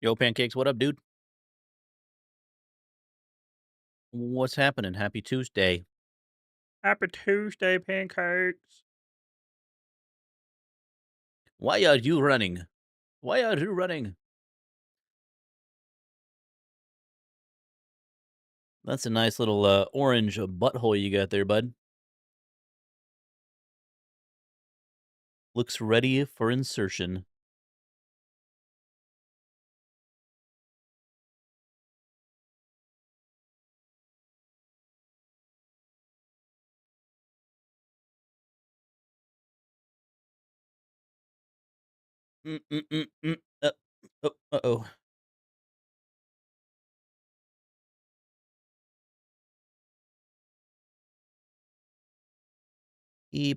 Yo, Pancakes, what up, dude? What's happening? Happy Tuesday. Happy Tuesday, pancakes. Why are you running? Why are you running? That's a nice little orange butthole you got there, bud. Looks ready for insertion. Mm, mm, mm, mm. Oh, uh-oh.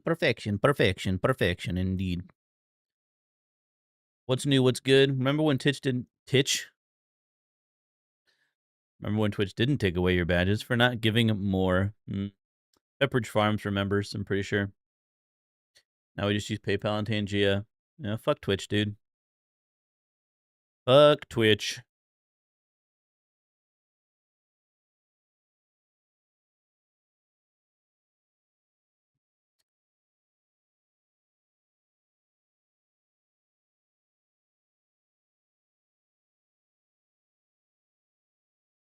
Perfection, perfection, perfection, indeed. What's new? What's good? Remember when Twitch didn't... Titch? Remember when Twitch didn't take away your badges for not giving more? Pepperidge Farms remembers, I'm pretty sure. Now we just use PayPal and Tangia. Yeah, fuck Twitch, dude. Fuck Twitch.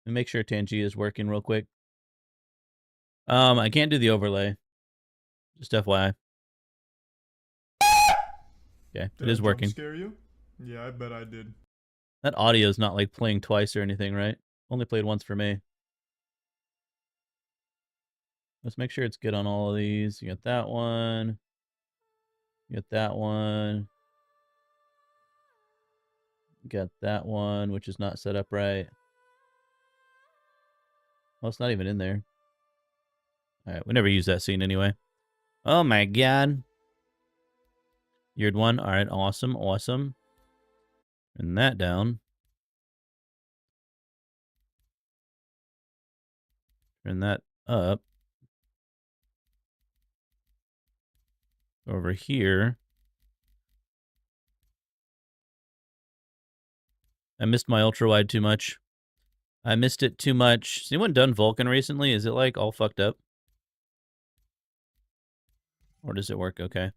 And make sure Tangia is working real quick. I can't do the overlay. Just FYI. Okay, Did it I is jump working. scare you? Yeah, I bet I did. That audio is not like playing twice or anything, right? Only played once for me. Let's make sure it's good on all of these. You got that one. You got that one. You got that one, which is not set up right. Well, it's not even in there. All right, we never use that scene anyway. Oh my god. Weird one. All right, awesome, awesome. And that down. Turn that up. Over here. I missed my ultra wide too much. I missed it too much. Has anyone done Vulcan recently? Is it like all fucked up? Or does it work okay?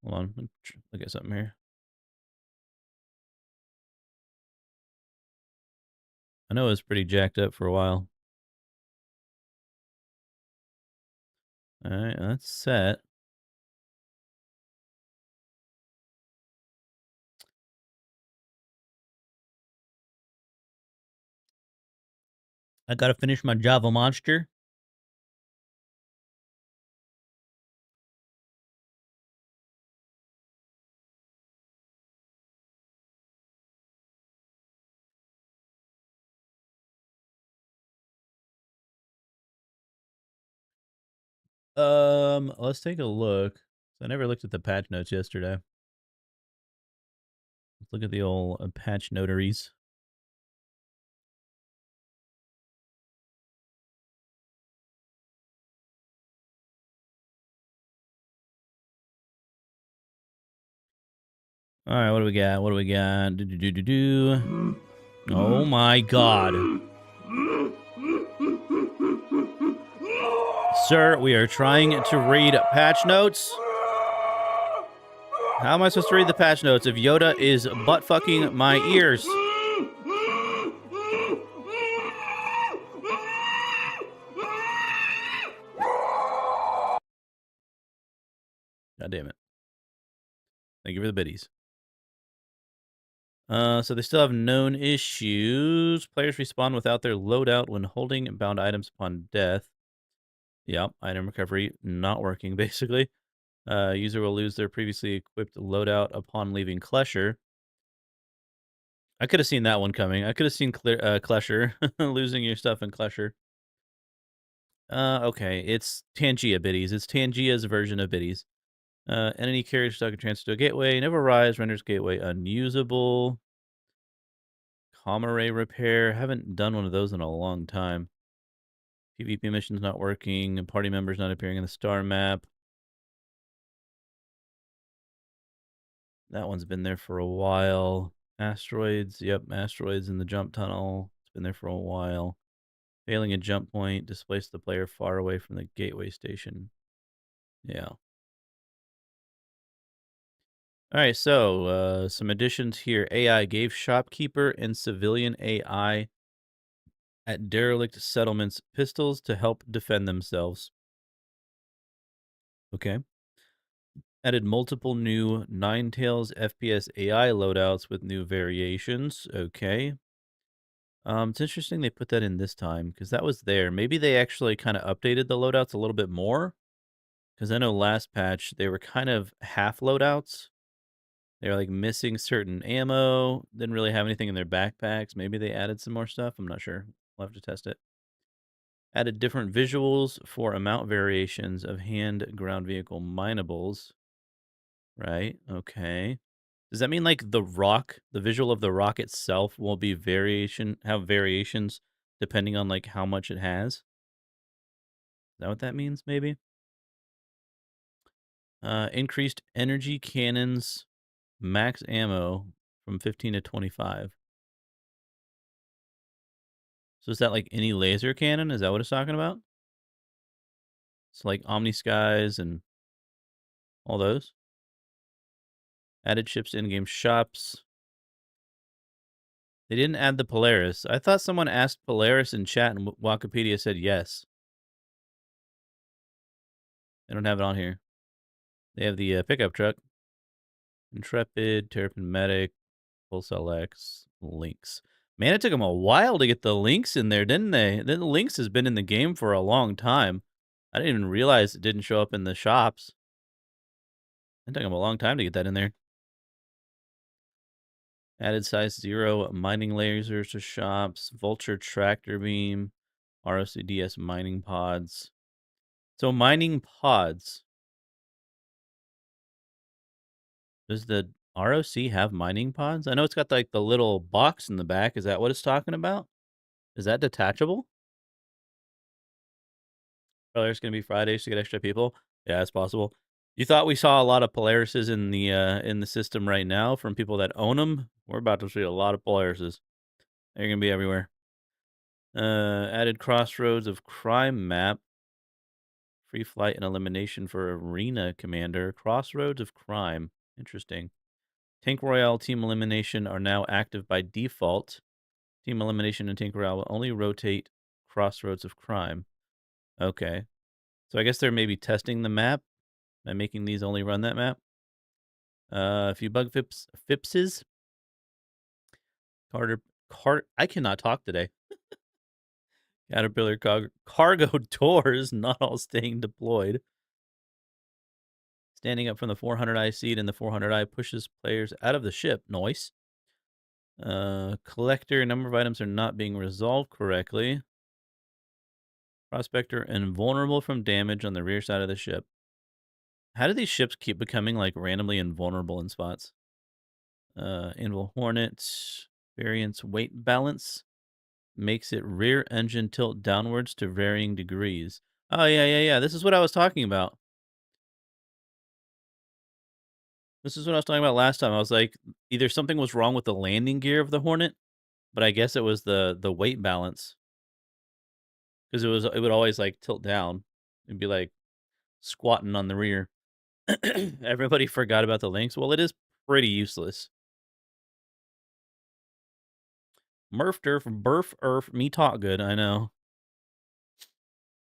Hold on. Look at something here. I know it was pretty jacked up for a while. Alright, that's set. I gotta finish my Java monster. Let's take a look. I never looked at the patch notes yesterday. Let's look at the old patch notaries. All right, what do we got? What do we got? Oh my god. Sir, we are trying to read patch notes. How am I supposed to read the patch notes if Yoda is butt-fucking my ears? God damn it. Thank you for the biddies. So they still have known issues. Players respawn without their loadout when holding bound items upon death. Yep, item recovery not working, basically. User will lose their previously equipped loadout upon leaving Klesher. I could have seen that one coming. I could have seen Klesher losing your stuff in Klesher. Okay, it's Tangia biddies. It's Tangia's version of biddies. Entity carrier stuck a transfer to a gateway. Never rise, renders gateway unusable. Comm array repair. Haven't done one of those in a long time. PvP mission's not working. Party members not appearing in the star map. That one's been there for a while. Asteroids, yep, asteroids in the jump tunnel. It's been there for a while. Failing a jump point, displace the player far away from the gateway station. Yeah. All right, so some additions here. AI gave shopkeeper and civilian AI at derelict settlements pistols to help defend themselves. Okay. Added multiple new Ninetales FPS AI loadouts with new variations. Okay. It's interesting they put that in this time because that was there. Maybe they actually kind of updated the loadouts a little bit more because I know last patch they were kind of half loadouts. They were like missing certain ammo, didn't really have anything in their backpacks. Maybe they added some more stuff. I'm not sure. We'll have to test it. Added different visuals for amount variations of hand ground vehicle minables. Right. Okay. Does that mean like the visual of the rock itself will be have variations depending on like how much it has? Is that what that means? Maybe. Increased energy cannons max ammo from 15 to 25. So is that like any laser cannon? Is that what it's talking about? It's like Omni Skies and all those. Added ships to in-game shops. They didn't add the Polaris. I thought someone asked Polaris in chat and Wikipedia said yes. They don't have it on here. They have the pickup truck. Intrepid, Terrapin Medic, Full Cell X, Lynx. Man, it took them a while to get the Lynx in there, didn't they? The Lynx has been in the game for a long time. I didn't even realize it didn't show up in the shops. It took them a long time to get that in there. Added size 0 mining lasers to shops, Vulture tractor beam, ROCDS mining pods. So mining pods. Does the ROC have mining pods? I know it's got like the little box in the back. Is that what it's talking about? Is that detachable? Oh, there's gonna be Fridays to get extra people. Yeah, it's possible. You thought we saw a lot of Polarises in the system right now from people that own them? We're about to see a lot of Polarises. They're gonna be everywhere. Added Crossroads of Crime map. Free flight and elimination for Arena Commander. Crossroads of Crime. Interesting. Tank Royale team elimination are now active by default. Team elimination and Tank Royale will only rotate Crossroads of Crime. Okay. So I guess they're maybe testing the map by making these only run that map. A few bug fixes. I cannot talk today. Caterpillar cargo doors not all staying deployed. Standing up from the 400i seat and the 400i pushes players out of the ship. Noise. Collector, number of items are not being resolved correctly. Prospector, invulnerable from damage on the rear side of the ship. How do these ships keep becoming like randomly invulnerable in spots? Anvil Hornet, variance weight balance makes it rear engine tilt downwards to varying degrees. Oh, yeah. This is what I was talking about. This is what I was talking about last time. I was like, either something was wrong with the landing gear of the Hornet, but I guess it was the weight balance because it would always like tilt down. It'd be like squatting on the rear. Everybody forgot about the links. Well, it is pretty useless. Murph Durf, Burf Earth, me talk good, I know.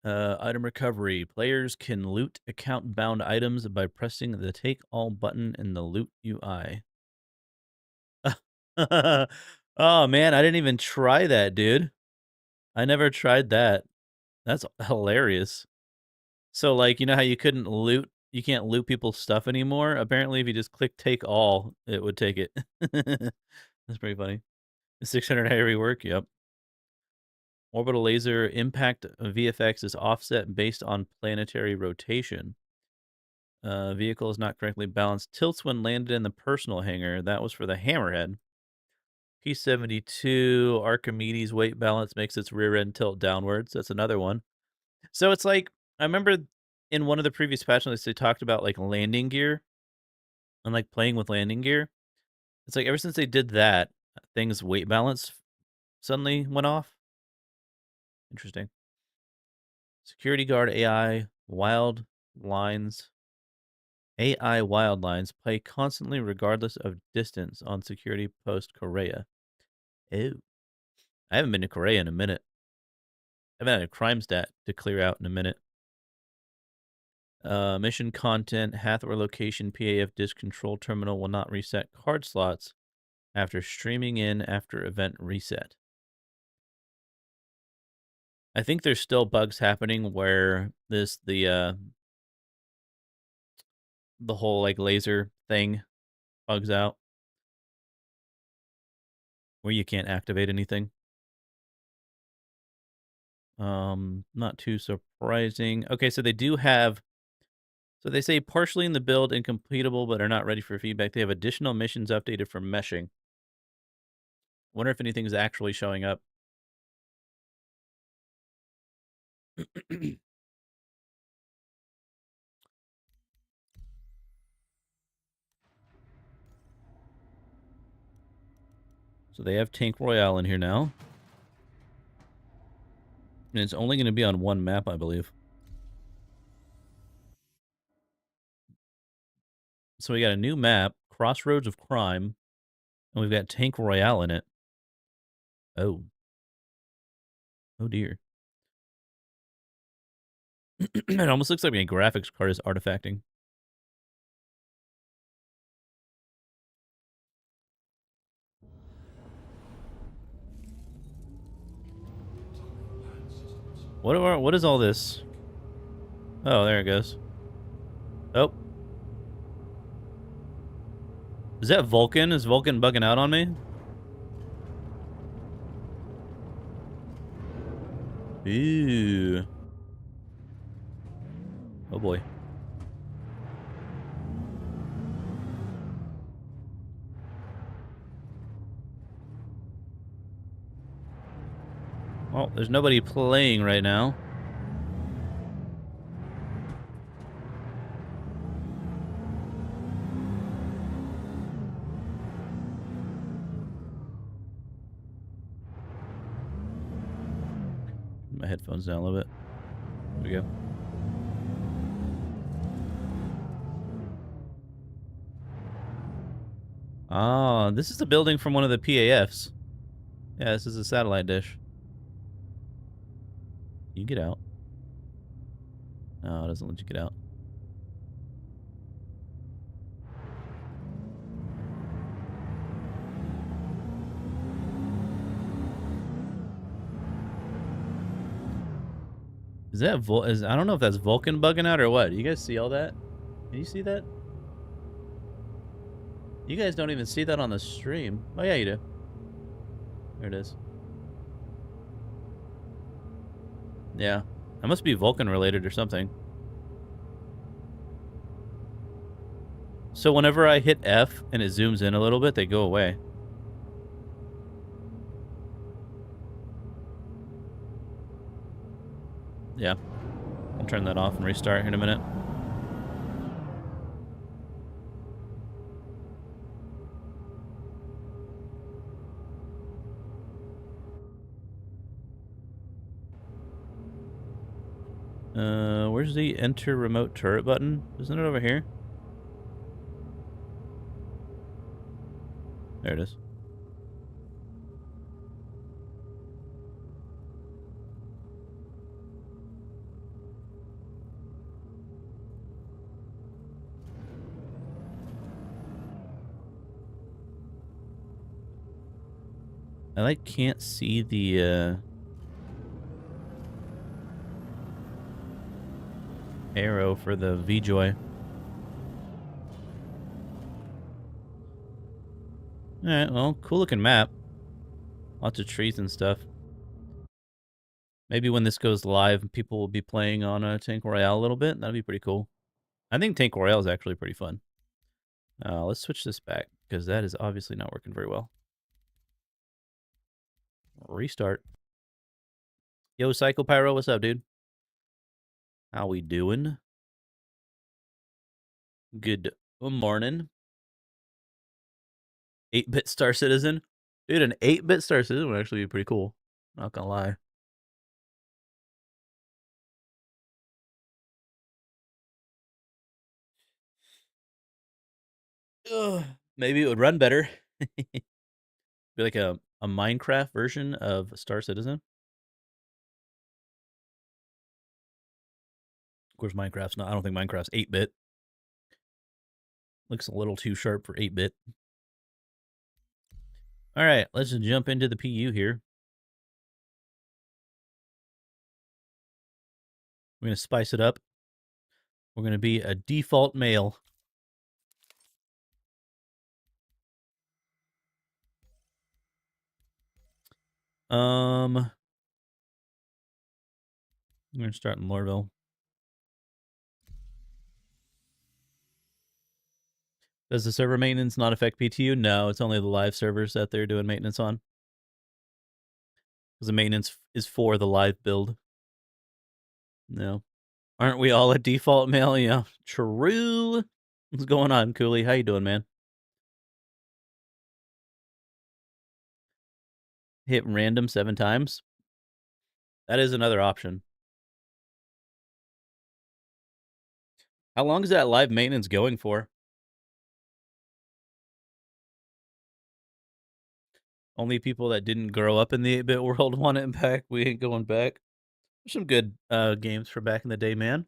Item recovery. Players can loot account bound items by pressing the take all button in the loot UI. Oh man, I didn't even try that, dude. I never tried that. That's hilarious. So like, you know how you can't loot people's stuff anymore? Apparently if you just click take all, it would take it. That's pretty funny. 600 rework, yep. Orbital laser impact VFX is offset based on planetary rotation. Vehicle is not correctly balanced. Tilts when landed in the personal hangar. That was for the Hammerhead. P-72 Archimedes weight balance makes its rear end tilt downwards. That's another one. So it's like, I remember in one of the previous patch notes, they talked about like landing gear and like playing with landing gear. It's like ever since they did that, things weight balance suddenly went off. Interesting. Security guard lines. AI wild lines play constantly regardless of distance on security post Korea. Ew. I haven't been to Korea in a minute. I haven't had a crime stat to clear out in a minute. Mission content, Hathor location, PAF disk control terminal will not reset card slots after streaming in after event reset. I think there's still bugs happening where the whole like laser thing bugs out where you can't activate anything. Not too surprising. Okay, so they do have so they say partially in the build incompletable but are not ready for feedback. They have additional missions updated for meshing. Wonder if anything's actually showing up. So they have Tank Royale in here now. And it's only going to be on one map, I believe. So we got a new map, Crossroads of Crime, and we've got Tank Royale in it. Oh. Oh dear. It almost looks like my graphics card is artifacting. What is all this? Oh, there it goes. Oh. Is that Vulcan? Is Vulcan bugging out on me? Ooh. Oh boy. Well, there's nobody playing right now. My headphones down a little bit. There we go. Ah, this is the building from one of the PAFs. Yeah, this is a satellite dish. You get out. No, it doesn't let you get out. Is that I don't know if that's Vulcan bugging out or what. You guys see all that? Can you see that? You guys don't even see that on the stream. Oh yeah, you do. There it is. Yeah. That must be Vulcan related or something. So whenever I hit F and it zooms in a little bit, they go away. Yeah. I'll turn that off and restart here in a minute. Where's the enter remote turret button? Isn't it over here? There it is. I like can't see the arrow for the V-Joy. Alright, well, cool looking map. Lots of trees and stuff. Maybe when this goes live, people will be playing on Tank Royale a little bit. That'd be pretty cool. I think Tank Royale is actually pretty fun. Let's switch this back, because that is obviously not working very well. Restart. Yo, Psycho Pyro, what's up, dude? How we doing? Good morning. 8-bit Star Citizen. Dude, an 8-bit Star Citizen would actually be pretty cool. Not gonna lie. Ugh, maybe it would run better. Be like a Minecraft version of Star Citizen. Of course, Minecraft's not. I don't think Minecraft's 8-bit. Looks a little too sharp for 8-bit. All right, let's just jump into the PU here. We're gonna spice it up. We're gonna be a default male. I'm gonna start in Lorville. Does the server maintenance not affect PTU? No, it's only the live servers that they're doing maintenance on. Because the maintenance is for the live build. No. Aren't we all a default male? Yeah. True. What's going on, Cooley? How you doing, man? Hit random 7 times? That is another option. How long is that live maintenance going for? Only people that didn't grow up in the 8-bit world want it back. We ain't going back. There's some good games for back in the day, man.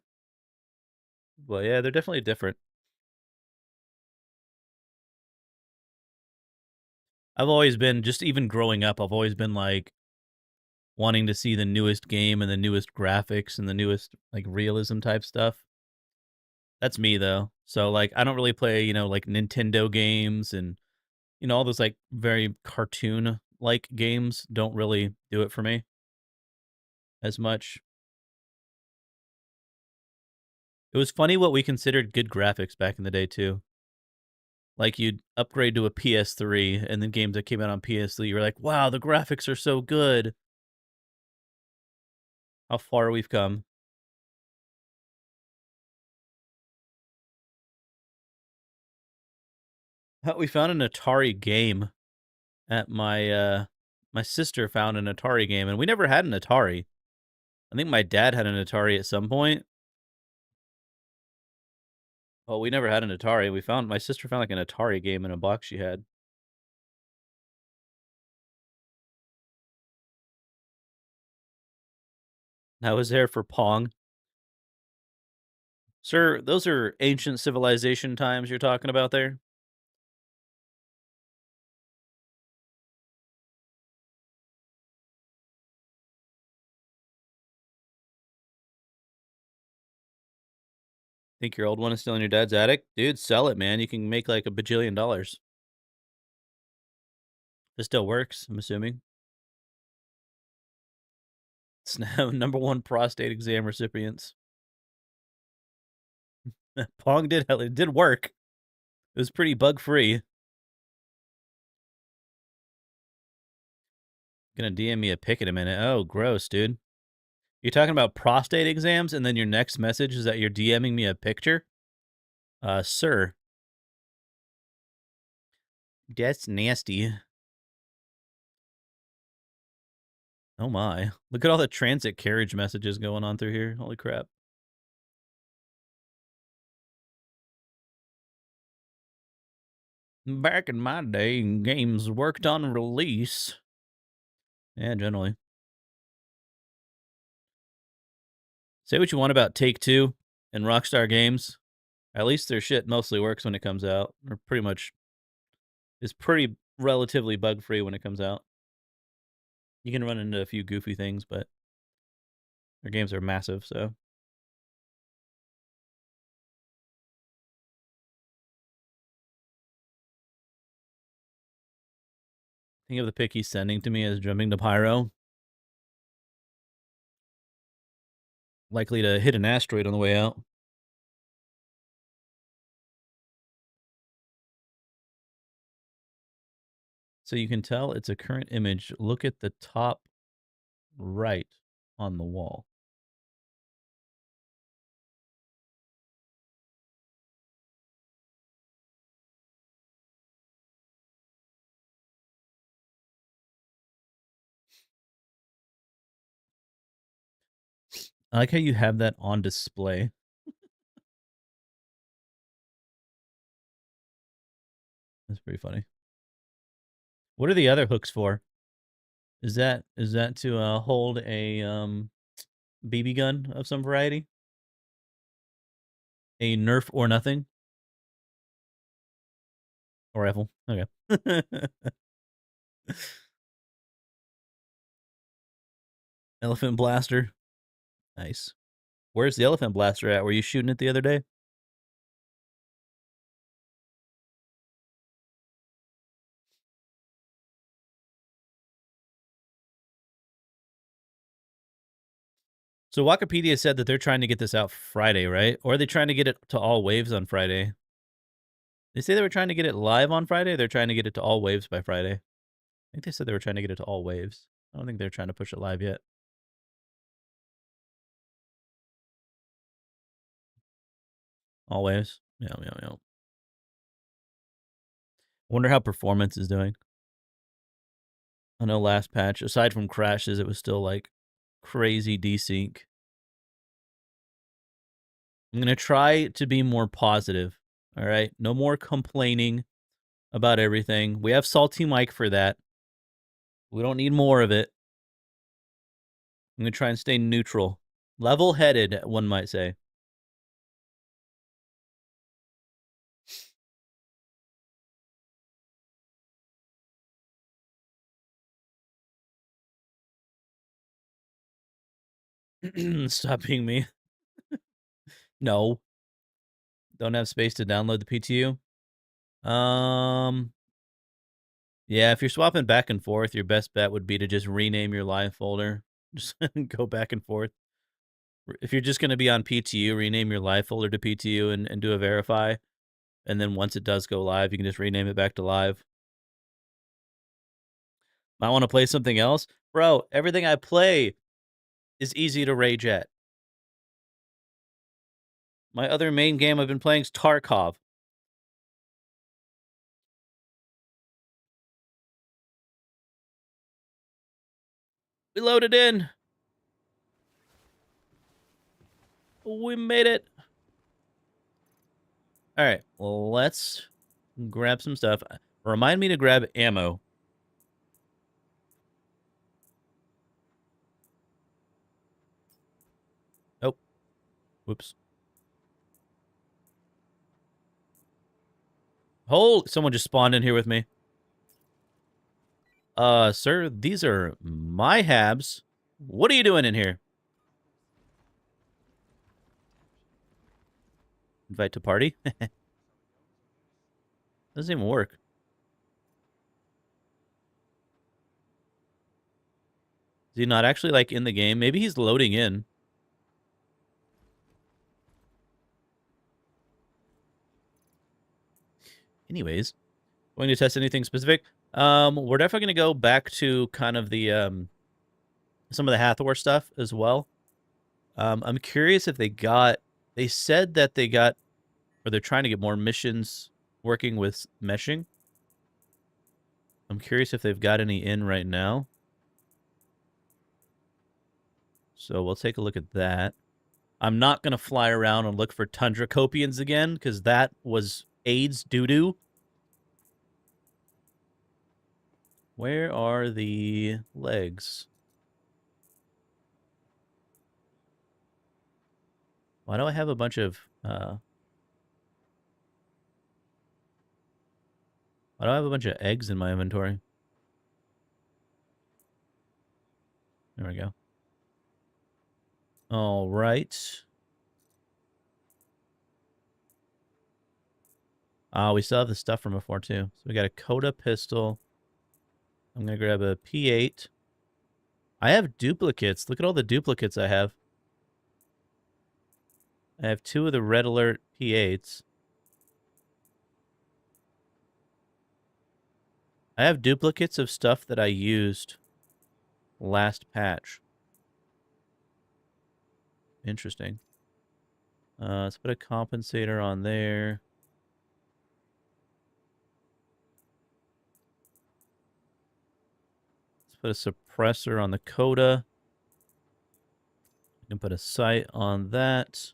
But yeah, they're definitely different. I've always been, just even growing up, I've always been like wanting to see the newest game and the newest graphics and the newest like realism type stuff. That's me though. So like I don't really play, like Nintendo games and all those like very cartoon like games don't really do it for me as much. It was funny what we considered good graphics back in the day too. Like you'd upgrade to a PS3 and then games that came out on PS3 you were like, "Wow, the graphics are so good." How far we've come. We found an Atari game at my sister found an Atari game and we never had an Atari. I think my dad had an Atari at some point. Oh, we never had an Atari. My sister found like an Atari game in a box she had. I was there for Pong. Sir, those are ancient civilization times you're talking about there? Think your old one is still in your dad's attic? Dude, sell it, man. You can make like a bajillion dollars. It still works, I'm assuming. It's now number one prostate exam recipients. Pong it did work. It was pretty bug free. Gonna DM me a pic in a minute. Oh, gross, dude. You're talking about prostate exams, and then your next message is that you're DMing me a picture? Sir. That's nasty. Oh my. Look at all the transit carriage messages going on through here. Holy crap. Back in my day, games worked on release. Yeah, generally. Say what you want about Take-Two and Rockstar Games. At least their shit mostly works when it comes out. Or pretty much is pretty relatively bug free when it comes out. You can run into a few goofy things, but their games are massive, so. Think of the pic he's sending to me as jumping to Pyro. Likely to hit an asteroid on the way out. So you can tell it's a current image. Look at the top right on the wall. I like how you have that on display. That's pretty funny. What are the other hooks for? Is that to hold a BB gun of some variety? A Nerf or nothing? Or rifle. Okay. Elephant blaster. Nice. Where's the elephant blaster at? Were you shooting it the other day? So Wikipedia said that they're trying to get this out Friday, right? Or are they trying to get it to all waves on Friday? They say they were trying to get it live on Friday. They're trying to get it to all waves by Friday. I think they said they were trying to get it to all waves. I don't think they're trying to push it live yet. All waves. Yeah. Wonder how performance is doing. I know last patch, aside from crashes, it was still like crazy desync. I'm going to try to be more positive. All right. No more complaining about everything. We have Salty Mike for that. We don't need more of it. I'm going to try and stay neutral. Level headed, one might say. Stop being me. No. Don't have space to download the PTU. Yeah, if you're swapping back and forth, your best bet would be to just rename your live folder. Just go back and forth. If you're just going to be on PTU, rename your live folder to PTU and do a verify. And then once it does go live, you can just rename it back to live. Might want to play something else. Bro, everything I play is easy to rage at. My other main game I've been playing is Tarkov. We loaded in. We made it. All right, well, let's grab some stuff. Remind me to grab ammo. Oh, whoops. Someone just spawned in here with me. Sir, these are my habs. What are you doing in here? Invite to party? Doesn't even work. Is he not actually, like, in the game? Maybe he's loading in. Anyways, going to test anything specific? We're definitely going to go back to kind of the, some of the Hathor stuff as well. I'm curious if they said that they got, or they're trying to get more missions working with meshing. I'm curious if they've got any in right now. So we'll take a look at that. I'm not going to fly around and look for Tundra Copians again, because that was AIDS doo-doo. Where are the legs? Why do I have a bunch of, why do I have a bunch of eggs in my inventory? There we go. All right. We still have the stuff from before, too. So we got a Coda pistol. I'm going to grab a P8. I have duplicates. Look at all the duplicates I have. I have 2 of the Red Alert P8s. I have duplicates of stuff that I used last patch. Interesting. Let's put a compensator on there. Let's put a suppressor on the Coda. Can put a sight on that.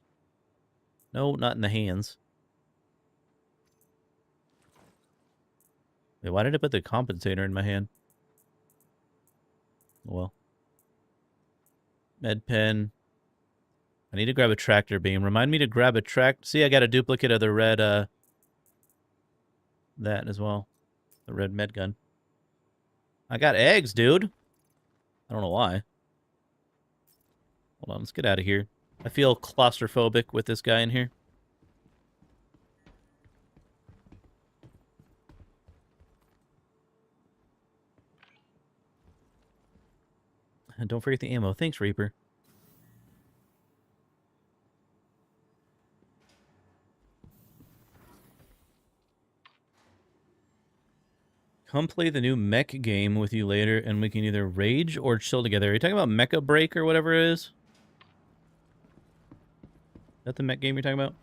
No, not in the hands. Wait, why did I put the compensator in my hand? Well. Med pen. I need to grab a tractor beam. Remind me to grab a See, I got a duplicate of the red, that as well. The red med gun. I got eggs, dude. I don't know why. Hold on, let's get out of here. I feel claustrophobic with this guy in here. And don't forget the ammo. Thanks, Reaper. Come play the new mech game with you later, and we can either rage or chill together. Are you talking about Mecha Break or whatever it is? Is that the mech game you're talking about?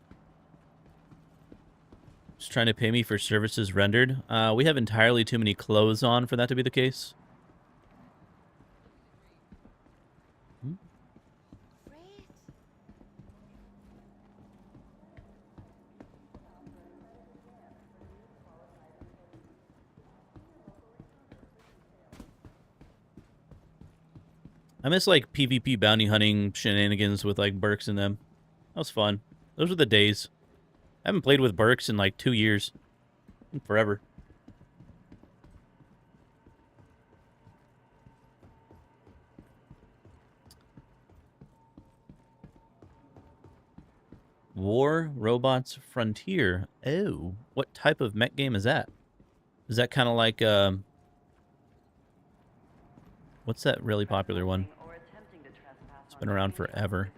Just trying to pay me for services rendered. We have entirely too many clothes on for that to be the case. I miss, like, PvP bounty hunting shenanigans with, like, Burks and them. That was fun. Those were the days. I haven't played with Burks in, like, 2 years. Forever. War, Robots, Frontier. Oh, what type of mech game is that? Is that kind of like, what's that really popular one? It's been around forever.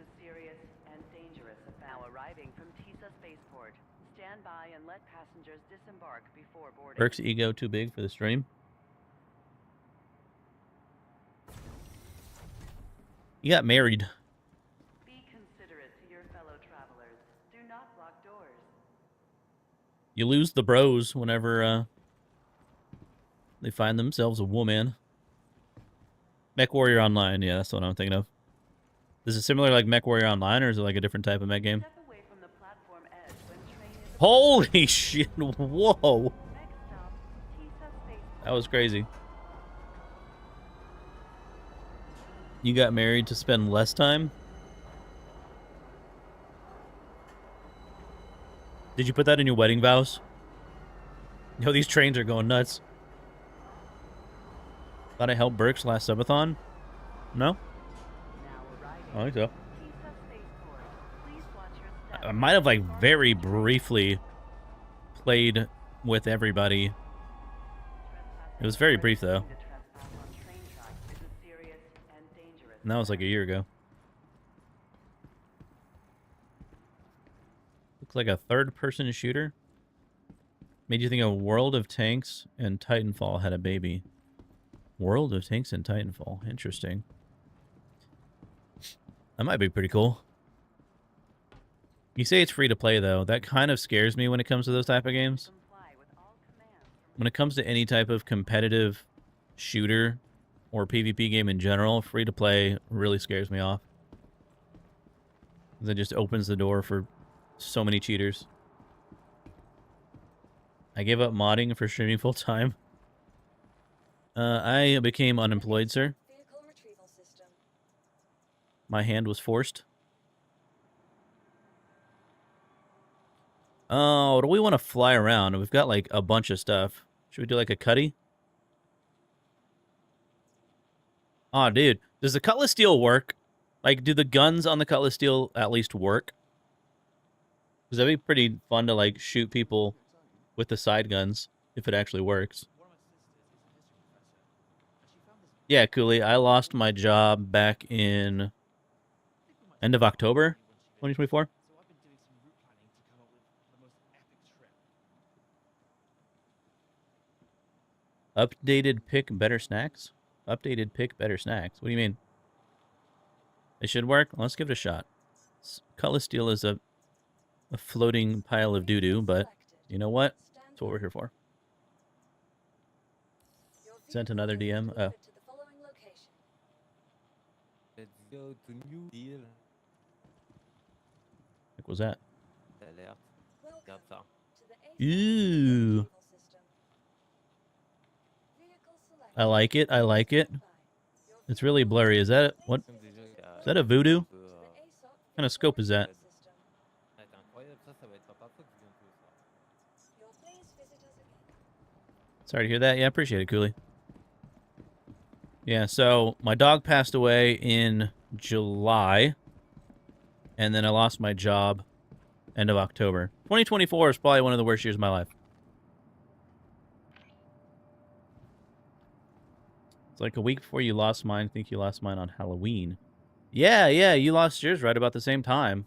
Burke's ego too big for the stream? You got married. Be considerate to your fellow travelers. Do not block doors. You lose the bros whenever, they find themselves a woman. Mech Warrior Online, yeah, that's what I'm thinking of. Is it similar like Mech Warrior Online, or is it like a different type of mech game? Holy shit, whoa! That was crazy. You got married to spend less time? Did you put that in your wedding vows? Yo, these trains are going nuts. Thought I helped Burks last subathon? No? I don't think so. I might have, like, very briefly played with everybody. It was very brief, though. And that was like a year ago. Looks like a third-person shooter. Made you think of World of Tanks and Titanfall had a baby. World of Tanks and Titanfall. Interesting. That might be pretty cool. You say it's free to play, though. That kind of scares me when it comes to those type of games. When it comes to any type of competitive shooter or PvP game in general, free to play really scares me off. It just opens the door for so many cheaters. I gave up modding for streaming full time. I became unemployed, sir. My hand was forced. Oh, do we want to fly around? We've got, like, a bunch of stuff. Should we do, like, a cutty? Oh, dude. Does the Cutlass Steel work? Like, do the guns on the Cutlass Steel at least work? Because that'd be pretty fun to, like, shoot people with the side guns, if it actually works. Yeah, Cooley, I lost my job back in end of October 2024. Updated pick better snacks? Updated pick better snacks? What do you mean? They should work? Let's give it a shot. Cutlass Steel is a floating pile of doo-doo, but you know what? That's what we're here for. Sent another DM. Oh. Let's go to New Deal. was that? Alert. Regarde ça. Ooh. I like it. I like it. It's really blurry. Is that what? Comme déjà, il y a Is that a voodoo? un What peu, kind of scope is that? ça va être incroyable. Ça va être papa faute bientôt, ça. Sorry to hear that. Yeah, I appreciate it, Cooley. Yeah, so my dog passed away in July, and then I lost my job end of October. 2024 is probably one of the worst years of my life. It's like a week before you lost mine. I think you lost mine on Halloween. Yeah, you lost yours right about the same time.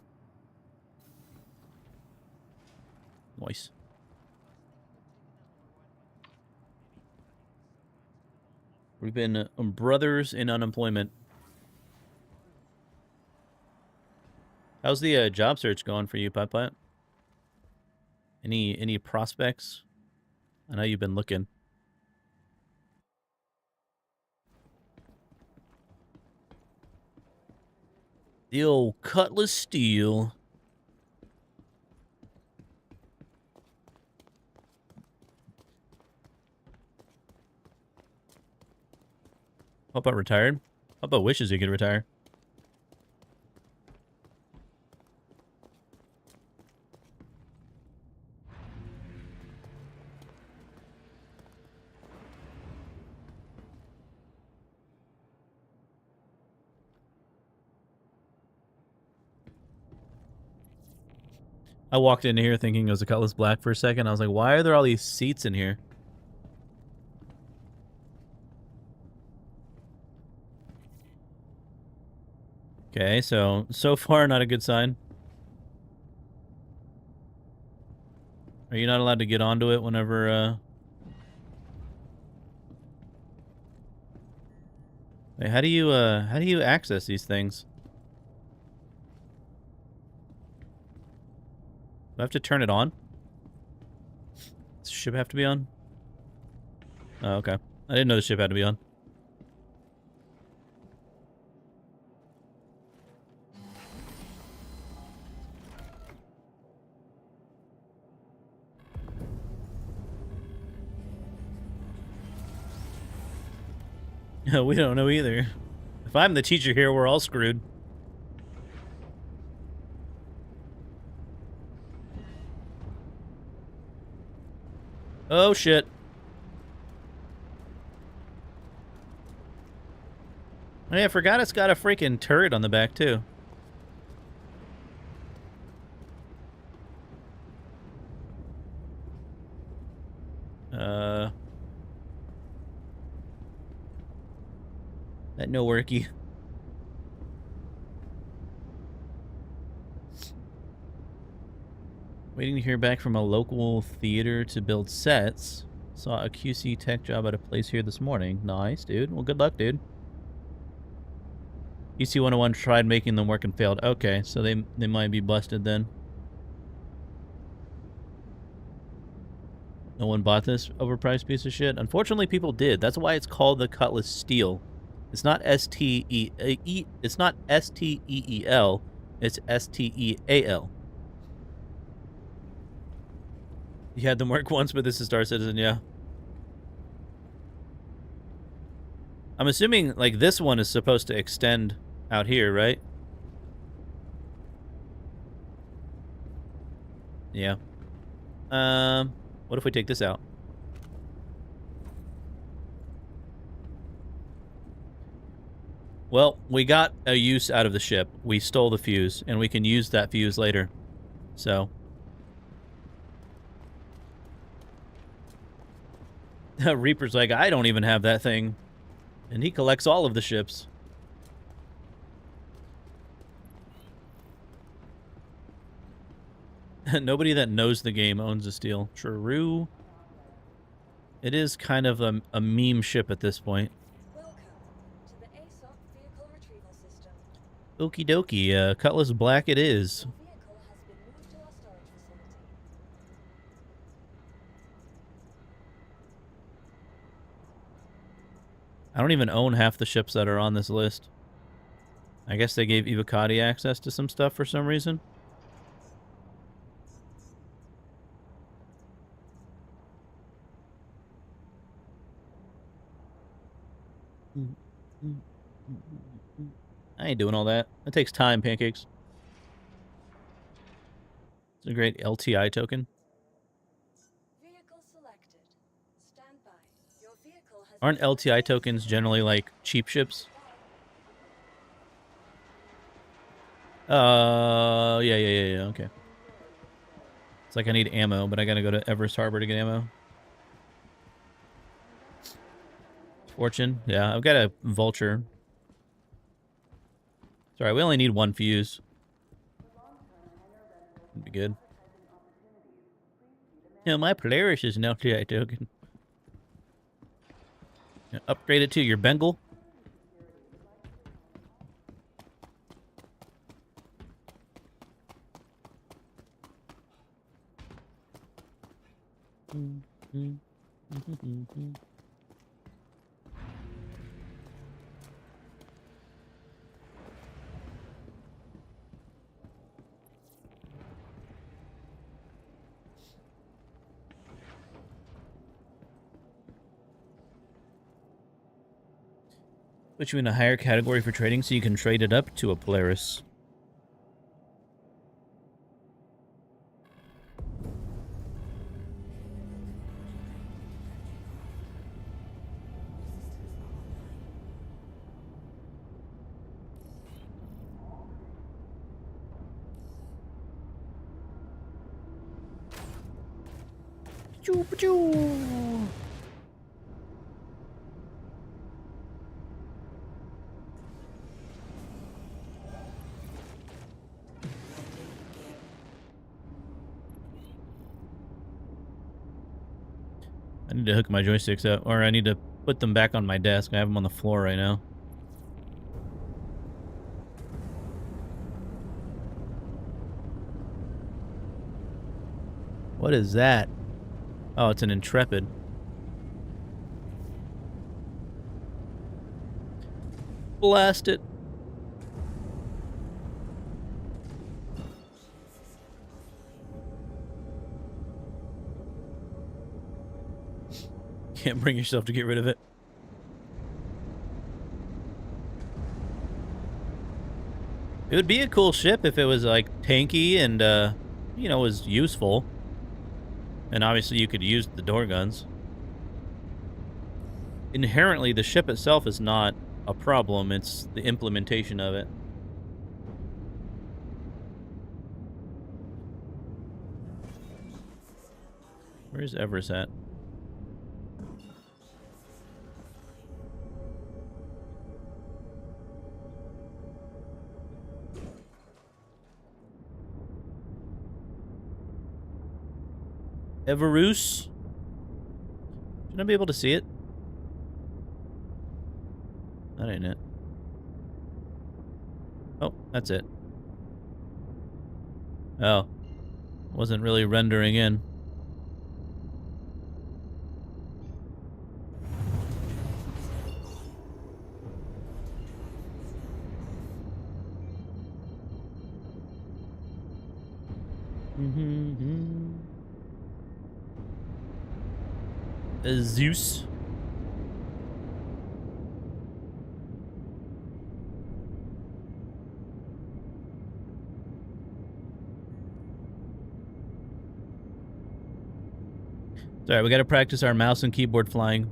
Nice. We've been brothers in unemployment. How's the job search going for you, Pipe? Any prospects? I know you've been looking. The old Cutlass Steel. Papa retired? Papa wishes he could retire. I walked into here thinking it was a Cutlass Black for a second. I was like, why are there all these seats in here? Okay, so far not a good sign. Are you not allowed to get onto it whenever, Wait, how do you access these things? Do I have to turn it on? Does the ship have to be on? Oh, okay. I didn't know the ship had to be on. We don't know either. If I'm the teacher here, we're all screwed. Oh, shit. Hey, I forgot it's got a freaking turret on the back, too. That no worky. Waiting to hear back from a local theater to build sets. Saw a QC tech job at a place here this morning. Nice, dude. Well, good luck, dude. QC 101 tried making them work and failed. Okay, so they might be busted then. No one bought this overpriced piece of shit? Unfortunately, people did. That's why it's called the Cutlass Steel. It's not S-T-E-E... It's not S-T-E-E-L. It's S-T-E-A-L. You had them work once, but this is Star Citizen, yeah. I'm assuming, like, this one is supposed to extend out here, right? Yeah. What if we take this out? Well, we got a use out of the ship. We stole the fuse, and we can use that fuse later. So... Reaper's like, I don't even have that thing. And he collects all of the ships. Nobody that knows the game owns a steel. True. It is kind of a meme ship at this point. Welcome to the ASOP vehicle retrieval system. Okie dokie, Cutlass Black it is. Your vehicle has been moved to our storage facility. I don't even own half the ships that are on this list. I guess they gave Ivocati access to some stuff for some reason. I ain't doing all that. That takes time, pancakes. It's a great LTI token. Vehicle selected. Stand by. Your vehicle has Aren't been LTI allocated tokens to generally like cheap ships? Yeah, okay. It's like I need ammo, but I gotta go to Everest Harbor to get ammo. Fortune, yeah, I've got a vulture. Sorry, we only need one fuse. That'd be good. Yeah, my Polaris is an LTI token. Yeah, upgrade it to your Bengal. Put you in a higher category for trading so you can trade it up to a Polaris. Choo-pa-choo. I need to hook my joysticks up, or I need to put them back on my desk. I have them on the floor right now. What is that? Oh, it's an Intrepid. Blast it. Can't bring yourself to get rid of it. It would be a cool ship if it was, like, tanky and, you know, was useful. And obviously you could use the door guns. Inherently, the ship itself is not a problem. It's the implementation of it. Where's Everest at? Everus? Should I be able to see it? That ain't it. Oh, that's it. Oh. Wasn't really rendering in. Zeus. Sorry, we gotta practice our mouse and keyboard flying.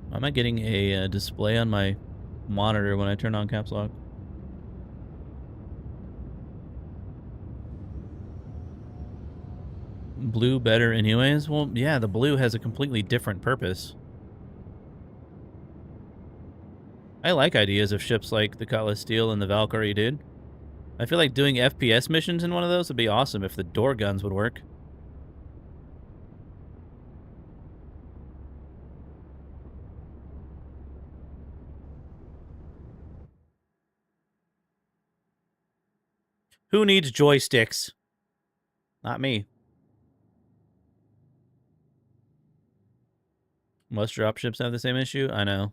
Why am I getting a display on my monitor when I turn on caps lock? Blue better anyways? Well, yeah, the blue has a completely different purpose. I like ideas of ships like the Cutlass Steel and the Valkyrie, dude. I feel like doing FPS missions in one of those would be awesome if the door guns would work. Who needs joysticks? Not me. Most dropships have the same issue. I know.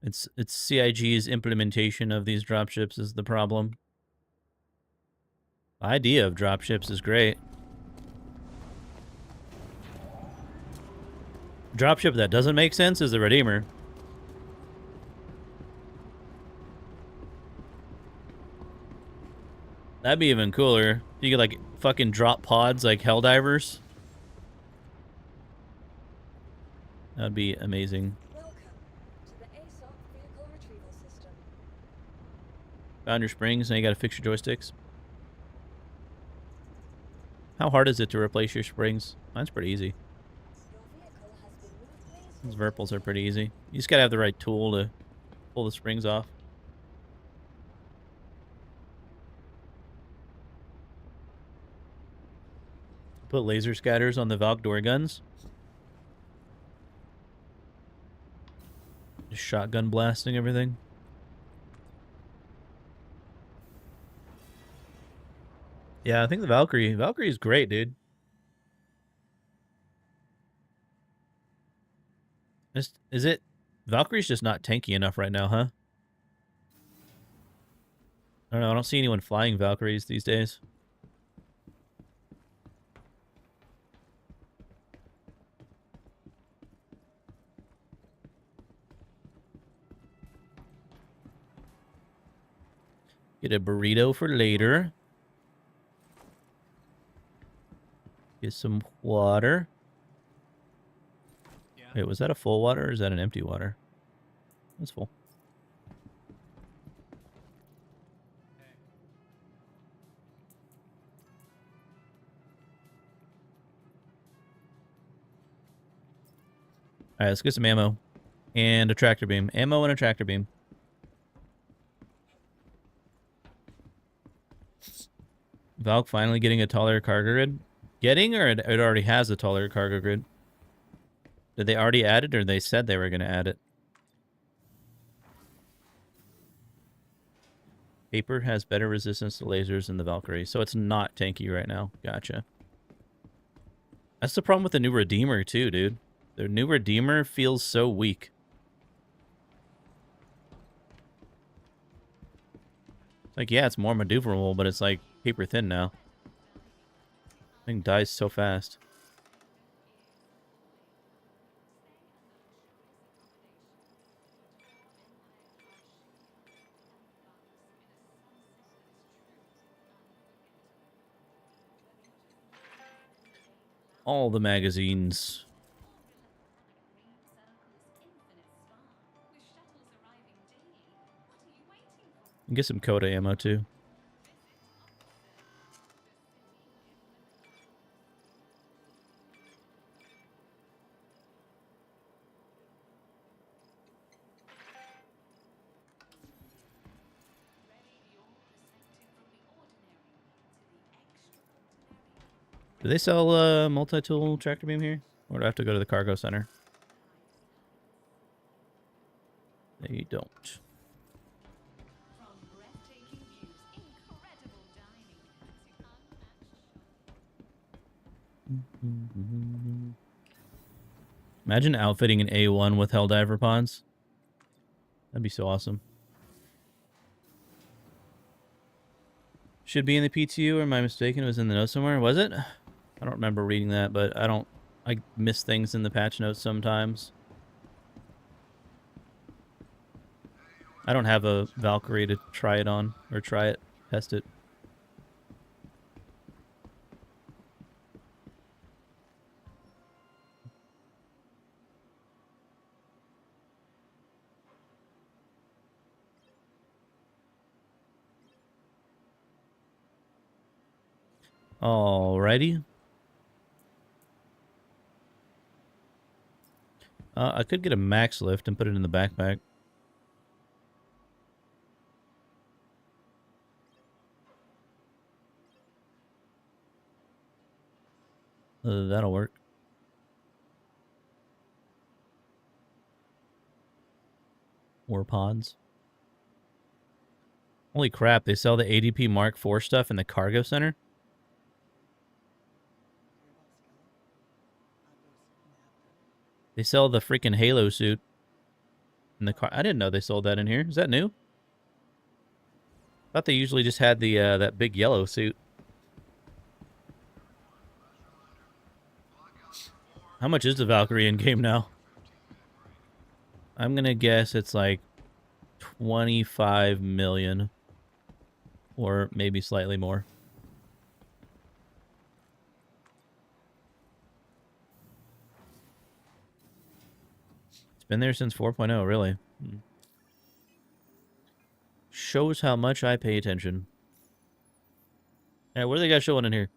It's CIG's implementation of these dropships is the problem. The idea of dropships is great. Dropship that doesn't make sense is the Redeemer. That'd be even cooler. You could like fucking drop pods like Helldivers. That'd be amazing. Welcome to the ASOP vehicle retrieval system. Found your springs, now you gotta fix your joysticks. How hard is it to replace your springs? Mine's pretty easy. Your vehicle has been moved These gracefully. Verpals are pretty easy. You just gotta have the right tool to pull the springs off. Put laser scatters on the Valk door guns. Just shotgun blasting everything. Yeah, I think the Valkyrie's great, dude. Valkyrie's just not tanky enough right now, huh? I don't know, I don't see anyone flying Valkyries these days. Get a burrito for later. Get some water. Yeah. Wait, was that a full water or is that an empty water? That's full. Alright, let's get some ammo. And a tractor beam. Ammo and a tractor beam. Valk finally getting a taller cargo grid? Getting, or it already has a taller cargo grid? Did they already add it, or they said they were going to add it? Paper has better resistance to lasers than the Valkyrie, so it's not tanky right now. Gotcha. That's the problem with the new Redeemer, too, dude. The new Redeemer feels so weak. Like, yeah, it's more maneuverable, but it's like paper thin now. Thing dies so fast. All the magazines. And get some Coda ammo too. Do they sell a multi-tool tractor beam here? Or do I have to go to the cargo center? They don't. Imagine outfitting an A1 with Helldiver pods. That'd be so awesome. Should be in the PTU, or am I mistaken? It was in the notes somewhere. Was it? I don't remember reading that, but I miss things in the patch notes sometimes. I don't have a Valkyrie to try it on, or test it. Alrighty. I could get a max lift and put it in the backpack. That'll work. Or pods. Holy crap, they sell the ADP Mark IV stuff in the cargo center? They sell the freaking Halo suit in the car. I didn't know they sold that in here. Is that new? Thought they usually just had the that big yellow suit. How much is the Valkyrie in game now? I'm gonna guess it's like 25 million, or maybe slightly more. It's been there since 4.0, really. Shows how much I pay attention. Yeah, what do they got showing in here?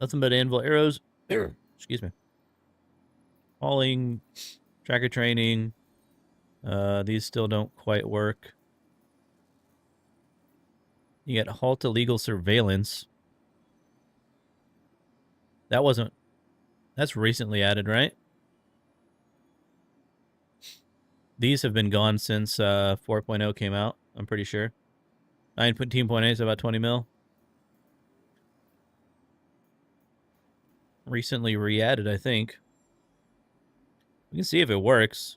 Nothing but anvil arrows. Excuse me. Hauling, tracker training. These still don't quite work. You get halt illegal surveillance. That wasn't... That's recently added, right? These have been gone since 4.0 came out, I'm pretty sure. 19.8 is about 20 mil. Recently re-added, I think. We can see if it works.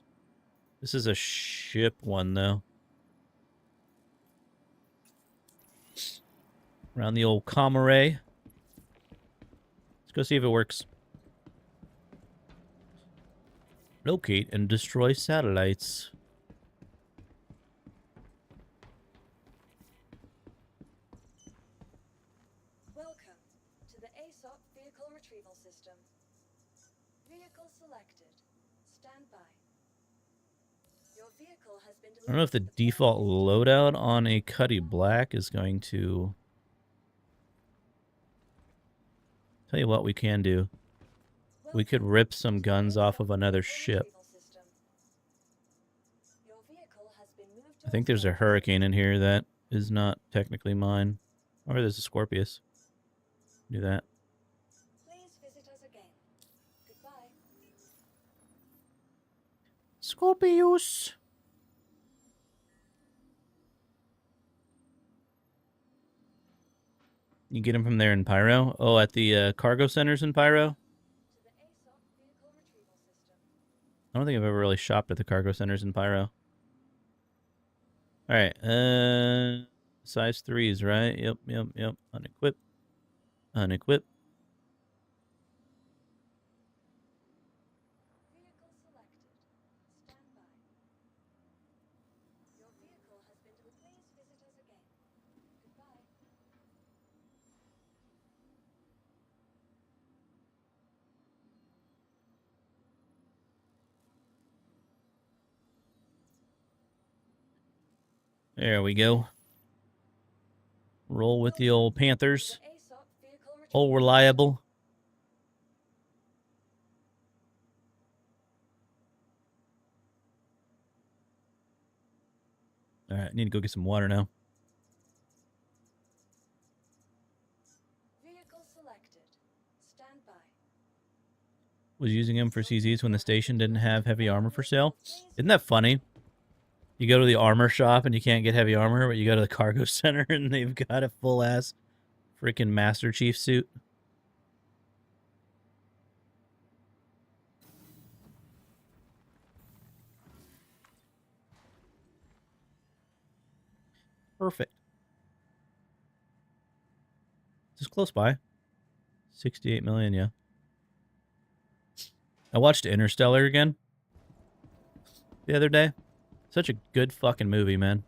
This is a ship one, though. Around the old comm array. Let's go see if it works. Locate and destroy satellites. Welcome to the ASOP Vehicle Retrieval System. Vehicle selected. Stand by. Your vehicle has been I don't know if the default loadout on a Cuddy Black is going to... Tell you what we can do. We could rip some guns off of another ship. I think there's a Hurricane in here that is not technically mine. Or there's a Scorpius. Do that. Please visit us again. Goodbye. Scorpius! You get him from there in Pyro? Oh, at the cargo centers in Pyro? To the ASOP Vehicle Retrieval System. I don't think I've ever really shopped at the cargo centers in Pyro. Alright, size 3s, right? Yep. Unequip. Unequip. Vehicle selected. Stand by. Your vehicle has been Please visit us again. Goodbye. There we go. Roll with the old Panthers. The ASOP Vehicle Retrieval All reliable. Alright, need to go get some water now. Vehicle selected. Stand by. Was using them for CZs when the station didn't have heavy armor for sale. Isn't that funny? You go to the armor shop and you can't get heavy armor, but you go to the cargo center and they've got a full-ass freaking Master Chief suit. Perfect. Just close by. 68 million, yeah. I watched Interstellar again the other day. Such a good fucking movie, man.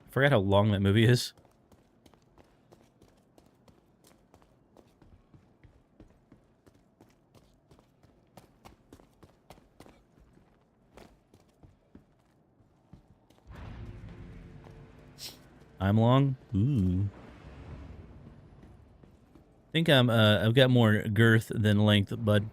I forgot how long that movie is. I'm long? Ooh. I think I've got more girth than length, bud.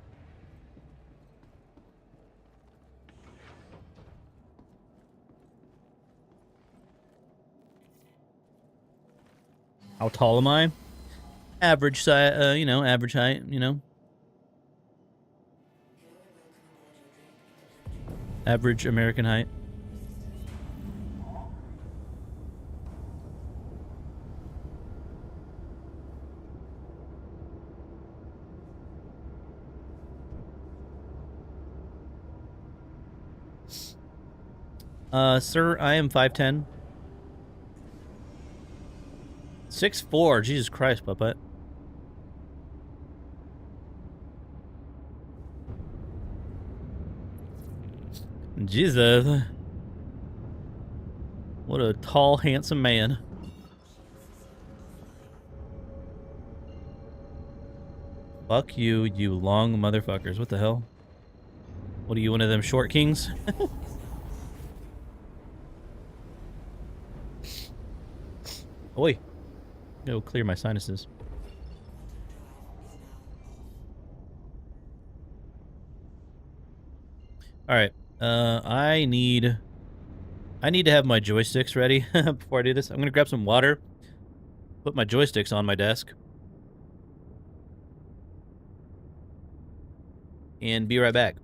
How tall am I? Average size, you know, average height, you know. Average American height. Sir, I am 5'10". 6'4". Jesus Christ, puppet. Jesus. What a tall, handsome man. Fuck you, you long motherfuckers. What the hell? What are you, one of them short kings? Oi. Go clear my sinuses. Alright. I need to have my joysticks ready before I do this. I'm gonna grab some water, put my joysticks on my desk, and be right back.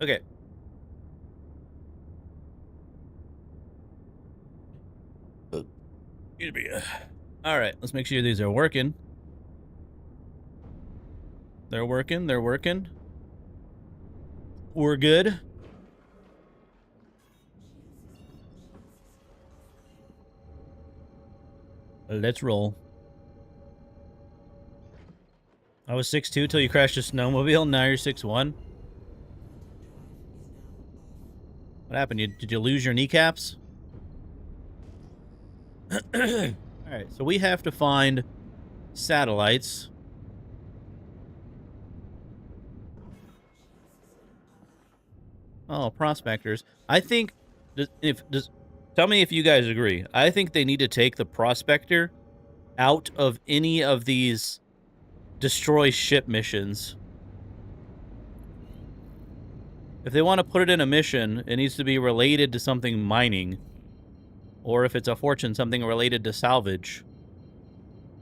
Okay. Excuse me. Alright, let's make sure these are working. They're working, they're working. We're good. Let's roll. I was 6'2" till you crashed a snowmobile, now you're 6'1". What happened? Did you lose your kneecaps? Alright, so we have to find satellites. Oh, prospectors. I think, tell me if you guys agree. I think they need to take the prospector out of any of these destroy ship missions. If they want to put it in a mission, it needs to be related to something mining. Or if it's a fortune, something related to salvage.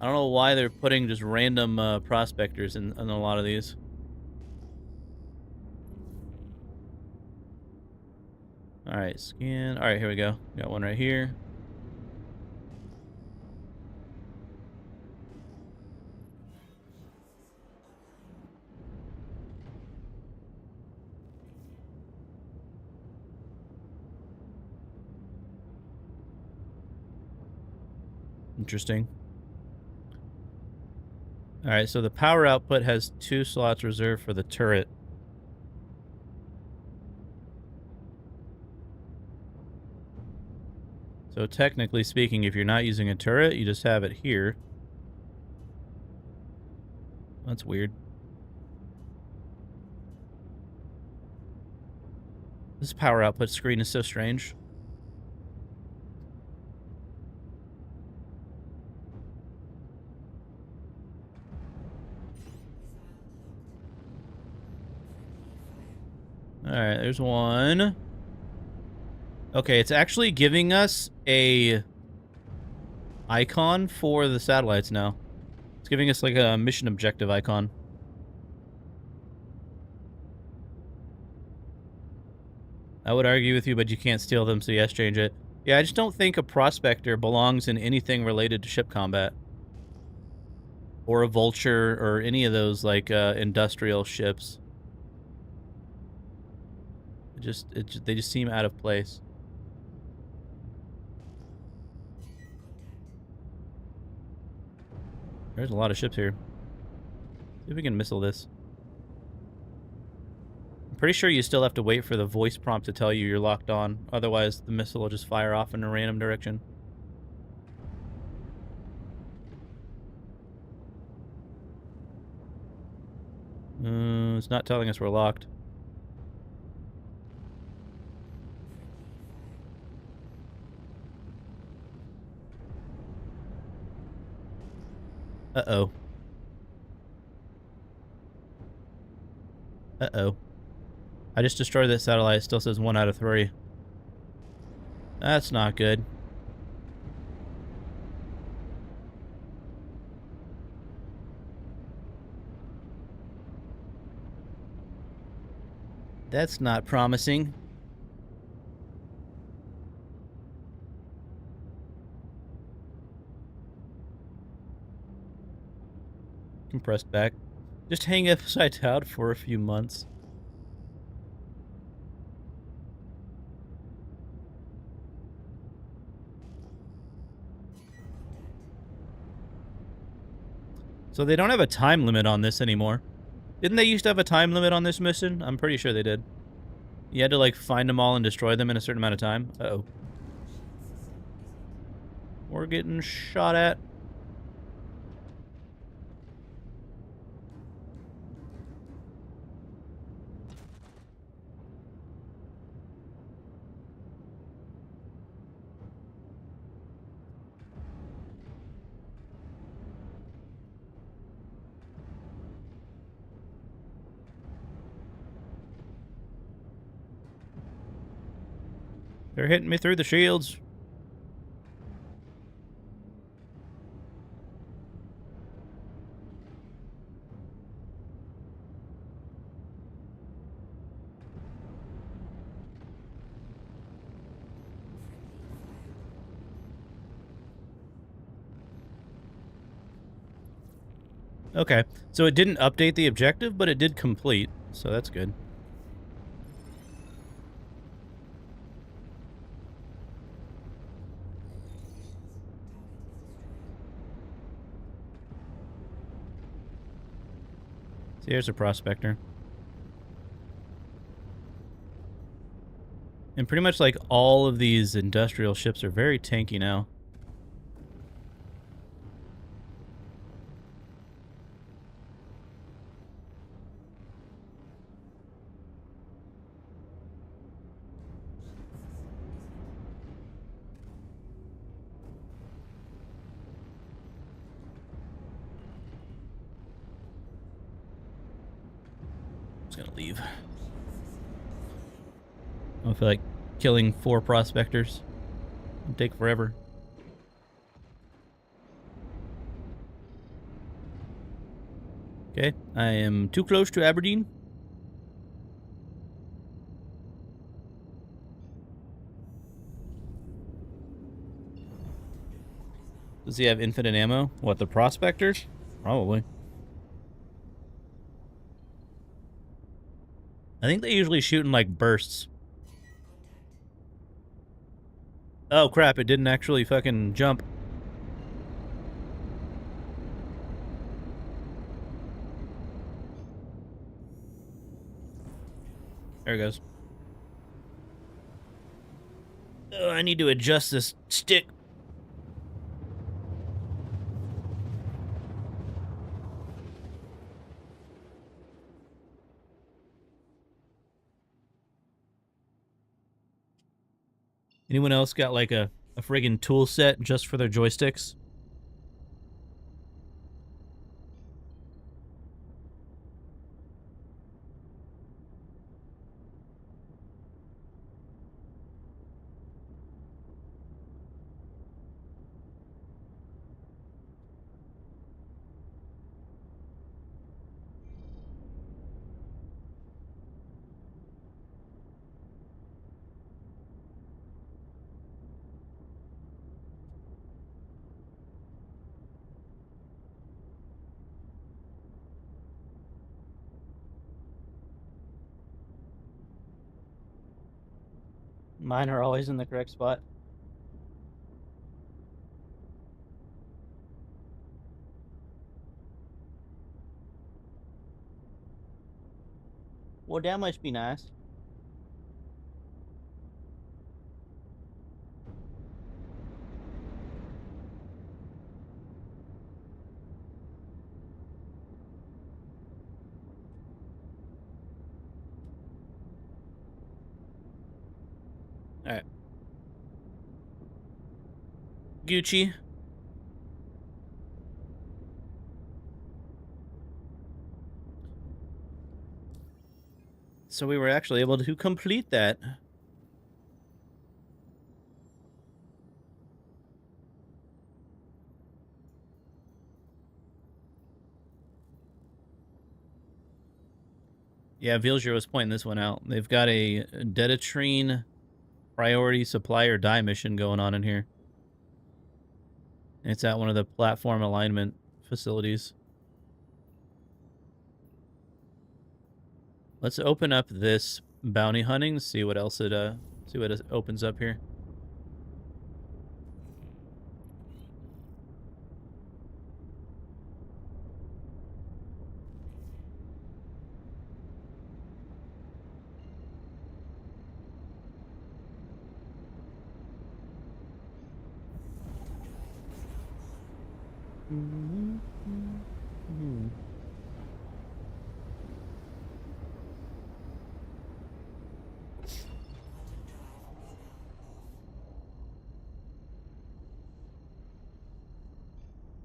I don't know why they're putting just random prospectors in a lot of these. Alright, scan. Alright, here we go. Got one right here. Interesting. Alright, so the power output has 2 slots reserved for the turret. So technically speaking, if you're not using a turret, you just have it here. That's weird. This power output screen is so strange. Alright, there's one. Okay, it's actually giving us a icon for the satellites now. It's giving us like a mission objective icon. I would argue with you, but you can't steal them, so yes, change it. Yeah, I just don't think a prospector belongs in anything related to ship combat. Or a vulture, or any of those, like, industrial ships. They just seem out of place. There's a lot of ships here. See if we can missile this. I'm pretty sure you still have to wait for the voice prompt to tell you you're locked on. Otherwise, the missile will just fire off in a random direction. It's not telling us we're locked. Uh-oh. Uh-oh. I just destroyed that satellite. It still says 1 out of 3. That's not good. That's not promising. Compressed back. Just hang upside down for a few months. So they don't have a time limit on this anymore. Didn't they used to have a time limit on this mission? I'm pretty sure they did. You had to, like, find them all and destroy them in a certain amount of time. Uh-oh. We're getting shot at. They're hitting me through the shields. Okay, so it didn't update the objective, but it did complete, so that's good. So here's a prospector. And pretty much like all of these industrial ships are very tanky now. Just gonna leave. I don't feel like killing 4 prospectors. It'll take forever. Okay, I am too close to Aberdeen. Does he have infinite ammo? What, the prospectors? Probably. I think they usually shoot in, like, bursts. Oh, crap, it didn't actually fucking jump. There it goes. Oh, I need to adjust this stick. Anyone else got like a friggin' tool set just for their joysticks? Mine are always in the correct spot. Well, that must be nice. All right. Gucci. So we were actually able to complete that. Yeah, Vilger was pointing this one out. They've got a Deditrine priority supplier die mission going on in here. It's at one of the platform alignment facilities. Let's open up this bounty hunting, see what else it opens up here.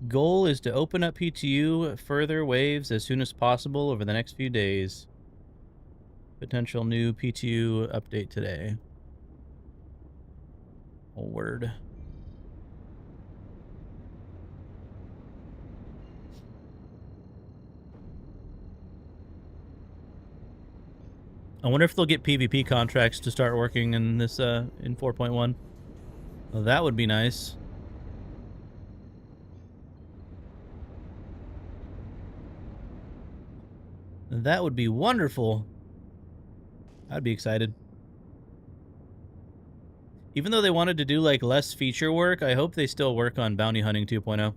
Goal is to open up PTU further waves as soon as possible over the next few days. Potential new PTU update today. Oh, word. I wonder if they'll get PvP contracts to start working in this in 4.1. Well, that would be nice. That would be wonderful. I'd be excited. Even though they wanted to do like less feature work, I hope they still work on Bounty Hunting 2.0.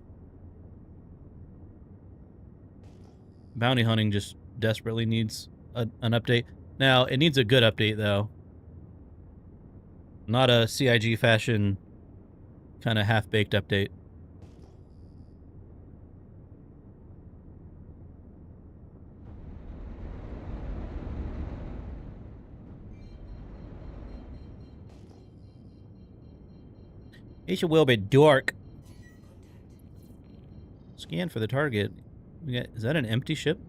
Bounty Hunting just desperately needs an update. Now, it needs a good update, though. Not a CIG fashion kind of half-baked update. It will be dark. Scan for the target. Is that an empty ship?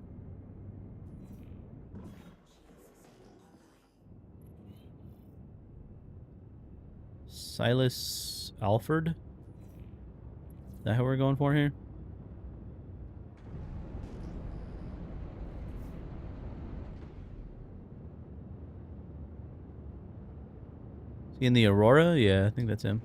Silas Alford? Is that who we're going for here? Is he in the Aurora? Yeah, I think that's him.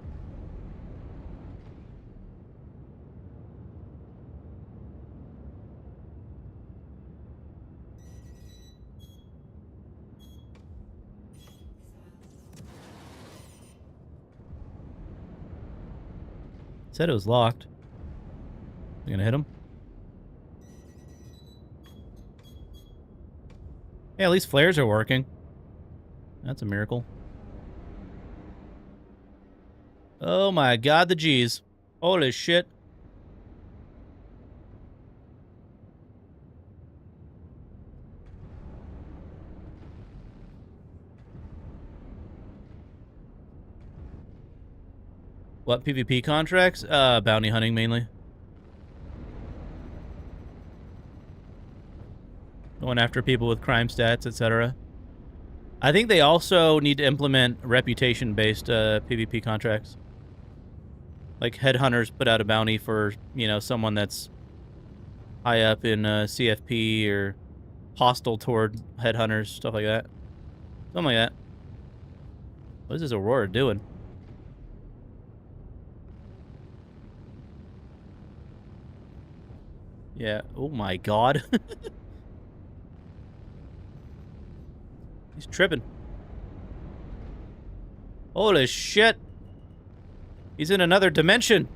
Said it was locked. You gonna hit him? Yeah, at least flares are working. That's a miracle. Oh my god, the G's. Holy shit. What, PvP contracts? Bounty hunting mainly. Going after people with crime stats, etc. I think they also need to implement reputation-based PvP contracts. Like headhunters put out a bounty for, you know, someone that's high up in CFP or hostile toward headhunters, stuff like that. Something like that. What is this Aurora doing? Yeah. Oh my god. He's tripping. Holy shit! He's in another dimension!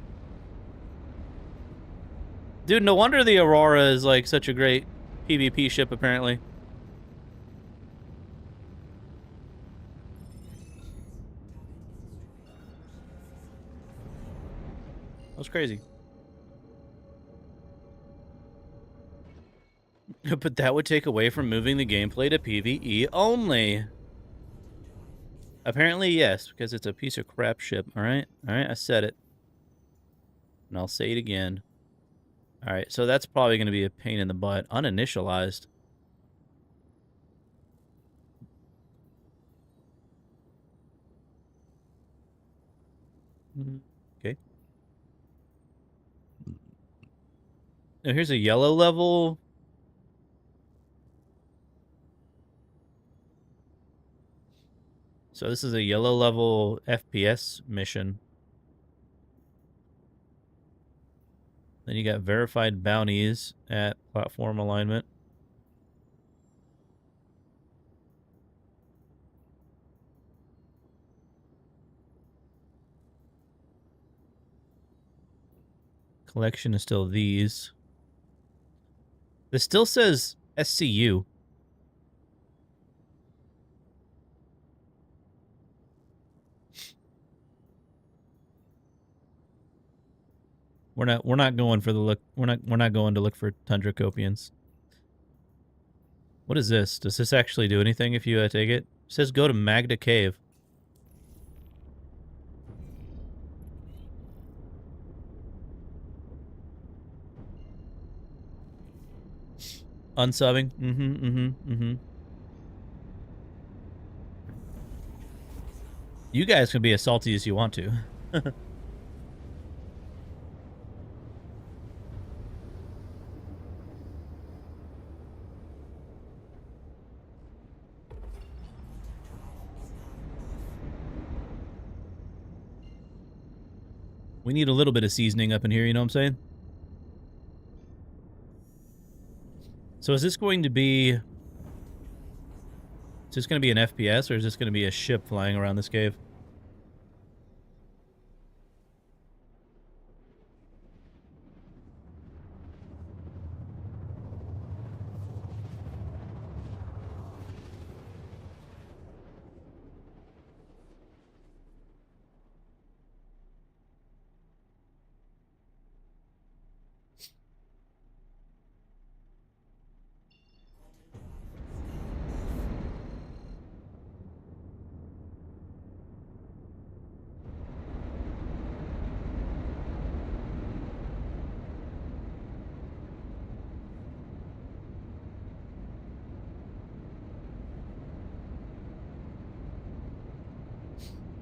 Dude, no wonder the Aurora is, like, such a great PvP ship, apparently. That was crazy. But that would take away from moving the gameplay to PvE only. Apparently, yes, because it's a piece of crap ship. Alright? Alright, I said it. And I'll say it again. Alright, so that's probably going to be a pain in the butt. Uninitialized. Okay. Now here's a yellow level. So this is a yellow level FPS mission. Then you got verified bounties at platform alignment. Collection is still these. This still says SCU. We're not going for the look. We're not going to look for Tundra Copians. What is this? Does this actually do anything if you take it? It says go to Magda Cave. Unsubbing. You guys can be as salty as you want to. We need a little bit of seasoning up in here, you know what I'm saying? So is this going to be... Is this going to be an FPS, or is this going to be a ship flying around this cave?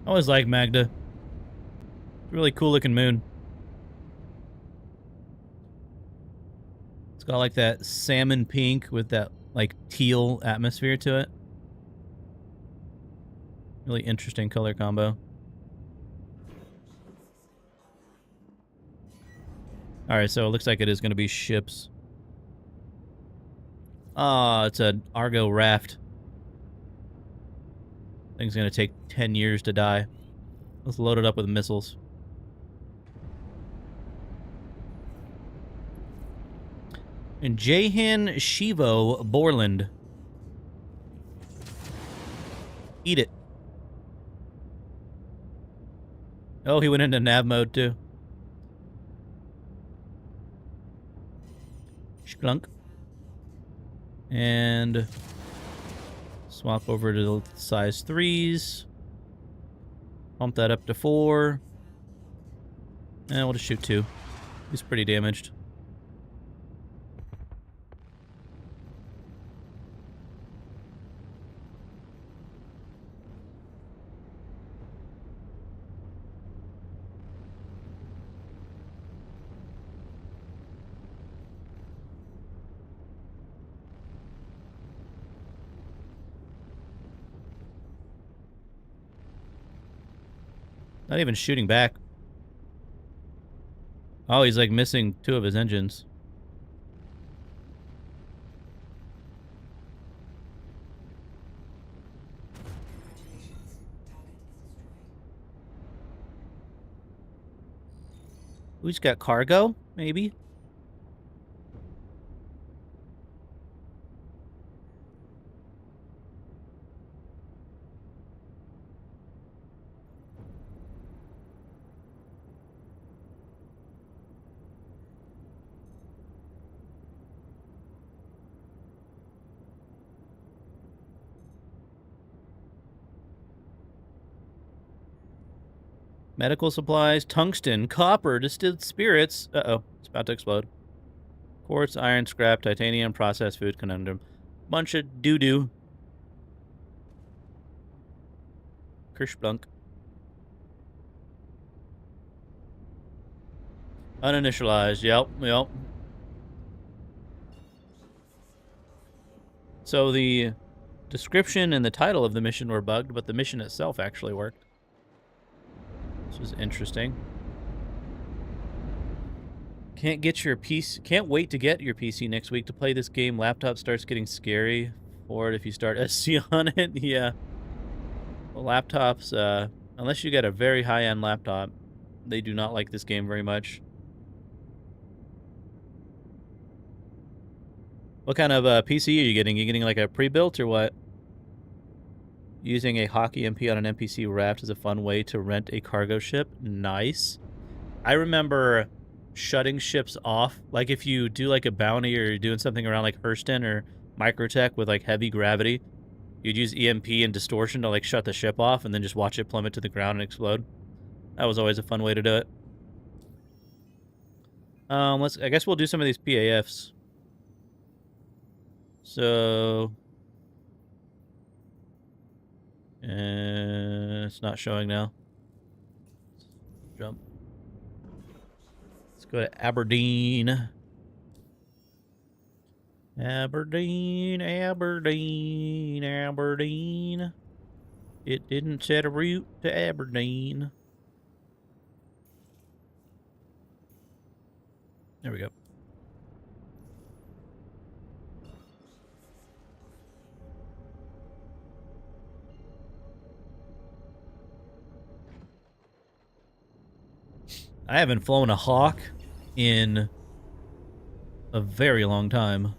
I always like Magda. Really cool looking moon. It's got like that salmon pink with that like teal atmosphere to it. Really interesting color combo. Alright, so it looks like it is going to be ships. Ah, it's an Argo raft. Thing's going to take 10 years to die. Let's load it up with missiles. And Jahan Shivo Borland. Eat it. Oh, he went into nav mode too. Sklunk. And swap over to the size 3s. Pump that up to 4. And we'll just shoot 2. He's pretty damaged. Not even shooting back. Oh, he's like missing 2 of his engines. Who's got cargo? Maybe. Medical supplies, tungsten, copper, distilled spirits. Uh-oh, it's about to explode. Quartz, iron, scrap, titanium, processed food, conundrum. Bunch of doo-doo. Kirschblunk. Uninitialized, yep. So the description and the title of the mission were bugged, but the mission itself actually worked. This was interesting. Can't wait to get your PC next week to play this game. Laptop starts getting scary for it if you start SC on it. Yeah. Well, laptops, unless you get a very high-end laptop, they do not like this game very much. What kind of PC are you getting? You getting like a pre-built or what? Using a hockey MP on an NPC raft is a fun way to rent a cargo ship. Nice. I remember shutting ships off. Like if you do like a bounty or you're doing something around like Hurston or Microtech with like heavy gravity, you'd use EMP and distortion to like shut the ship off and then just watch it plummet to the ground and explode. That was always a fun way to do it. I guess we'll do some of these PAFs. So it's not showing now. Jump. Let's go to Aberdeen. Aberdeen. It didn't set a route to Aberdeen. There we go. I haven't flown a Hawk in a very long time.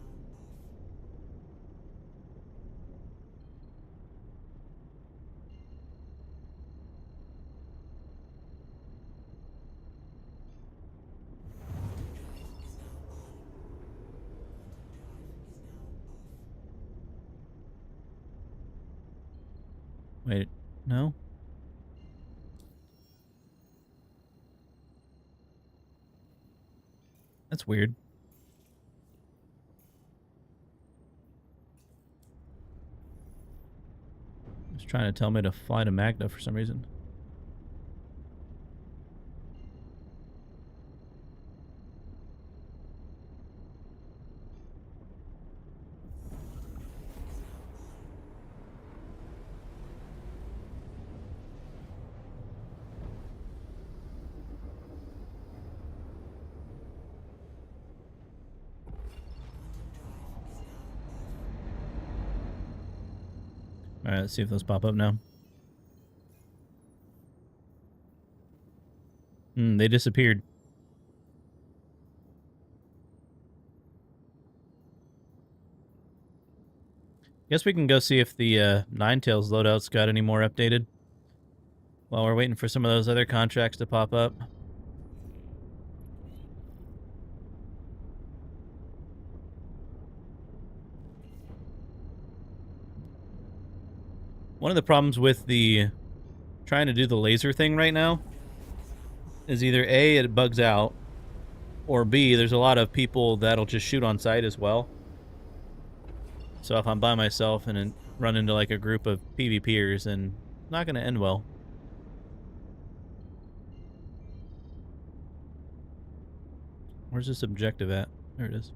Wait, no? That's weird. It's trying to tell me to fly to Magna for some reason. Alright, let's see if those pop up now. They disappeared. Guess we can go see if the Ninetales loadouts got any more updated. While we're waiting for some of those other contracts to pop up. One of the problems with the trying to do the laser thing right now is either A, it bugs out, or B, there's a lot of people that'll just shoot on sight as well. So if I'm by myself and run into like a group of PvPers, then it's not going to end well. Where's this objective at? There it is.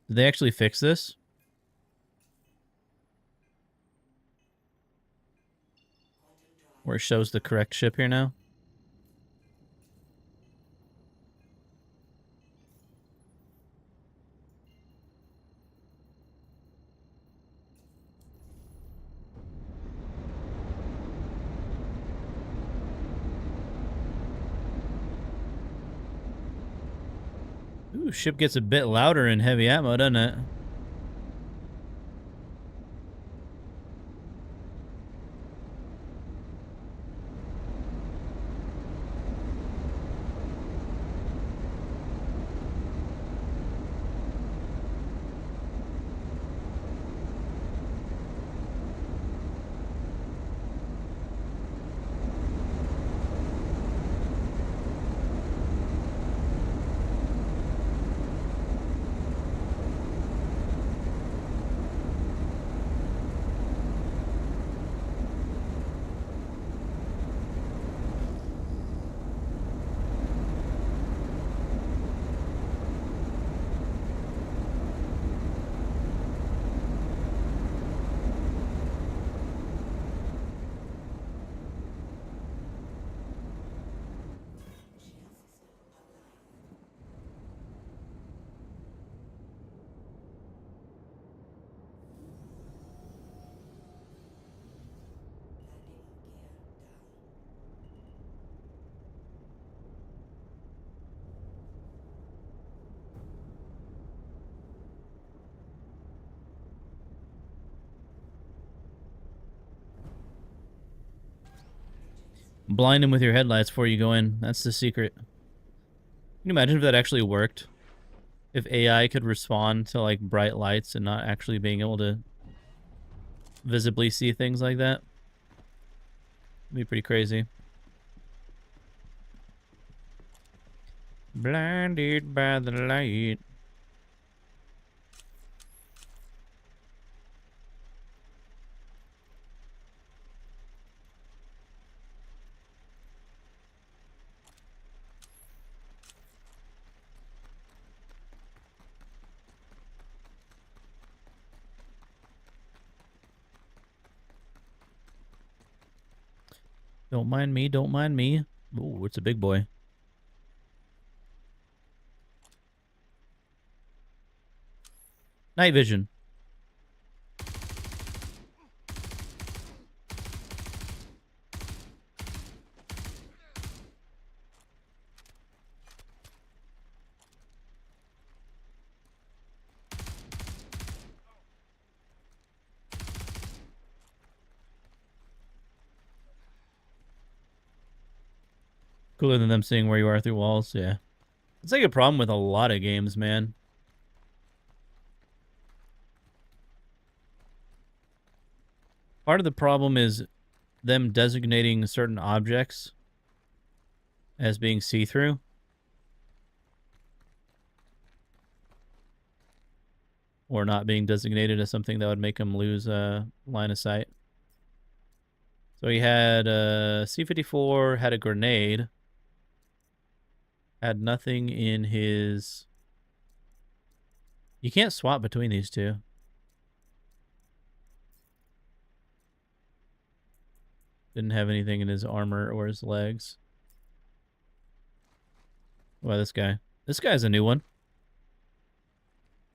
Did they actually fix this? Where it shows the correct ship here now? Ooh, ship gets a bit louder in heavy ammo, doesn't it? Blind him with your headlights before you go in. That's the secret. Can you imagine if that actually worked? If AI could respond to like bright lights and not actually being able to visibly see things like that? It'd be pretty crazy. Blinded by the light. Don't mind me, don't mind me. Ooh, it's a big boy. Night vision. Cooler than them seeing where you are through walls, yeah. It's like a problem with a lot of games, man. Part of the problem is them designating certain objects as being see-through. Or not being designated as something that would make them lose line of sight. So he had a C-54, had a grenade. Had nothing in his... You can't swap between these two. Didn't have anything in his armor or his legs. Wow, this guy. This guy's a new one.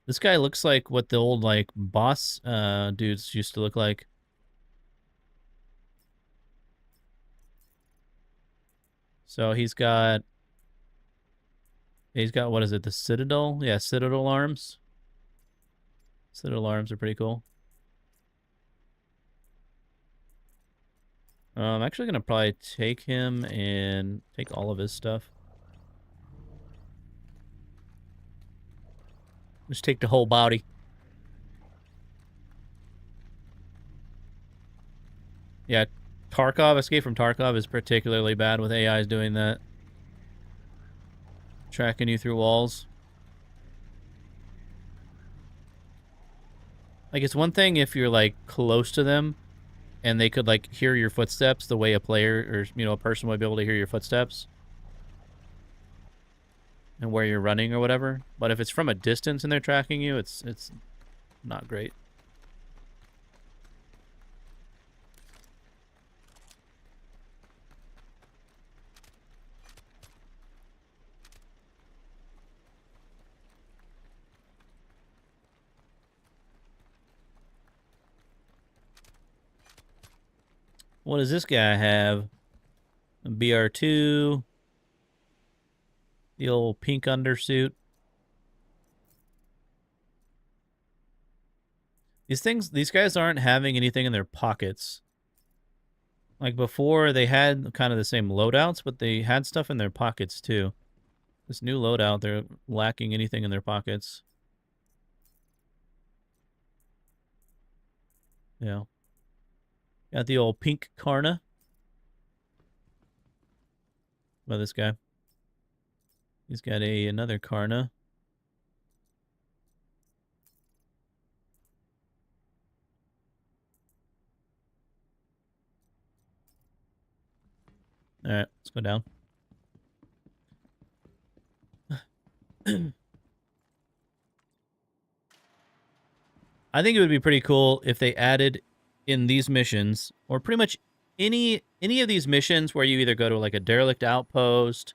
This guy looks like what the old, like, boss dudes used to look like. So he's got... what is it, the Citadel? Yeah, Citadel arms. Citadel arms are pretty cool. I'm actually going to probably take him and take all of his stuff. Just take the whole body. Yeah, Tarkov, Escape from Tarkov is particularly bad with AIs doing that. Tracking you through walls. Like, it's one thing if you're, like, close to them and they could, like, hear your footsteps the way a player or, you know, a person would be able to hear your footsteps. and where you're running or whatever. But if it's from a distance and they're tracking you, it's not great. What does this guy have? A BR2. The old pink undersuit. These guys aren't having anything in their pockets. Like before, they had kind of the same loadouts, but they had stuff in their pockets too. This new loadout, they're lacking anything in their pockets. Yeah. Got the old pink Karna. Well, this guy. He's got another Karna. All right, let's go down. I think it would be pretty cool if they added in these missions, or pretty much any of these missions where you either go to like a derelict outpost,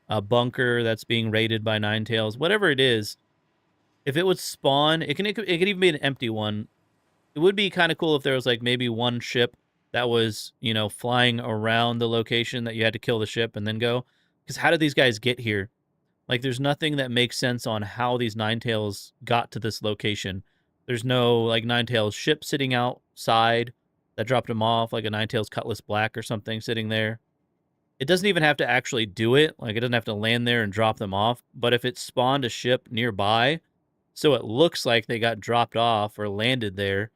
a bunker that's being raided by Ninetales, whatever it is, if it would spawn, it could even be an empty one. It would be kind of cool if there was like maybe one ship that was, you know, flying around the location that you had to kill the ship and then go. Because how did these guys get here? Like, there's nothing that makes sense on how these Ninetales got to this location. There's no, like, Ninetales ship sitting outside that dropped them off, like a Ninetales Cutlass Black or something sitting there. It doesn't even have to actually do it. Like, it doesn't have to land there and drop them off. But if it spawned a ship nearby, so it looks like they got dropped off or landed there.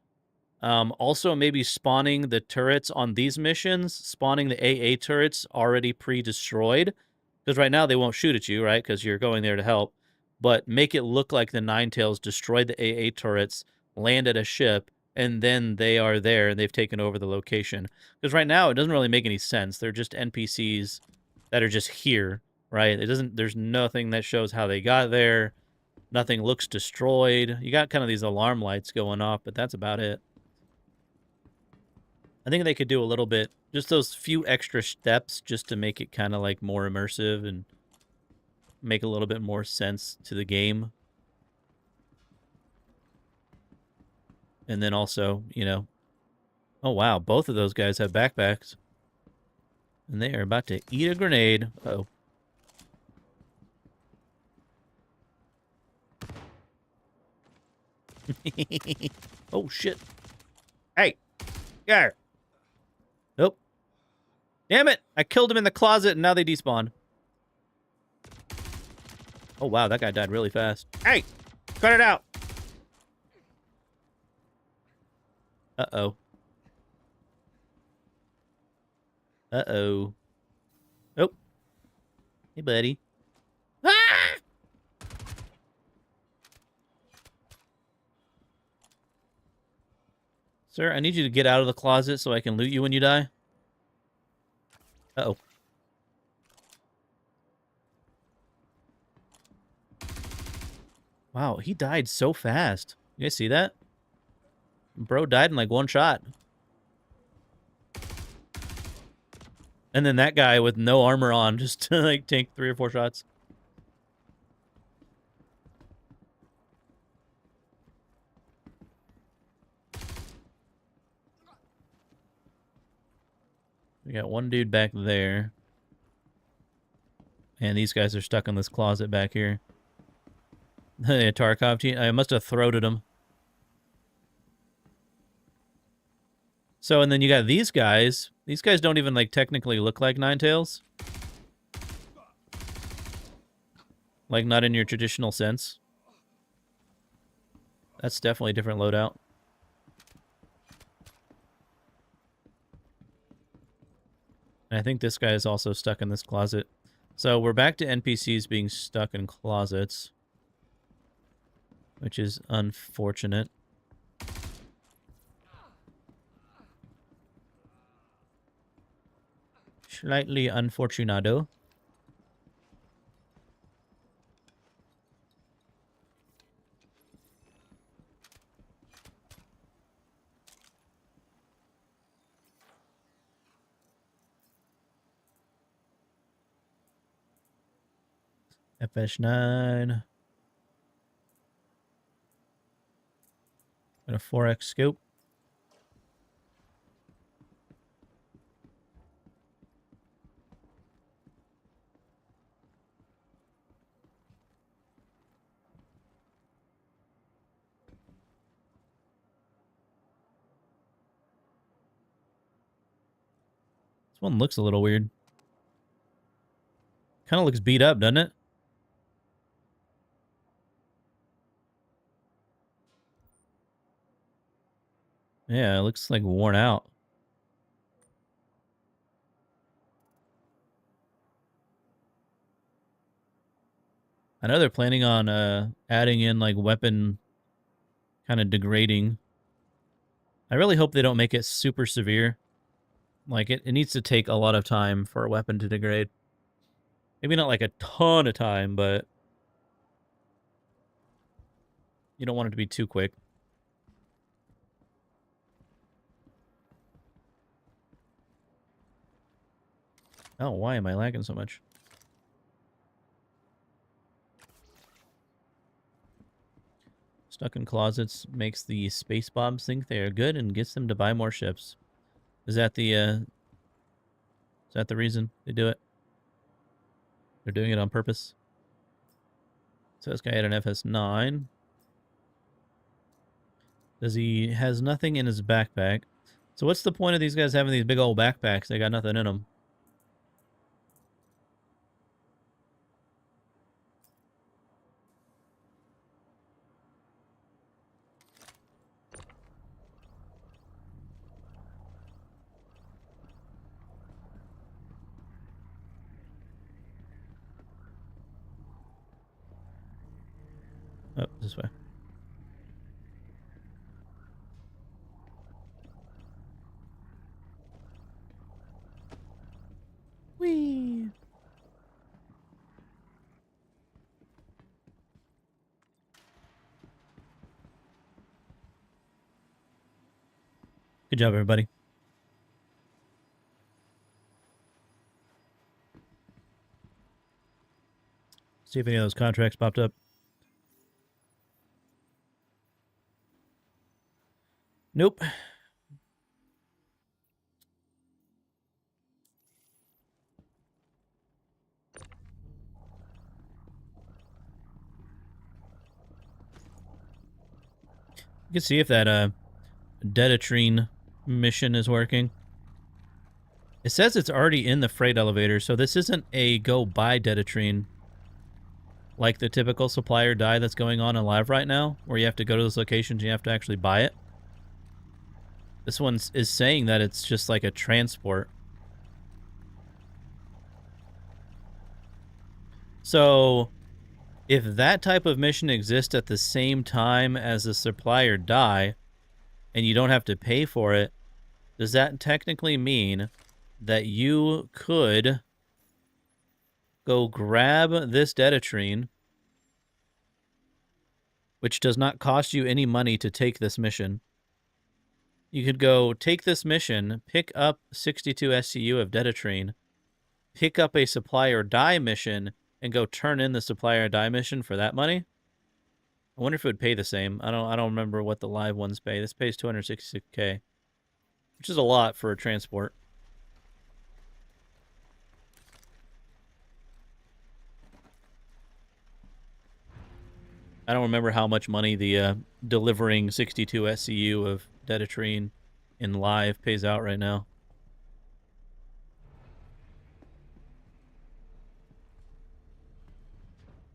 Also, maybe spawning the turrets on these missions, spawning the AA turrets already pre-destroyed. Because right now they won't shoot at you, right? Because you're going there to help. But make it look like the Ninetales destroyed the AA turrets, landed a ship, and then they are there and they've taken over the location. Because right now it doesn't really make any sense. They're just NPCs that are just here, right? There's nothing that shows how they got there. Nothing looks destroyed. You got kind of these alarm lights going off, but that's about it. I think they could do a little bit, just those few extra steps just to make it kind of like more immersive and make a little bit more sense to the game. And then also, you know, oh wow, both of those guys have backpacks. And they are about to eat a grenade. Uh-oh. Oh shit. Hey. Yeah. Nope. Damn it! I killed him in the closet and now they despawned. Oh wow, that guy died really fast. Hey! Cut it out! Uh-oh. Uh-oh. Oh. Hey, buddy. Ah! Sir, I need you to get out of the closet so I can loot you when you die. Uh-oh. Wow, he died so fast. You guys see that? Bro died in like one shot. And then that guy with no armor on just like tanked 3 or 4 shots. We got one dude back there. And these guys are stuck in this closet back here. Tarkov team. I must have throated him. So, and then you got these guys. These guys don't even, like, technically look like Ninetales. Like, not in your traditional sense. That's definitely a different loadout. And I think this guy is also stuck in this closet. So, we're back to NPCs being stuck in closets. Which is unfortunate. Slightly unfortunado. FS9. Got a 4X scope. This one looks a little weird. Kind of looks beat up, doesn't it? Yeah, it looks like worn out. I know they're planning on adding in like weapon kind of degrading. I really hope they don't make it super severe. Like it needs to take a lot of time for a weapon to degrade. Maybe not like a ton of time, but you don't want it to be too quick. Oh, why am I lagging so much? Stuck in closets makes the space bombs think they are good and gets them to buy more ships. Is that the reason they do it? They're doing it on purpose. So this guy had an FS9. He has nothing in his backpack. So what's the point of these guys having these big old backpacks? They got nothing in them. Oh, this way. Whee! Good job, everybody. See if any of those contracts popped up. Nope. You can see if that Detatrine mission is working. It says it's already in the freight elevator, so this isn't a go buy Detatrine like the typical supply or die that's going on in live right now, where you have to go to those locations and you have to actually buy it. This one is saying that it's just like a transport. So if that type of mission exists at the same time as the supply or die, and you don't have to pay for it, does that technically mean that you could go grab this Detatrine, which does not cost you any money to take this mission? You could go take this mission, pick up 62 SCU of Detatrine, pick up a supply or die mission, and go turn in the supply or die mission for that money. I wonder if it would pay the same. I don't remember what the live ones pay. This pays 266K, which is a lot for a transport. I don't remember how much money the delivering 62 SCU of Detatrine in live pays out right now.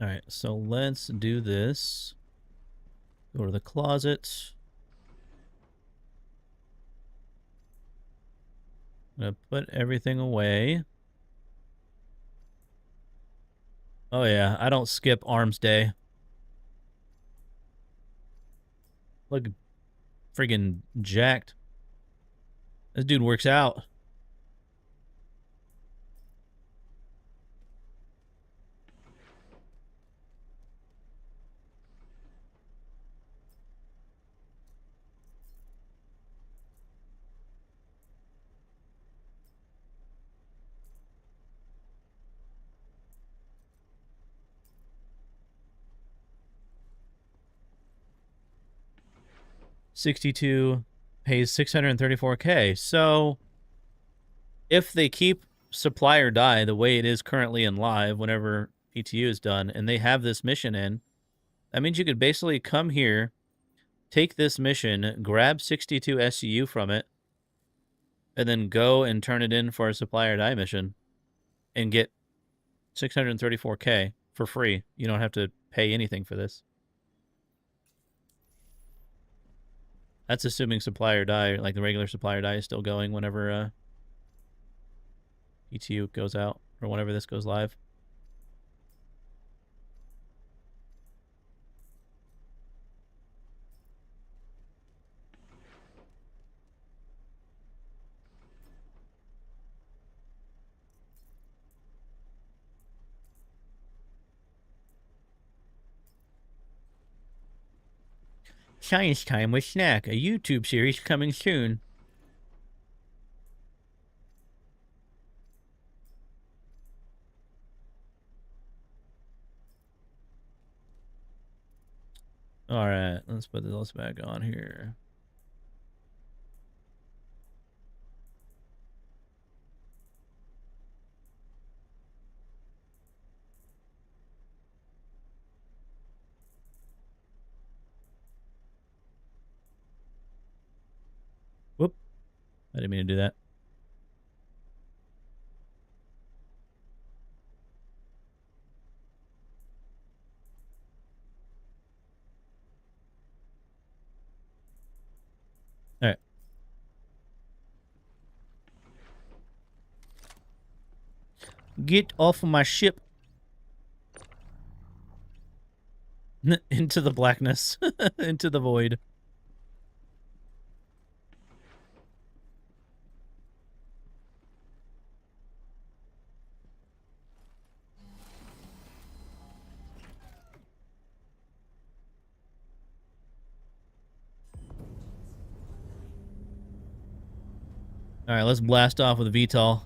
All right, so let's do this. Go to the closet. I'm gonna put everything away. Oh yeah, I don't skip arms day. Look, friggin' jacked. This dude works out. 62 pays 634K. So if they keep supply or die the way it is currently in live whenever PTU is done and they have this mission in, that means you could basically come here, take this mission, grab 62 SCU from it, and then go and turn it in for a supply or die mission and get 634K for free. You don't have to pay anything for this. That's assuming supply or die, like the regular supply or die, is still going whenever PTU goes out or whenever this goes live. Science Time with Snack, a YouTube series coming soon. All right, let's put this back on here. Whoop. I didn't mean to do that. All right. Get off of my ship. Into the blackness. Into the void. All right, let's blast off with a VTOL.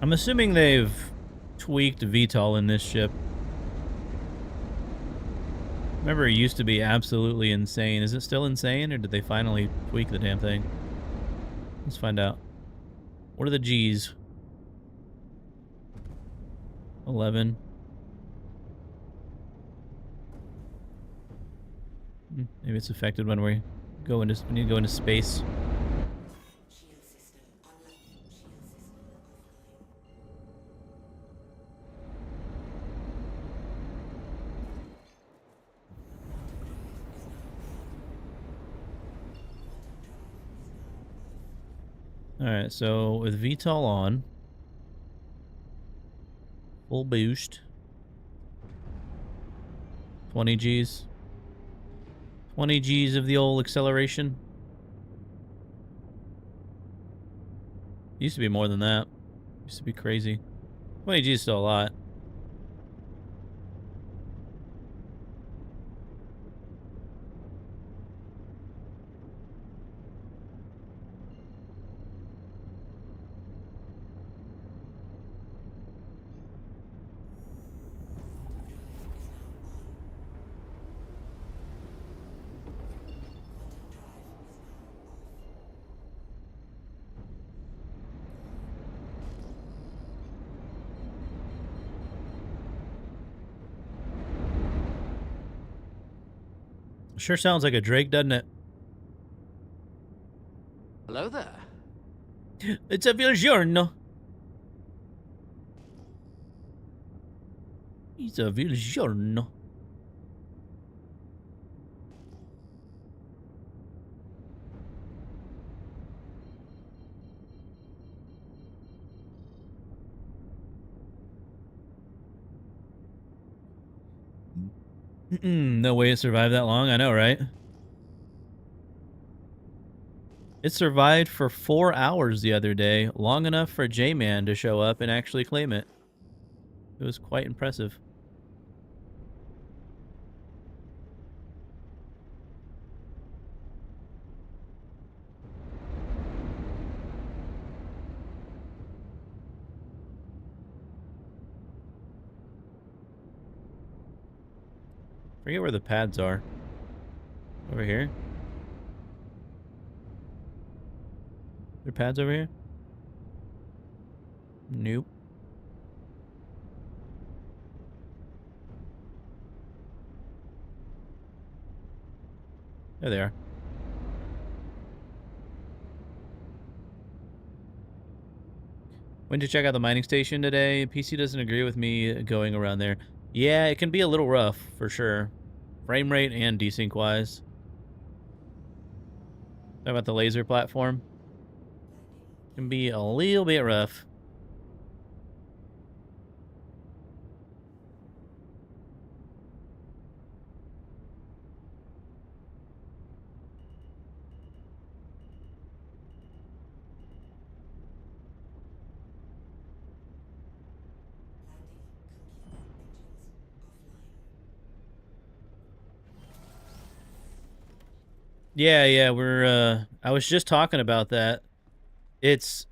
I'm assuming they've tweaked VTOL in this ship. Remember, it used to be absolutely insane. Is it still insane, or did they finally tweak the damn thing? Let's find out. What are the G's? 11. Maybe it's affected when we go into space. Alright, so with VTOL on, full boost, 20 Gs. 20 Gs of the old acceleration. Used to be more than that. Used to be crazy. 20 Gs is still a lot. Sure sounds like a Drake, doesn't it? Hello there. It's a Viaggiorno. It's a Viaggiorno. No way it survived that long. I know, right? It survived for 4 hours the other day, long enough for J-Man to show up and actually claim it. It was quite impressive. Forget where the pads are. Over here? There pads over here? Nope. There they are. Went to check out the mining station today. PC doesn't agree with me going around there. Yeah, it can be a little rough, for sure. Frame rate and desync wise. Talk about the laser platform. Can be a little bit rough. Yeah, we're I was just talking about that. It's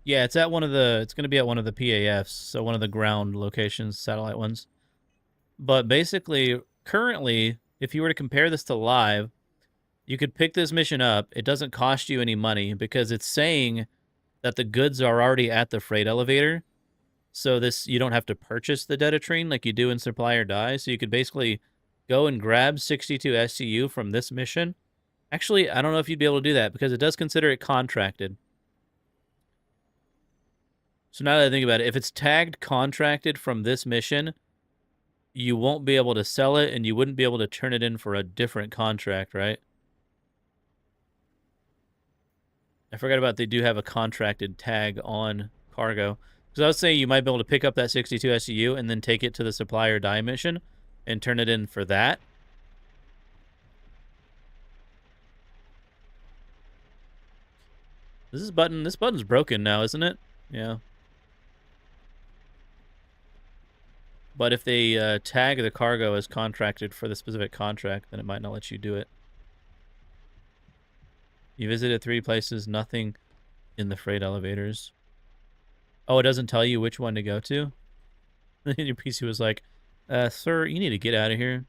yeah, it's at one of the it's going to be at one of the PAFs, so one of the ground locations, satellite ones. But basically, currently, if you were to compare this to live, you could pick this mission up. It doesn't cost you any money because it's saying that the goods are already at the freight elevator. So this you don't have to purchase the Datatrine like you do in Supply or Die. So you could basically go and grab 62 SCU from this mission. Actually, I don't know if you'd be able to do that because it does consider it contracted. So now that I think about it, if it's tagged contracted from this mission, you won't be able to sell it and you wouldn't be able to turn it in for a different contract, right? I forgot about they do have a contracted tag on cargo. Because I was saying you might be able to pick up that 62 SCU and then take it to the Supply or Die mission and turn it in for that. This button's broken now, isn't it? Yeah. But if they tag the cargo as contracted for the specific contract, then it might not let you do it. You visited 3 places, nothing in the freight elevators. Oh, it doesn't tell you which one to go to? Your PC was like, sir, you need to get out of here.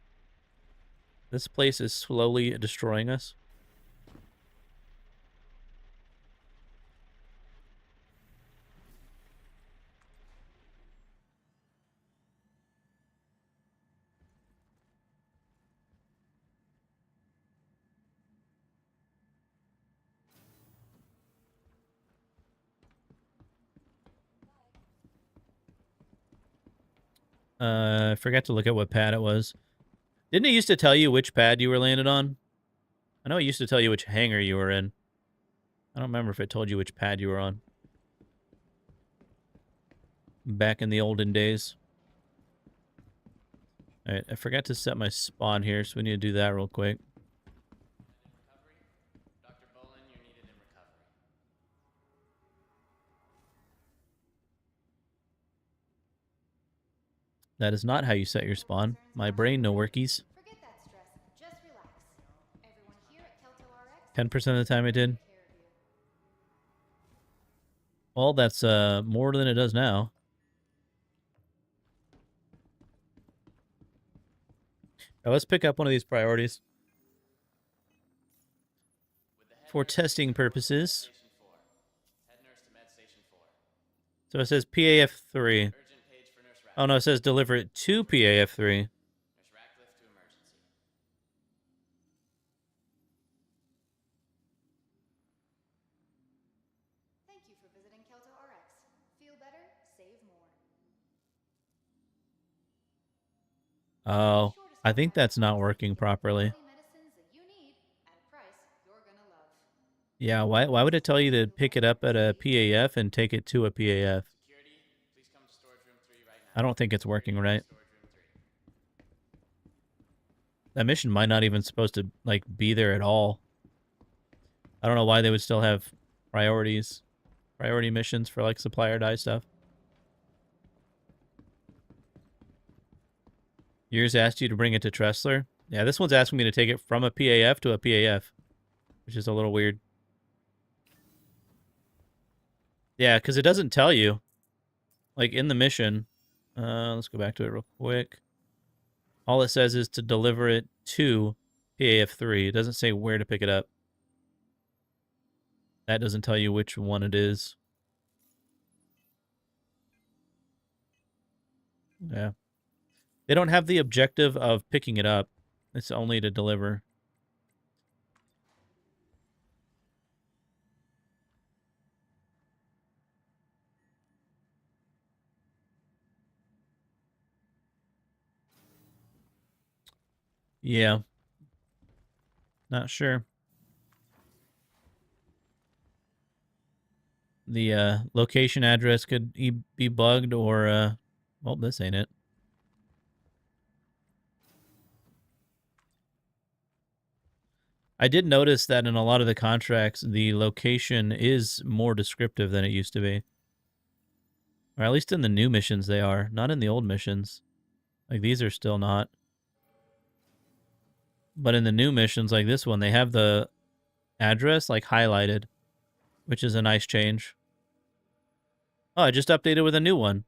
This place is slowly destroying us. I forgot to look at what pad it was. Didn't it used to tell you which pad you were landed on? I know it used to tell you which hangar you were in. I don't remember if it told you which pad you were on. Back in the olden days. Alright, I forgot to set my spawn here, so we need to do that real quick. Dr. Bolin, you're needed in recovery. That is not how you set your spawn. My brain no workies. Forget that stress. Just relax. Everyone here at Kelto RX 10% of the time it did. take care of you. Well, that's more than it does now. Now let's pick up one of these priorities. For testing purposes. Head nurse to Med Station 4. So it says PAF3. Urgent page for Nurse Ratcliffe. Oh no, it says deliver it to PAF3. Nurse Ratcliffe to emergency. Thank you for visiting Kelto RX. Feel better, save more. Oh, I think that's not working properly. Quality medicines that you need at a price you're gonna love. Yeah, why would it tell you to pick it up at a PAF and take it to a PAF? Security, please come to storage room 3 right now. I don't think it's working right. Storage room 3. That mission might not even supposed to like be there at all. I don't know why they would still have priority missions for like supply or die stuff. Yours asked you to bring it to Tressler. Yeah, this one's asking me to take it from a PAF to a PAF, which is a little weird. Yeah, because it doesn't tell you. Like, in the mission, let's go back to it real quick. All it says is to deliver it to PAF3. It doesn't say where to pick it up. That doesn't tell you which one it is. Yeah. They don't have the objective of picking it up. It's only to deliver. Yeah. Not sure. The location address could be bugged or, well, this ain't it. I did notice that in a lot of the contracts, the location is more descriptive than it used to be. Or at least in the new missions they are, not in the old missions. Like, these are still not. But in the new missions, like this one, they have the address, like, highlighted, which is a nice change. Oh, I just updated with a new one.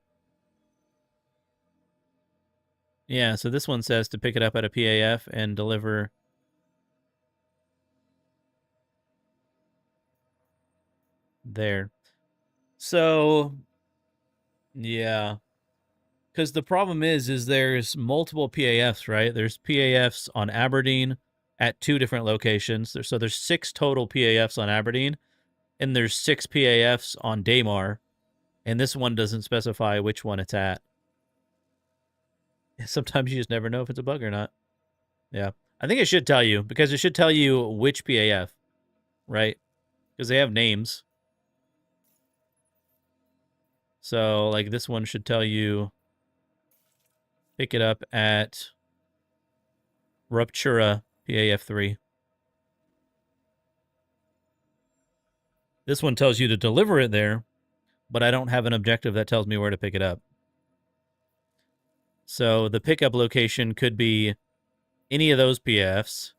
Yeah, so this one says to pick it up at a PAF and deliver there. So, yeah. Because the problem is there's multiple PAFs, right? There's PAFs on Aberdeen at 2 different locations. So there's 6 total PAFs on Aberdeen, and there's 6 PAFs on Daymar, and this one doesn't specify which one it's at. Sometimes you just never know if it's a bug or not. Yeah. I think it should tell you, because it should tell you which PAF, right? Because they have names. So, like, this one should tell you pick it up at Ruptura PAF3. This one tells you to deliver it there, but I don't have an objective that tells me where to pick it up. So the pickup location could be any of those PAFs.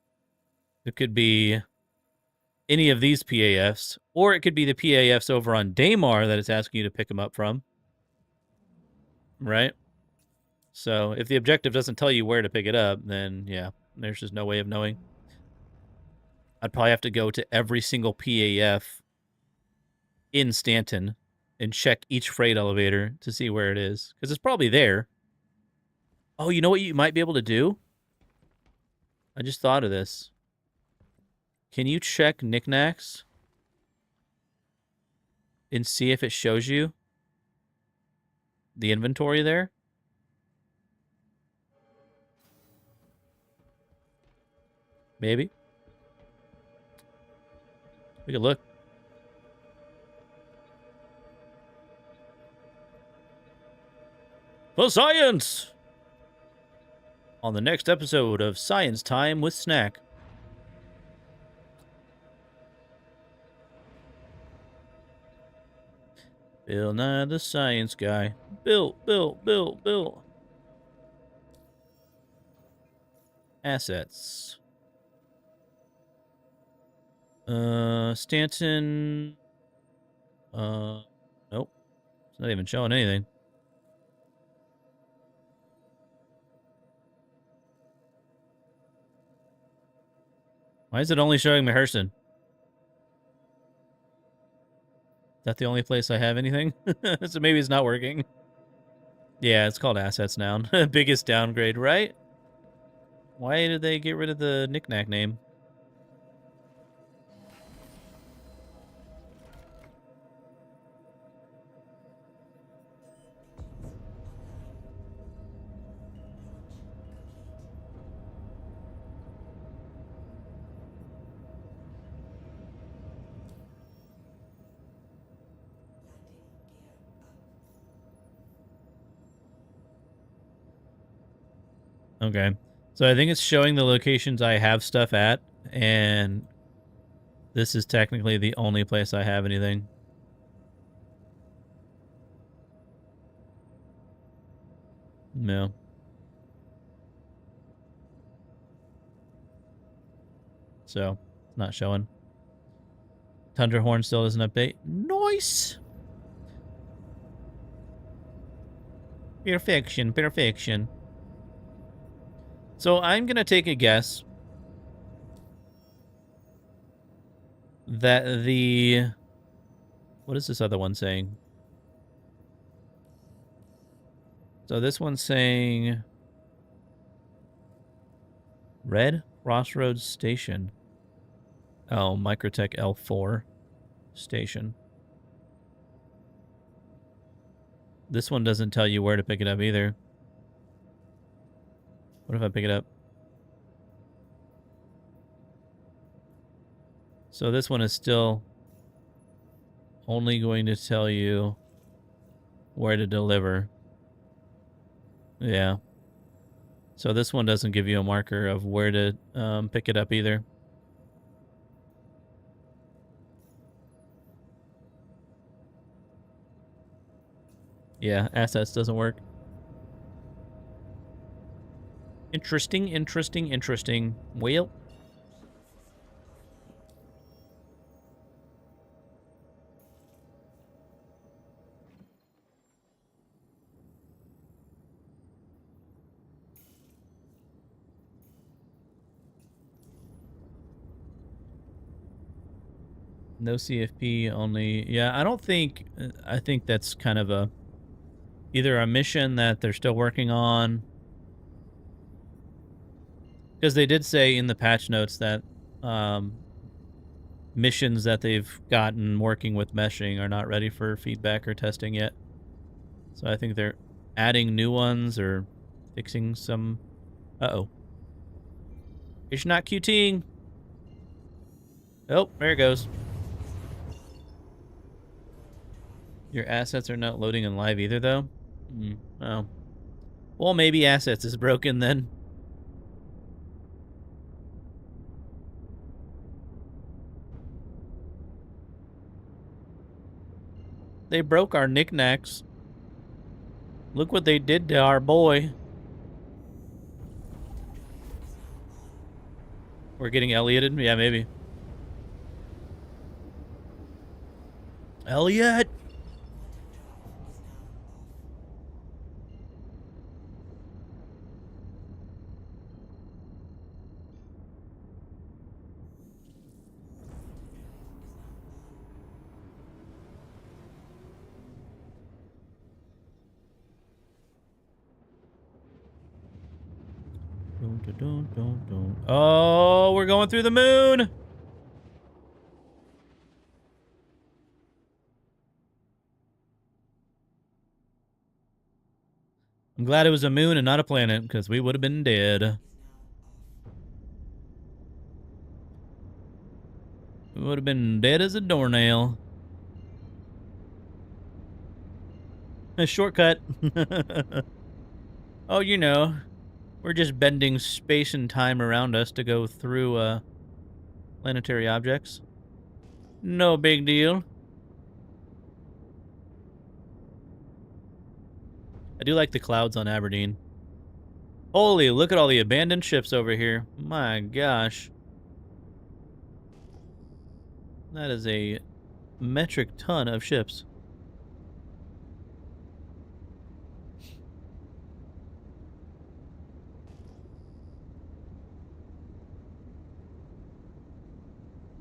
It could be any of these PAFs, or it could be the PAFs over on Daymar that it's asking you to pick them up from. Right? So if the objective doesn't tell you where to pick it up, then yeah, there's just no way of knowing. I'd probably have to go to every single PAF in Stanton and check each freight elevator to see where it is, because it's probably there. Oh, you know what you might be able to do? I just thought of this. Can you check knickknacks and see if it shows you the inventory there? Maybe. We could look. For science! On the next episode of Science Time with Snack. Bill Nye the Science Guy. Bill. Assets. Stanton. Nope. It's not even showing anything. Why is it only showing Maherson? Is that the only place I have anything? So maybe it's not working. Yeah, it's called assets now. Biggest downgrade, right? Why did they get rid of the knickknack name? Okay. So I think it's showing the locations I have stuff at, and This is technically the only place I have anything. No. So, it's not showing. Tundra Horn still doesn't update. Nice! Perfection, perfection. So I'm going to take a guess that the... What is this other one saying? So this one's saying... Red Crossroads Station. Oh, Microtech L4 Station. This one doesn't tell you where to pick it up either. What if I pick it up? So this one is still only going to tell you where to deliver. Yeah. So this one doesn't give you a marker of where to pick it up either. Yeah, assets doesn't work. Interesting, interesting, interesting. Well. No CFP, only... Yeah, I don't think... I think that's kind of a... Either a mission that they're still working on. Because they did say in the patch notes that missions that they've gotten working with meshing are not ready for feedback or testing yet. So I think they're adding new ones or fixing some... Uh-oh. It's not QTing. Oh, there it goes. Your assets are not loading in live either, though? Oh. Well, maybe assets is broken then. They broke our knickknacks. Look what they did to our boy. We're getting Ellioted? Yeah, maybe. Elliot! Oh, we're going through the moon! I'm glad it was a moon and not a planet, because we would have been dead. We would have been dead as a doornail. A shortcut. Oh, you know, we're just bending space and time around us to go through planetary objects. No big deal. I do like the clouds on Aberdeen. Holy, look at all the abandoned ships over here. My gosh. That is a metric ton of ships.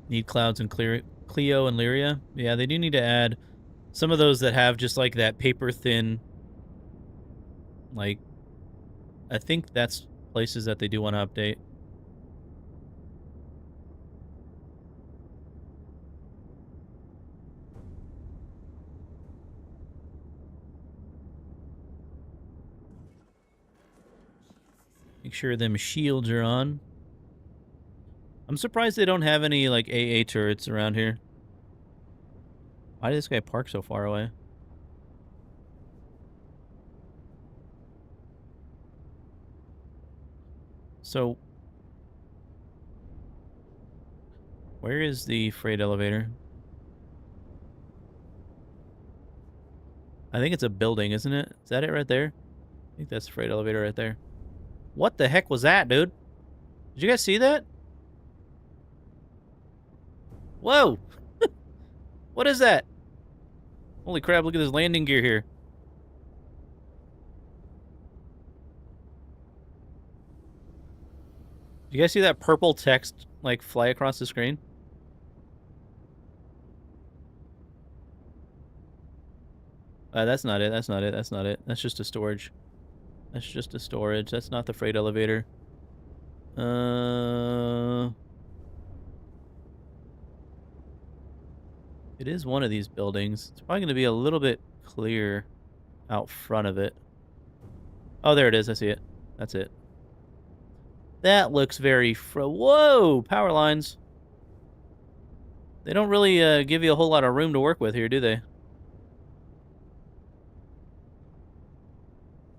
Need clouds in Clio and Lyria. Yeah, they do need to add some of those that have just like that paper thin. Like, I think that's places that they do want to update. Make sure them shields are on. I'm surprised they don't have any, like, AA turrets around here. Why did this guy park so far away? So, Where is the freight elevator? I think it's a building, isn't it? Is that it right there? I think that's the freight elevator right there. What the heck was that, dude? Did you guys see that? Whoa! What is that? Holy crap, look at this landing gear here. Did you guys see that purple text, like, fly across the screen? That's not it, that's not it, that's not it. That's just a storage. That's just a storage. That's not the freight elevator. It is one of these buildings. It's probably going to be a little bit clear out front of it. Oh, there it is. I see it. That's it. That looks very whoa! Power lines. They don't really give you a whole lot of room to work with here, do they?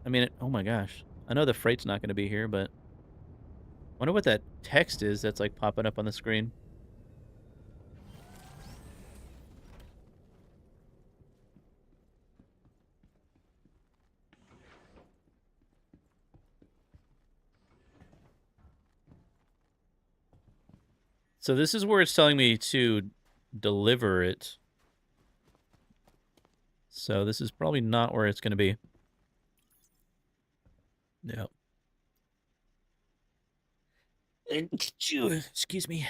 I mean, oh my gosh. I know the freight's not going to be here, but I wonder what that text is that's like popping up on the screen. So this is where it's telling me to deliver it. So this is probably not where it's going to be. Yep. Excuse me.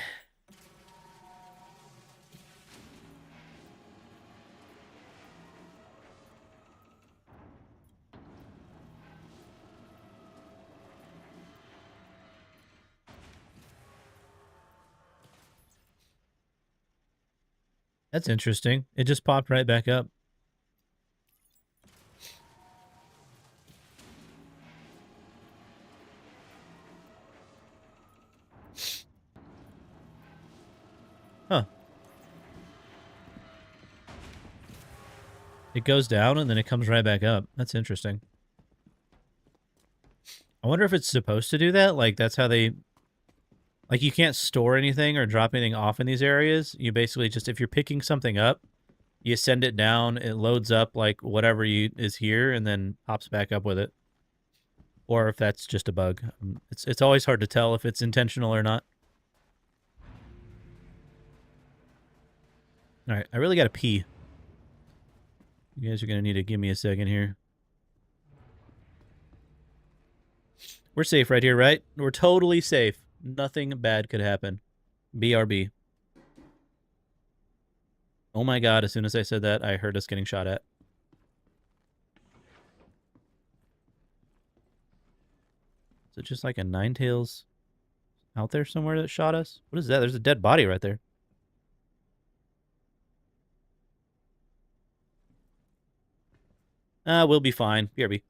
That's interesting. It just popped right back up. Huh. It goes down and then it comes right back up. That's interesting. I wonder if it's supposed to do that. Like, that's how they... Like, you can't store anything or drop anything off in these areas. You basically just, if you're picking something up, you send it down, it loads up, like, whatever is here, and then pops back up with it. Or if that's just a bug. It's always hard to tell if it's intentional or not. Alright, I really gotta pee. You guys are gonna need to give me a second here. We're safe right here, right? We're totally safe. Nothing bad could happen. BRB. Oh my god, as soon as I said that, I heard us getting shot at. Is it just like a Ninetales out there somewhere that shot us? What is that? There's a dead body right there. We'll be fine. BRB.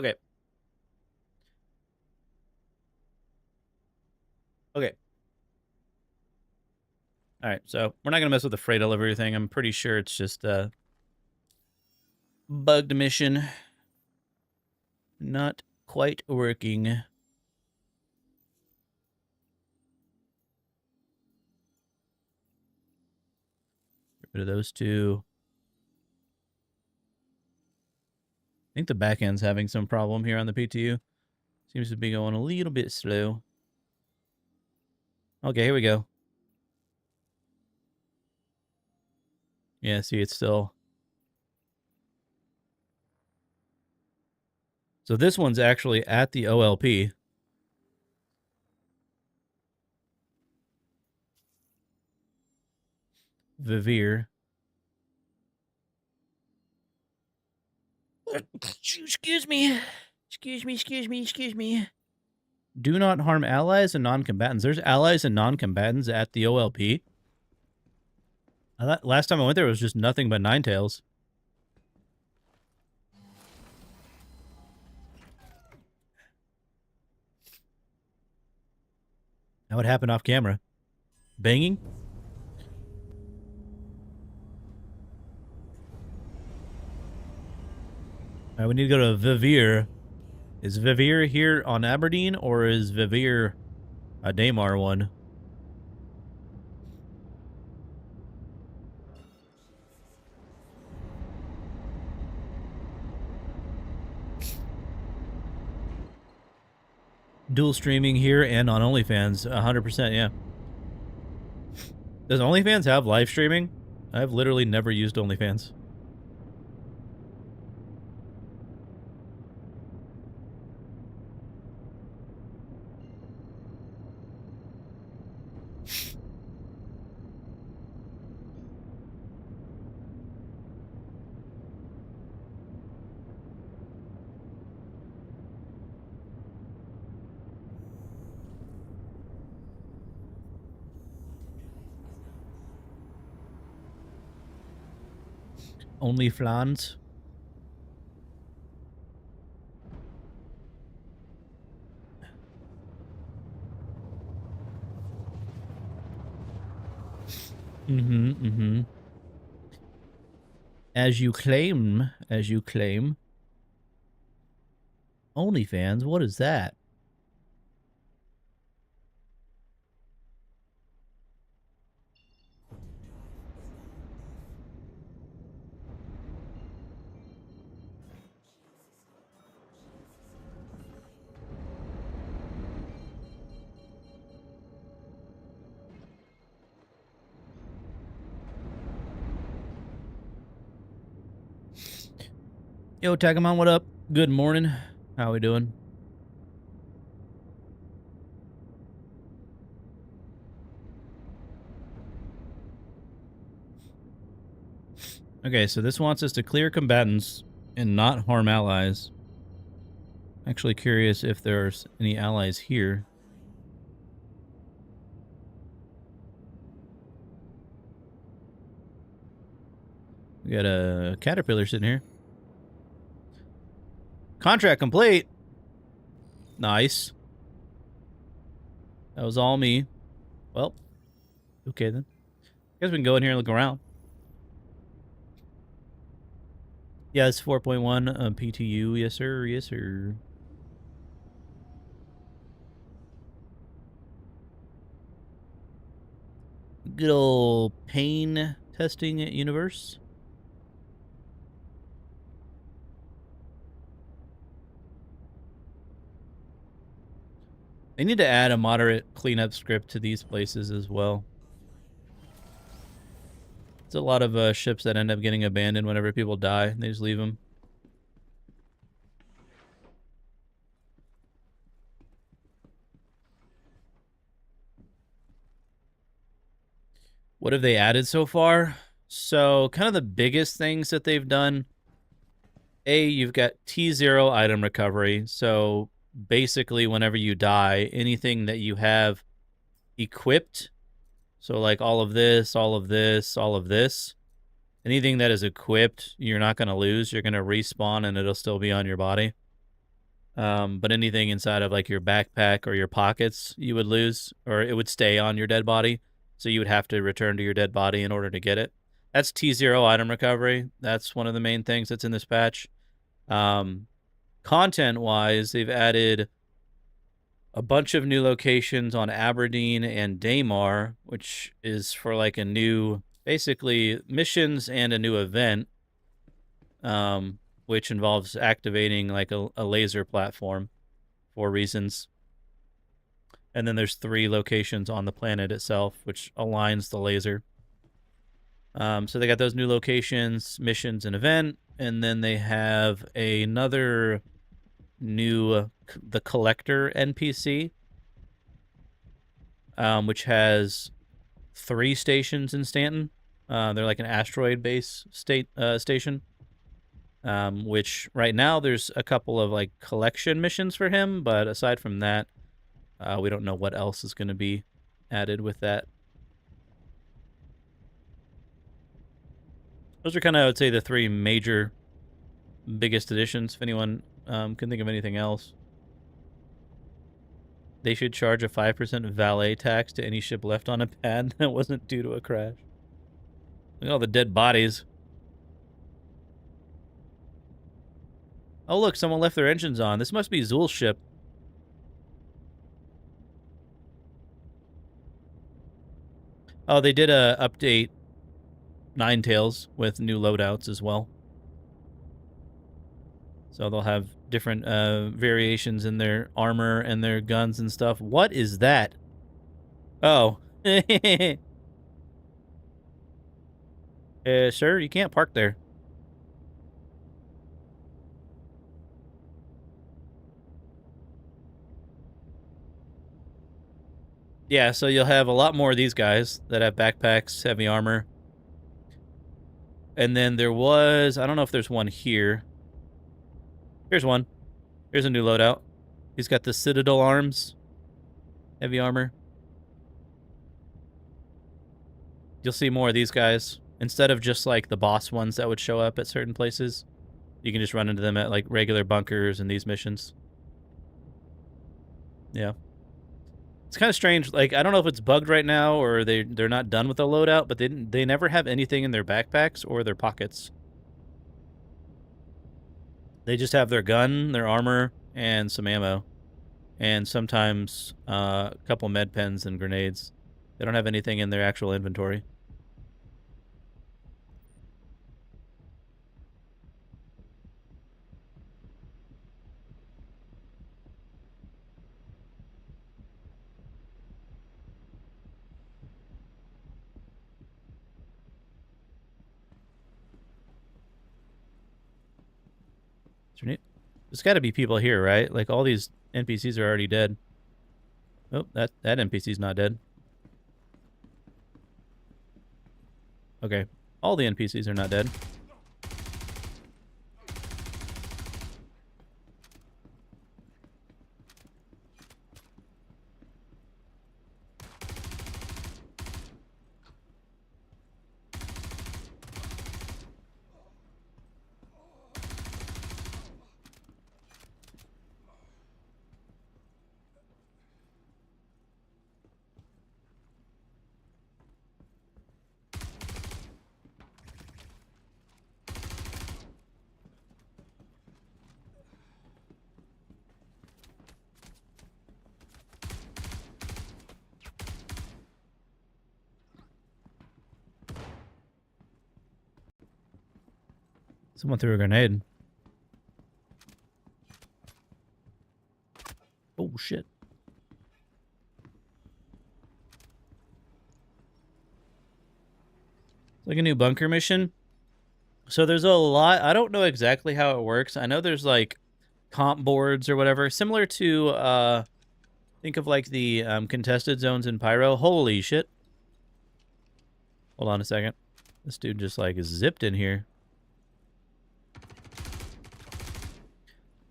Okay. Okay. All right, so we're not going to mess with the freight delivery thing. I'm pretty sure it's just a bugged mission. Not quite working. Get rid of those two. I think the back end's having some problem here on the PTU. Seems to be going a little bit slow. Okay, here we go. Yeah, see, it's still... So this one's actually at the OLP. Vivir. Excuse me. Excuse me. Do not harm allies and non-combatants. There's allies and non-combatants at the OLP. I thought last time I went there was just nothing but Ninetales. That would happen off camera. Banging? All right, we need to go to Vivir. Is Vivir here on Aberdeen, or is Vivir a Daymar one? Dual streaming here and on OnlyFans. 100%, yeah. Does OnlyFans have live streaming? I've literally never used OnlyFans. OnlyFans. As you claim. OnlyFans, what is that? Yo, Tagamon, what up? Good morning. How we doing? Okay, so this wants us to clear combatants and not harm allies. Actually curious if there's any allies here. We got a caterpillar sitting here. Contract complete. Nice. That was all me. Well, okay then. Guess we can go in here and look around. Yeah, it's 4.1 PTU. Yes, sir. Yes, sir. Good old pain testing universe. They need to add a moderate cleanup script to these places as well. It's a lot of ships that end up getting abandoned whenever people die. They just leave them. What have they added so far? So, kind of the biggest things that they've done. You've got T0 item recovery. So, basically, whenever you die, anything that you have equipped, so like all of this, anything that is equipped, you're not going to lose. You're going to respawn and it'll still be on your body. But anything inside of like your backpack or your pockets, you would lose, or it would stay on your dead body. So you would have to return to your dead body in order to get it. That's T0 item recovery. That's one of the main things that's in this patch. Content-wise, they've added a bunch of new locations on Aberdeen and Daymar, which is for like a new, basically missions and a new event, which involves activating like a laser platform for reasons. And then there's 3 locations on the planet itself, which aligns the laser. So they got those new locations, missions, and event, and then they have another new, the Collector NPC, which has 3 stations in Stanton. They're like an asteroid base station, which right now there's a couple of like collection missions for him, but aside from that, we don't know what else is going to be added with that. Those are kind of, I would say, the 3 major, biggest additions. If anyone can think of anything else. They should charge a 5% valet tax to any ship left on a pad that wasn't due to a crash. Look at all the dead bodies. Oh, look, someone left their engines on. This must be Zul's ship. Oh, they did update Ninetales with new loadouts as well. So they'll have different variations in their armor and their guns and stuff. What is that? Oh. Sir, you can't park there. Yeah, so you'll have a lot more of these guys that have backpacks, heavy armor. And then there was, I don't know if there's one here. Here's one. Here's a new loadout. He's got the Citadel arms, heavy armor. You'll see more of these guys. Instead of just like the boss ones that would show up at certain places, you can just run into them at like regular bunkers and these missions. Yeah. It's kind of strange. Like, I don't know if it's bugged right now or they're not done with the loadout, but they never have anything in their backpacks or their pockets. They just have their gun, their armor, and some ammo. And sometimes a couple med pens and grenades. They don't have anything in their actual inventory. There's got to be people here, right? Like, all these NPCs are already dead. Oh, that NPC's not dead. Okay. All the NPCs are not dead. Someone threw a grenade. Oh, shit. It's like a new bunker mission. So there's a lot. I don't know exactly how it works. I know there's like comp boards or whatever. Similar to, think of like the contested zones in Pyro. Holy shit. Hold on a second. This dude just like zipped in here.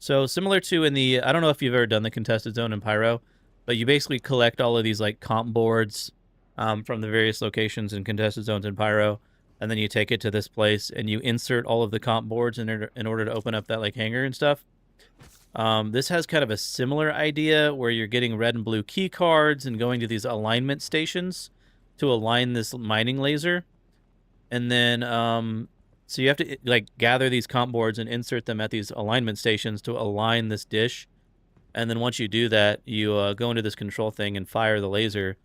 So similar to in the, I don't know if you've ever done the contested zone in Pyro, but you basically collect all of these like comp boards from the various locations and contested zones in Pyro, and then you take it to this place and you insert all of the comp boards in order to open up that like hangar and stuff. This has kind of a similar idea where you're getting red and blue key cards and going to these alignment stations to align this mining laser. And then, so you have to like gather these comp boards and insert them at these alignment stations to align this dish. And then once you do that, you go into this control thing and fire the laser.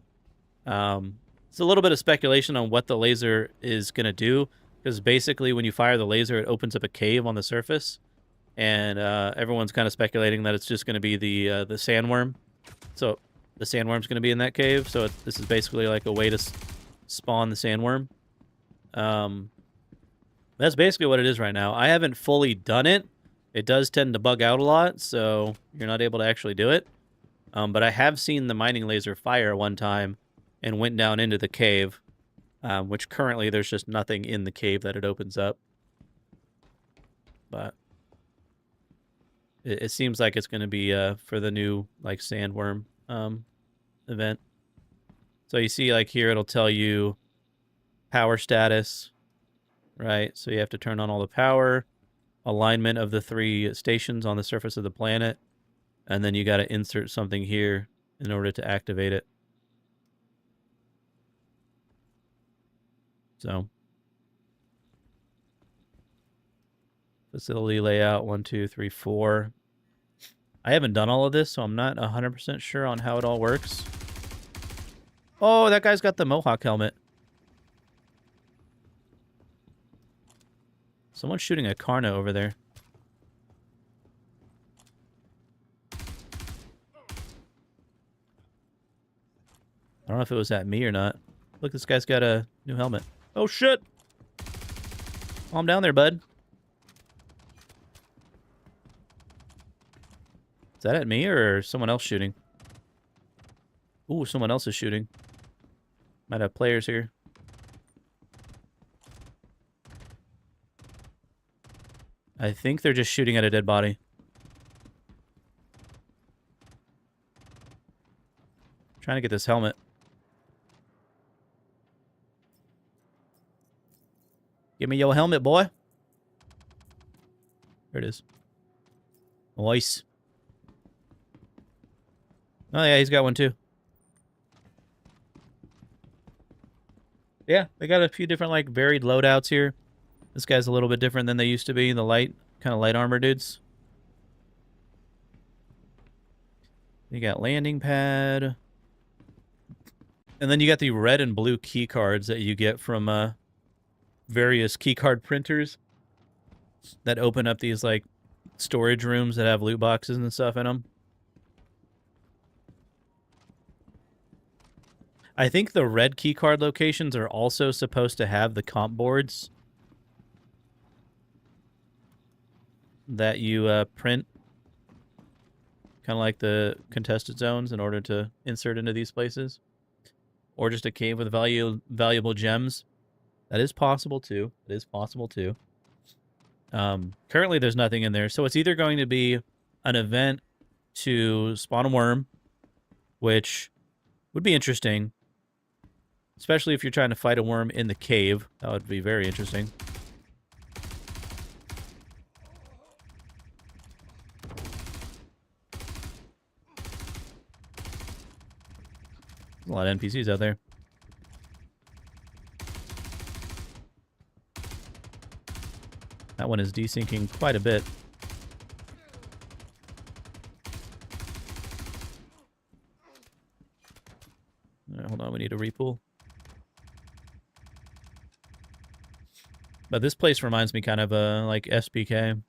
It's a little bit of speculation on what the laser is going to do, because basically when you fire the laser, it opens up a cave on the surface. And everyone's kind of speculating that it's just going to be the sandworm. So the sandworm's going to be in that cave. So this is basically like a way to spawn the sandworm. That's basically what it is right now. I haven't fully done it. It does tend to bug out a lot, so you're not able to actually do it. But I have seen the mining laser fire one time and went down into the cave, which currently there's just nothing in the cave that it opens up. But it seems like it's going to be for the new like sandworm event. So you see like here it'll tell you power status, right? So you have to turn on all the power, alignment of the 3 stations on the surface of the planet, and then you got to insert something here in order to activate it. So facility layout 1, 2, 3, 4. I haven't done all of this, so I'm not 100% sure on how it all works. Oh, that guy's got the Mohawk helmet. Someone's shooting a Karna over there. I don't know if it was at me or not. Look, this guy's got a new helmet. Oh, shit! Calm down there, bud. Is that at me or someone else shooting? Ooh, someone else is shooting. Might have players here. I think they're just shooting at a dead body. Trying to get this helmet. Give me your helmet, boy. There it is. Nice. Oh, yeah, he's got one too. Yeah, they got a few different, like, varied loadouts here. This guy's a little bit different than they used to be, the kind of light armor dudes. You got landing pad. And then you got the red and blue key cards that you get from various key card printers that open up these, like, storage rooms that have loot boxes and stuff in them. I think the red keycard locations are also supposed to have the comp boards that you print, kind of like the contested zones, in order to insert into these places. Or just a cave with valuable gems. That is possible too. It is possible too. Currently there's nothing in there, so it's either going to be an event to spawn a worm, which would be interesting. Especially if you're trying to fight a worm in the cave. That would be very interesting. There's a lot of NPCs out there. That one is desyncing quite a bit. Alright, hold on, we need a repool. But this place reminds me kind of like SPK.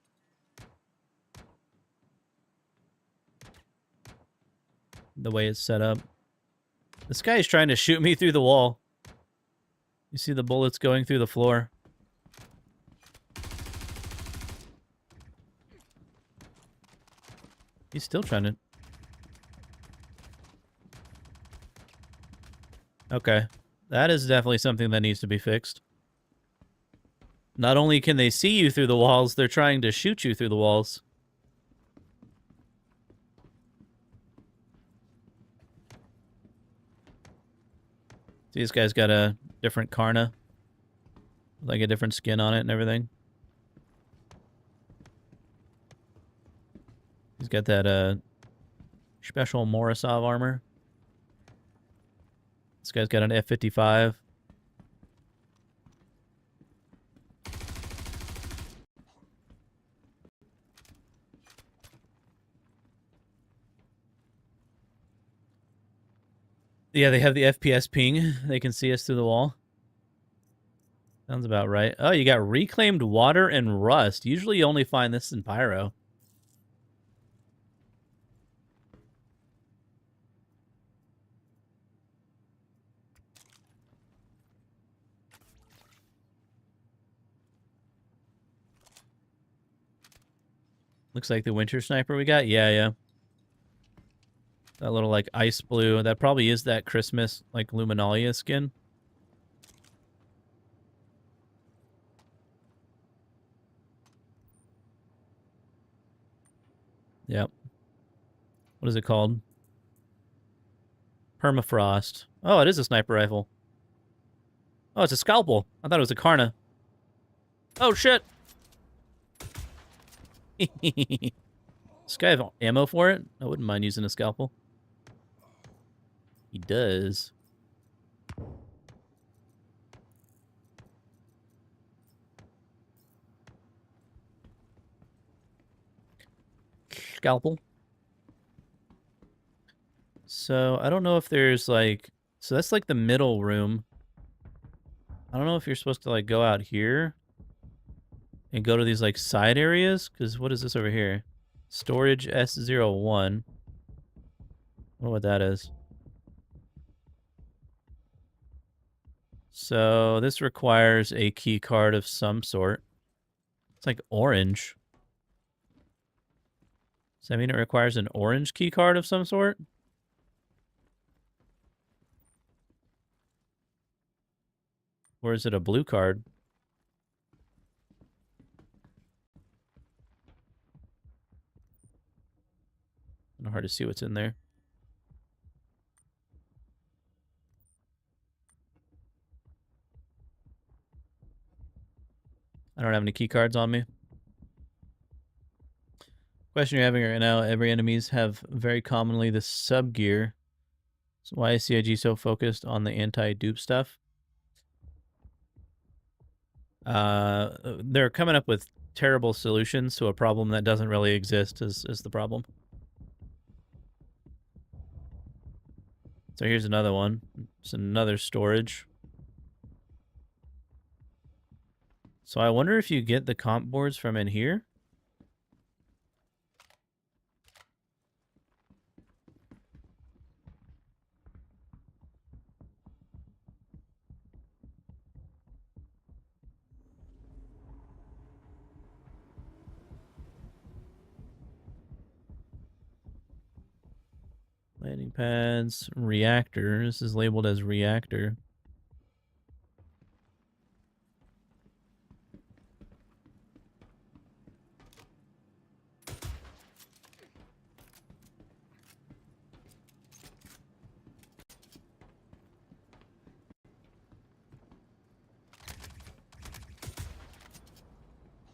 The way it's set up. This guy is trying to shoot me through the wall. You see the bullets going through the floor. He's still trying to... Okay. That is definitely something that needs to be fixed. Not only can they see you through the walls, they're trying to shoot you through the walls. See, this guy's got a different Karna. Like a different skin on it and everything. He's got that special Morosov armor. This guy's got an F-55. Yeah, they have the FPS ping. They can see us through the wall. Sounds about right. Oh, you got reclaimed water and rust. Usually you only find this in Pyro. Looks like the winter sniper we got. Yeah, yeah. That little, like, ice blue. That probably is that Christmas, like, Luminalia skin. Yep. What is it called? Permafrost. Oh, it is a sniper rifle. Oh, it's a scalpel. I thought it was a Karna. Oh, shit! This guy have ammo for it? I wouldn't mind using a scalpel. He does. Scalpel. So, I don't know if there's, like... So, that's, like, the middle room. I don't know if you're supposed to, like, go out here and go to these, like, side areas. Because what is this over here? Storage S01. I don't know what that is. So, this requires a key card of some sort. It's like orange. Does that mean it requires an orange key card of some sort? Or is it a blue card? Kind of hard to see what's in there. I don't have any key cards on me. Question you're having right now, every enemies have very commonly the sub gear. So why is CIG so focused on the anti-dupe stuff? They're coming up with terrible solutions to a problem that doesn't really exist is the problem. So here's another one. It's another storage. So I wonder if you get the comp boards from in here. Landing pads, reactor. This is labeled as reactor.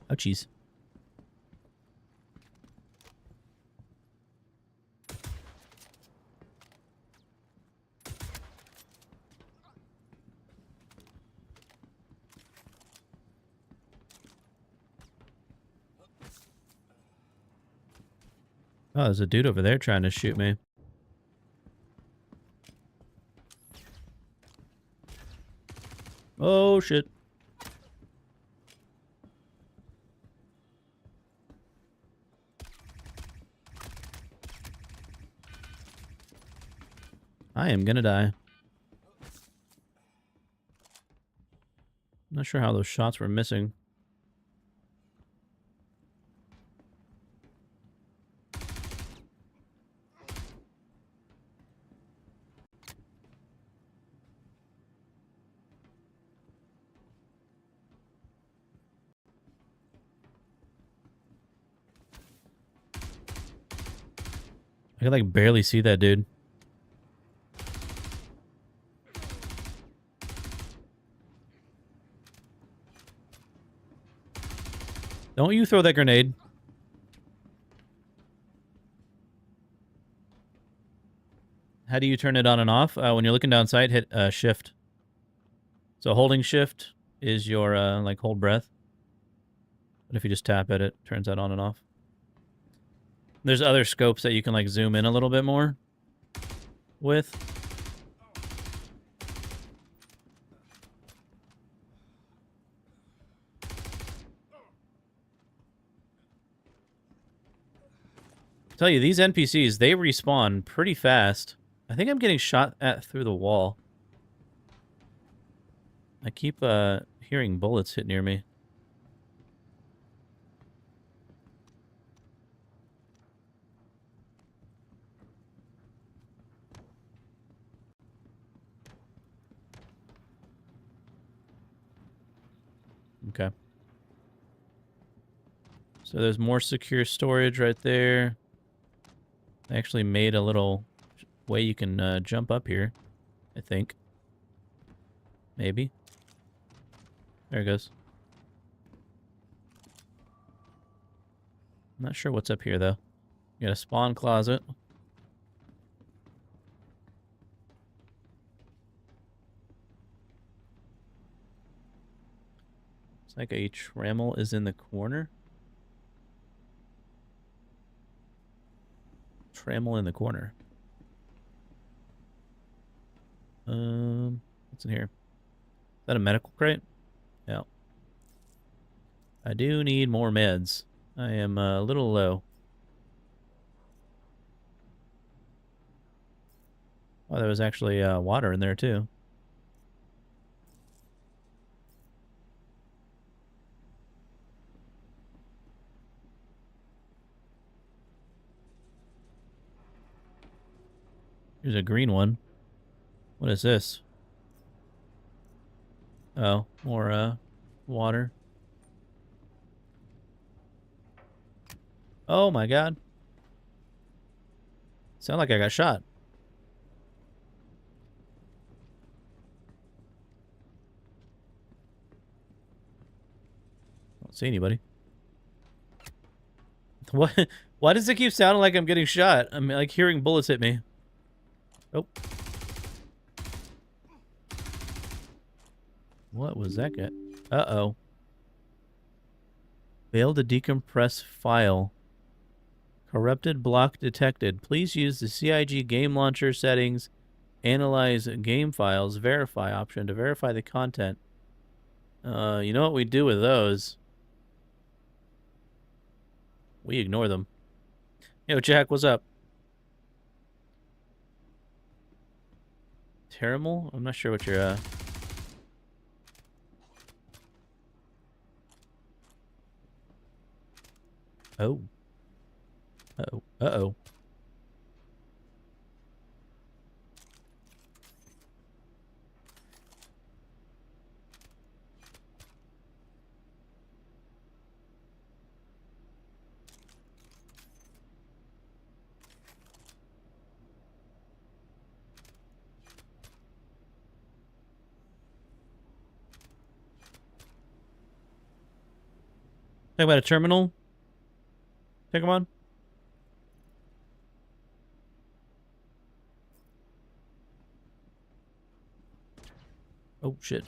Oh, jeez. Oh, there's a dude over there trying to shoot me. Oh, shit. I am gonna die. Not sure how those shots were missing. I can like barely see that dude. Don't you throw that grenade. How do you turn it on and off? When you're looking down sight, hit shift. So holding shift is your like hold breath. But if you just tap it, it turns that on and off. There's other scopes that you can like zoom in a little bit more with. Tell you, these NPCs, they respawn pretty fast. I think I'm getting shot at through the wall. I keep hearing bullets hit near me. Okay. So there's more secure storage right there. I actually made a little way you can jump up here, I think. Maybe. There it goes. I'm not sure what's up here, though. You got a spawn closet. It's like a trammel is in the corner. Trammel in the corner. What's in here? Is that a medical crate? Yeah. I do need more meds. I am a little low. Oh, there was actually water in there, too. Here's a green one. What is this? Oh, more water. Oh my god. Sound like I got shot. Don't see anybody. What? Why does it keep sounding like I'm getting shot? I'm like hearing bullets hit me. Oh. What was that guy? Uh-oh. Failed to decompress file. Corrupted block detected. Please use the CIG game launcher settings. Analyze game files. Verify option to verify the content. You know what we do with those? We ignore them. Yo, Jack, what's up? Terrible? I'm not sure what you're, Oh. Uh-oh. Uh-oh. Talk about a terminal? Take 'em on. Oh, shit.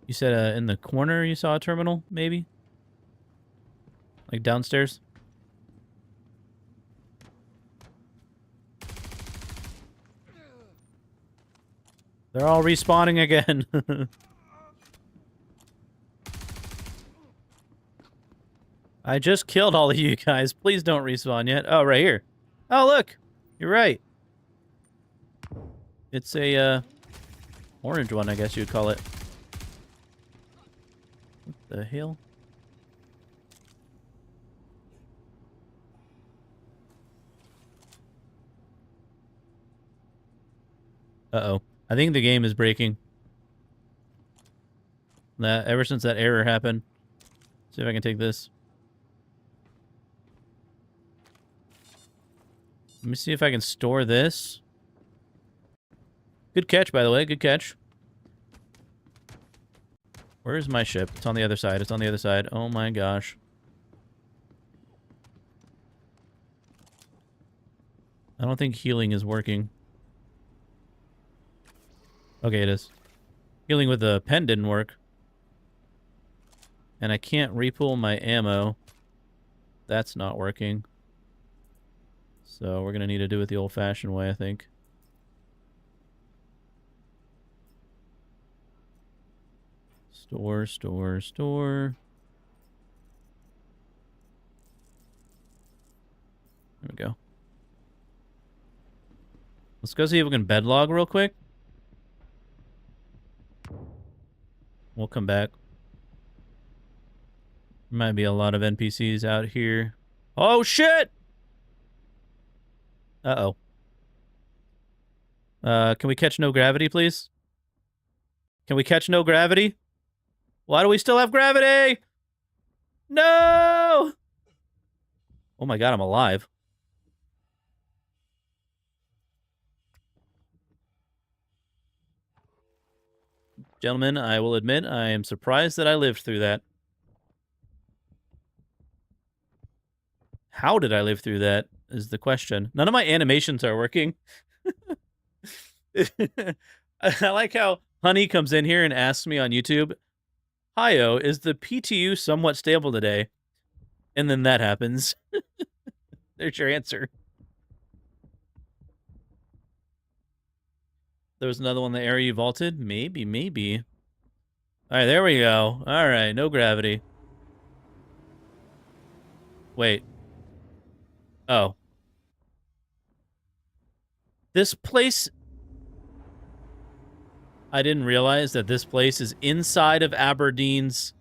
You said in the corner you saw a terminal, maybe? Like downstairs? They're all respawning again. I just killed all of you guys. Please don't respawn yet. Oh, right here. Oh, look. You're right. It's a, orange one, I guess you'd call it. What the hell? Uh-oh. I think the game is breaking. Ever since that error happened. See if I can take this. Let me see if I can store this. Good catch, by the way. Good catch. Where is my ship? It's on the other side. It's on the other side. Oh my gosh. I don't think healing is working. Okay, it is. Healing with the pen didn't work. And I can't repull my ammo. That's not working. So we're going to need to do it the old-fashioned way, I think. Store, store, store. There we go. Let's go see if we can bedlog real quick. We'll come back. There might be a lot of NPCs out here. Oh, shit! Uh-oh. Can we catch no gravity, please? Can we catch no gravity? Why do we still have gravity? No! Oh my god, I'm alive. Gentlemen, I will admit I am surprised that I lived through that. How did I live through that is the question. None of my animations are working. I like how Honey comes in here and asks me on YouTube, Hi-oh, is the PTU somewhat stable today? And then that happens. There's your answer. There was another one in the area you vaulted? Maybe, maybe. All right, there we go. All right, no gravity. Wait. Oh. This place... I didn't realize that this place is inside of Aberdeen's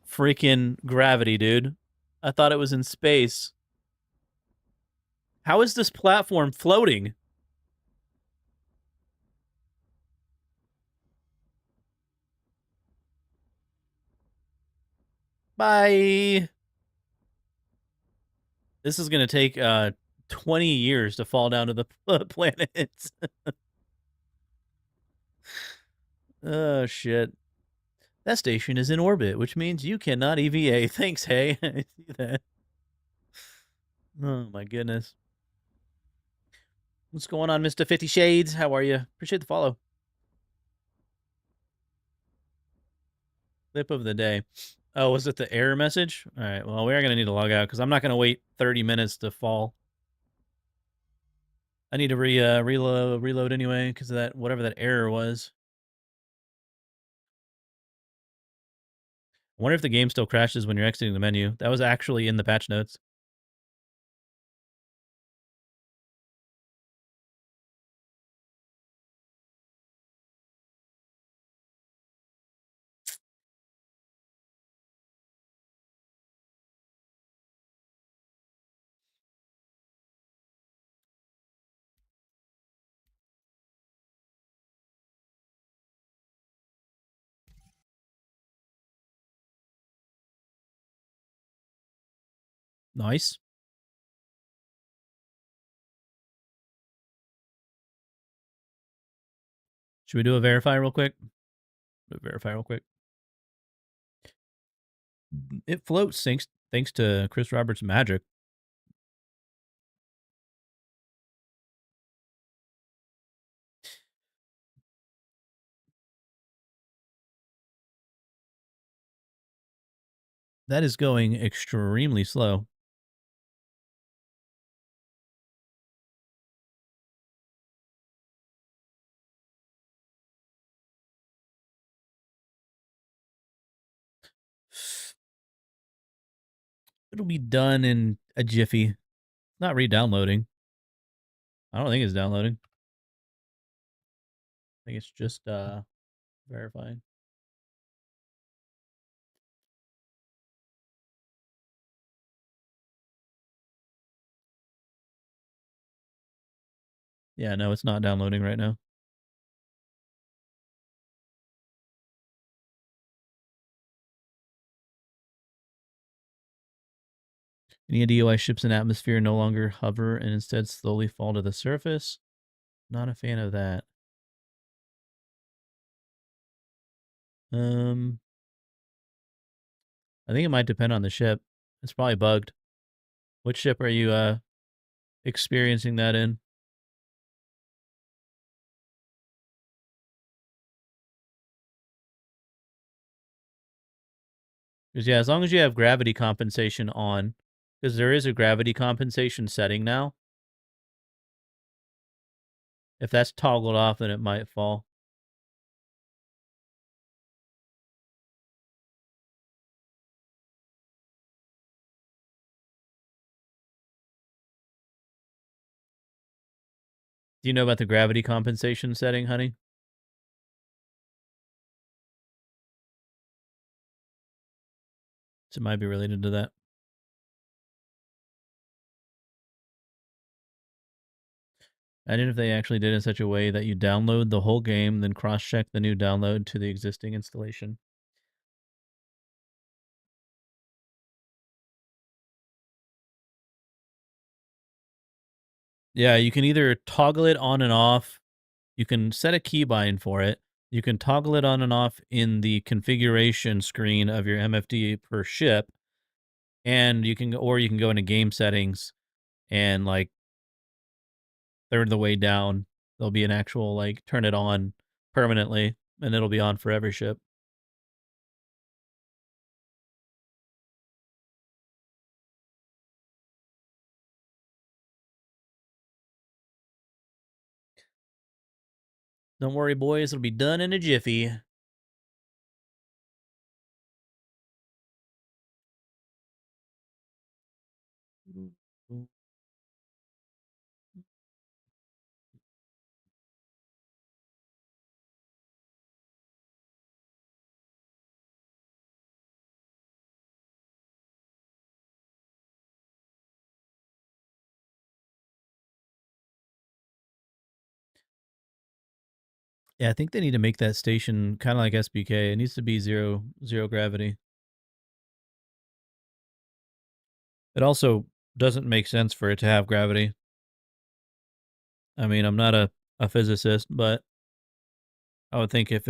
freaking gravity, dude. I thought it was in space. How is this platform floating? Bye. This is going to take 20 years to fall down to the planet. Oh, shit. That station is in orbit, which means you cannot EVA. Thanks, hey. I see that. Oh, my goodness. What's going on, Mr. 50 Shades? How are you? Appreciate the follow. Clip of the day. Oh, was it the error message? All right, well, we are going to need to log out because I'm not going to wait 30 minutes to fall. I need to reload anyway because of that, whatever that error was. I wonder if the game still crashes when you're exiting the menu. That was actually in the patch notes. Nice. Should we do a verify real quick? Do a verify real quick. It floats thanks to Chris Roberts' magic. That is going extremely slow. It'll be done in a jiffy. Not re-downloading. I don't think it's downloading. I think it's just verifying. Yeah, no, it's not downloading right now. Any idea why ships in atmosphere no longer hover and instead slowly fall to the surface? Not a fan of that. I think it might depend on the ship. It's probably bugged. Which ship are you experiencing that in? Because yeah, as long as you have gravity compensation on, because there is a gravity compensation setting now. If that's toggled off, then it might fall. Do you know about the gravity compensation setting, honey? So it might be related to that. Imagine if they actually did it in such a way that you download the whole game, then cross-check the new download to the existing installation. Yeah, you can either toggle it on and off. You can set a keybind for it. You can toggle it on and off in the configuration screen of your MFD per ship, and you can go into game settings and like third of the way down, there'll be an actual like turn it on permanently, and it'll be on for every ship. Don't worry, boys, it'll be done in a jiffy. Yeah, I think they need to make that station kind of like SBK. It needs to be zero gravity. It also doesn't make sense for it to have gravity. I mean, I'm not a physicist, but I would think if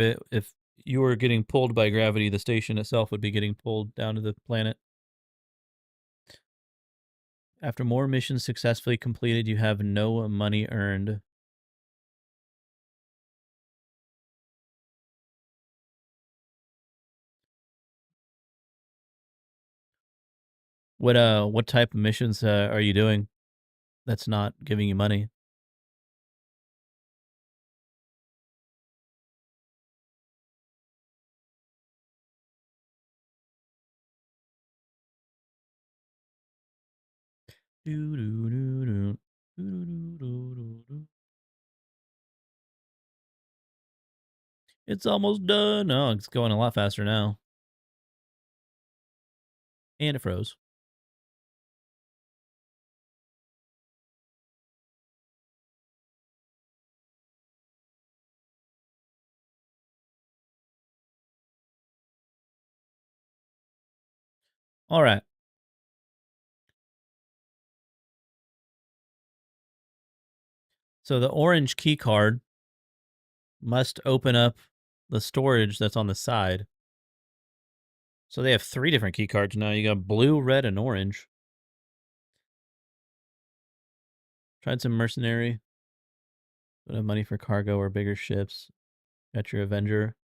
you were getting pulled by gravity, the station itself would be getting pulled down to the planet. After more missions successfully completed, you have no money earned. What type of missions are you doing that's not giving you money? Doo-doo-doo-doo. Doo-doo-doo-doo-doo. It's almost done. Oh, it's going a lot faster now. And it froze. All right. So the orange key card must open up the storage that's on the side. So they have 3 different key cards now. You got blue, red, and orange. Tried some mercenary. Don't have money for cargo or bigger ships. Got your Avenger.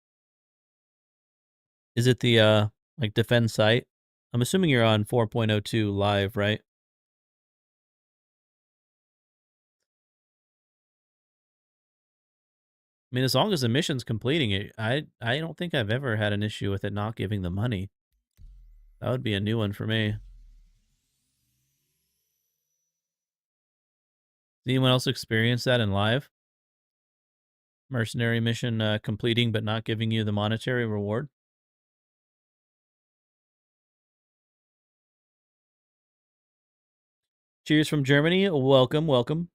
Is it the like defend site? I'm assuming you're on 4.02 live, right? I mean, as long as the mission's completing it, I don't think I've ever had an issue with it not giving the money. That would be a new one for me. Did anyone else experience that in live? Mercenary mission completing but not giving you the monetary reward? Cheers from Germany. Welcome, welcome.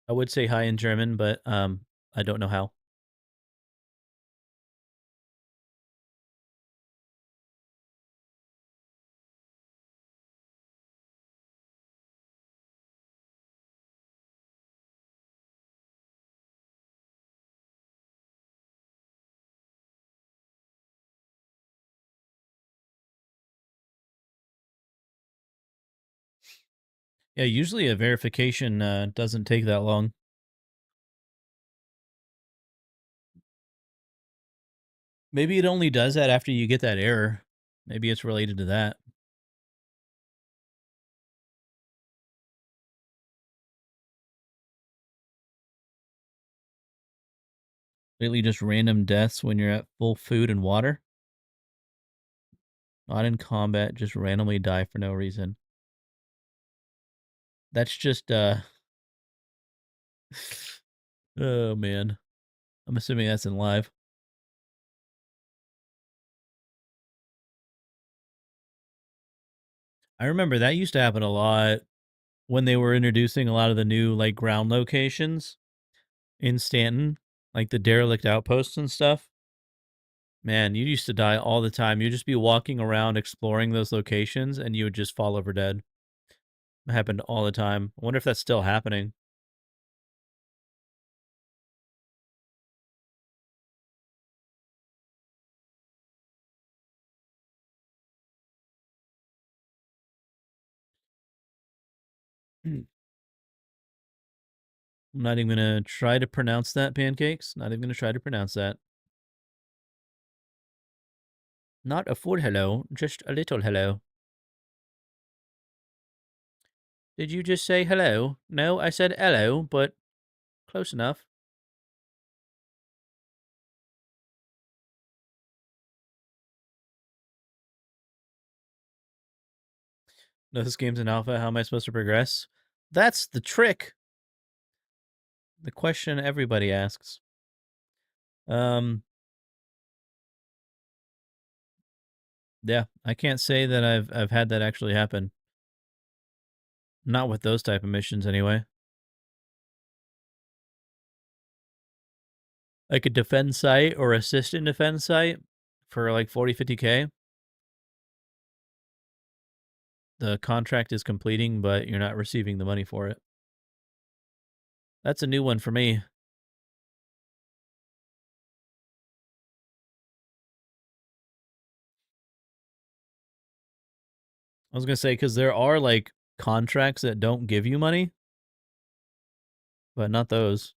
I would say hi in German, but I don't know how. Yeah, usually a verification doesn't take that long. Maybe it only does that after you get that error. Maybe it's related to that. Lately, just random deaths when you're at full food and water. Not in combat, just randomly die for no reason. That's just oh man. I'm assuming that's in live. I remember that used to happen a lot when they were introducing a lot of the new like ground locations in Stanton, like the derelict outposts and stuff. Man, you used to die all the time. You'd just be walking around exploring those locations and you would just fall over dead. It happened all the time. I wonder if that's still happening. I'm not even gonna try to pronounce that, pancakes. Not even gonna try to pronounce that. Not a full hello, just a little hello. Did you just say hello? No, I said hello, but close enough. No, this game's in alpha. How am I supposed to progress? That's the trick. The question everybody asks. Um, yeah, I can't say that I've had that actually happen. Not with those type of missions anyway. Like a defend site or assist in defend site for like 40, 50K. The contract is completing, but you're not receiving the money for it. That's a new one for me. I was gonna say, because there are like contracts that don't give you money, but not those.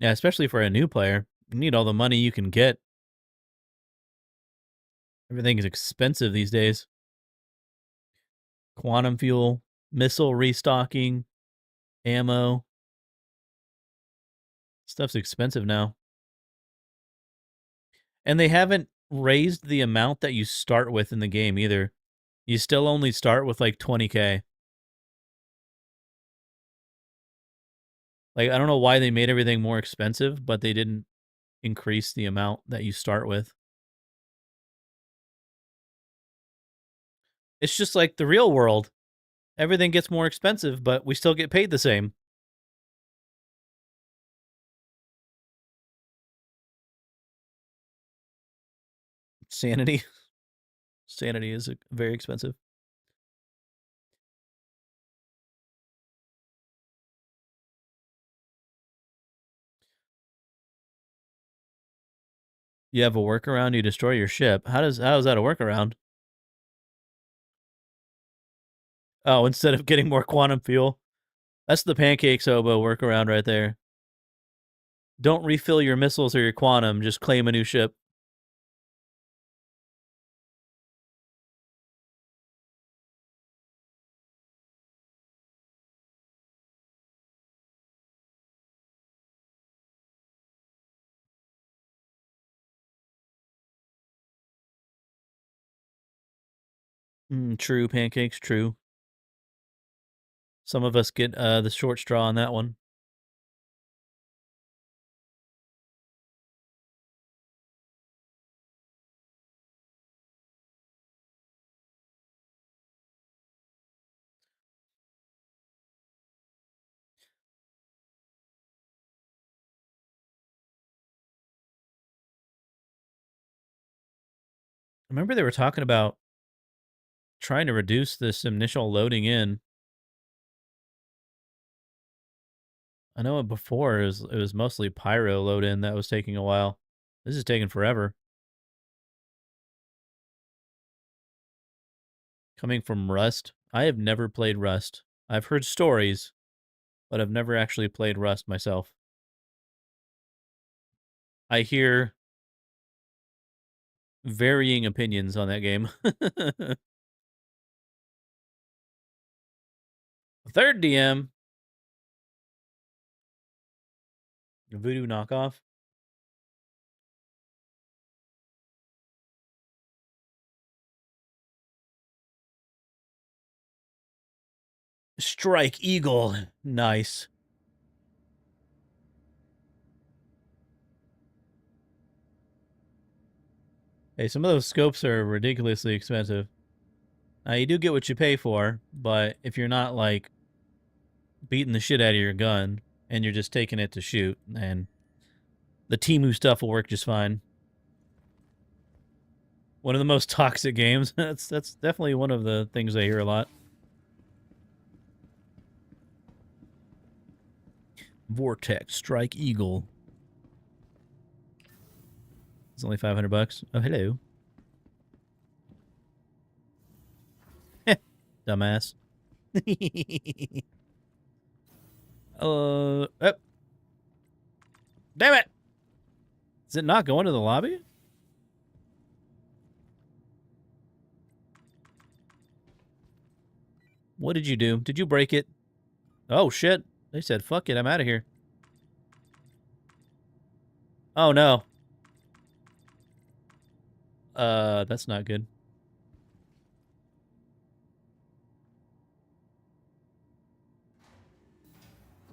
Yeah, especially for a new player. You need all the money you can get. Everything is expensive these days. Quantum fuel, missile restocking, ammo. Stuff's expensive now. And they haven't raised the amount that you start with in the game either. You still only start with like 20K. Like, I don't know why they made everything more expensive, but they didn't increase the amount that you start with. It's just like the real world. Everything gets more expensive, but we still get paid the same. Sanity. Sanity is very expensive. You have a workaround, you destroy your ship. How is that a workaround? Oh, instead of getting more quantum fuel. That's the pancakes hobo workaround right there. Don't refill your missiles or your quantum, just claim a new ship. True, pancakes, true. Some of us get the short straw on that one. I remember they were talking about trying to reduce this initial loading in. I know before it was mostly pyro load in that was taking a while. This is taking forever. Coming from Rust, I have never played Rust. I've heard stories, but I've never actually played Rust myself. I hear varying opinions on that game. Third DM. Voodoo knockoff. Strike Eagle. Nice. Hey, some of those scopes are ridiculously expensive. Now, you do get what you pay for, but if you're not, like, beating the shit out of your gun and you're just taking it to shoot, then the Timu stuff will work just fine. One of the most toxic games. That's definitely one of the things I hear a lot. Vortex Strike Eagle. It's only $500. Oh, hello. Dumbass. Oh. Damn it! Is it not going to the lobby? What did you do? Did you break it? Oh, shit. They said, fuck it, I'm out of here. Oh, no. That's not good.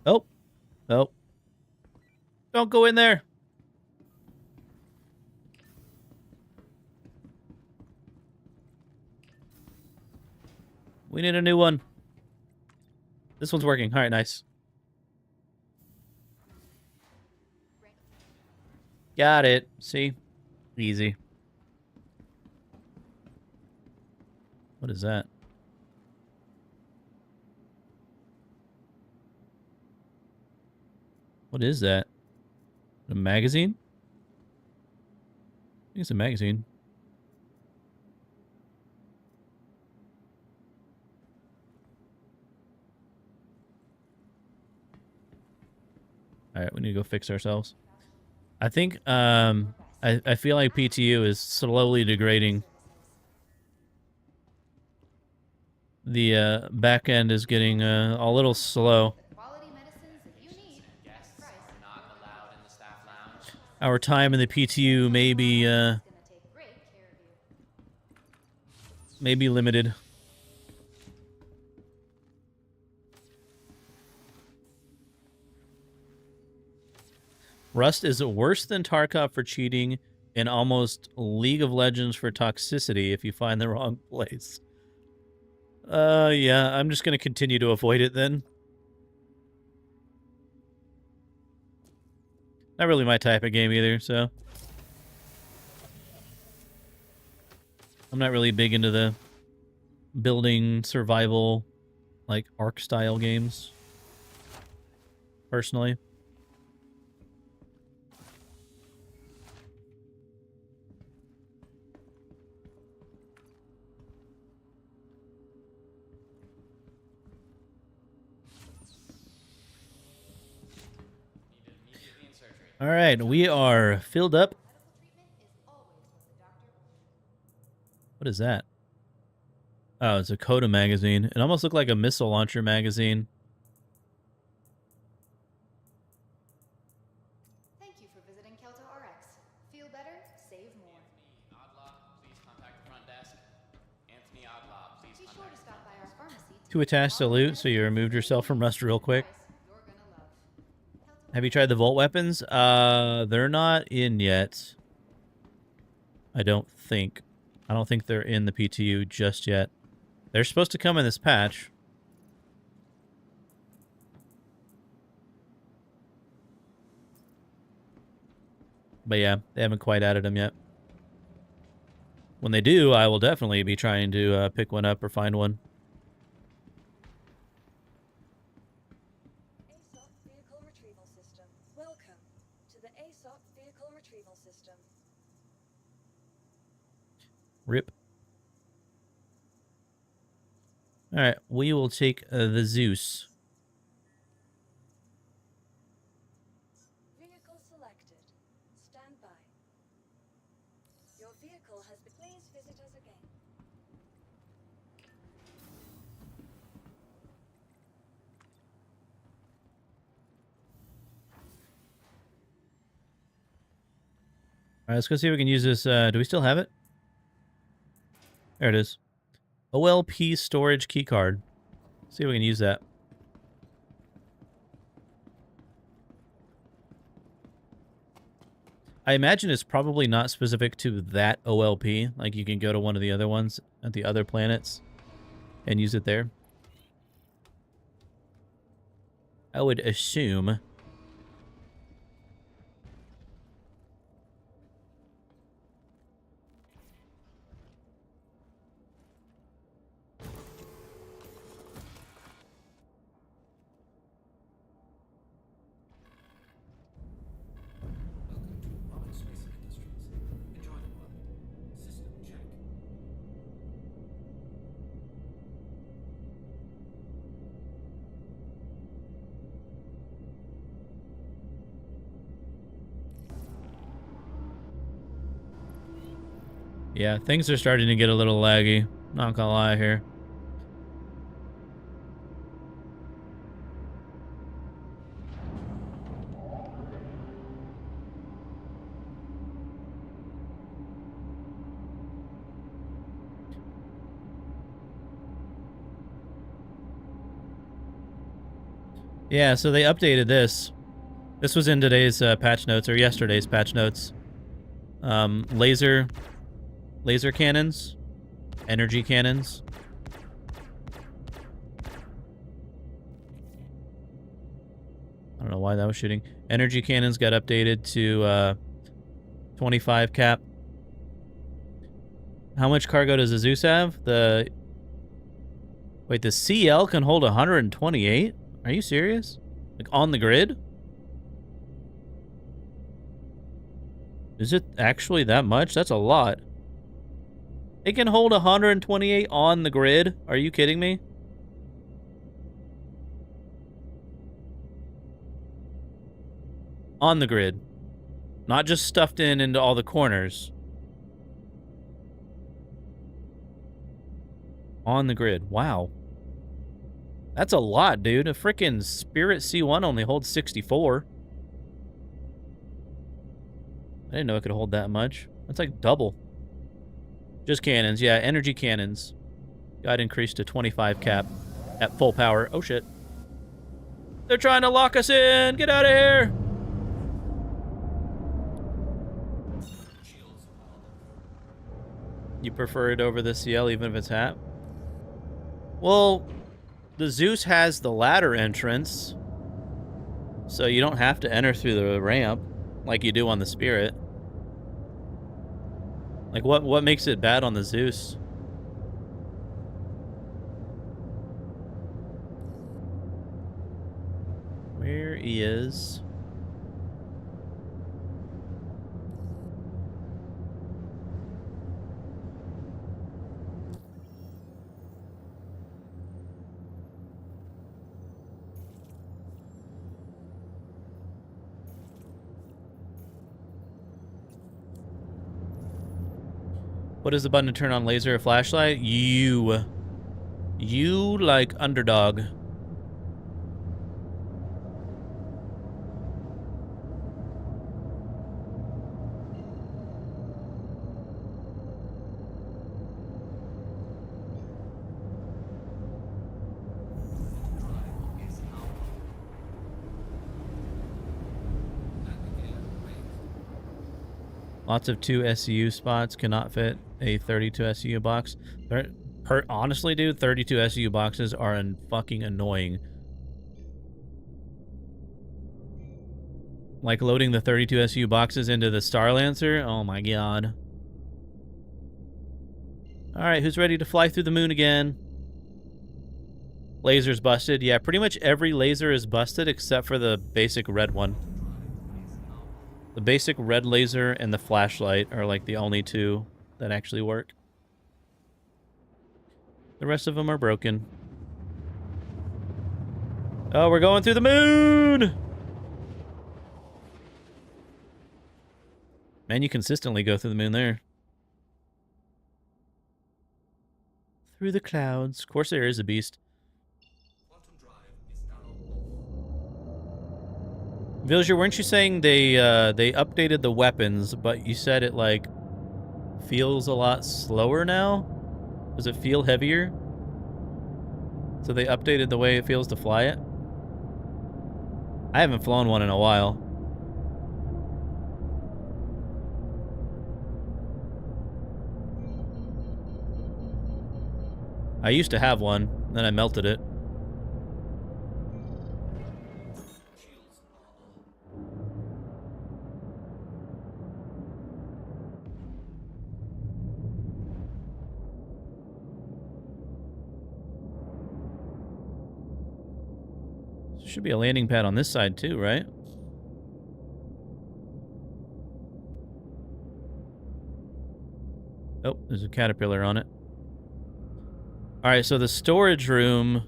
Oh. Oh. Don't go in there. We need a new one. This one's working. All right, nice. Got it. See? Easy. What is that? What is that? A magazine? I think it's a magazine. All right, we need to go fix ourselves. I think I feel like PTU is slowly degrading. The back end is getting a little slow. Quality medicines that you need. Guests are not allowed in the staff lounge. Our time in the PTU may be It's gonna take great care of you. limited. Rust is worse than Tarkov for cheating and almost League of Legends for toxicity if you find the wrong place. Yeah, I'm just gonna continue to avoid it then. Not really my type of game either, so. I'm not really big into the building, survival, like, Ark-style games. Personally. Immediately in surgery. All right, we are filled up. What is that? Oh, it's a Coda magazine. It almost looked like a missile launcher magazine. Thank you for visiting Kelto RX. Feel better, save more. Anthony Odlaw, please contact the front desk. Anthony Odlaw, please Be sure contact to stop by our pharmacy To attach to loot, so you removed yourself from Rust real quick. you're gonna love. Kelto Have you tried the Volt weapons? They're not in yet. I don't think. I don't think they're in the PTU just yet. They're supposed to come in this patch. But yeah, they haven't quite added them yet. When they do, I will definitely be trying to pick one up or find one. ASOP vehicle retrieval retrieval system. Welcome to the ASOP vehicle retrieval system. Rip. All right, we will take the Zeus. Vehicle selected. Stand by. Your vehicle has been... Please visit us again. All right, let's go see if we can use this. Do we still have it? There it is. OLP storage keycard. See if we can use that. I imagine it's probably not specific to that OLP. Like, you can go to one of the other ones at the other planets and use it there. I would assume. Yeah, things are starting to get a little laggy. Not gonna lie here. Yeah, so they updated this. This was in today's patch notes, or yesterday's patch notes. Laser cannons, energy cannons. I don't know why that was shooting. Energy cannons got updated to 25 cap. How much cargo does the Zeus have? Wait, the CL can hold 128? Are you serious? Like, on the grid? Is it actually that much? That's a lot. It can hold 128 on the grid? Are you kidding me? On the grid. Not just stuffed into all the corners. On the grid. Wow. That's a lot, dude. A freaking Spirit C1 only holds 64. I didn't know it could hold that much. That's like double. Just cannons. Yeah, energy cannons. Got increased to 25 cap at full power. Oh, shit. They're trying to lock us in. Get out of here. You prefer it over the CL even if it's hat? Well, the Zeus has the ladder entrance, so you don't have to enter through the ramp like you do on the Spirit. Like, what makes it bad on the Zeus? Where is... What is the button to turn on laser or flashlight? You like underdog. Lots of 2 SCU spots cannot fit a 32 SCU box. Honestly, dude, 32 SCU boxes are fucking annoying. Like loading the 32 SCU boxes into the Star Lancer. Oh my god. Alright, who's ready to fly through the moon again? Laser's busted. Yeah, pretty much every laser is busted except for the basic red one. The basic red laser and the flashlight are like the only two that actually work. The rest of them are broken. Oh, we're going through the moon! Man, you consistently go through the moon there. Through the clouds. Corsair is a beast. Vilger, weren't you saying they updated the weapons, but you said it, like, feels a lot slower now? Does it feel heavier? So they updated the way it feels to fly it? I haven't flown one in a while. I used to have one, then I melted it. There should be a landing pad on this side too, right? Oh, there's a caterpillar on it. All right, so the storage room,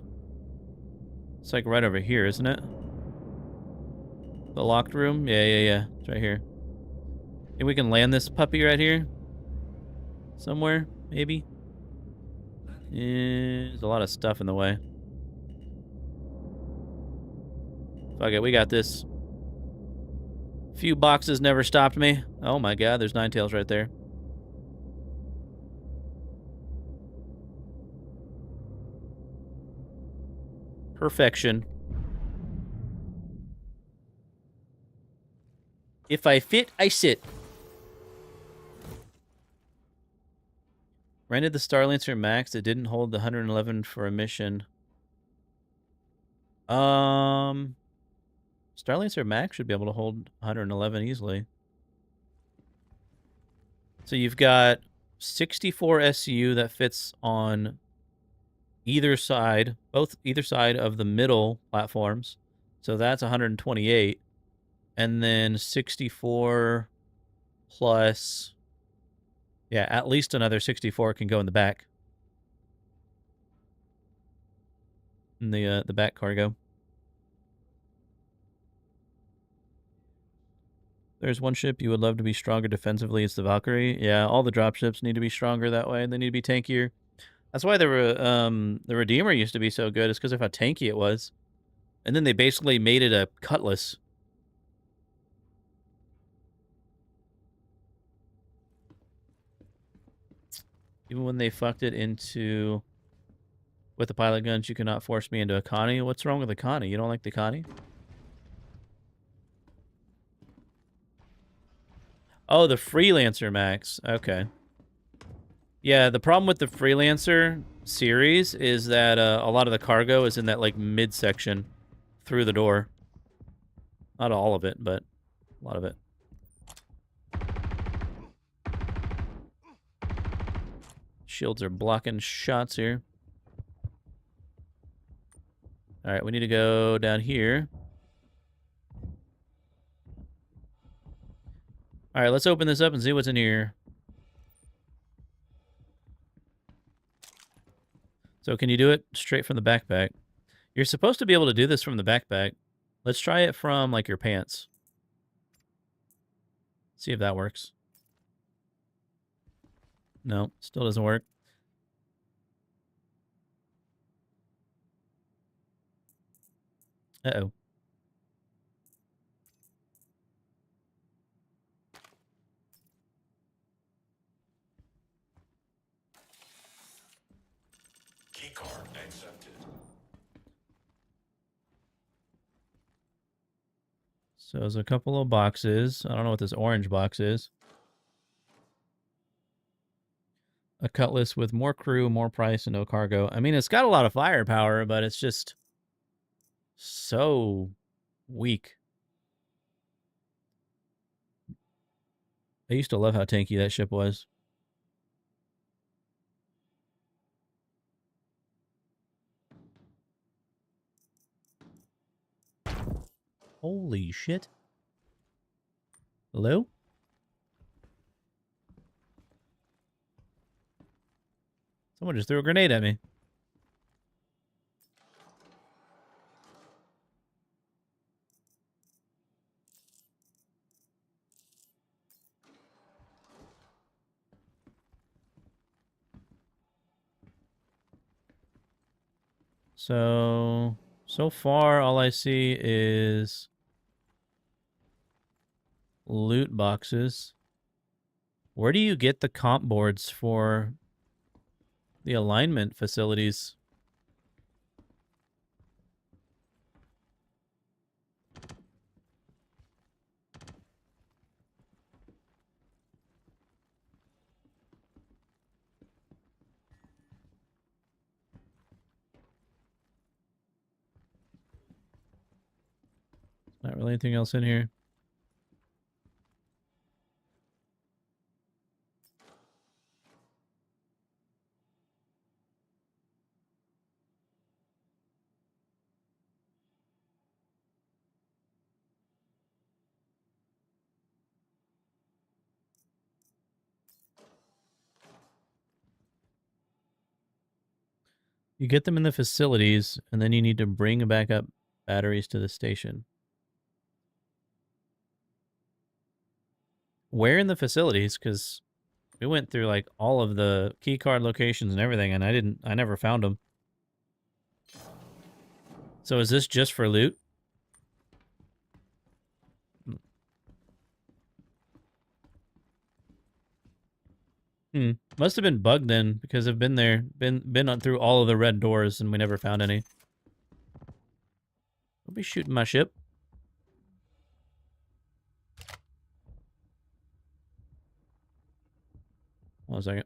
it's like right over here, isn't it? The locked room? Yeah. It's right here. Think we can land this puppy right here? Somewhere, maybe? There's a lot of stuff in the way. Fuck it, we got this. Few boxes never stopped me. Oh my god, there's Ninetales right there. Perfection. If I fit, I sit. Rented the Starlancer Max. It didn't hold the 111 for a mission. Starlancer Max should be able to hold 111 easily. So you've got 64 SU that fits on either side, either side of the middle platforms. So that's 128. And then 64 plus, yeah, at least another 64 can go in the back. In the back cargo. There's one ship you would love to be stronger defensively. It's the Valkyrie. Yeah, all the dropships need to be stronger that way. They need to be tankier. That's why the Redeemer used to be so good. It's because of how tanky it was. And then they basically made it a Cutlass. Even when they fucked it into... With the pilot guns, you cannot force me into a Connie. What's wrong with the Connie? You don't like the Connie? Oh, the Freelancer Max. Okay. Yeah, the problem with the Freelancer series is that a lot of the cargo is in that, like, midsection through the door. Not all of it, but a lot of it. Shields are blocking shots here. All right, we need to go down here. All right, let's open this up and see what's in here. So can you do it straight from the backpack? You're supposed to be able to do this from the backpack. Let's try it from, like, your pants. See if that works. No, still doesn't work. Uh-oh. Keycard accepted. So there's a couple of boxes. I don't know what this orange box is. A Cutlass with more crew, more price, and no cargo. I mean, it's got a lot of firepower, but it's just so weak. I used to love how tanky that ship was. Holy shit. Hello? Someone just threw a grenade at me. So far all I see is loot boxes. Where do you get the comp boards for the alignment facilities? Not really anything else in here. You get them in the facilities, and then you need to bring back up batteries to the station. Where in the facilities? Because we went through like all of the keycard locations and everything, and I never found them. So is this just for loot? Must have been bugged then, because I've been there, been on through all of the red doors, and we never found any. Don't be shooting my ship. One second.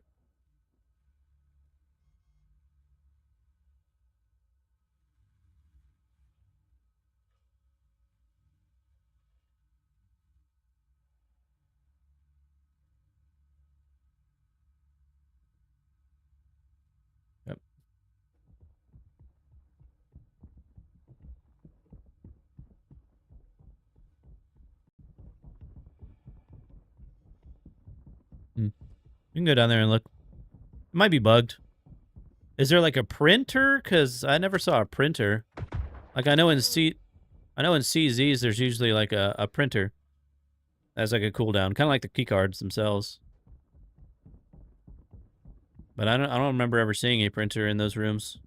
Yep. You can go down there and look. It might be bugged. Is there like a printer? Because I never saw a printer. Like I know in CZs there's usually like a printer. That's like a cooldown, kind of like the keycards themselves. But I don't remember ever seeing a printer in those rooms.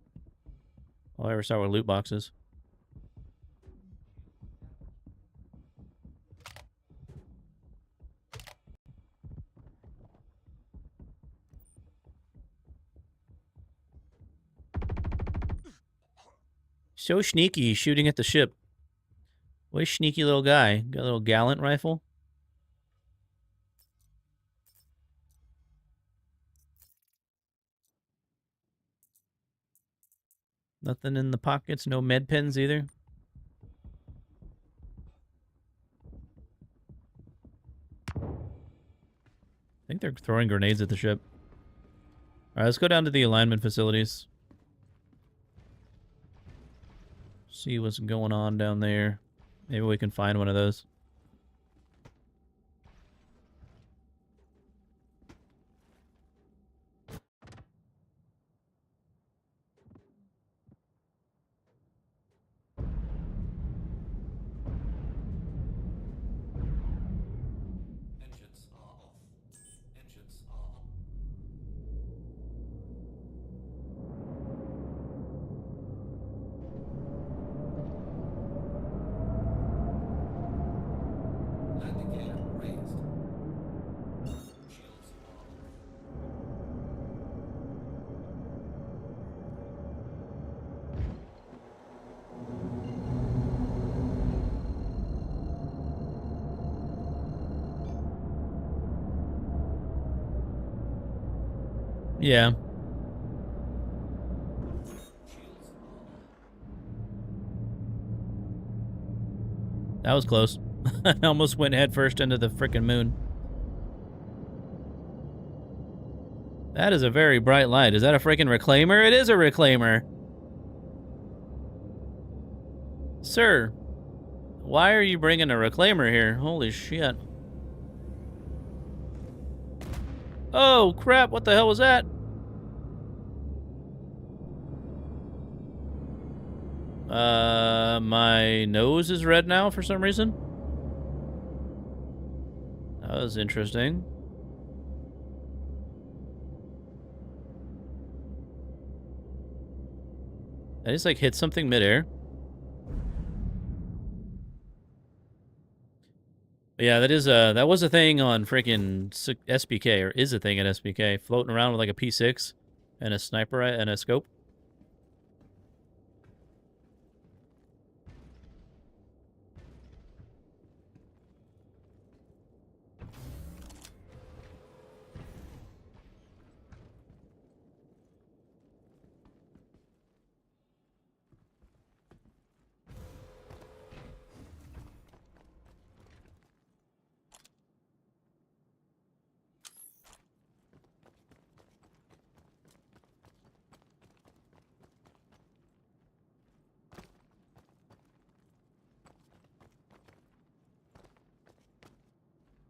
All I ever saw were loot boxes. So sneaky, shooting at the ship. What a sneaky little guy. Got a little gallant rifle. Nothing in the pockets, no med pens either. I think they're throwing grenades at the ship. Alright, let's go down to the alignment facilities. See what's going on down there. Maybe we can find one of those. Engines are off. Engines are on. Landing gear raised. Shields are off. Yeah. Shields are on. That was close. I almost went headfirst into the frickin' moon. That is a very bright light. Is that a freaking reclaimer? It is a reclaimer. Sir, Why are you bringing a reclaimer here? Holy shit. Oh, crap. What the hell was that? My nose is red now for some reason. That was interesting. I just like hit something midair. But yeah, that was a thing on freaking SPK, or is a thing at SPK, floating around with like a P6 and a sniper and a scope.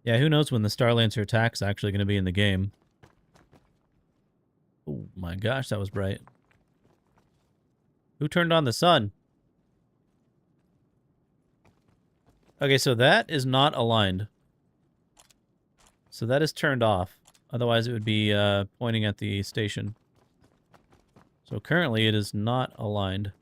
Yeah, who knows when the Starlancer attack's actually going to be in the game. Oh my gosh, that was bright. Who turned on the sun? Okay, so that is not aligned. So that is turned off. Otherwise, it would be pointing at the station. So currently, it is not aligned.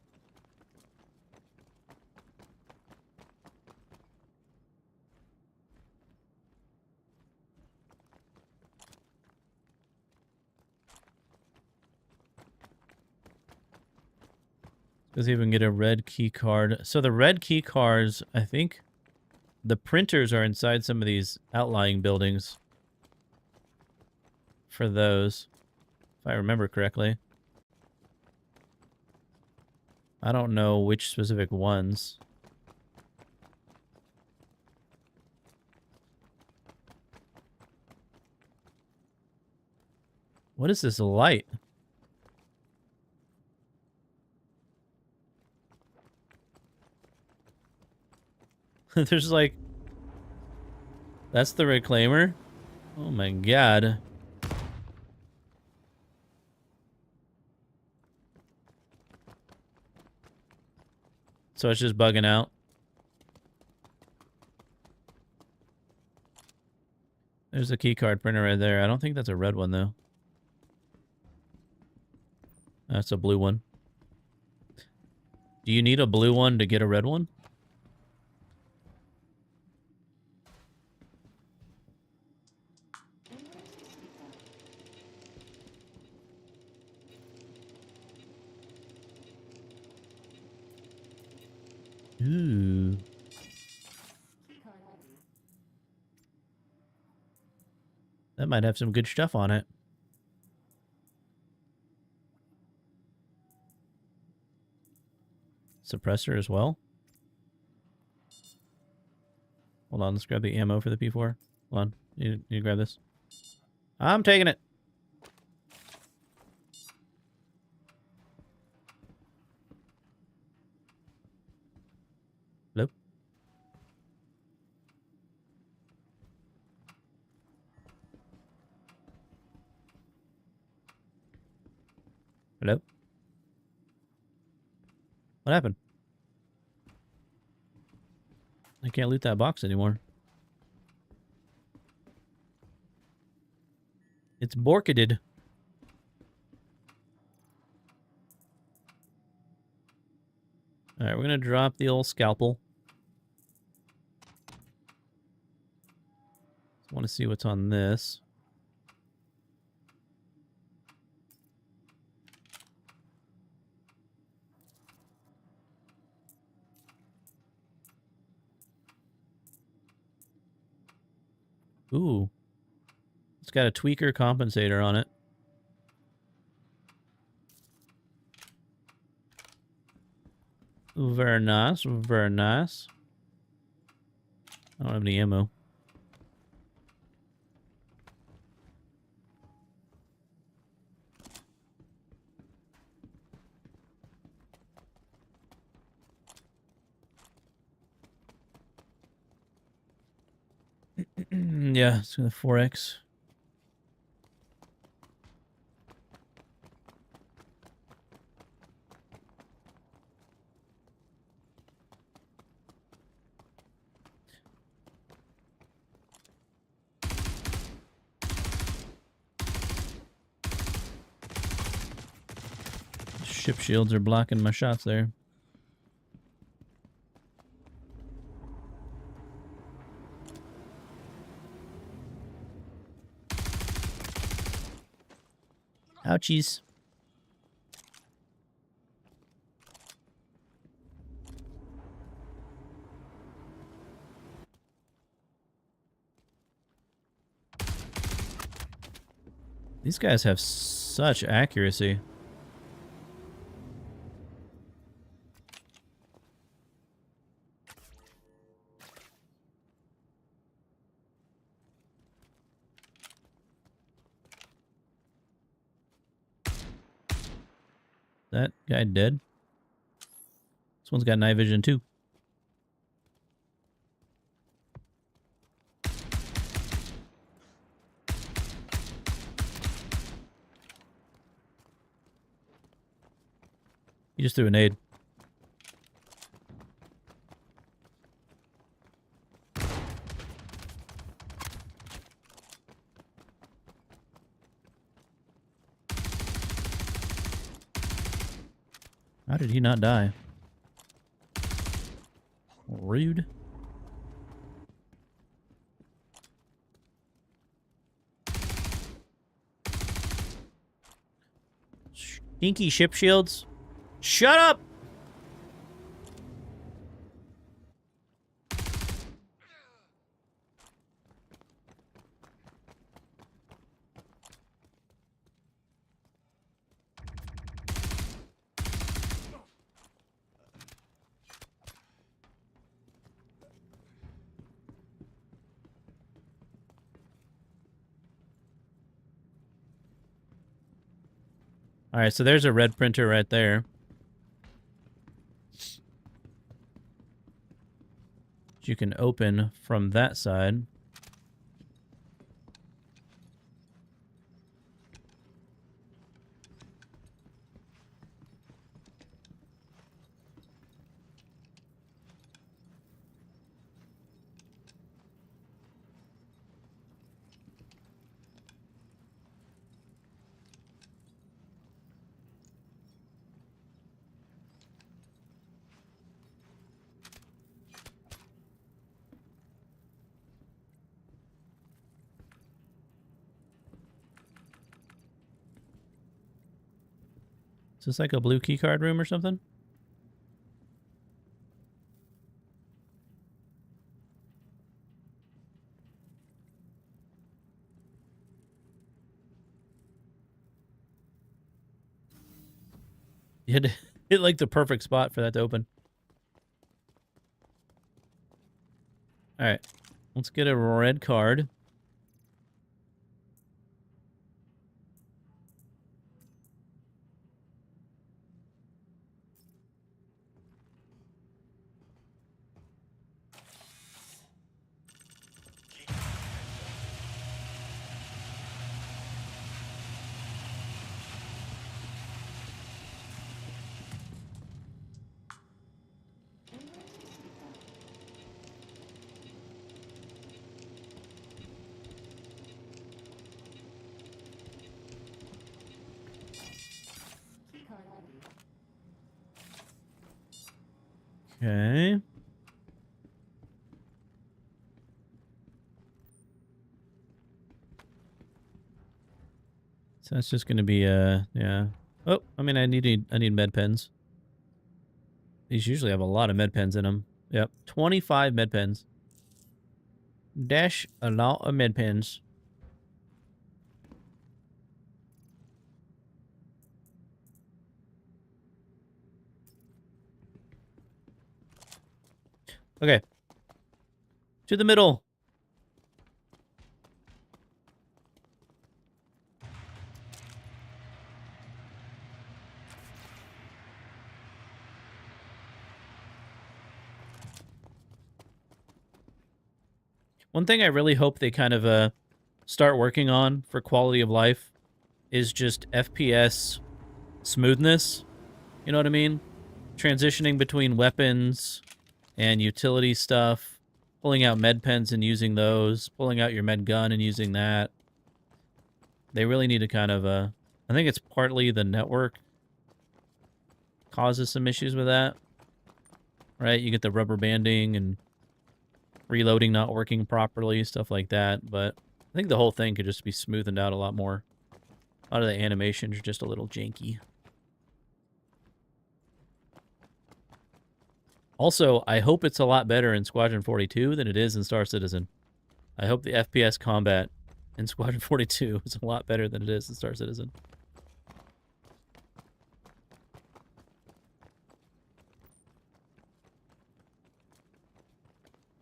Let's even get a red key card. So the red key cards, I think the printers are inside some of these outlying buildings. For those, if I remember correctly. I don't know which specific ones. What is this light? There's like... That's the reclaimer? Oh my god. So it's just bugging out. There's a keycard printer right there. I don't think that's a red one, though. That's a blue one. Do you need a blue one to get a red one? Ooh. That might have some good stuff on it. Suppressor as well. Hold on, let's grab the ammo for the P4. Hold on, you grab this. I'm taking it. Hello? Hello? What happened? I can't loot that box anymore. It's borketed. Alright, we're gonna drop the old scalpel. I want to see what's on this. Ooh. It's got a tweaker compensator on it. Ooh, very nice, very nice. I don't have any ammo. Yeah, it's gonna 4x. Ship shields are blocking my shots there. Ouchies. These guys have such accuracy. That guy dead? This one's got night vision too. He just threw a nade. How did he not die? Rude. Stinky ship shields. Shut up! All right, so there's a red printer right there. You can open from that side. Is this like a blue keycard room or something? You had to hit like the perfect spot for that to open. All right, let's get a red card. Okay. So that's just gonna be yeah. Oh, I mean I need med pens. These usually have a lot of med pens in them. Yep, 25 med pens. Dash a lot of med pens. Okay. To the middle. One thing I really hope they kind of start working on for quality of life is just FPS smoothness. You know what I mean? Transitioning between weapons and utility stuff, pulling out med pens and using those, pulling out your med gun and using that. They really need to kind of, I think it's partly the network causes some issues with that, right? You get the rubber banding and reloading not working properly, stuff like that. But I think the whole thing could just be smoothened out a lot more. A lot of the animations are just a little janky. Also, I hope it's a lot better in Squadron 42 than it is in Star Citizen. I hope the FPS combat in Squadron 42 is a lot better than it is in Star Citizen.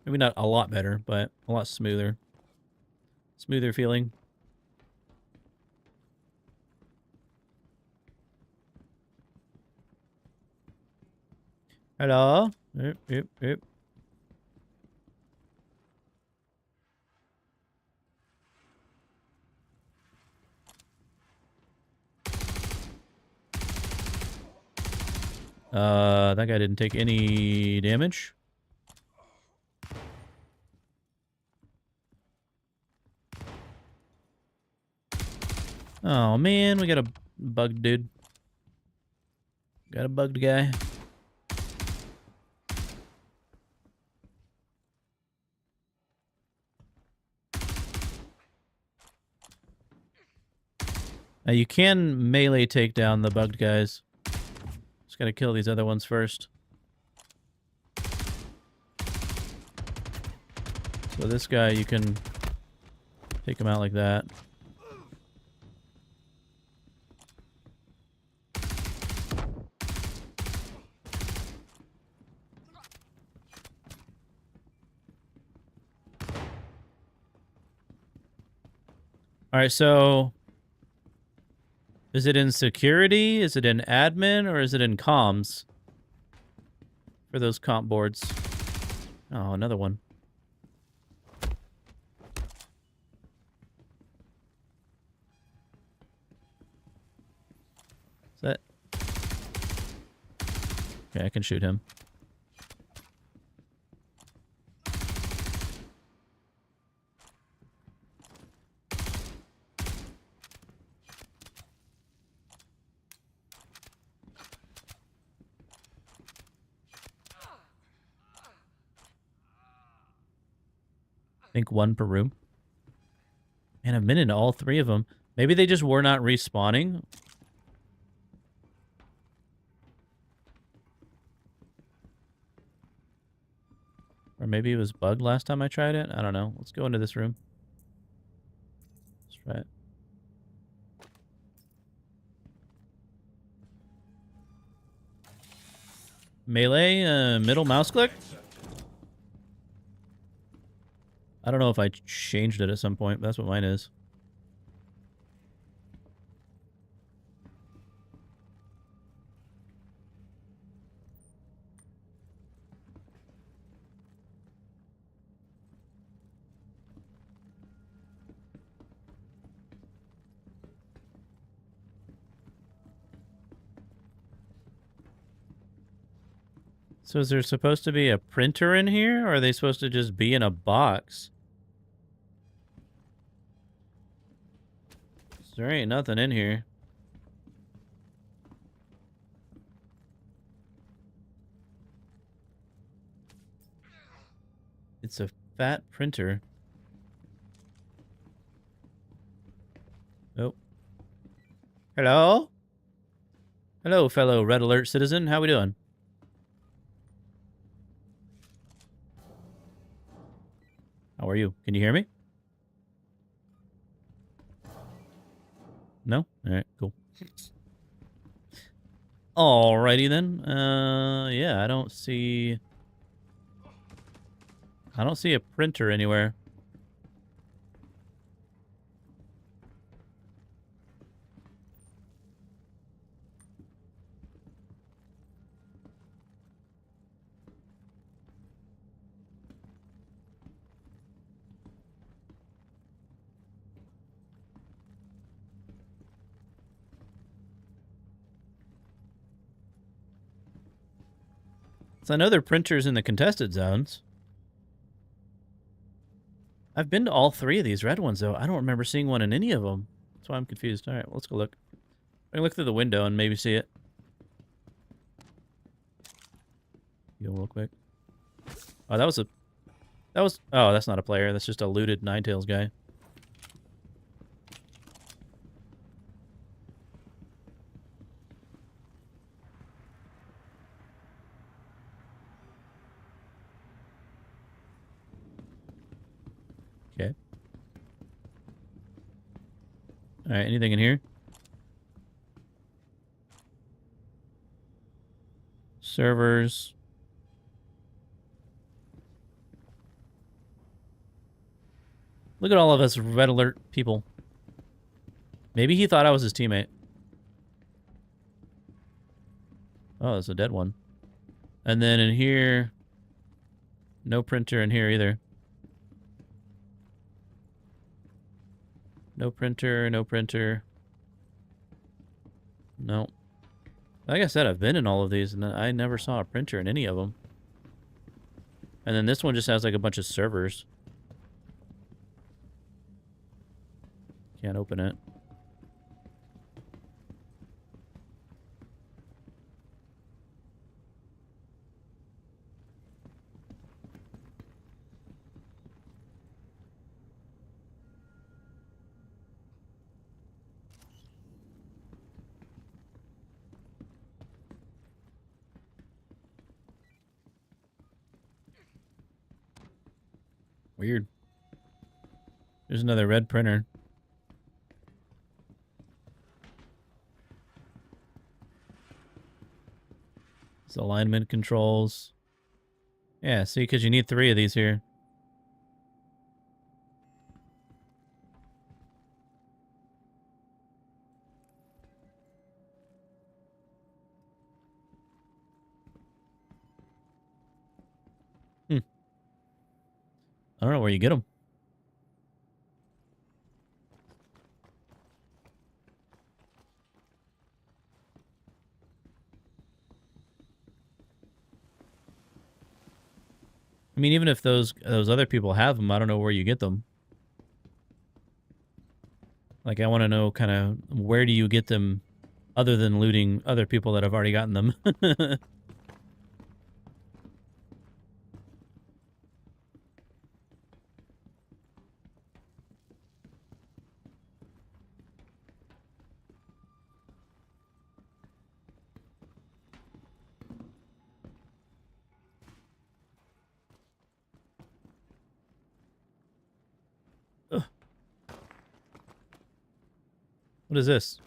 Maybe not a lot better, but a lot smoother. Smoother feeling. Hello? Yep, yep, yep. That guy didn't take any damage. Oh man, we got a bugged dude. Got a bugged guy. Now you can melee take down the bugged guys. Just gotta kill these other ones first. So this guy, you can take him out like that. Alright, so... is it in security? Is it in admin? Or is it in comms? For those comp boards. Oh, another one. Is that... okay, I can shoot him. I think one per room. Man, I've been into all three of them. Maybe they just were not respawning. Or maybe it was bugged last time I tried it. I don't know. Let's go into this room. Let's try it. Melee, middle mouse click? I don't know if I changed it at some point, but that's what mine is. So is there supposed to be a printer in here, or are they supposed to just be in a box? There ain't nothing in here. It's a fat printer. Oh. Hello? Hello, fellow Red Alert citizen. How we doing? How are you? Can you hear me? No? Alright, cool. Alrighty then. Yeah, I don't see a printer anywhere. So I know there are printers in the contested zones. I've been to all 3 of these red ones, though. I don't remember seeing one in any of them. That's why I'm confused. All right, well, let's go look. I can look through the window and maybe see it. Go real quick. Oh, that was a... That was... Oh, that's not a player. That's just a looted Ninetales guy. Okay. All right, anything in here? Servers. Look at all of us red alert people. Maybe he thought I was his teammate. Oh, there's a dead one. And then in here... No printer in here either. No printer, no printer. No. Like I said, I've been in all of these, and I never saw a printer in any of them. And then this one just has like a bunch of servers. Can't open it. Weird. There's another red printer. It's alignment controls. Yeah, see, because you need 3 of these here. I don't know where you get them. I mean, even if those other people have them, I don't know where you get them. Like, I want to know kind of where do you get them other than looting other people that have already gotten them. Ugh. What is this?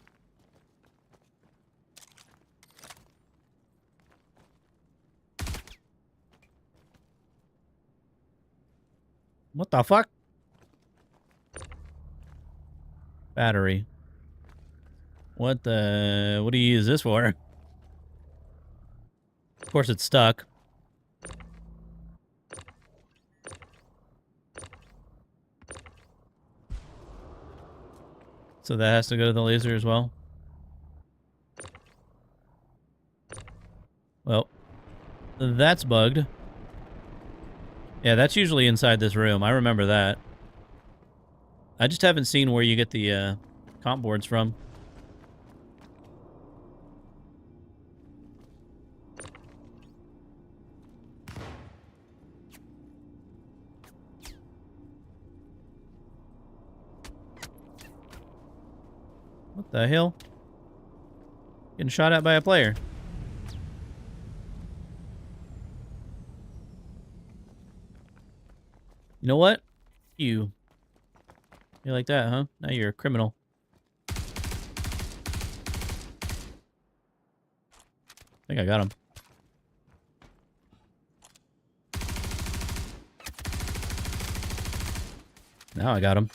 What the fuck? Battery. What do you use this for? Of course it's stuck. So that has to go to the laser as well. Well, that's bugged. Yeah, that's usually inside this room. I remember that. I just haven't seen where you get the comp boards from. What the hell? Getting shot at by a player. You know what? You like that, huh? Now you're a criminal. I think I got him. Now I got him.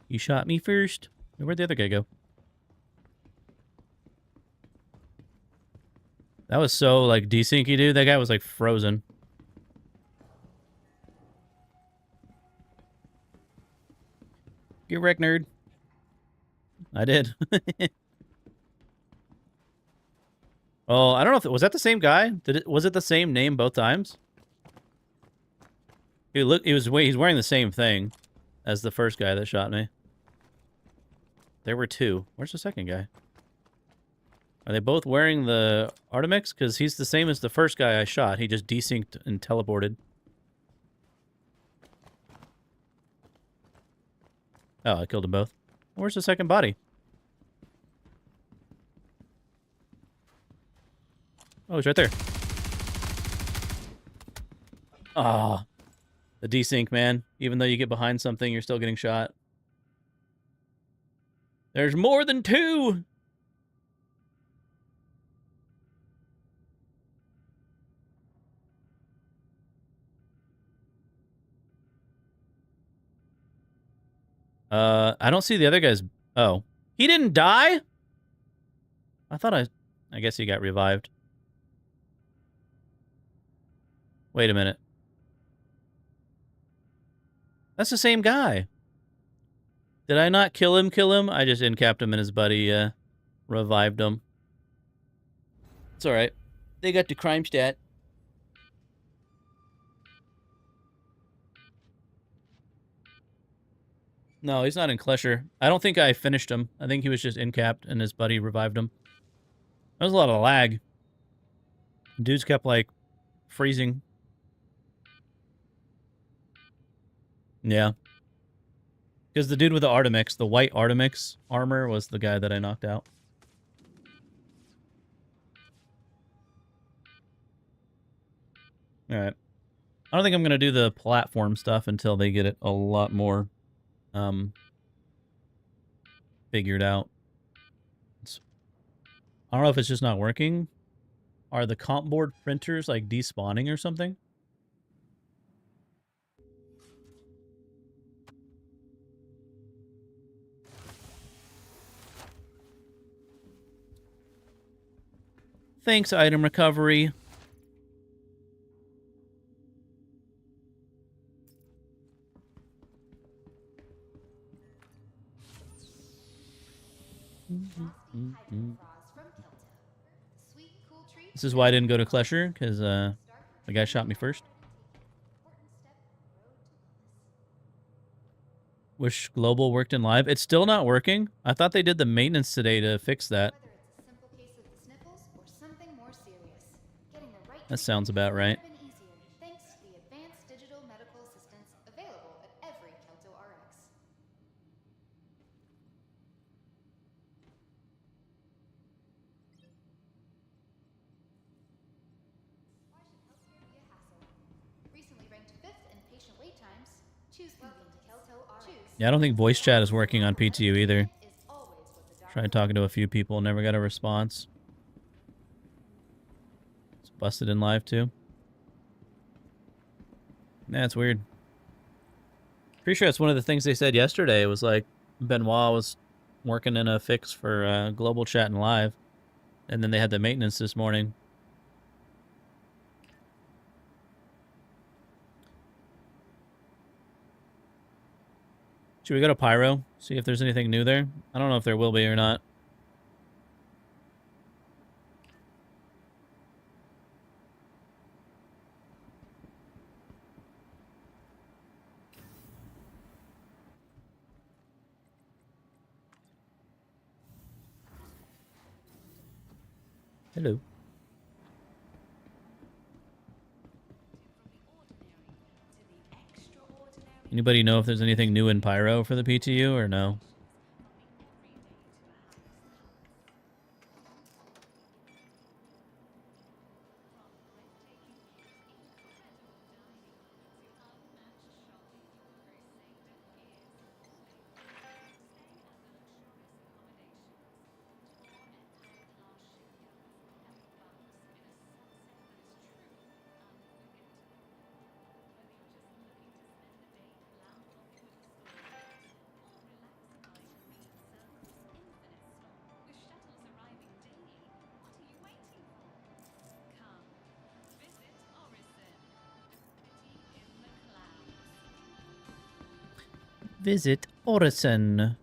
You shot me first. Where'd the other guy go? That was so, like, desyncy, dude. That guy was, like, frozen. Get wrecked, nerd. I did. Oh, I don't know if was that the same guy? Was it the same name both times? He's wearing the same thing as the first guy that shot me. There were two. Where's the second guy? Are they both wearing the Artemix? Because he's the same as the first guy I shot. He just desynced and teleported. Oh, I killed them both. Where's the second body? Oh, he's right there. Ah, the desync, man. Even though you get behind something, you're still getting shot. There's more than two! I don't see the other guy's... Oh. He didn't die? I thought I guess he got revived. Wait a minute. That's the same guy. Did I not kill him? I just in-capped him and his buddy, revived him. It's alright. They got the crime stat. No, he's not in Klesher. I don't think I finished him. I think he was just in-capped and his buddy revived him. That was a lot of lag. Dudes kept, like, freezing. Yeah. Because the dude with the Artemix, the white Artemix armor, was the guy that I knocked out. Alright. I don't think I'm going to do the platform stuff until they get it a lot more figured out. I don't know if it's just not working. Are the comp board printers like despawning or something? Thanks, item recovery. This is why I didn't go to Klesher, because the guy shot me first. Wish Global worked in live. It's still not working. I thought they did the maintenance today to fix that. That sounds about right. Yeah, I don't think voice chat is working on PTU either. Tried talking to a few people, never got a response. It's busted in live too. That's weird. Pretty sure that's one of the things they said yesterday. It was like Benoit was working in a fix for global chat and live, and then they had the maintenance this morning. Should we go to Pyro? See if there's anything new there? I don't know if there will be or not. Hello. Anybody know if there's anything new in Pyro for the PTU or no? Visit Orison.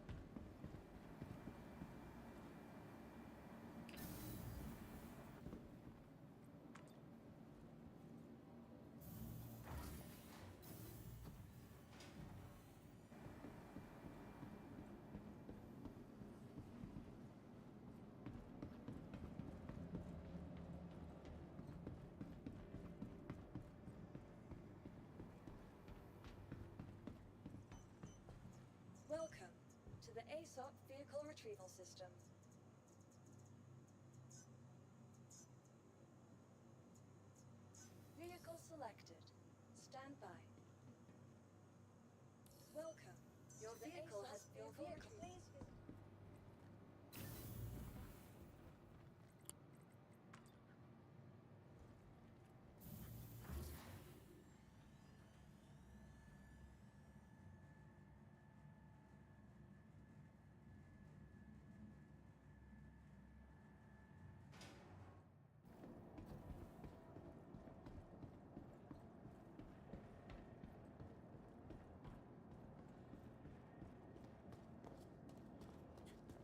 Welcome to the ASOP Vehicle Retrieval System. Vehicle selected. Stand by. Welcome. Your vehicle has please visit.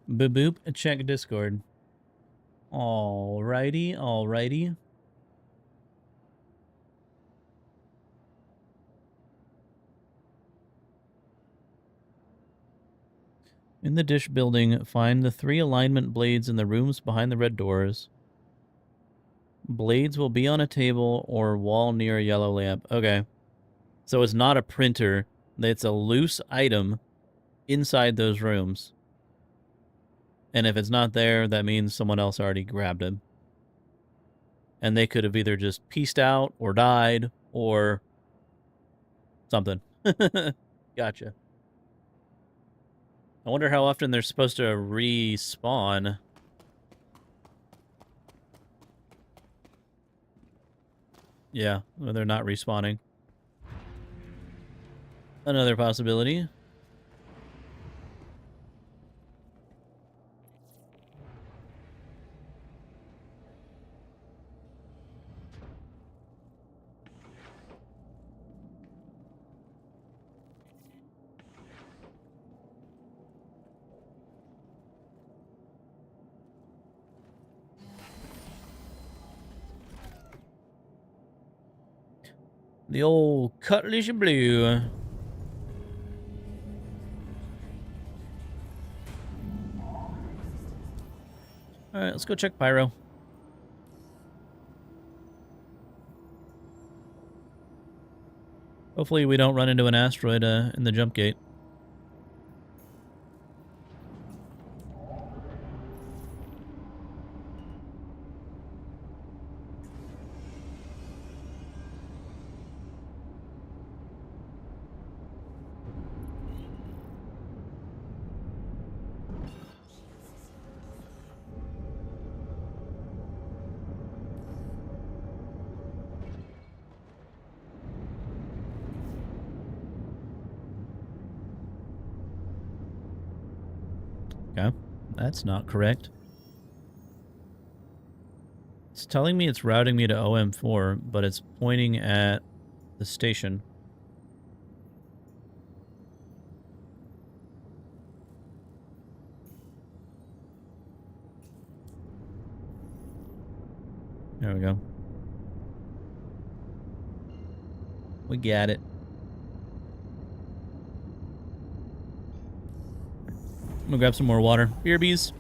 Boop boop. Check Discord. Alrighty, alrighty. In the dish building, find the 3 alignment blades in the rooms behind the red doors. Blades will be on a table or wall near a yellow lamp. Okay. So it's not a printer. It's a loose item inside those rooms. And if it's not there, that means someone else already grabbed him. And they could have either just pieced out or died or something. Gotcha. I wonder how often they're supposed to respawn. Yeah, well, they're not respawning. Another possibility. The old Cutlass Blue. Alright, let's go check Pyro. Hopefully we don't run into an asteroid in the jump gate. Okay, that's not correct. It's telling me it's routing me to OM4, but it's pointing at the station. There we go. We got it. I'm gonna grab some more water. Beer bees.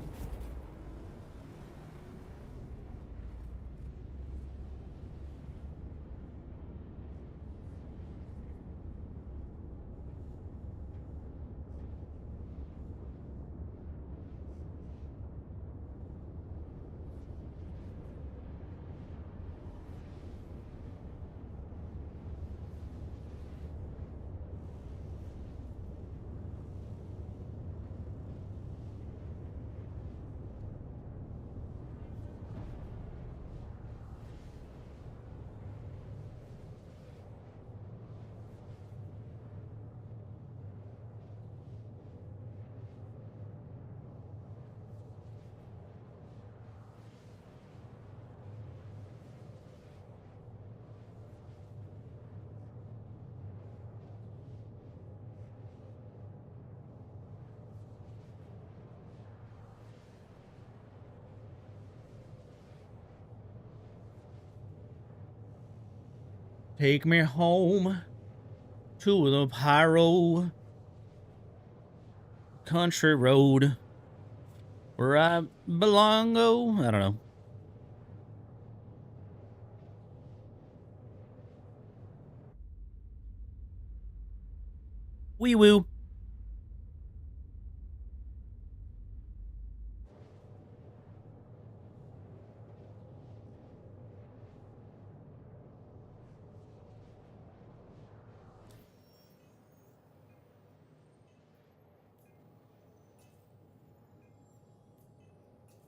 Take me home to the pyro country road where I belong. Oh, I don't know. Wee woo.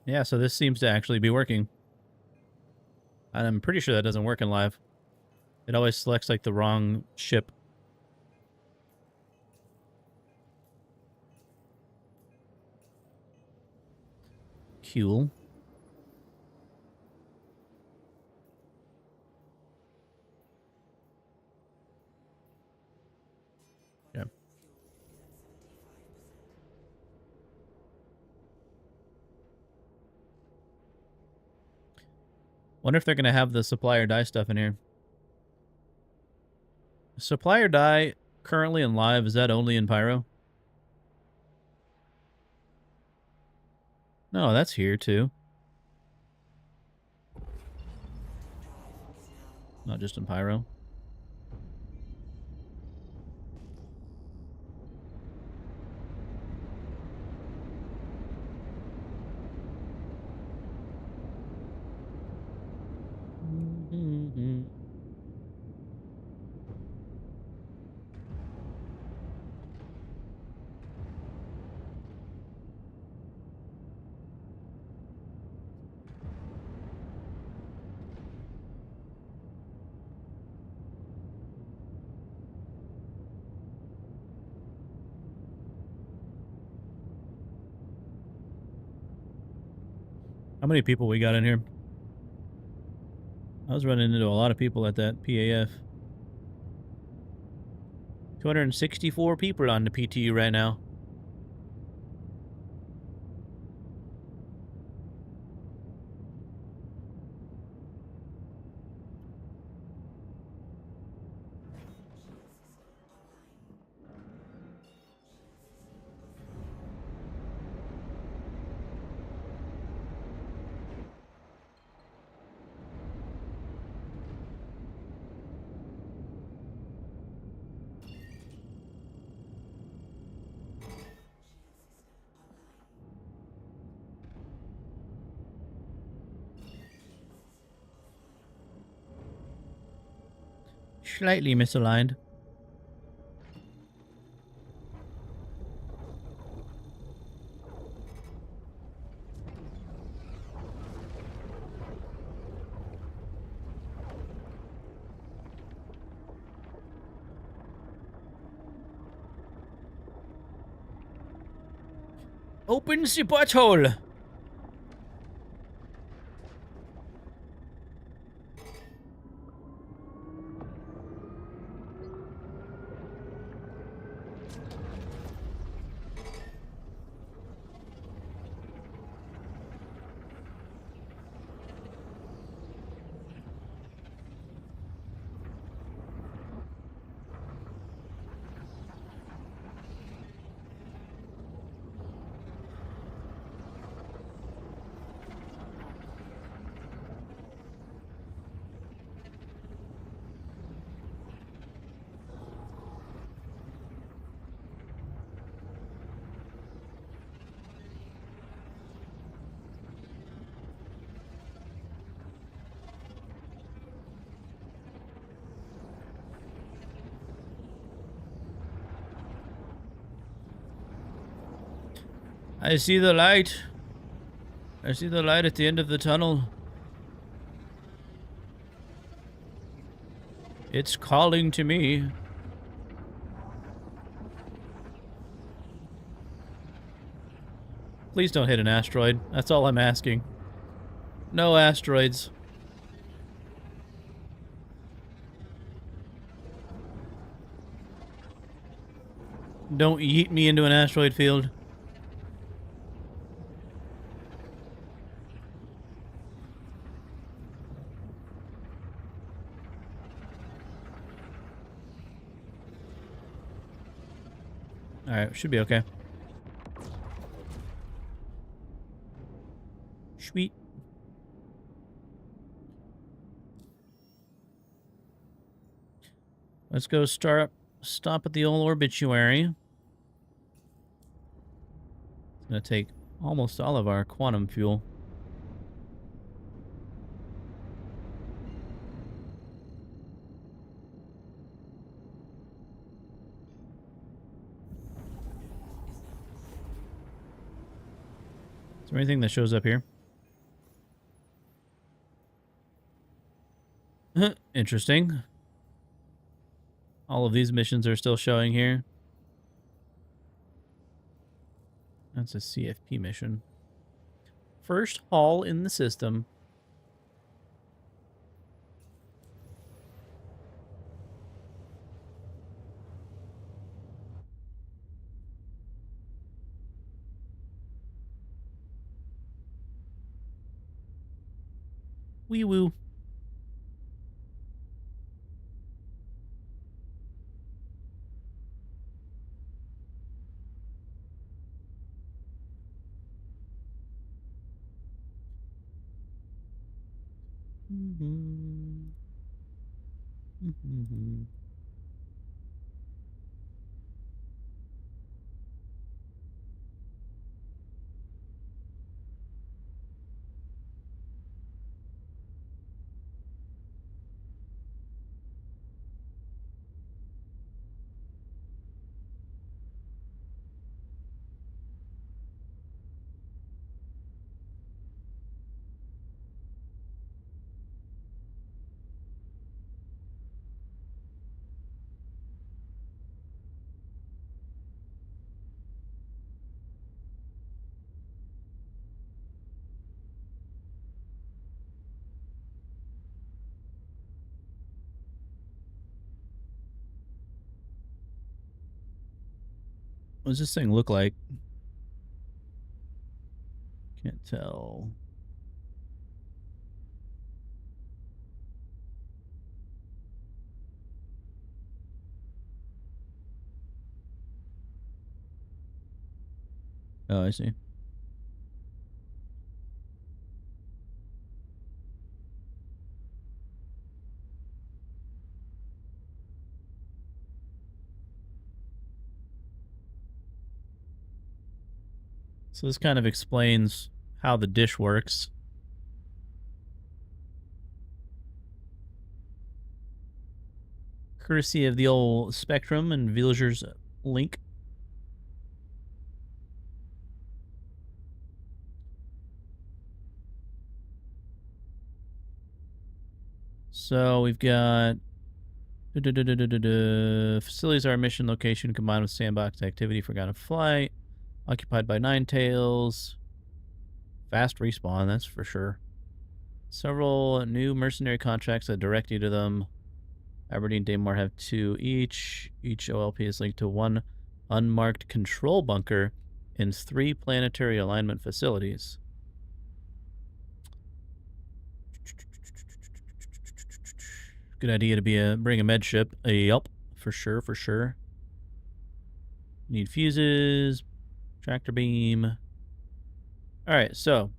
Yeah, so this seems to actually be working. I'm pretty sure that doesn't work in live. It always selects like the wrong ship. Cool. Yeah. Wonder if they're gonna have the supply or die stuff in here. Supply or die currently in live, is that only in Pyro? No, that's here too. Not just in Pyro. How many people we got in here? I was running into a lot of people at that PAF. 264 people on the PTU right now. Slightly misaligned. Open the butthole! I see the light. I see the light at the end of the tunnel. It's calling to me. Please don't hit an asteroid. That's all I'm asking. No asteroids. Don't yeet me into an asteroid field. Alright, should be okay. Sweet. Let's go stop at the old obituary. It's going to take almost all of our quantum fuel. Is there anything that shows up here? Interesting. All of these missions are still showing here. That's a CFP mission. First haul in the system. Wee woo. What does this thing look like? Can't tell. Oh, I see. So this kind of explains how the dish works. Courtesy of the old Spectrum and Villagers link. So we've got facilities are a mission location combined with sandbox activity, forgotten flight, occupied by Ninetails. Fast respawn, that's for sure. Several new mercenary contracts that direct you to them. Aberdeen, Daymore have 2 each. Each OLP is linked to 1 unmarked control bunker in 3 planetary alignment facilities. Good idea to bring a med ship. Yup, for sure, for sure. Need fuses, tractor beam. All right, so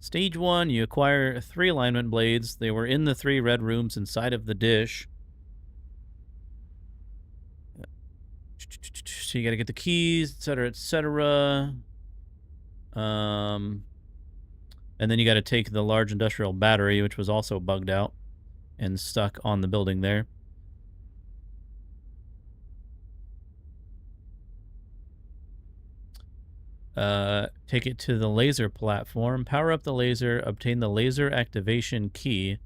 stage 1, you acquire 3 alignment blades. They were in the 3 red rooms inside of the dish. So you got to get the keys, etc., etc. And then you got to take the large industrial battery, which was also bugged out and stuck on the building there. Take it to the laser platform, power up the laser, obtain the laser activation key.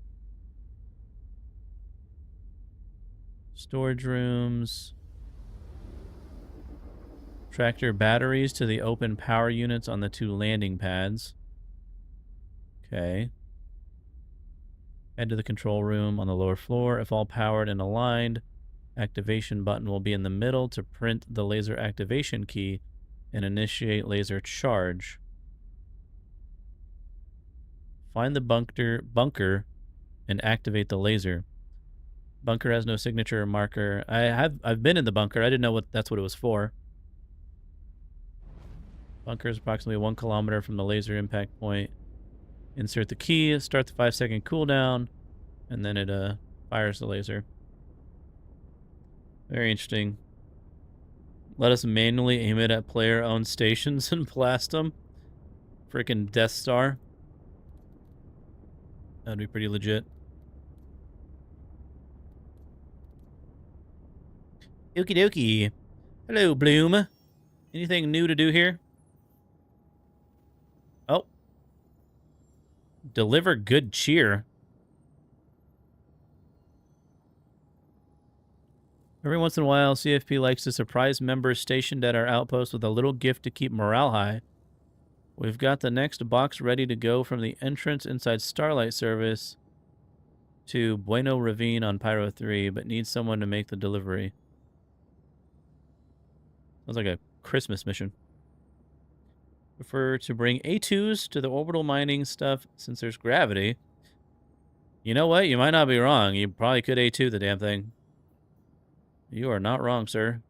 Storage rooms. Tractor batteries to the open power units on the 2 landing pads. Okay. Head to the control room on the lower floor. If all powered and aligned, activation button will be in the middle to print the laser activation key and initiate laser charge. Find the bunker and activate the laser. Bunker has no signature or marker. I've been in the bunker. I didn't know that's what it was for. Bunker is approximately 1 kilometer from the laser impact point. Insert the key, start the 5-second cooldown, and then it fires the laser. Very interesting. Let us manually aim it at player-owned stations and blast them. Freaking Death Star. That'd be pretty legit. Okie dokie. Hello, Bloom. Anything new to do here? Oh. Deliver good cheer. Every once in a while, CFP likes to surprise members stationed at our outpost with a little gift to keep morale high. We've got the next box ready to go from the entrance inside Starlight Service to Bueno Ravine on Pyro 3, but need someone to make the delivery. Sounds like a Christmas mission. Prefer to bring A2s to the orbital mining stuff since there's gravity. You know what? You might not be wrong. You probably could A2 the damn thing. You are not wrong, sir.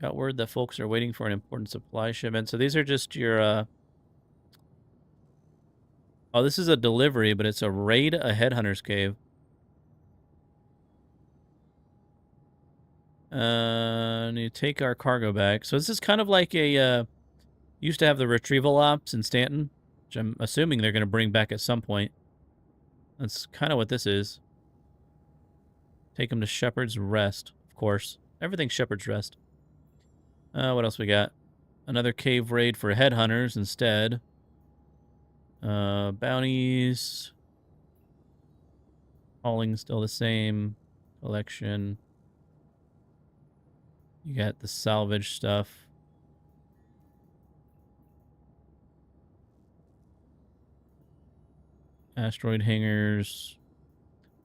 Got word that folks are waiting for an important supply shipment. So these are just your, Oh, this is a delivery, but it's a raid a headhunter's cave. And you take our cargo back. So this is kind of like a, used to have the retrieval ops in Stanton, which I'm assuming they're going to bring back at some point. That's kind of what this is. Take them to Shepherd's Rest, of course. Everything's Shepherd's Rest. What else we got? Another cave raid for headhunters instead. Bounties. Hauling still the same. Collection. You got the salvage stuff. Asteroid hangars.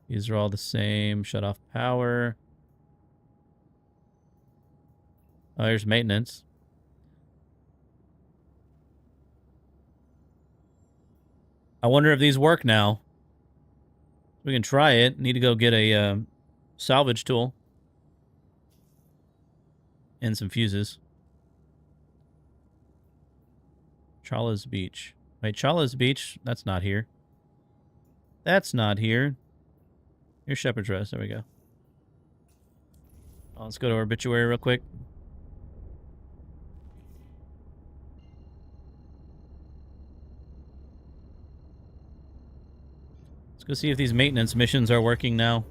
These are all the same. Shut off power. Oh, here's maintenance. I wonder if these work now. We can try it. Need to go get a salvage tool. And some fuses. Chala's Beach. Wait, Chala's Beach? That's not here. That's not here. Here's Shepherd's Rest. There we go. Oh, let's go to Obituary real quick. Let's go see if these maintenance missions are working now.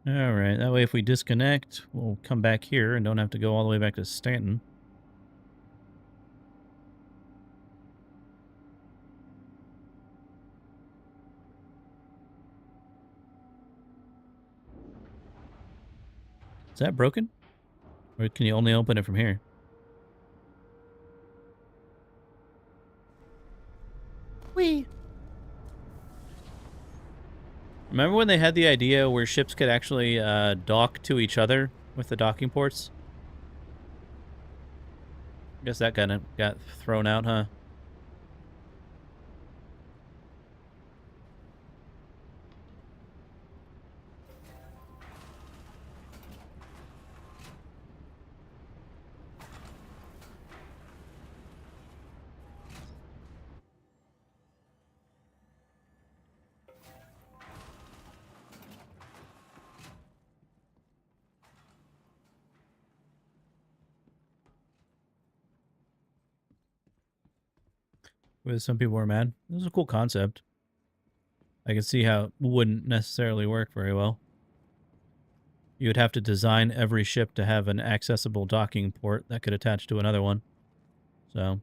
Alright, that way if we disconnect, we'll come back here and don't have to go all the way back to Stanton. Is that broken? Or can you only open it from here? Whee! Remember when they had the idea where ships could actually dock to each other with the docking ports? I guess that kind of got thrown out, huh? Where some people were mad. It was a cool concept. I can see how it wouldn't necessarily work very well. You would have to design every ship to have an accessible docking port that could attach to another one. So...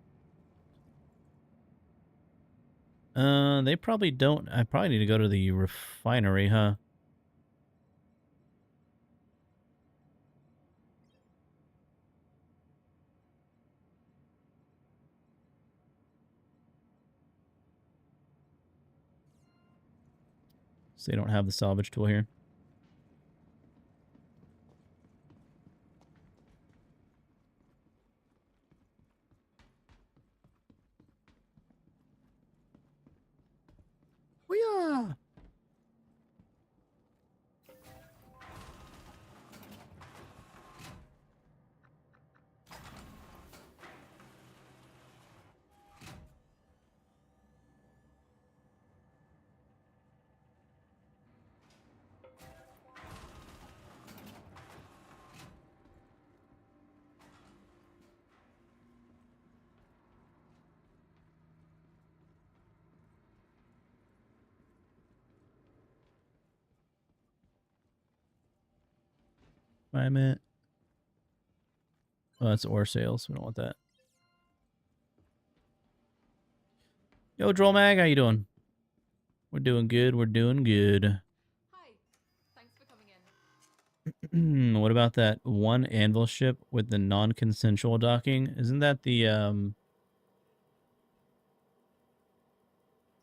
they probably don't... I probably need to go to the refinery, huh? So they don't have the salvage tool here. Hoo-yah! Wait a minute. Oh, that's ore sales. We don't want that. Yo, Droll Mag, how you doing? We're doing good. We're doing good. Hi. Thanks for coming in. What about that one anvil ship with the non-consensual docking? Isn't that the, I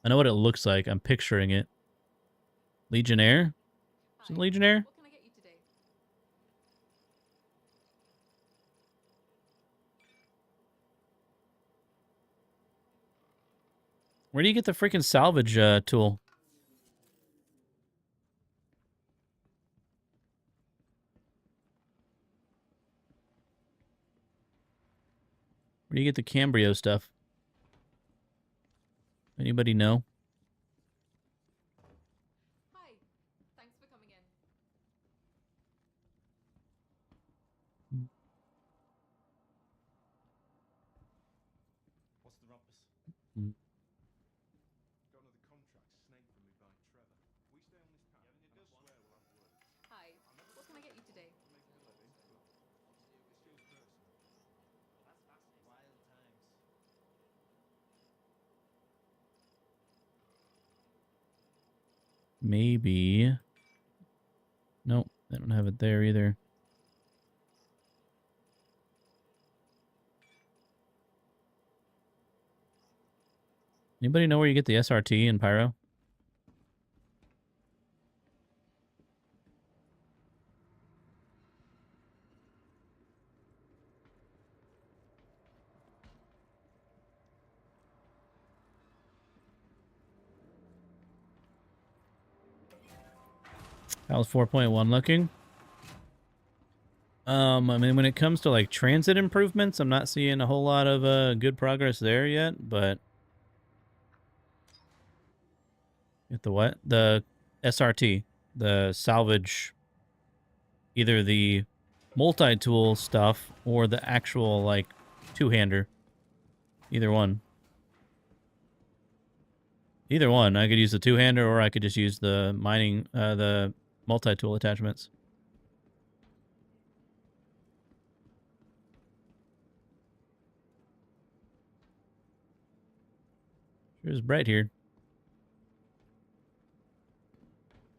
know what it looks like. I'm picturing it. Legionnaire? Is it Hi. Legionnaire? What can I get you today? Where do you get the freaking salvage tool? Where do you get the Cambrio stuff? Anybody know? Hi. Thanks for coming in. What's the rumpus? Mm. Got another contract snaked from me by Trevor. We stay on this path. I swear we'll have words. Hi. What can I get you today? Make a living, but this feels personal. Well, that's fascinating. Wild times. Maybe. Nope, they don't have it there either. Anybody know where you get the SRT in Pyro? How's 4.1 looking? I mean, when it comes to like transit improvements, I'm not seeing a whole lot of good progress there yet, but get the what? The SRT, the salvage, either the multi-tool stuff or the actual like two-hander. Either one. Either one. I could use the two-hander or I could just use the mining, the multi-tool attachments. Sure is bright here.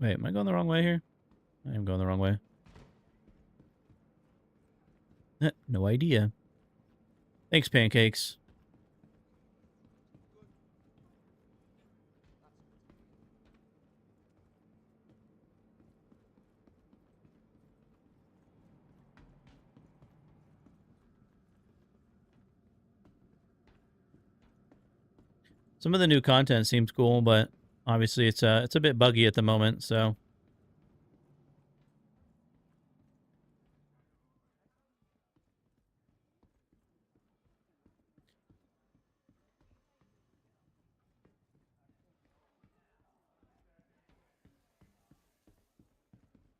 Wait, am I going the wrong way here? I am going the wrong way. No idea. Thanks, pancakes. Some of the new content seems cool, but obviously it's a bit buggy at the moment, so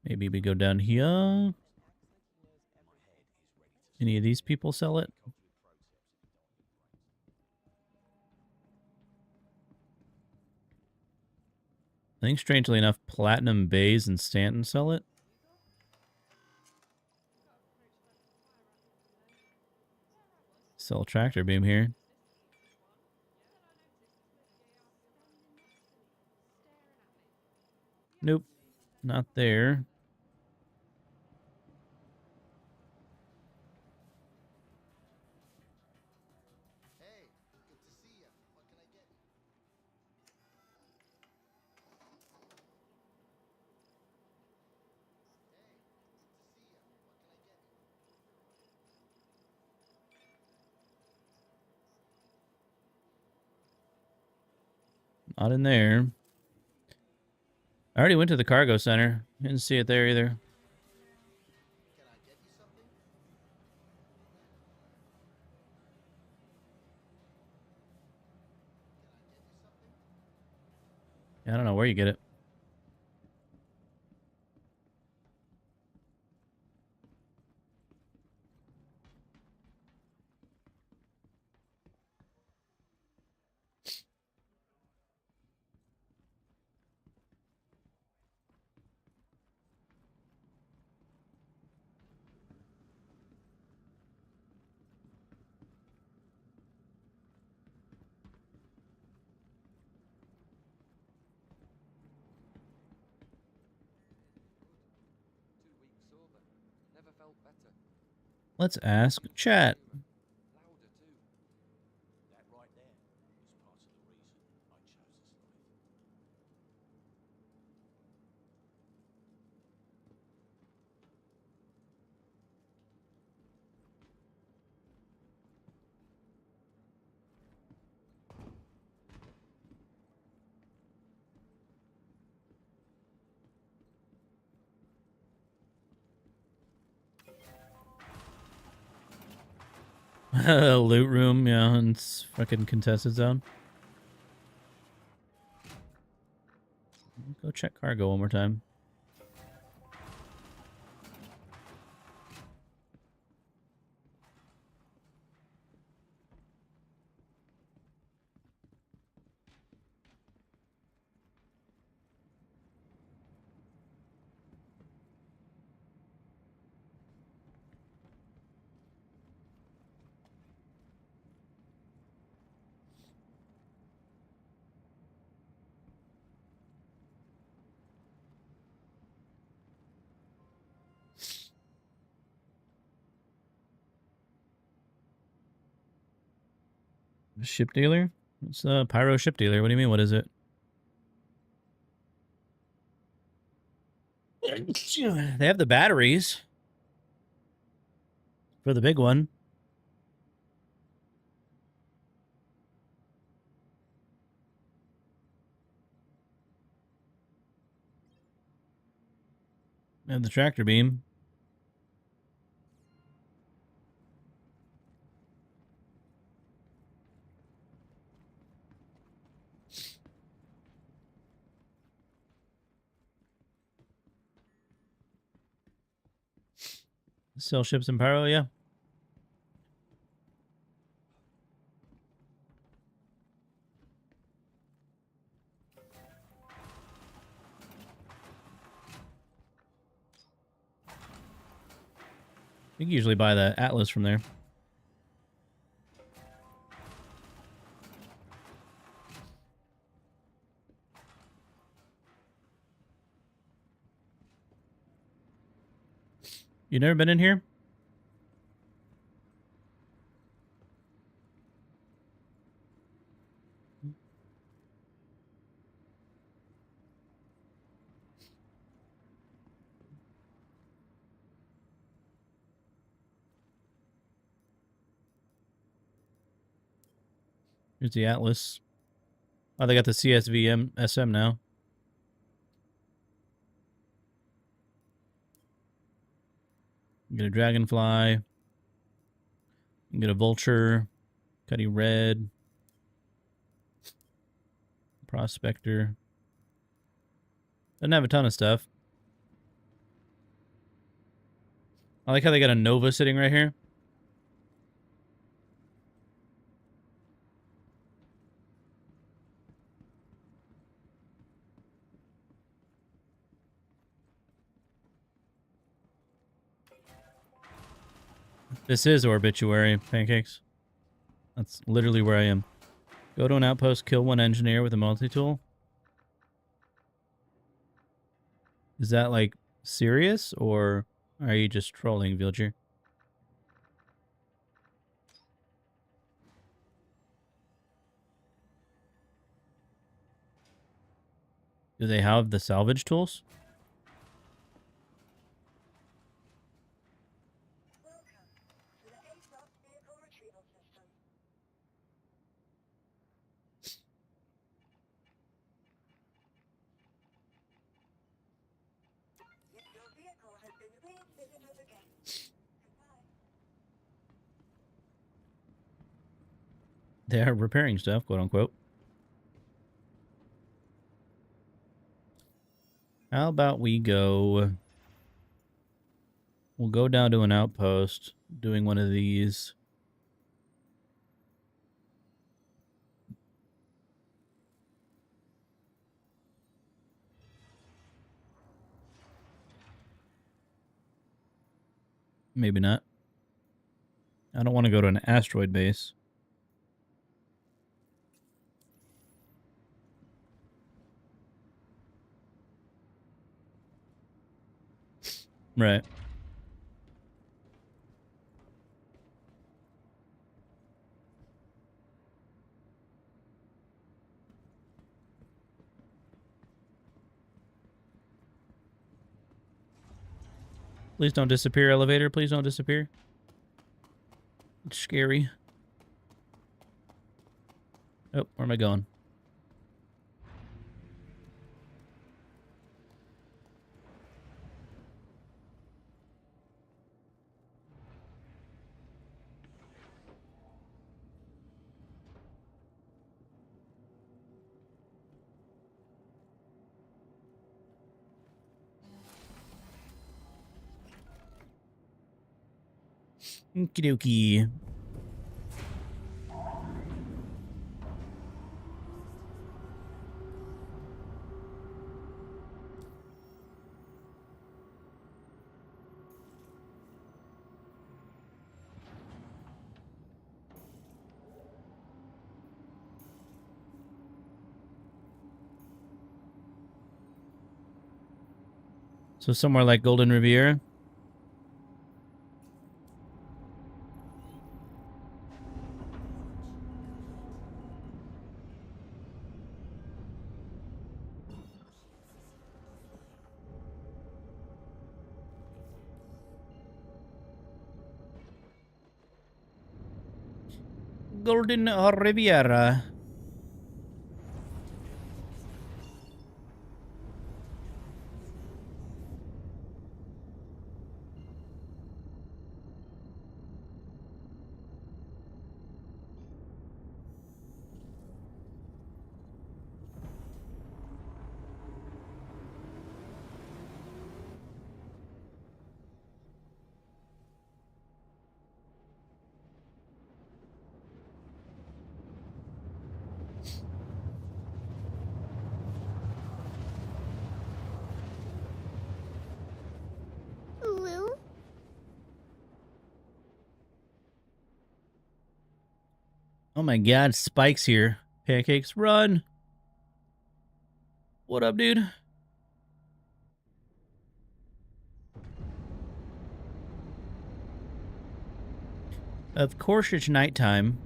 maybe we go down here. Any of these people sell it? I think strangely enough, Platinum Bays and Stanton sell it. Sell a tractor beam here. Nope, not there. Hey, good to see you. What can I get you? Hey, good to see you. What can I get you? Not in there. I already went to the cargo center. Didn't see it there either. Can I get you something? Can I get you something? Yeah, I don't know where you get it. Good. 2 weeks sober. Never felt better. Let's ask chat. Louder too. That right there is part of the reason I chose this life. Loot room, yeah, and it's fucking contested zone. Go check cargo one more time. Ship dealer? It's a pyro ship dealer. What do you mean? What is it? They have the batteries for the big one. They have the tractor beam. Sell ships and pyro, yeah. You can usually buy the Atlas from there. You never been in here? Here's the Atlas. Oh, they got the CSVM SM now. You get a Dragonfly. You get a Vulture. Cuddy Red. Prospector. Doesn't have a ton of stuff. I like how they got a Nova sitting right here. This is Obituary, Pancakes. That's literally where I am. Go to an outpost, kill one engineer with a multi-tool. Is that, like, serious, or are you just trolling, Villager? Do they have the salvage tools? Welcome to the ASOS vehicle retrieval system. Your vehicle has been refitted as a guest. Goodbye. They are repairing stuff, quote unquote. How about we go... We'll go down to an outpost, doing one of these. Maybe not. I don't want to go to an asteroid base. Right. Please don't disappear, elevator. Please don't disappear. It's scary. Oh, where am I going? Okie dokie. So somewhere like Golden Riviera. Golden Riviera. Oh my god, Spike's here. Pancakes, run! What up, dude? Of course it's nighttime.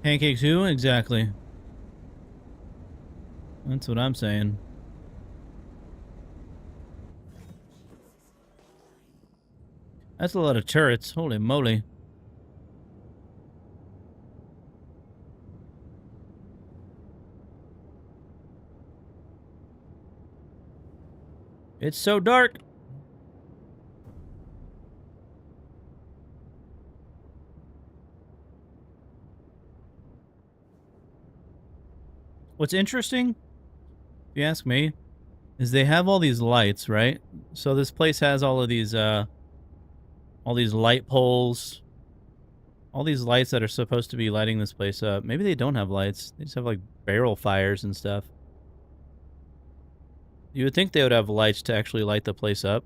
Pancakes who? Exactly. That's what I'm saying. That's a lot of turrets. Holy moly. It's so dark. What's interesting, if you ask me, is they have all these lights, right? So this place has all these light poles, all these lights that are supposed to be lighting this place up. Maybe they don't have lights. They just have like barrel fires and stuff. You would think they would have lights to actually light the place up.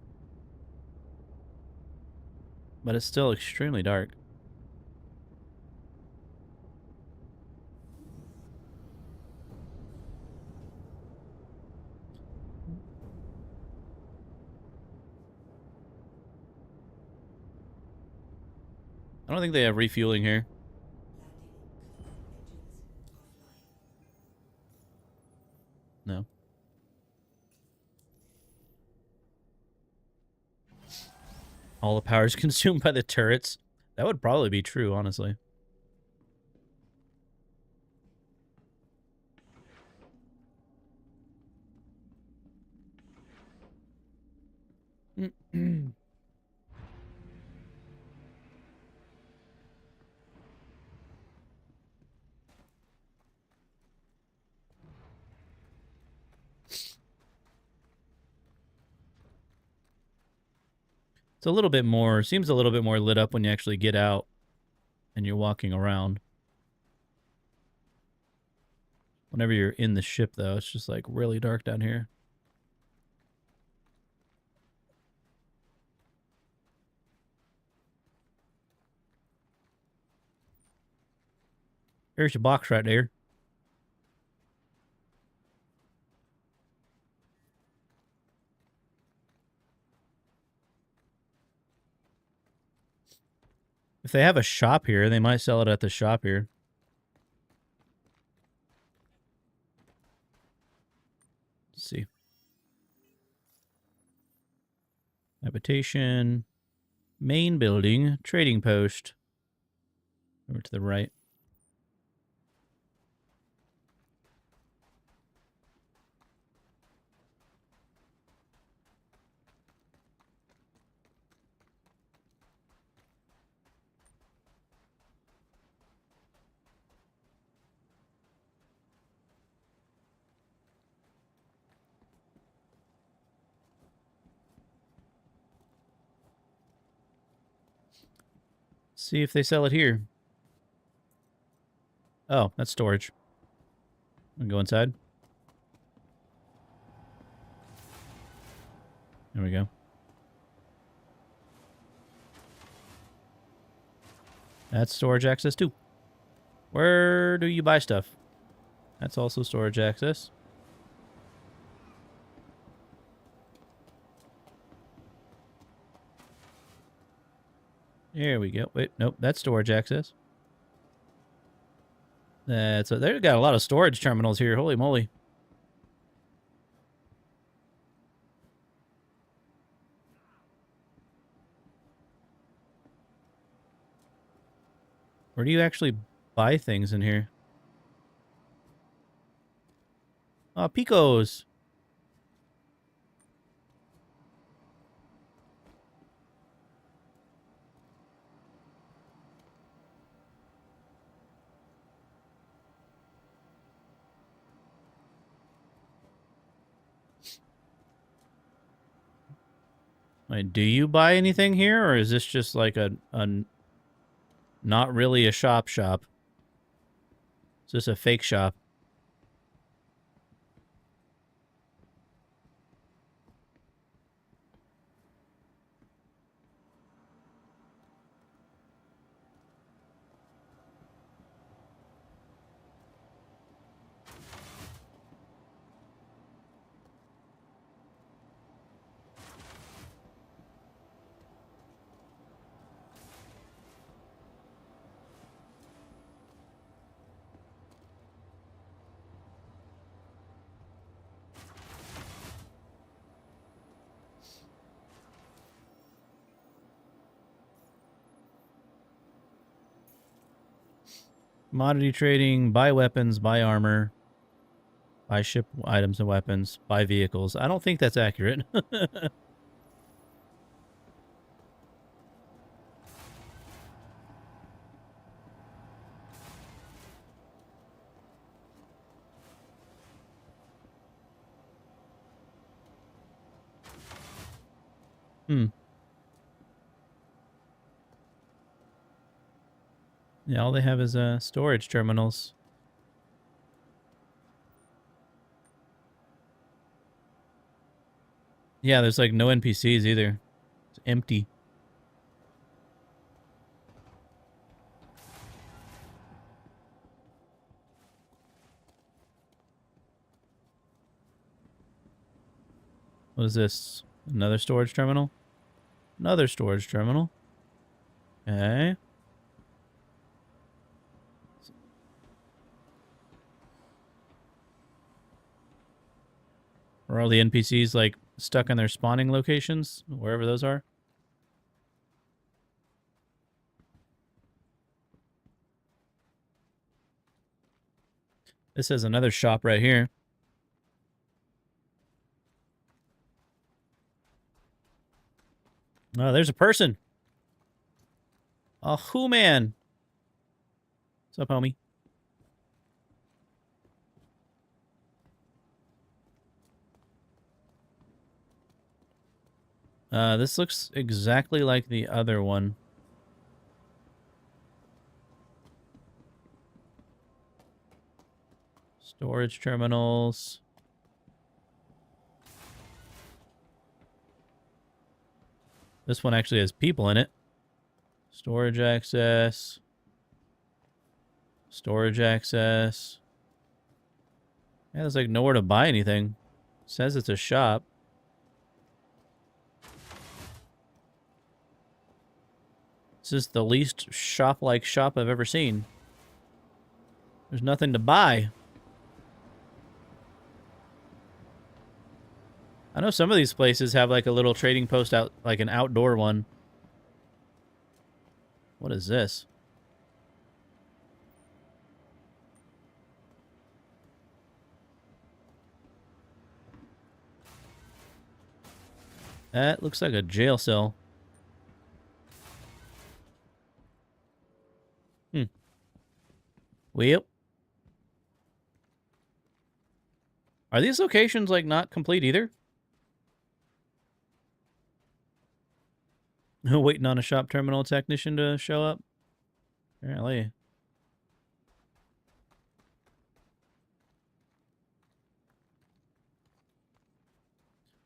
But it's still extremely dark. I don't think they have refueling here. No. All the power is consumed by the turrets. That would probably be true, honestly. It's a little bit more, seems a little bit more lit up when you actually get out and you're walking around. Whenever you're in the ship, though, it's just like really dark down here. There's your box right there. If they have a shop here, they might sell it at the shop here. Let's see. Habitation. Main building. Trading post. Over to the right. See if they sell it here. Oh, that's storage. I'll go inside. There we go. That's storage access too. Where do you buy stuff? That's also storage access. There we go. Wait, nope, that's storage access. They've got a lot of storage terminals here. Holy moly. Where do you actually buy things in here? Oh, Picos. Wait, do you buy anything here, or is this just like a not really a shop? Is this a fake shop? Commodity trading, buy weapons, buy armor. Buy ship items and weapons. Buy vehicles. I don't think that's accurate. Hmm. Yeah, all they have is storage terminals. Yeah, there's like no NPCs either. It's empty. What is this? Another storage terminal? Another storage terminal. Okay. Are all the NPCs like stuck in their spawning locations, wherever those are? This is another shop right here. Oh, there's a person. A who man. What's up, homie? This looks exactly like the other one. Storage terminals. This one actually has people in it. Storage access. Storage access. Yeah, there's like nowhere to buy anything. It says it's a shop. This is the least shop-like shop I've ever seen. There's nothing to buy. I know some of these places have like a little trading post out, like an outdoor one. What is this? That looks like a jail cell. Well. Are these locations like not complete either? Waiting on a shop terminal technician to show up? Apparently.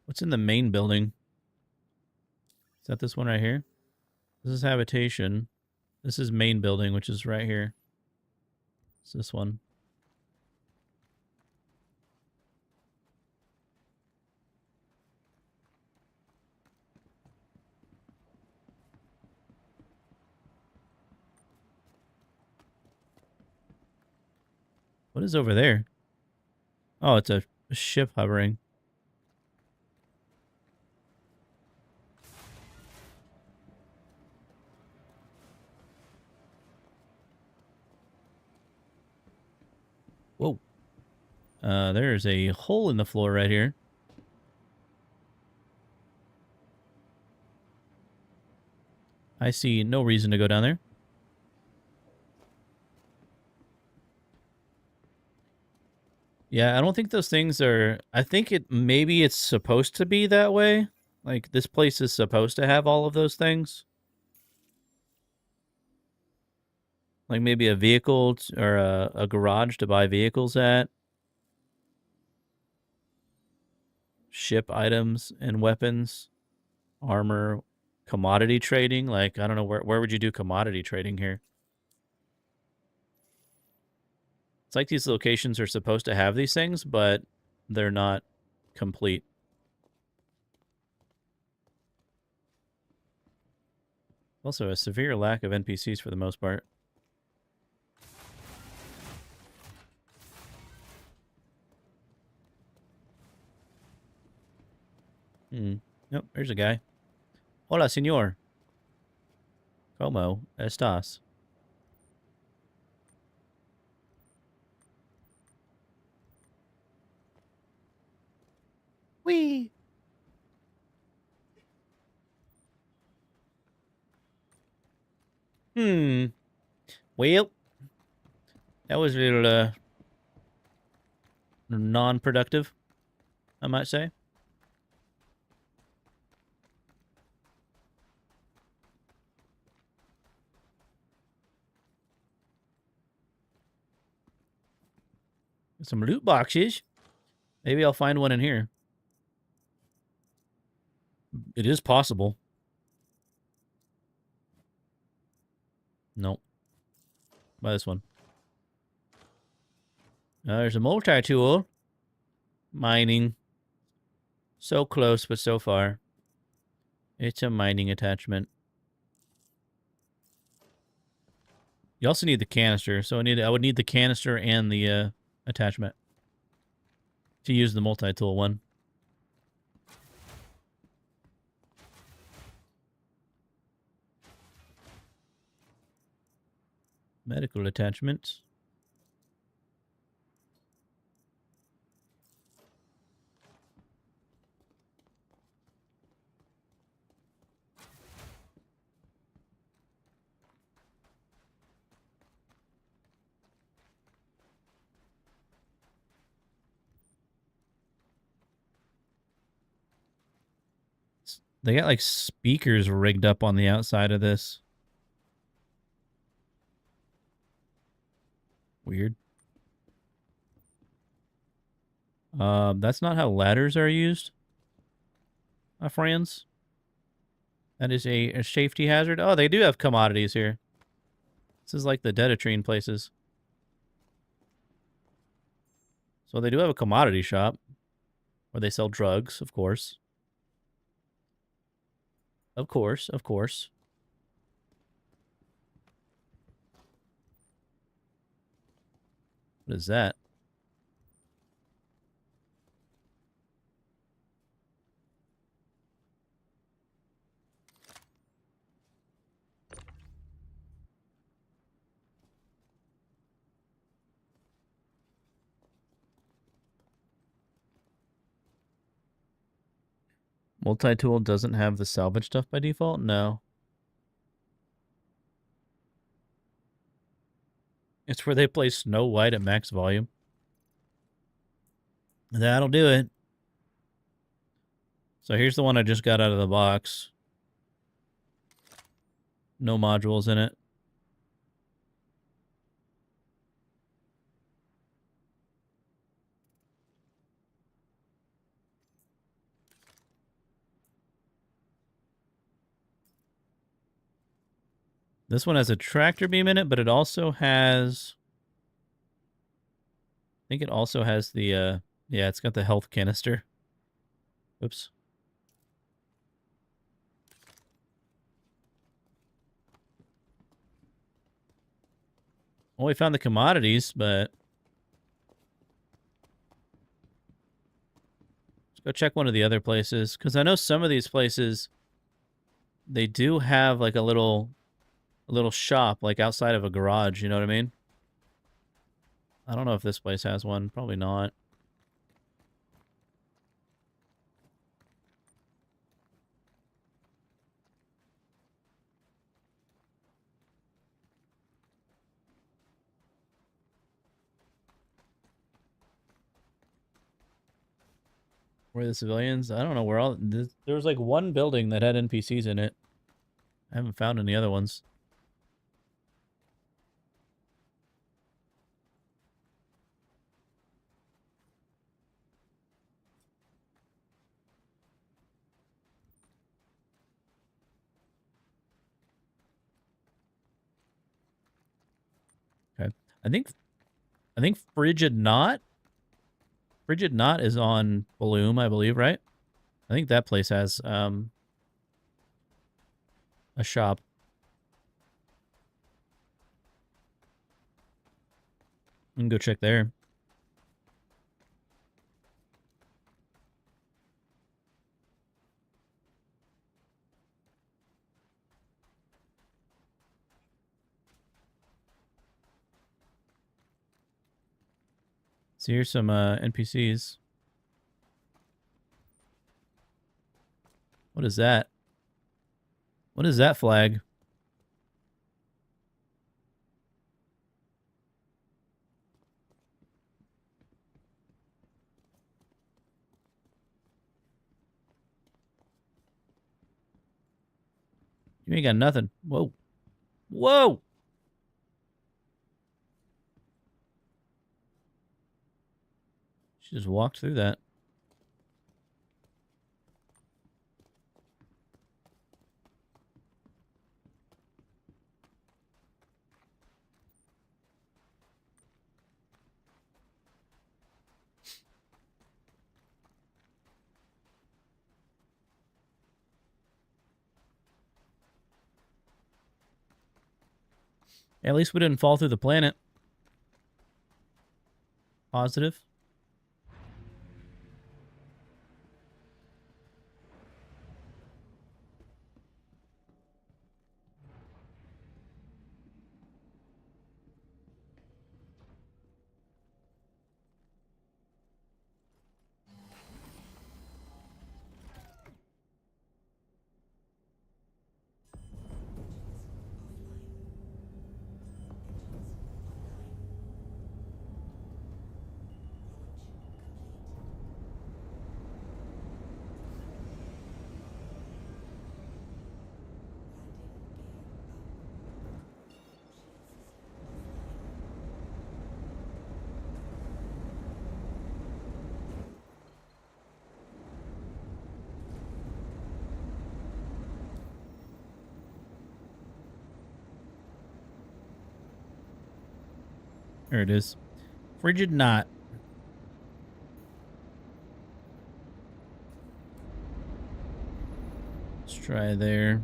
What's in the main building? Is that this one right here? This is habitation. This is main building, which is right here. It's this one. What is over there? Oh, it's a ship hovering. Whoa. There's a hole in the floor right here. I see no reason to go down there. Yeah, I don't think those things are... I think maybe it's supposed to be that way. Like, this place is supposed to have all of those things. Like, maybe a vehicle or a garage to buy vehicles at. Ship items and weapons. Armor. Commodity trading. Like, I don't know, where would you do commodity trading here? It's like these locations are supposed to have these things, but they're not complete. Also, a severe lack of NPCs for the most part. Nope, there's a guy. Hola, señor. ¿Cómo estás? Whee! Hmm. Well, that was a little non-productive, I might say. Some loot boxes. Maybe I'll find one in here. It is possible. Nope. Buy this one. There's a multi-tool. Mining. So close, but so far. It's a mining attachment. You also need the canister, so I would need the canister and the attachment to use the multi-tool one. Medical attachments. They got like speakers rigged up on the outside of this. Weird. That's not how ladders are used, my friends. That is a safety hazard. Oh, they do have commodities here. This is like the Dedatrine places. So they do have a commodity shop where they sell drugs, of course. Of course, of course. What is that? Multi-tool doesn't have the salvage stuff by default? No. It's where they play Snow White at max volume. That'll do it. So here's the one I just got out of the box. No modules in it. This one has a tractor beam in it, but it also has... I think it also has the, yeah, it's got the health canister. Oops. Well, we found the commodities, but... Let's go check one of the other places, because I know some of these places, they do have like a little shop, like outside of a garage, you know what I mean? I don't know if this place has one. Probably not. Where are the civilians? I don't know where all... There was like one building that had NPCs in it. I haven't found any other ones. Okay. I think Frigid Knot is on Bloom, I believe, right? I think that place has a shop. We can go check there. So here's some NPCs. What is that? What is that flag? You ain't got nothing. Whoa. Whoa! She just walked through that. At least we didn't fall through the planet. Positive. There it is. Frigid knot. Let's try there.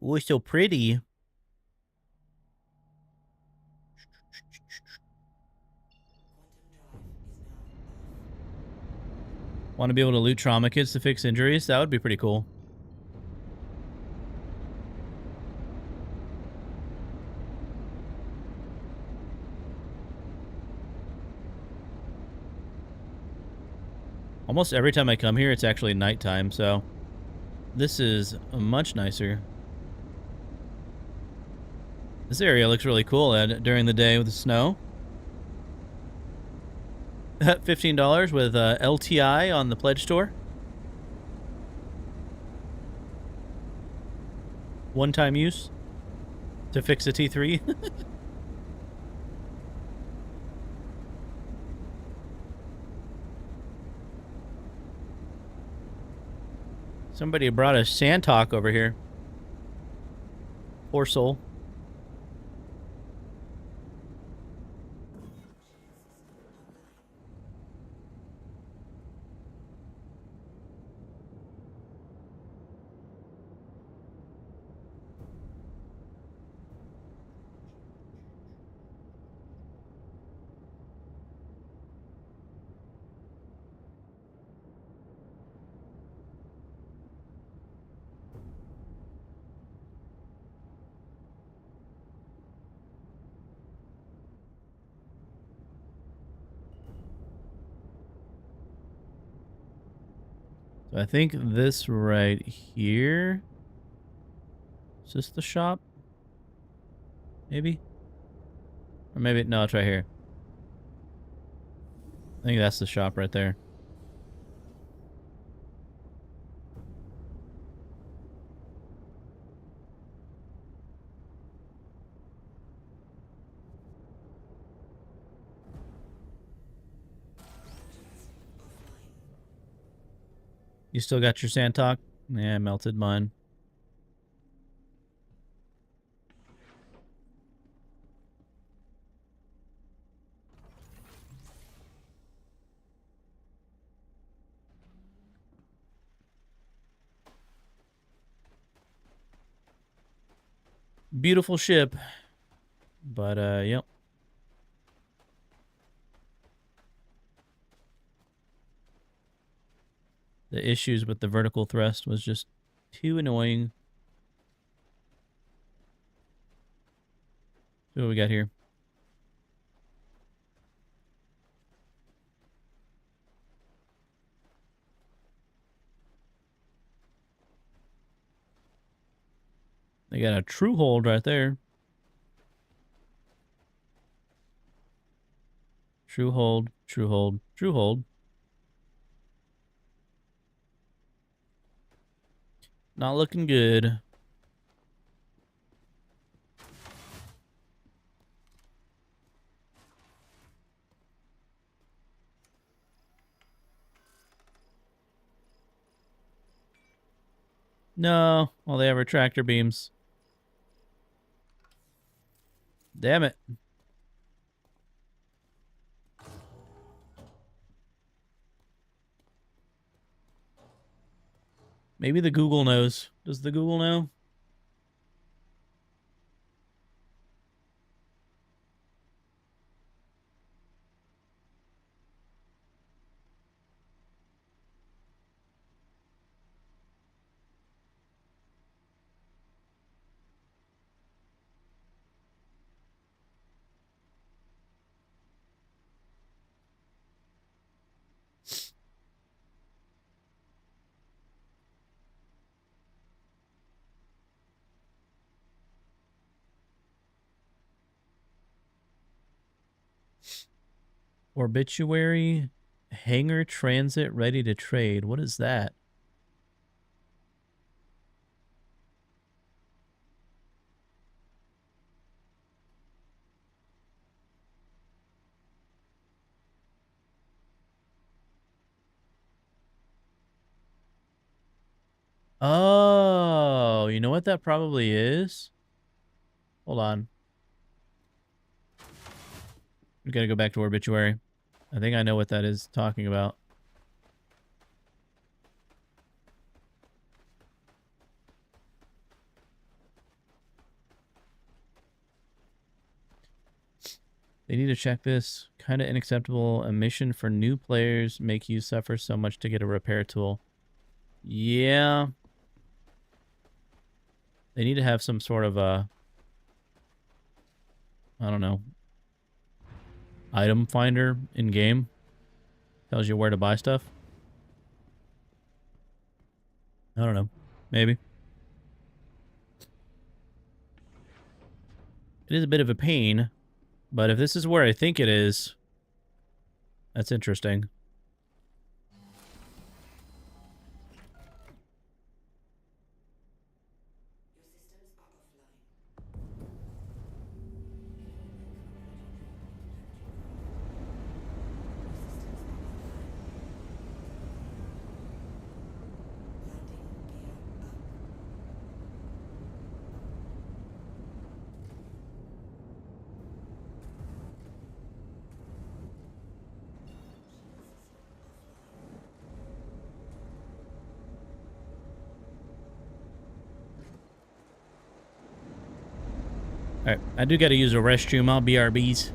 Oh, it's so pretty. Want to be able to loot trauma kits to fix injuries? That would be pretty cool. Almost every time I come here, it's actually nighttime, so this is much nicer. This area looks really cool during the day with the snow. $15 with LTI on the pledge store. One-time use to fix a T3. Somebody brought a Sandtalk over here. Poor soul. So I think this right here. Is this the shop? Maybe? Or maybe, no, it's right here. I think that's the shop right there. You still got your Sandtalk? Yeah, I melted mine. Beautiful ship. But, yep. The issues with the vertical thrust was just too annoying. So what we got here? They got a true hold right there. True hold, true hold, true hold. Not looking good. No. Well, they have retractor beams. Damn it. Maybe the Google knows. Does the Google know? Obituary, hangar transit ready to trade. What is that? Oh, you know what that probably is? Hold on. We gotta go back to obituary. I think I know what that is talking about. They need to check this. Kind of unacceptable. A mission for new players. Make you suffer so much to get a repair tool. Yeah. They need to have some sort of a... I don't know. Item finder in-game. Tells you where to buy stuff. I don't know. Maybe. It is a bit of a pain. But if this is where I think it is... That's interesting. Alright, I do gotta use a restroom. I'll BRBs.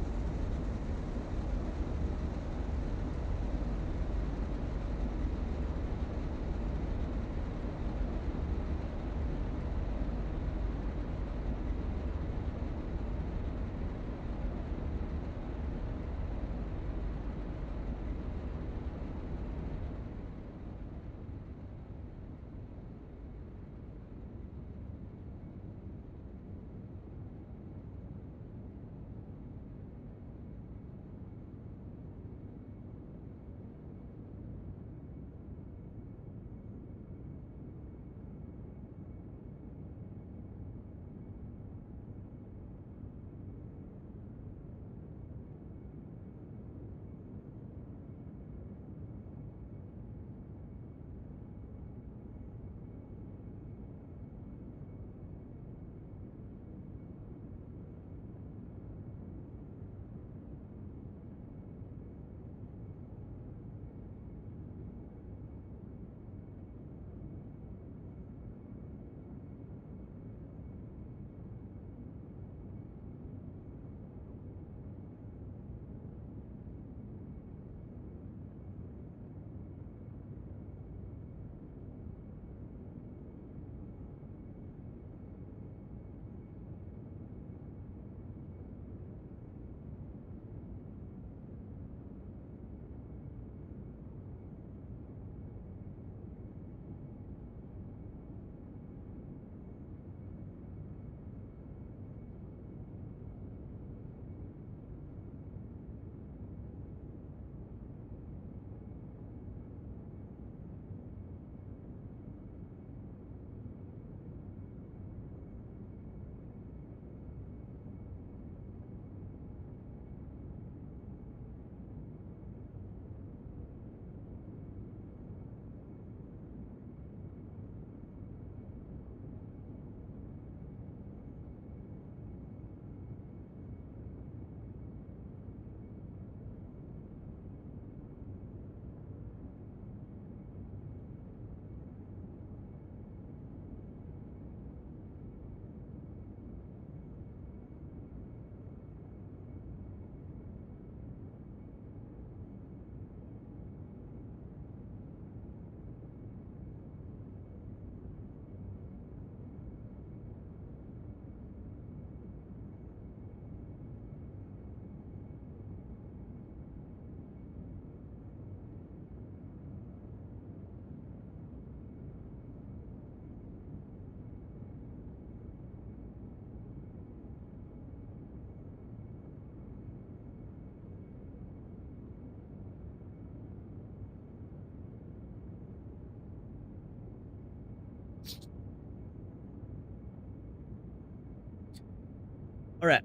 All right.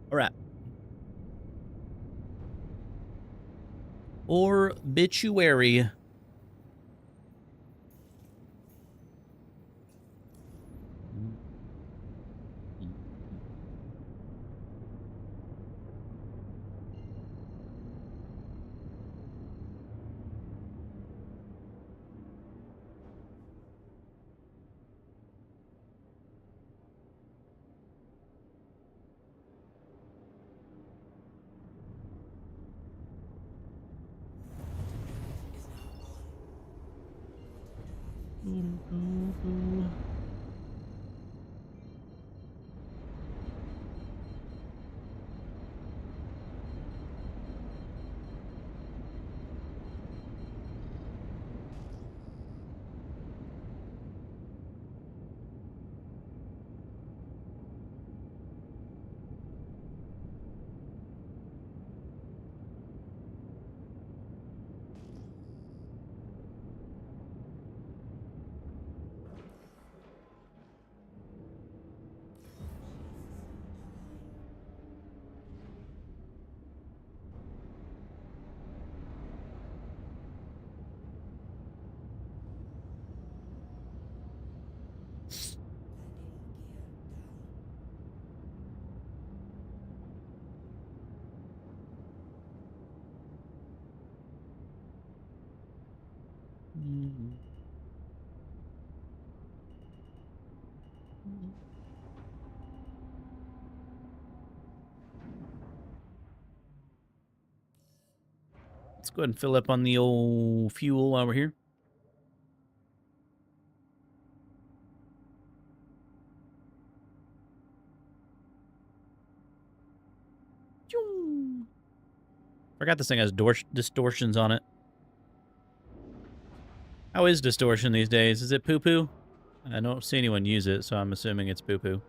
All right. Obituary. Let's go ahead and fill up on the old fuel while we're here. Forgot this thing has distortions on it. How is distortion these days? Is it poo-poo? I don't see anyone use it, so I'm assuming it's poo-poo.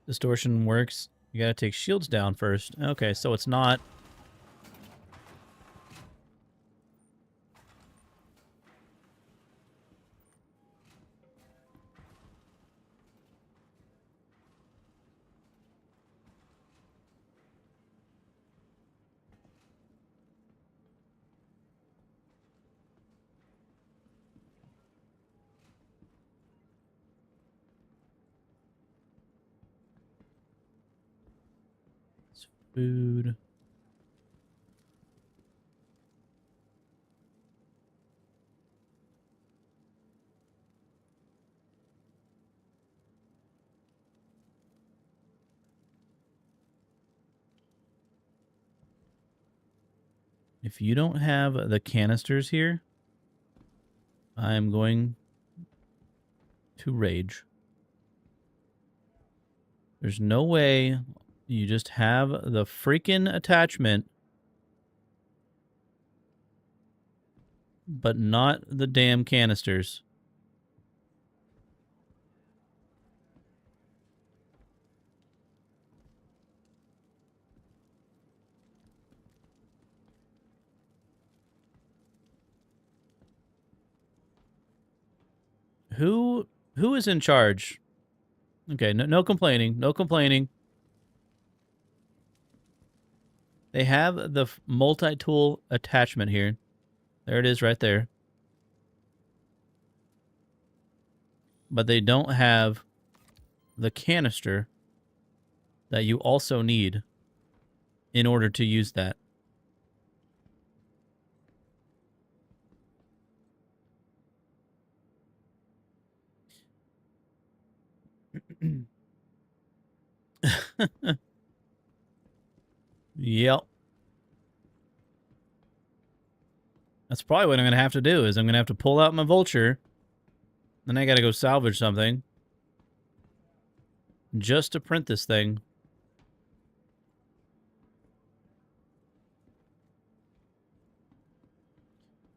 Distortion works. You gotta take shields down first. Okay, so it's not... It's food. If you don't have the canisters here, I'm going to rage. There's no way you just have the freaking attachment, but not the damn canisters. Who is in charge? Okay, no complaining. No complaining. They have the multi-tool attachment here. There it is right there. But they don't have the canister that you also need in order to use that. Yep. That's probably what I'm going to have to do, is I'm going to have to pull out my vulture. Then I got to go salvage something. Just to print this thing.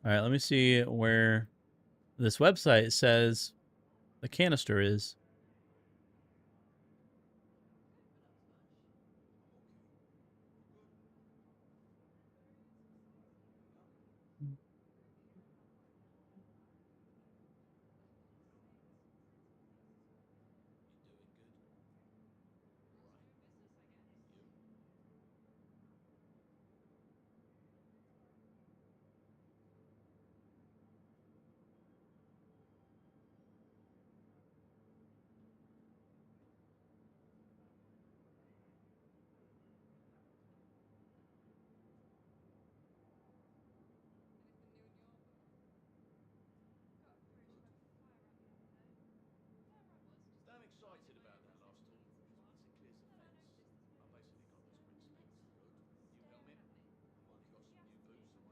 Alright, let me see where this website says the canister is. Damn excited about that last tournament, because once it clears the fence, I basically got those quick skills. Good. New helmet. I've already got some new boots on my pinch. And a bottle of mezcal,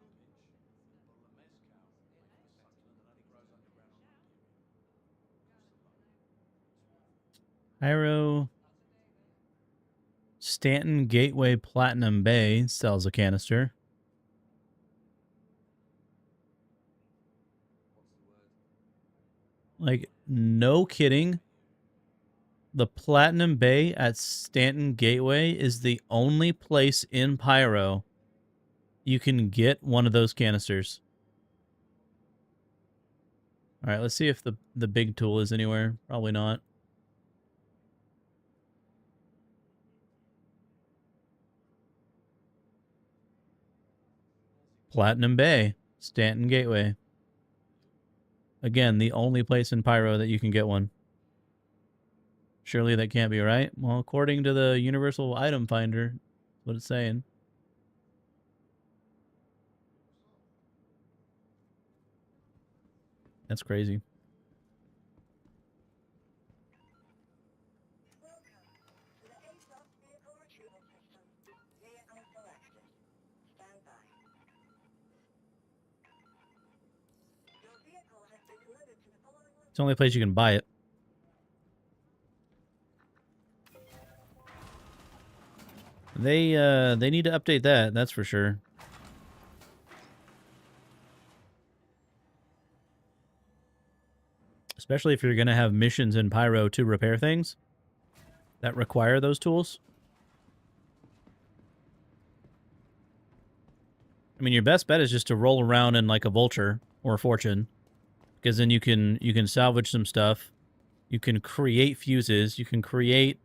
made from a succulent that only grows underground on Mercury. Costs a lot, but it's worth it. Pyro Stanton Gateway Platinum Bay sells a canister. Like, no kidding. The Platinum Bay at Stanton Gateway is the only place in Pyro you can get one of those canisters. All right, let's see if the big tool is anywhere. Probably not. Platinum Bay, Stanton Gateway. Again, the only place in Pyro that you can get one. Surely that can't be right. Well, according to the Universal Item Finder, that's what it's saying. That's crazy. It's the only place you can buy it. They need to update that, that's for sure. Especially if you're going to have missions in Pyro to repair things that require those tools. I mean, your best bet is just to roll around in like a vulture or a fortune, because then you can salvage some stuff. You can create fuses. You can create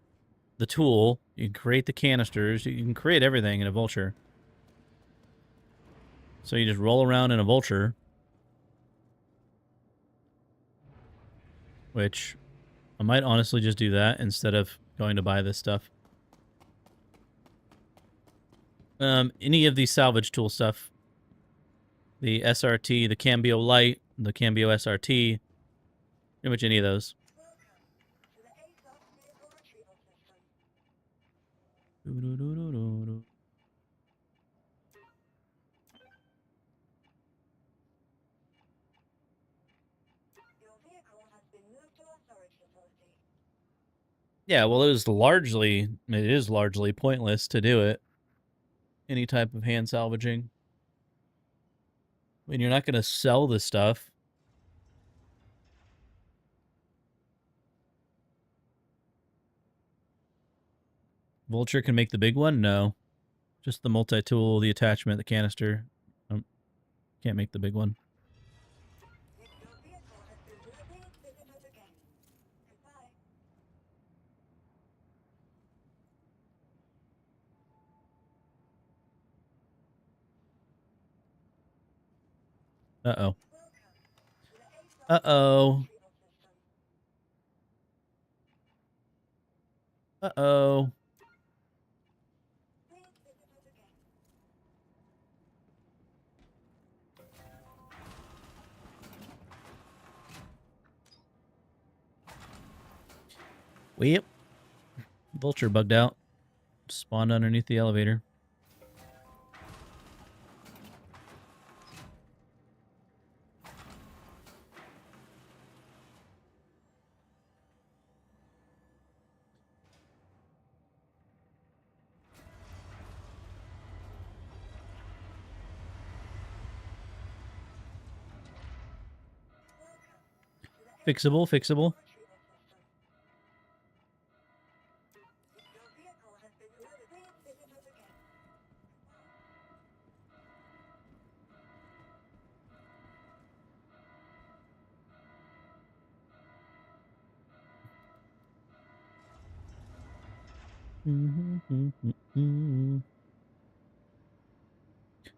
the tool. You can create the canisters. You can create everything in a vulture. So you just roll around in a vulture, which I might honestly just do that instead of going to buy this stuff. Any of these salvage tool stuff, the SRT, the Cambio Light, the Cambio SRT, pretty much any of those. Yeah, well, it is largely pointless to do it. Any type of hand salvaging. I mean, you're not going to sell this stuff. Vulture can make the big one? No. Just the multi-tool, the attachment, the canister. Can't make the big one. Uh-oh. Uh-oh. Uh-oh. Yep. Vulture bugged out. Spawned underneath the elevator. Fixable, fixable.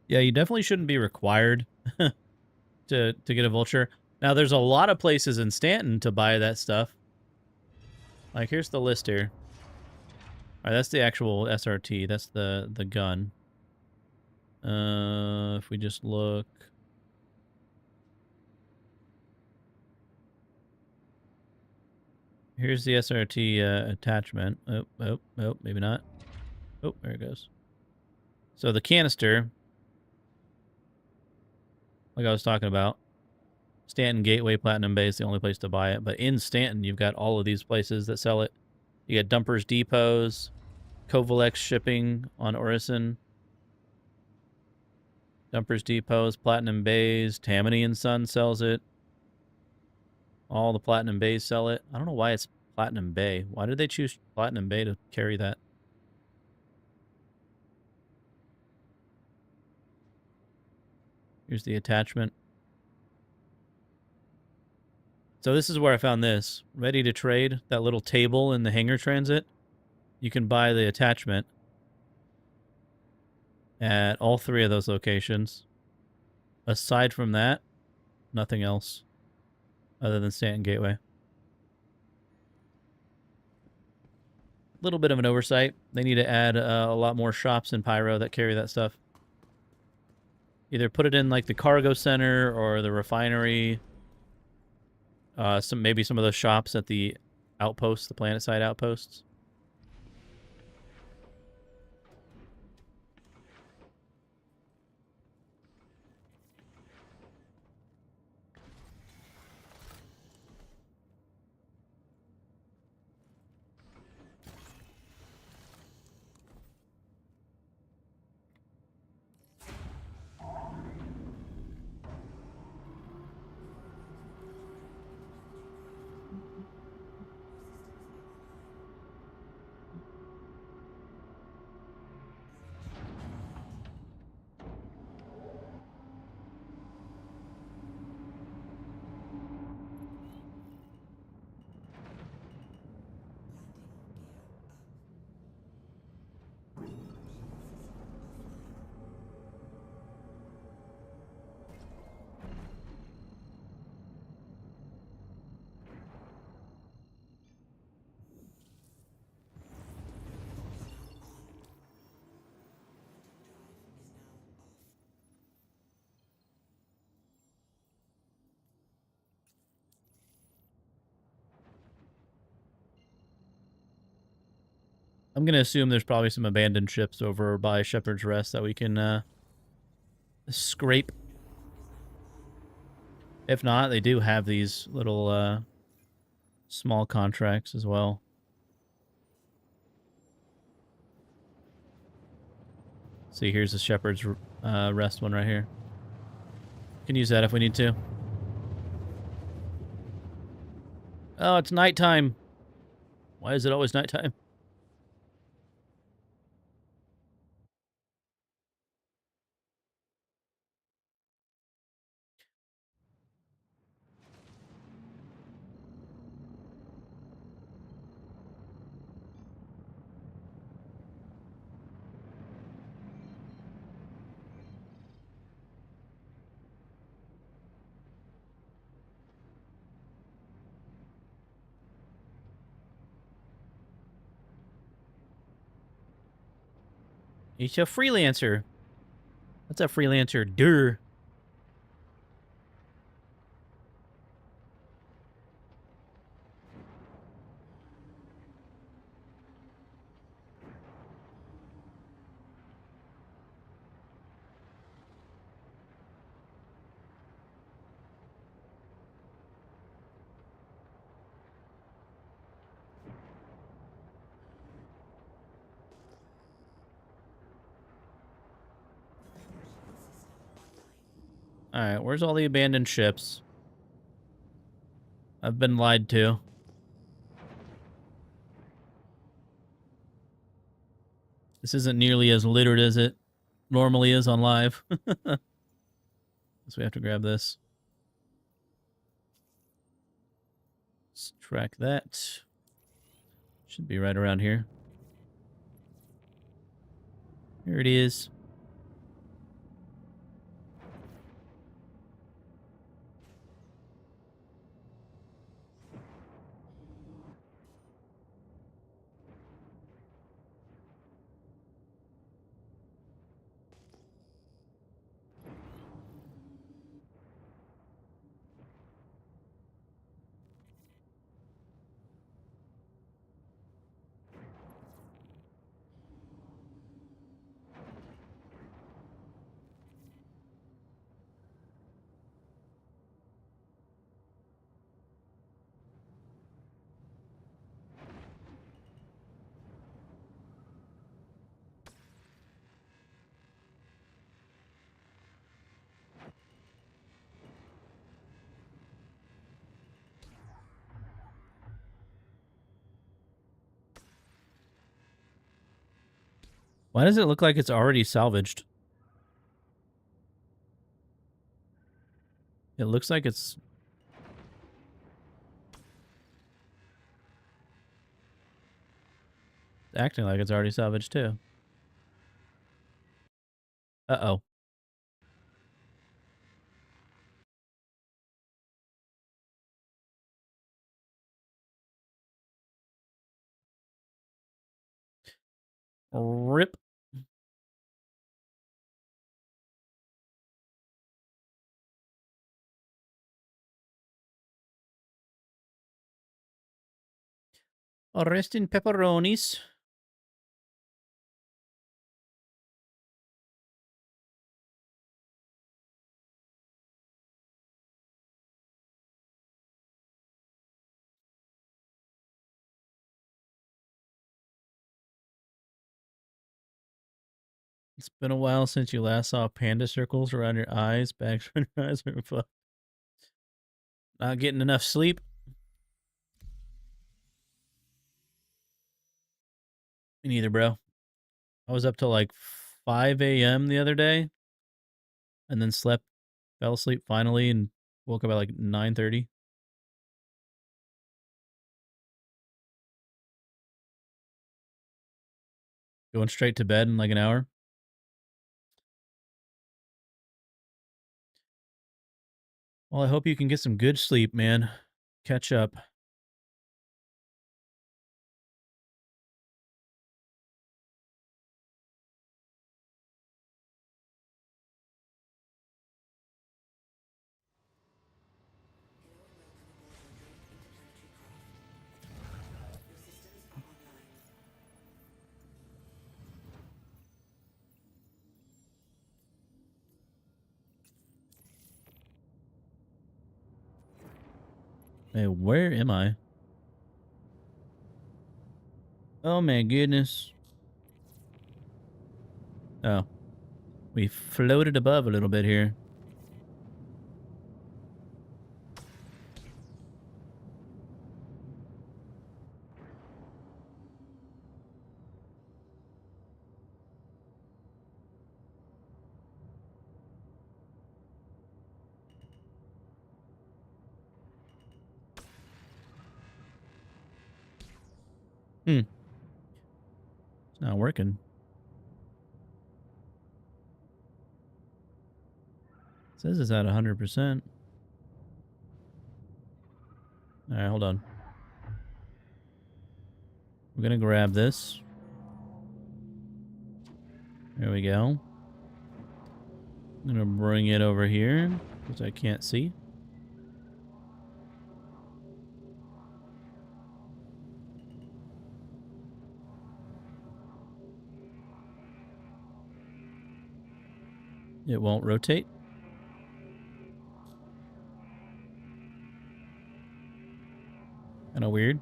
Yeah, you definitely shouldn't be required to get a vulture. Now, there's a lot of places in Stanton to buy that stuff. Like, here's the list here. All right, that's the actual SRT. That's the gun. If we just look... Here's the SRT attachment. Oh, maybe not. Oh, there it goes. So the canister, like I was talking about, Stanton Gateway Platinum Bay is the only place to buy it. But in Stanton, you've got all of these places that sell it. You got Dumpers Depots, Kovalex Shipping on Orison, Dumpers Depots, Platinum Bays, Tammany and Son sells it. All the Platinum Bays sell it. I don't know why it's Platinum Bay. Why did they choose Platinum Bay to carry that? Here's the attachment. So this is where I found this. Ready to trade, that little table in the hangar transit. You can buy the attachment at all three of those locations. Aside from that, nothing else other than Stanton Gateway. Little bit of an oversight. They need to add a lot more shops in Pyro that carry that stuff. Either put it in like the cargo center or the refinery. Maybe some of those shops at the outposts, the planet side outposts. I'm going to assume there's probably some abandoned ships over by Shepherd's Rest that we can scrape. If not, they do have these little small contracts as well. See, here's the Shepherd's Rest one right here. Can use that if we need to. Oh, it's nighttime. Why is it always nighttime? He's a freelancer. What's a freelancer? Durr. Alright, where's all the abandoned ships? I've been lied to. This isn't nearly as littered as it normally is on live. So we have to grab this. Let's track that. Should be right around here. Here it is. Why does it look like it's already salvaged? It looks like it's... acting like it's already salvaged too. Uh-oh. Rip. Rest in pepperonis. It's been a while since you last saw panda circles around your eyes. Bags around your eyes are fucked. Not getting enough sleep. Me neither, bro. I was up till like 5 a.m. the other day, and then slept, fell asleep finally, and woke up at like 9:30. Going straight to bed in like an hour. Well, I hope you can get some good sleep, man. Catch up. Hey, where am I? Oh my goodness. Oh. We floated above a little bit here. It's not working. It says it's at 100%. Alright, hold on. We're gonna grab this. There we go. I'm gonna bring it over here, because I can't see. It won't rotate. Kinda weird.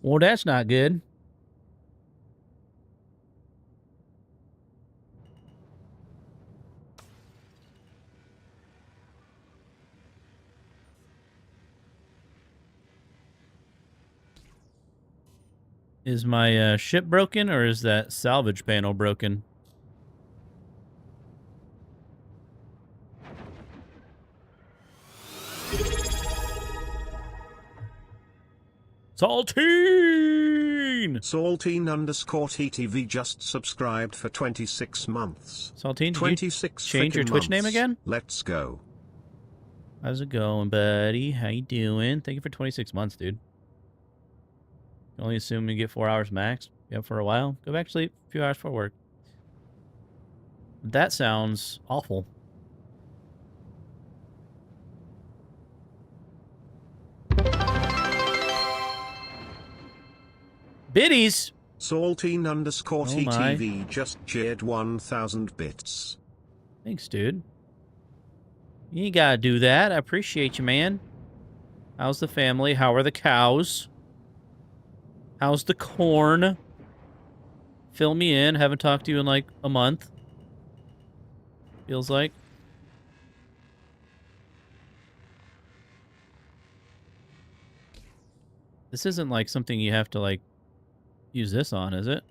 Well, that's not good. Is my ship broken, or is that salvage panel broken? Saltine! Saltine_TTV just subscribed for 26 months. Saltine, did 26 you change your frickin' Twitch name months. again? Let's go. How's it going, buddy? How you doing? Thank you for 26 months, dude. Can only assume you get 4 hours max. Yep, for a while. Go back to sleep. A few hours for work. That sounds awful. Biddies! Saltine_TTV just cheered 1,000 bits. Thanks, dude. You ain't gotta do that. I appreciate you, man. How's the family? How are the cows? How's the corn? Fill me in. Haven't talked to you in like a month. Feels like. This isn't like something you have to like use this on, is it?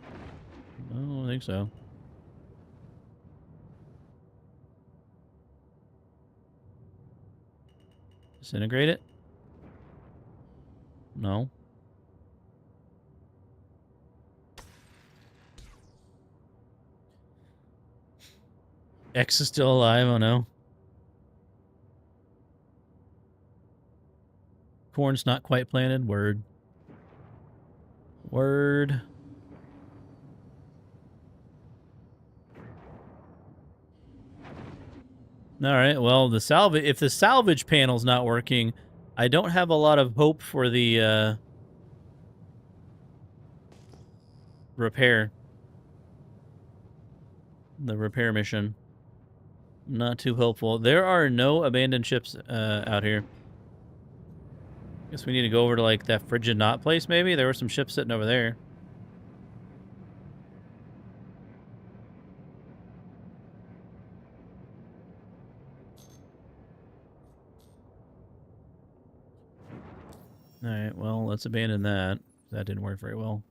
I don't think so. Disintegrate it? No. X is still alive, oh no. Corn's not quite planted. Word. Word. Alright, well, if the salvage panel's not working, I don't have a lot of hope for the, repair. The repair mission. Not too hopeful. There are no abandoned ships, out here. Guess we need to go over to, like, that frigid knot place, maybe? There were some ships sitting over there. Alright, well, let's abandon that. That didn't work very well.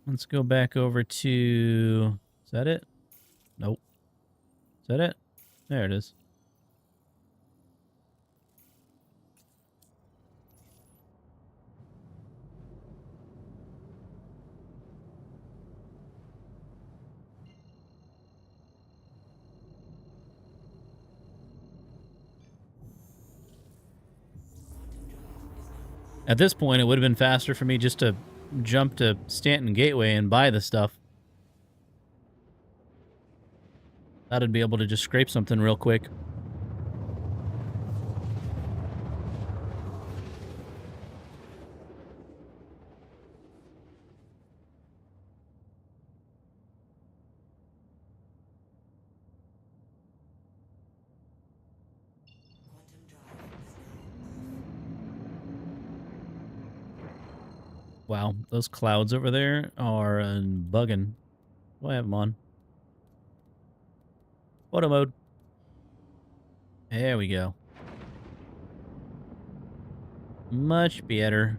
Let's go back over to... Is that it? Nope. Is that it? There it is. At this point, it would have been faster for me just to jump to Stanton Gateway and buy the stuff. Thought I'd be able to just scrape something real quick. Wow, those clouds over there are bugging. Do I have them on? Photo mode. There we go. Much better.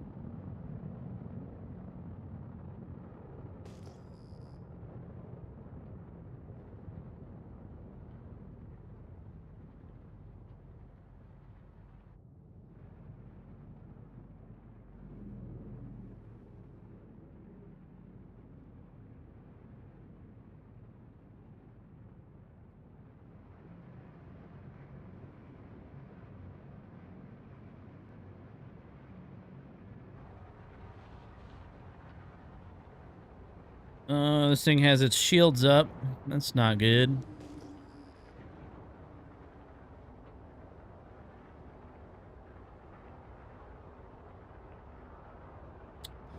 This thing has its shields up. That's not good.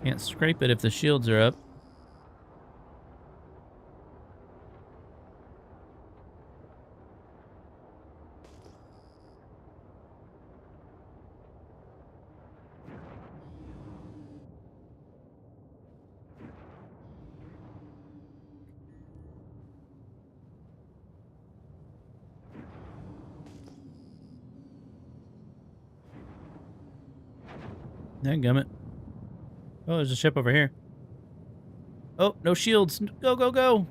Can't scrape it if the shields are up. Dadgummit. Oh, there's a ship over here. Oh, no shields. Go, go, go.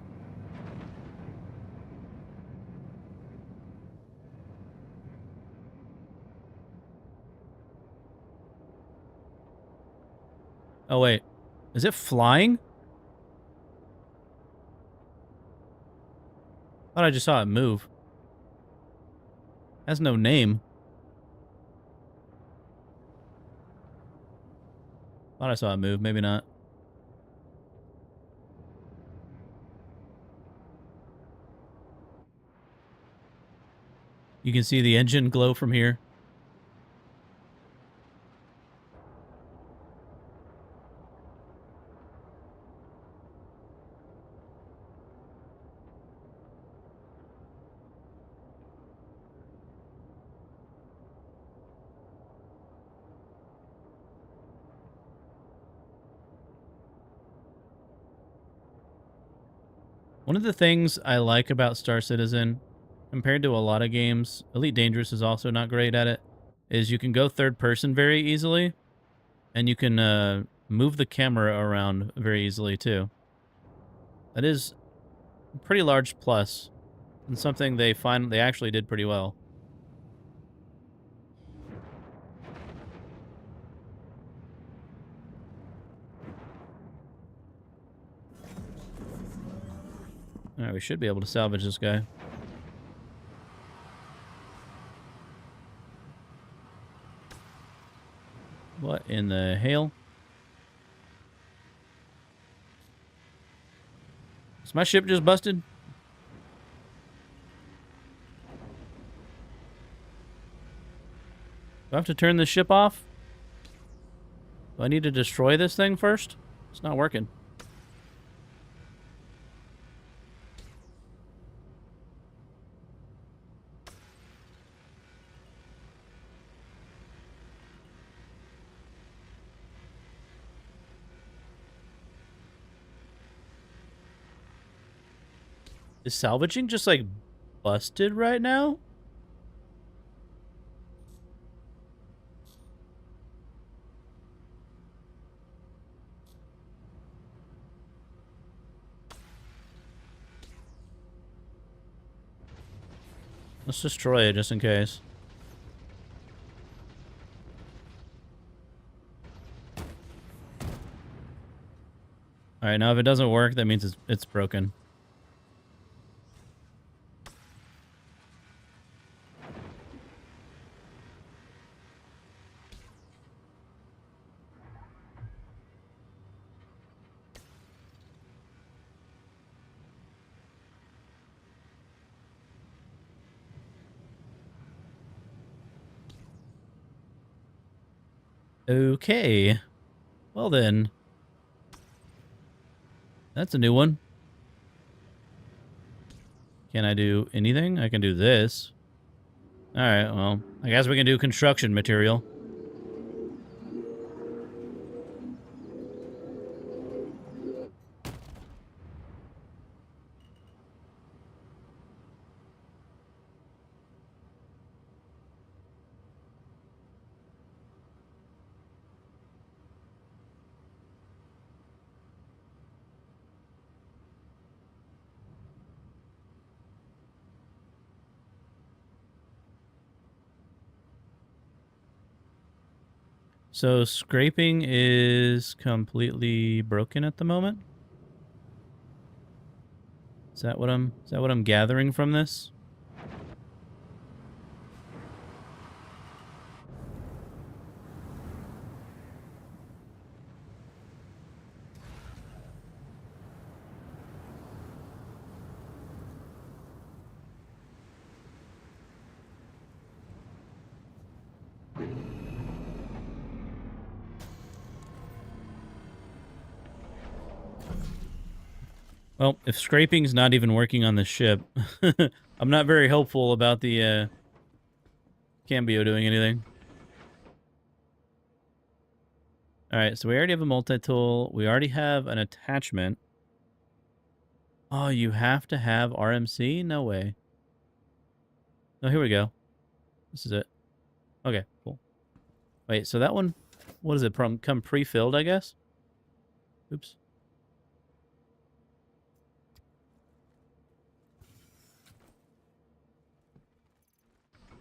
Oh, wait. Is it flying? Thought I just saw it move. Has no name. Thought I saw it move. Maybe not. You can see the engine glow from here. One of the things I like about Star Citizen, compared to a lot of games, Elite Dangerous is also not great at it, is you can go third person very easily, and you can move the camera around very easily too. That is a pretty large plus, and something they actually did pretty well. Alright, we should be able to salvage this guy. What in the hail? Is my ship just busted? Do I have to turn this ship off? Do I need to destroy this thing first? It's not working. Is salvaging just like busted right now? Let's destroy it just in case. Alright, now if it doesn't work, that means it's broken. Okay. Well then. That's a new one. Can I do anything? I can do this. Alright, well, I guess we can do construction material. So scraping is completely broken at the moment. Is that what I'm gathering from this? Well, if scraping's not even working on the ship, I'm not very hopeful about the Cambio doing anything. Alright, so we already have a multi-tool. We already have an attachment. Oh, you have to have RMC? No way. Oh, here we go. This is it. Okay, cool. Wait, so that one, what does it come pre-filled, I guess? Oops.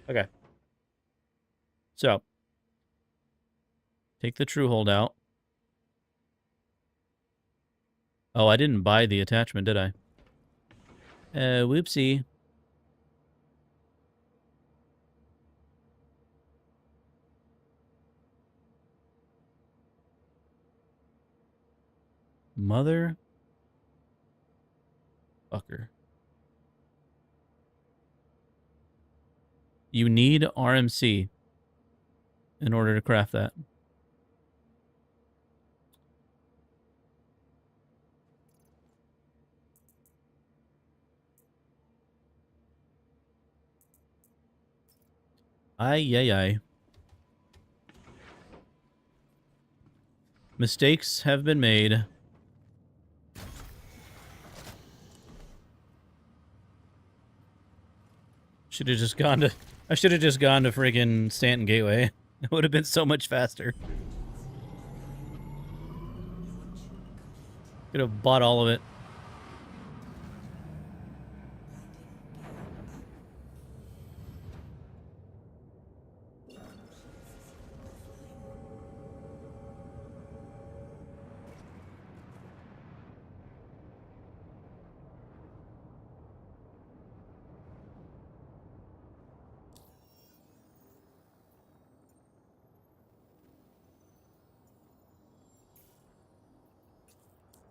Okay. So, take the true hold out. Oh, I didn't buy the attachment, did I? Whoopsie. Mother... fucker. You need RMC in order to craft that. Ay, ay, ay. Mistakes have been made. Should have just gone to... I should have just gone to friggin' Stanton Gateway. It would have been so much faster. Could have bought all of it.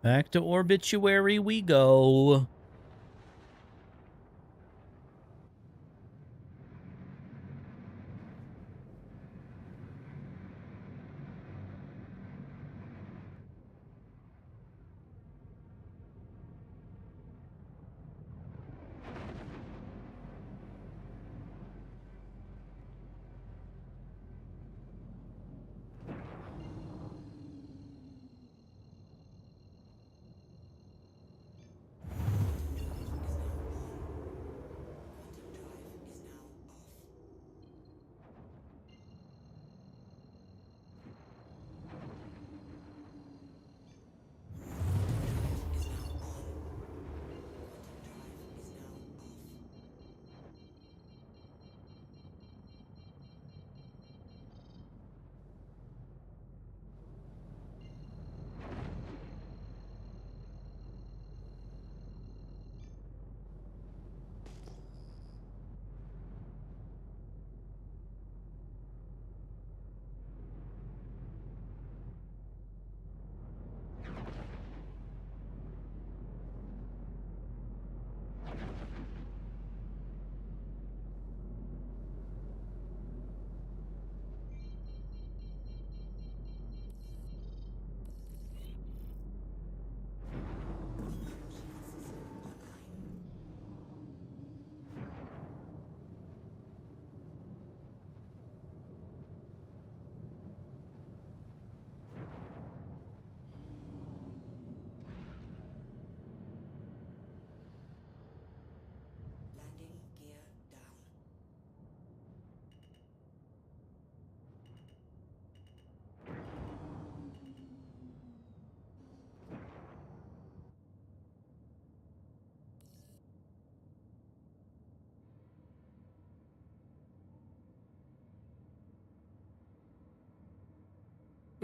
Back to Orbituary we go.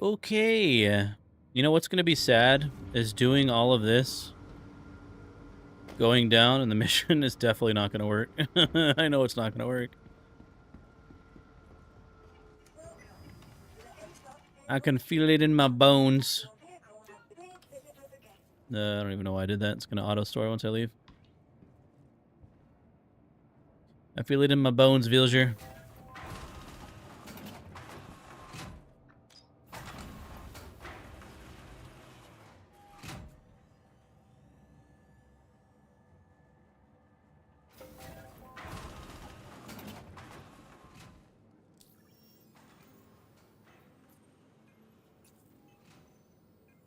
Okay. You know what's going to be sad is doing all of this, going down, and the mission is definitely not going to work. I know it's not going to work. I can feel it in my bones. I don't even know why I did that. It's going to auto-store once I leave. I feel it in my bones, Vilger.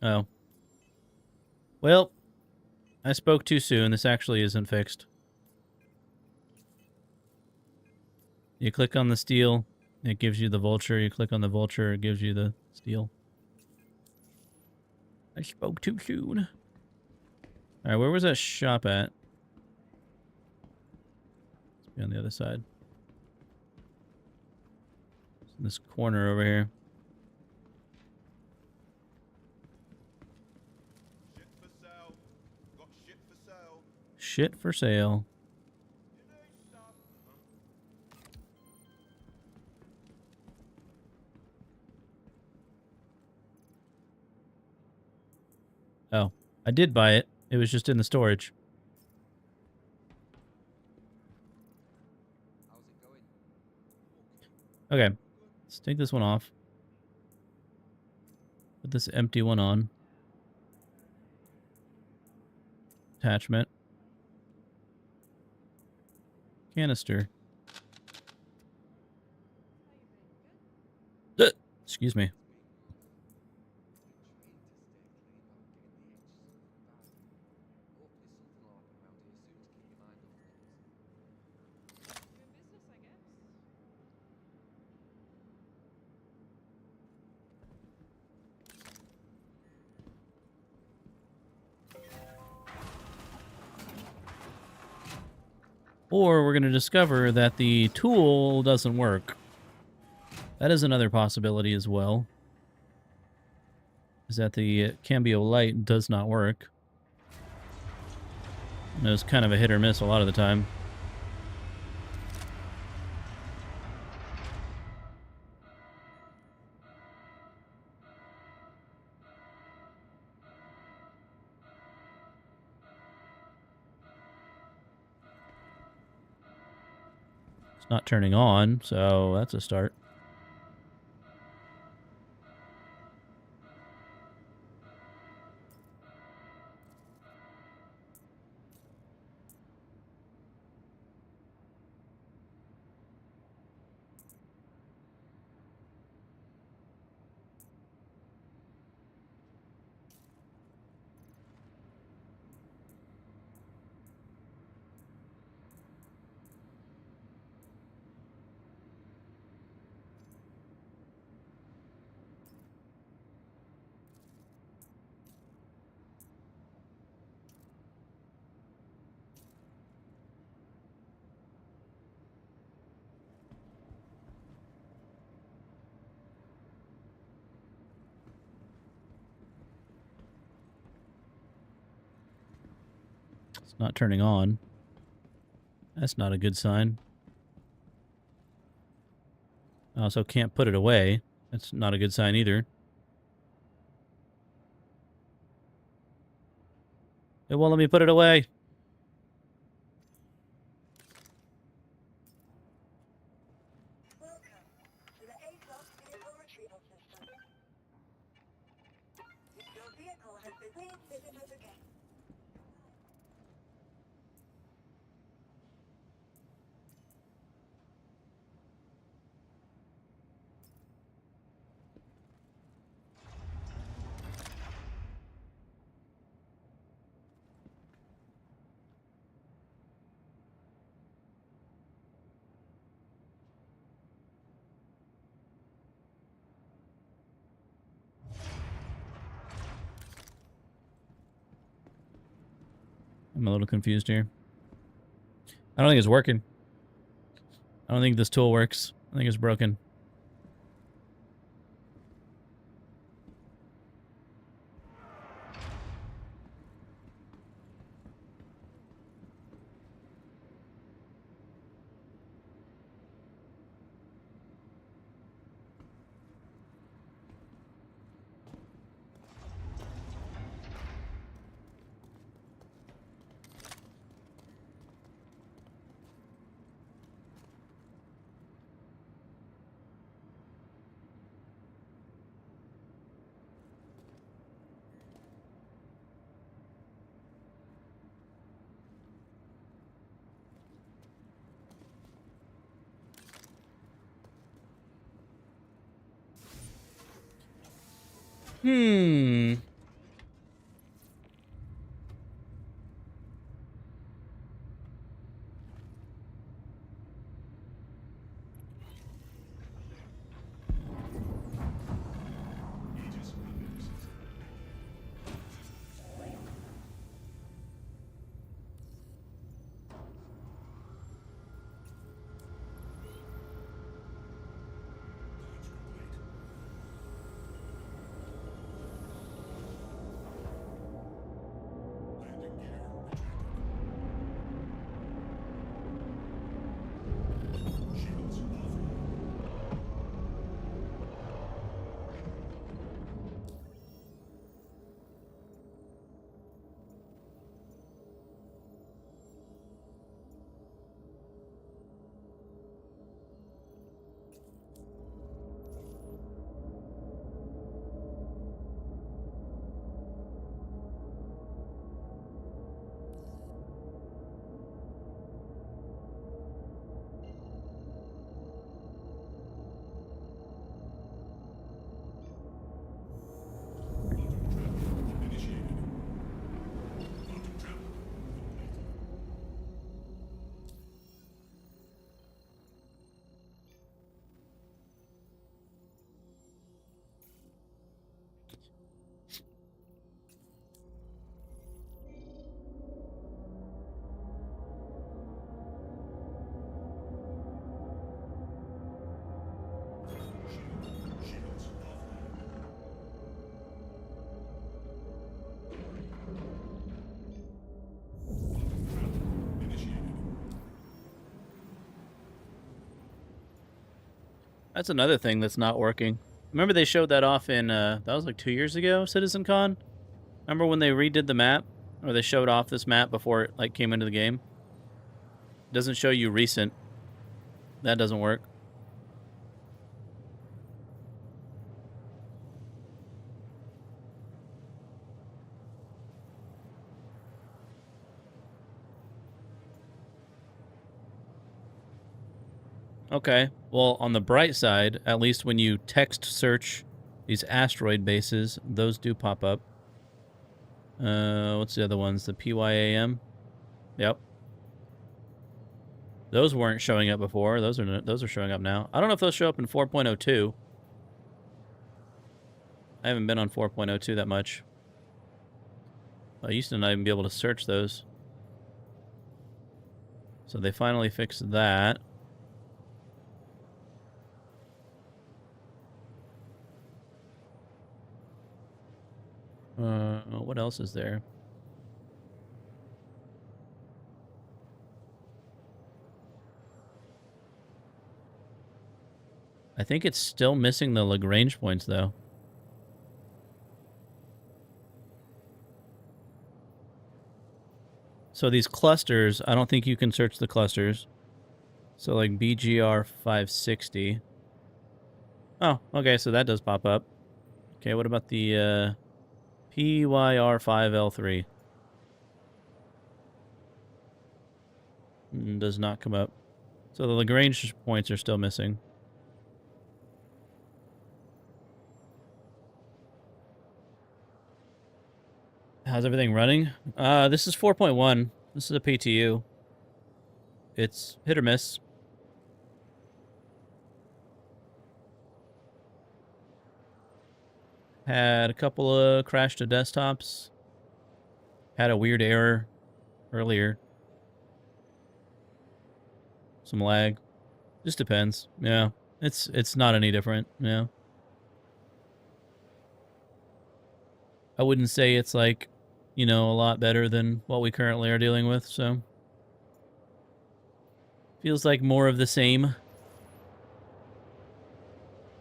Oh. Well, I spoke too soon. This actually isn't fixed. You click on the steel, it gives you the vulture. You click on the vulture, it gives you the steel. I spoke too soon. All right, where was that shop at? Let's be on the other side. It's in this corner over here. Shit for sale. Got shit for sale. Shit for sale. You need stuff. Oh, I did buy it. It was just in the storage. How's it going? Okay, let's take this one off. Put this empty one on. Attachment. Canister. Excuse me. Or we're going to discover that the tool doesn't work. That is another possibility as well. Is that the Cambio light does not work. And it's kind of a hit or miss a lot of the time. It's not turning on, so that's a start. It's not turning on. That's not a good sign. I also can't put it away. That's not a good sign either. It won't let me put it away. Welcome to the A-Class Vehicle Retrieval System. Your vehicle has been please visit us again. I'm a little confused here. I don't think it's working. I don't think this tool works. I think it's broken. Hmm. That's another thing that's not working. Remember they showed that off in, that was like 2 years ago, CitizenCon? Remember when they redid the map? Or they showed off this map before it, like, came into the game? It doesn't show you recent. That doesn't work. Okay, well, on the bright side, at least when you text search these asteroid bases, those do pop up. What's the other ones? The PYAM? Yep. Those weren't showing up before. Those are showing up now. I don't know if those show up in 4.02. I haven't been on 4.02 that much. I used to not even be able to search those. So they finally fixed that. What else is there? I think it's still missing the Lagrange points, though. So these clusters, I don't think you can search the clusters. So like BGR 560. Oh, okay, so that does pop up. Okay, what about the PYR 5L3? Does not come up. So the Lagrange points are still missing. How's everything running? This is 4.1. This is a PTU. It's hit or miss. Had a couple of crash to desktops. Had a weird error earlier. Some lag. Just depends. Yeah. It's not any different. Yeah. I wouldn't say it's like, you know, a lot better than what we currently are dealing with, so. Feels like more of the same.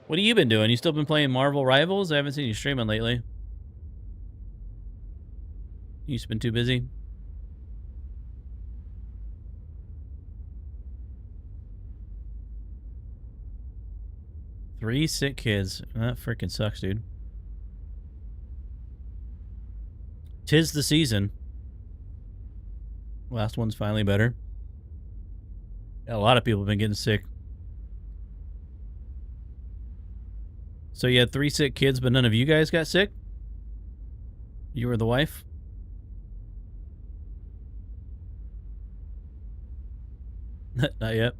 What have you been doing? You still been playing Marvel Rivals? I haven't seen you streaming lately. You just been too busy? Three sick kids. That freaking sucks, dude. 'Tis the season. Last one's finally better. Yeah, a lot of people have been getting sick. So you had 3 sick kids, but none of you guys got sick? You or the wife? Not yet.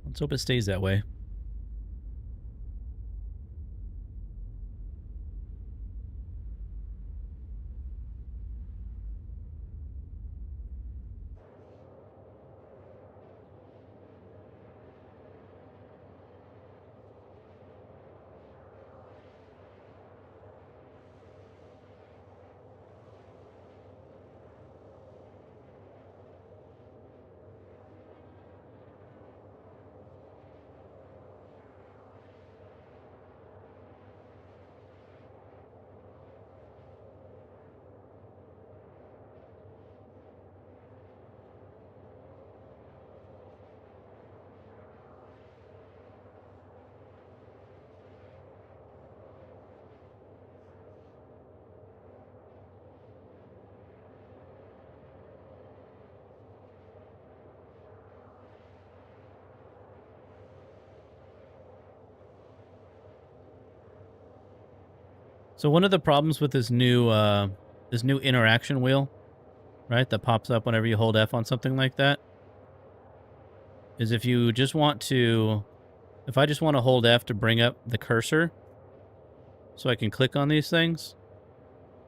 Let's hope it stays that way. So one of the problems with this new interaction wheel, right, that pops up whenever you hold F on something like that, is if you just want to, if I just want to hold F to bring up the cursor so I can click on these things,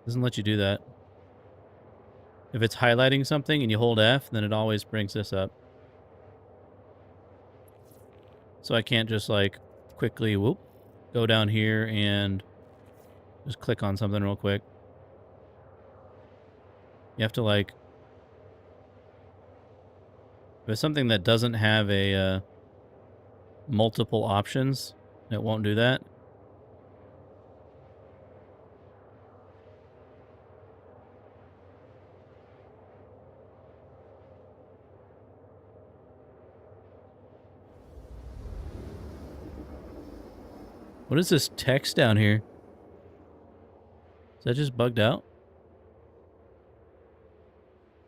it doesn't let you do that. If it's highlighting something and you hold F, then it always brings this up. So I can't just like quickly, go down here and just click on something real quick. You have to like, if it's something that doesn't have a multiple options. It won't do that. What is this text down here? Is that just bugged out?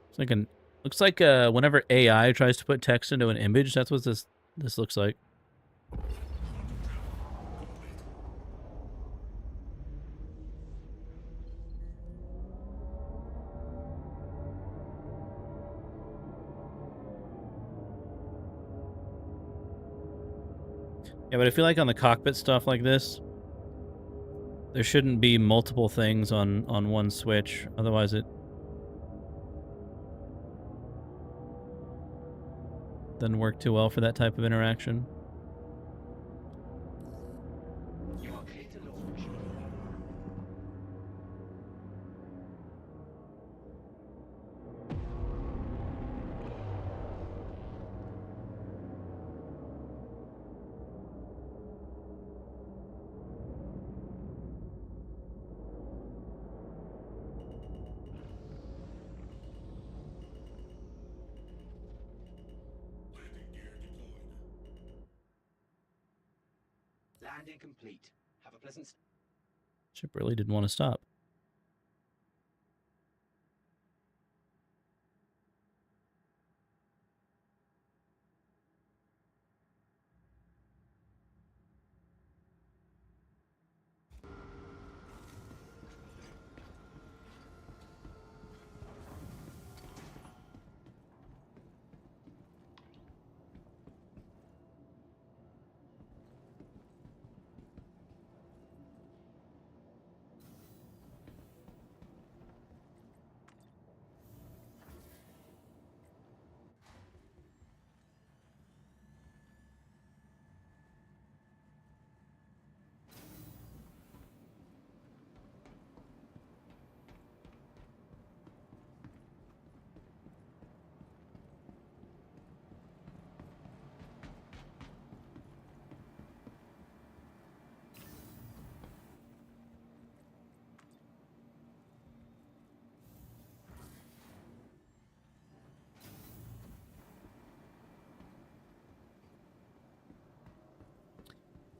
It's like looks like whenever AI tries to put text into an image, that's what this looks like. Yeah, but I feel like on the cockpit stuff like this, there shouldn't be multiple things on one switch. Otherwise, it doesn't work too well for that type of interaction. You are clear to launch. Landing gear deployed. Landing complete. Have a pleasant. Ship really didn't want to stop.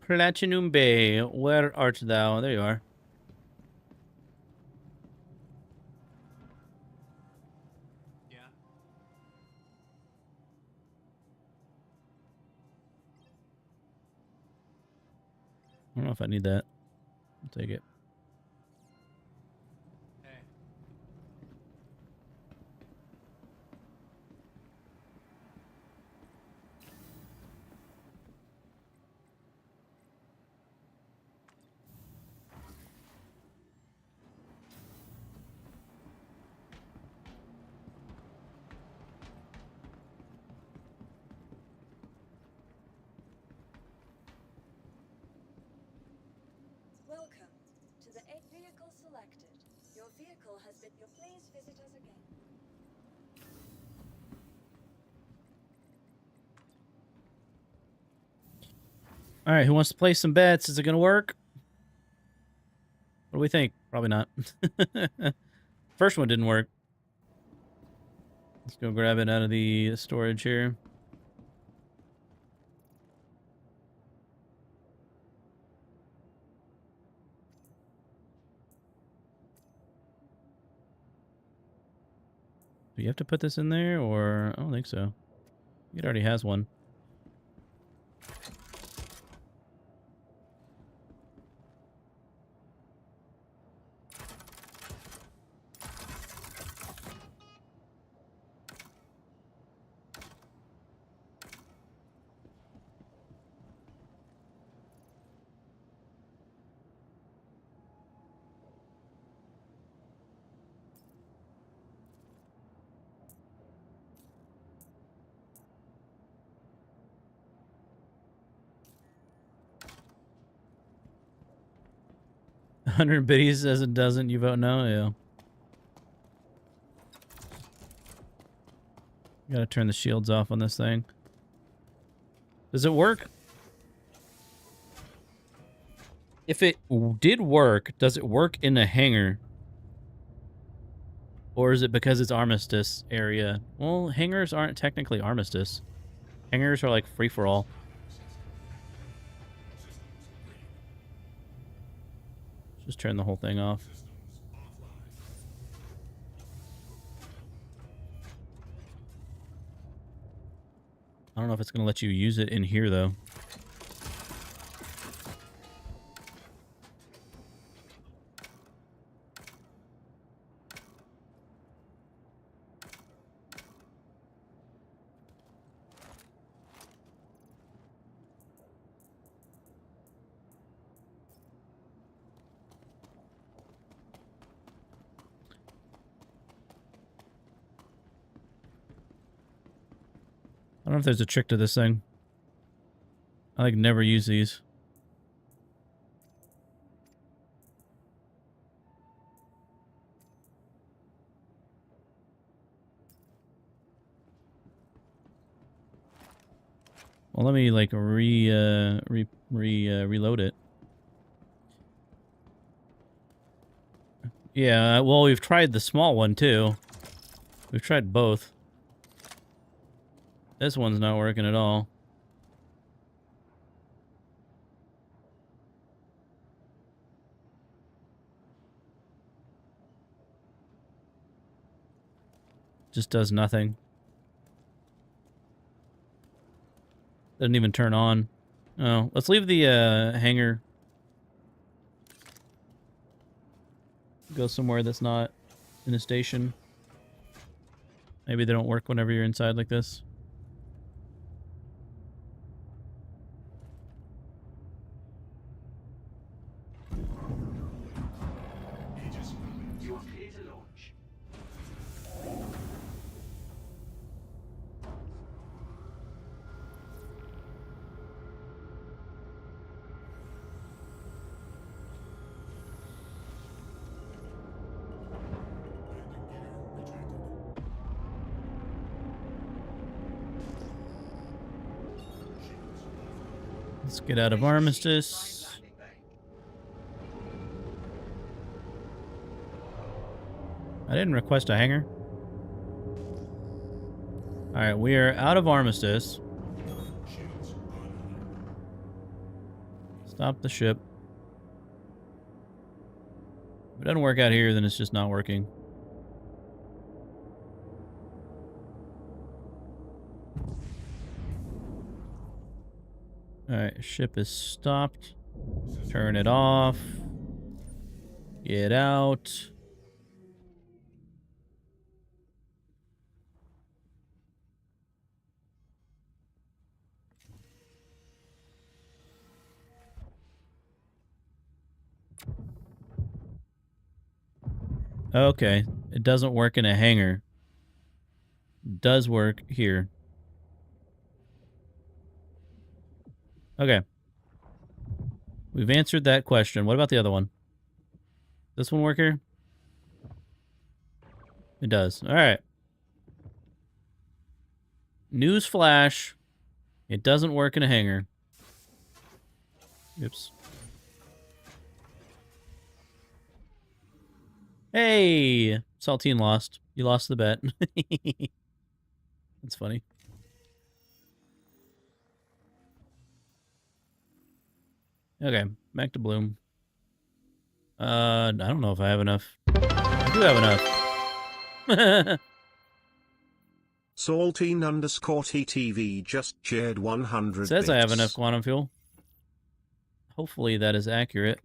Platinum Bay, where art thou? There you are. Yeah. I don't know if I need that. I'll take it. Hey. Welcome to the vehicle selected. Your vehicle has been. Please visit us again. All right, who wants to play some bets? Is it going to work? What do we think? Probably not. First one didn't work. Let's go grab it out of the storage here. Do you have to put this in there, or I don't think so. It already has one. $100 biddies says it doesn't. You vote no? Yeah. Gotta turn the shields off on this thing. Does it work? If it did work, does it work in a hangar? Or is it because it's armistice area? Well, hangars aren't technically armistice. Hangars are like free-for-all. Just turn the whole thing off. I don't know if it's going to let you use it in here, though. I don't know if there's a trick to this thing. I like never use these. Well, let me like reload it. Yeah, well, we've tried the small one too. We've tried both. This one's not working at all. Just does nothing. Doesn't even turn on. Oh, let's leave the hangar. Go somewhere that's not in a station. Maybe they don't work whenever you're inside like this. You are clear to launch. Let's get out of armistice. I didn't request a hangar. Alright, we are out of armistice. Stop the ship. If it doesn't work out here, then it's just not working. Alright, ship is stopped. Turn it off. Get out. Okay, it doesn't work in a hangar. It does work here. Okay. We've answered that question. What about the other one? This one work here? It does. Alright. News flash. It doesn't work in a hangar. Oops. Hey! Saltine lost. You lost the bet. That's funny. Okay, back to Bloom. I don't know if I have enough. I do have enough. Saltine_TTV just shared 100 Says I have enough bits. quantum fuel. Hopefully that is accurate.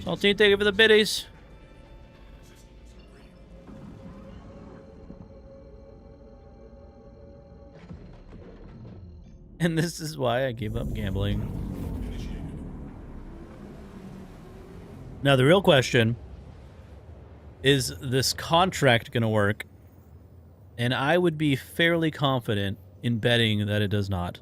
Saltine, thank you for the biddies. And this is why I gave up gambling. Now the real question is this contract going to work? And I would be fairly confident in betting that it does not.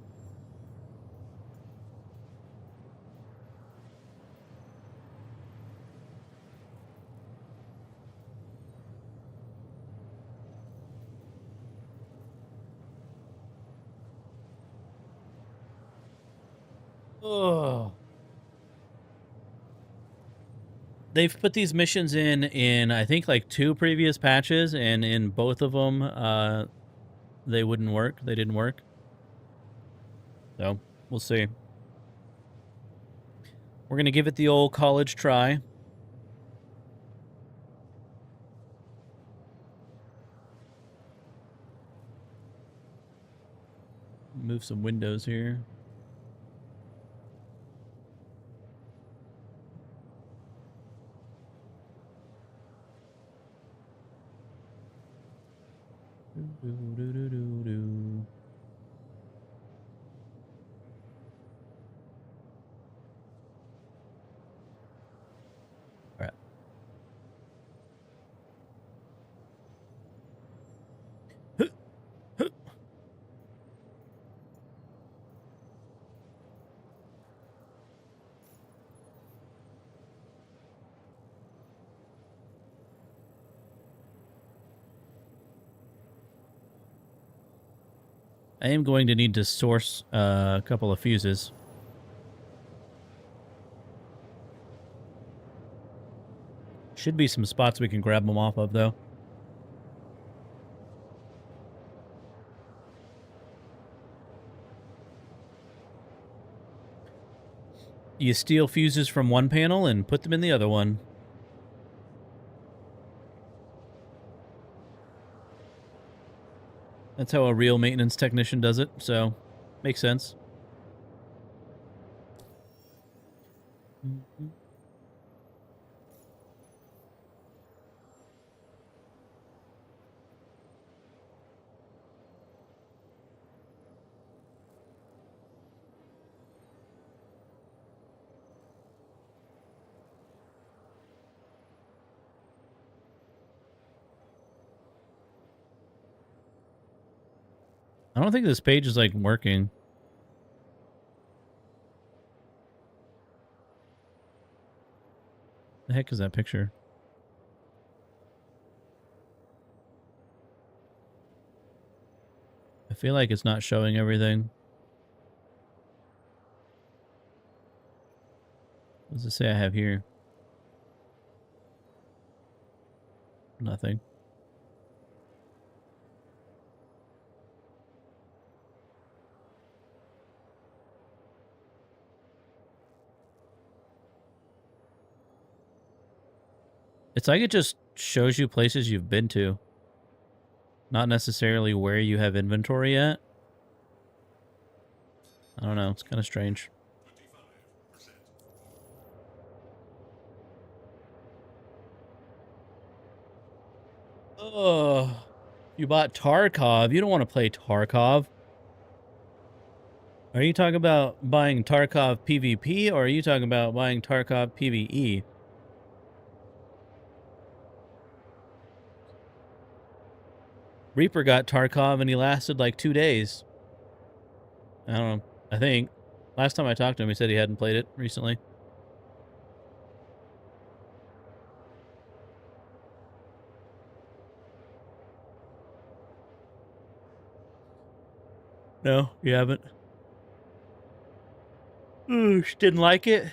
Oh. They've put these missions in I think like 2 previous patches, and in both of them, they wouldn't work. They didn't work. So we'll see. We're gonna give it the old college try. Move some windows here. Do. All right. I am going to need to source a couple of fuses. Should be some spots we can grab them off of, though. You steal fuses from one panel and put them in the other one. That's how a real maintenance technician does it, so makes sense. I don't think this page is, like, working. The heck is that picture? I feel like it's not showing everything. What does it say I have here? Nothing. It's like it just shows you places you've been to. Not necessarily where you have inventory at. I don't know. It's kind of strange. Oh, you bought Tarkov. You don't want to play Tarkov. Are you talking about buying Tarkov PvP, or are you talking about buying Tarkov PvE? Reaper got Tarkov and he lasted like 2 days. I don't know. I think. Last time I talked to him, he said he hadn't played it recently. No, you haven't. Ooh, didn't like it.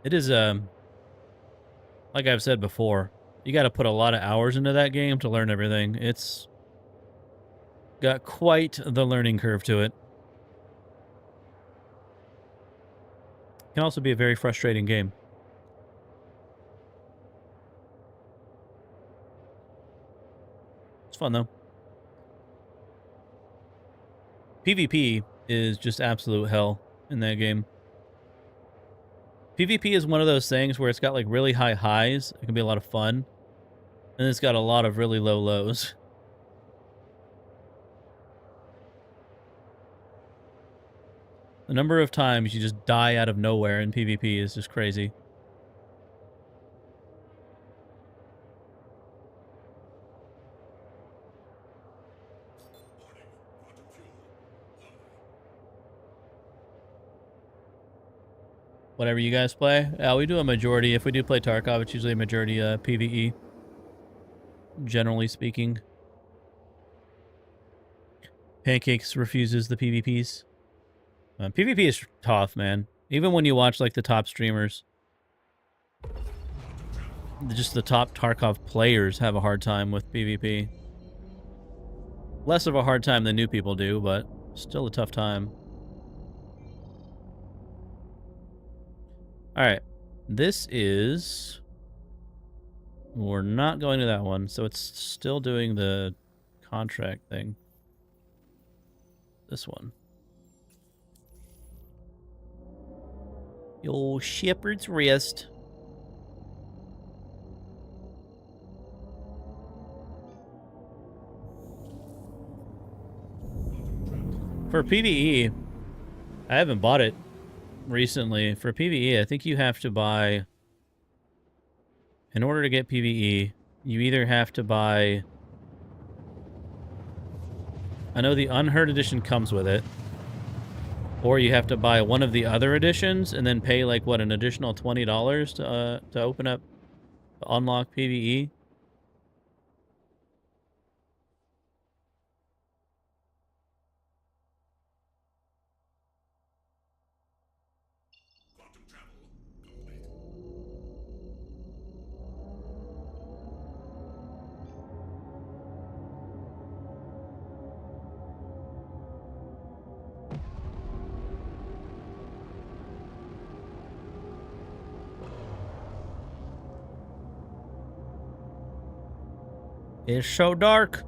It is, like I've said before, you got to put a lot of hours into that game to learn everything. It's got quite the learning curve to it. Can also be a very frustrating game. It's fun, though. PvP is just absolute hell in that game. PvP is one of those things where it's got like really high highs. It can be a lot of fun. And it's got a lot of really low lows. The number of times you just die out of nowhere in PvP is just crazy. Whatever you guys play. Yeah, we do a majority. If we do play Tarkov, it's usually a majority PvE. Generally speaking. Pancakes refuses the PvPs. PvP is tough, man. Even when you watch like the top streamers, just the top Tarkov players have a hard time with PvP. Less of a hard time than new people do, but still a tough time. All right, this is... We're not going to that one, so it's still doing the contract thing. This one. Yo, Shepherd's Rest. For PvE, I haven't bought it recently. For PvE, I think you have to buy... In order to get PvE, you either have to buy... I know the Unheard edition comes with it. Or you have to buy one of the other editions and then pay, like, what, an additional $20 to open up, to unlock PvE? It's so dark.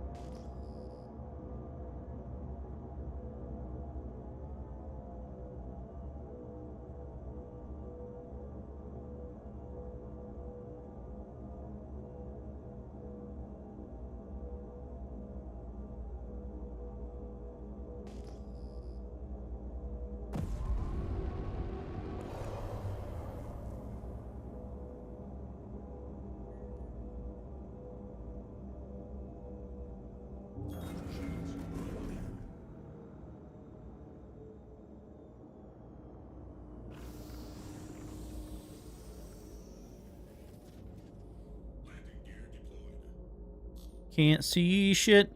Can't see shit.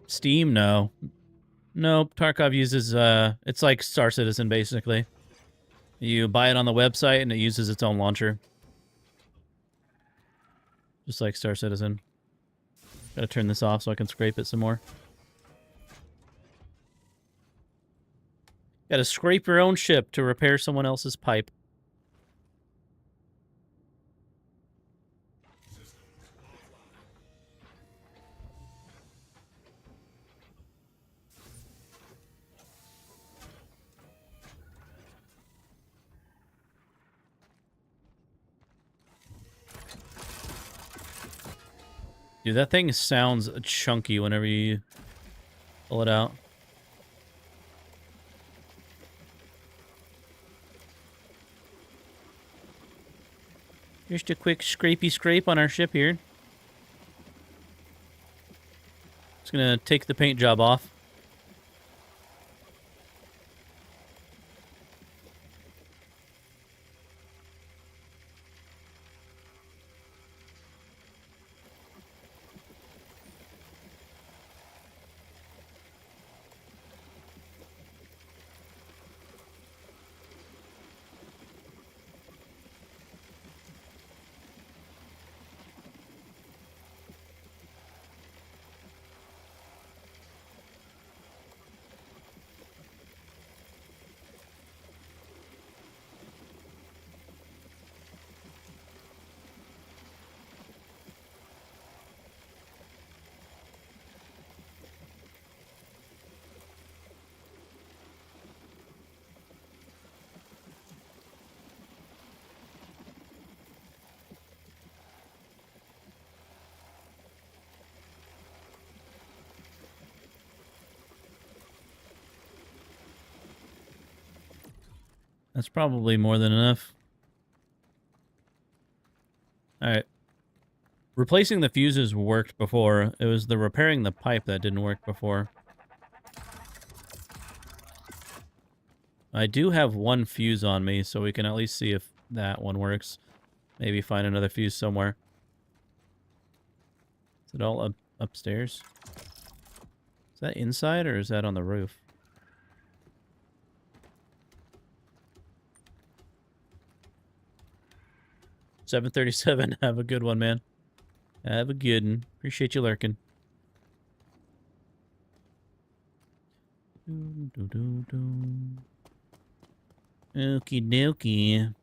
Steam, no. Nope, Tarkov uses, it's like Star Citizen, basically. You buy it on the website, and it uses its own launcher. Just like Star Citizen. Gotta turn this off so I can scrape it some more. Gotta scrape your own ship to repair someone else's pipe. Dude, that thing sounds chunky whenever you pull it out. Just a quick scrapey scrape on our ship here. Just gonna take the paint job off. That's probably more than enough. Alright. Replacing the fuses worked before. It was the repairing the pipe that didn't work before. I do have one fuse on me, so we can at least see if that one works. Maybe find another fuse somewhere. Is it all upstairs? Is that inside or is that on the roof? $737. Have a good one, man. Have a good one. Appreciate you lurking. Okie dokie.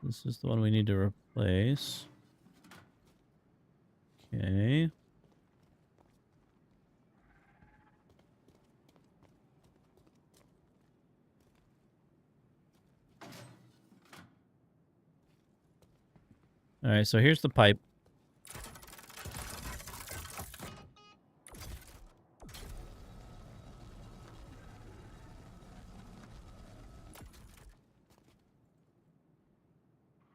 This is the one we need to replace. Okay. Alright, so here's the pipe.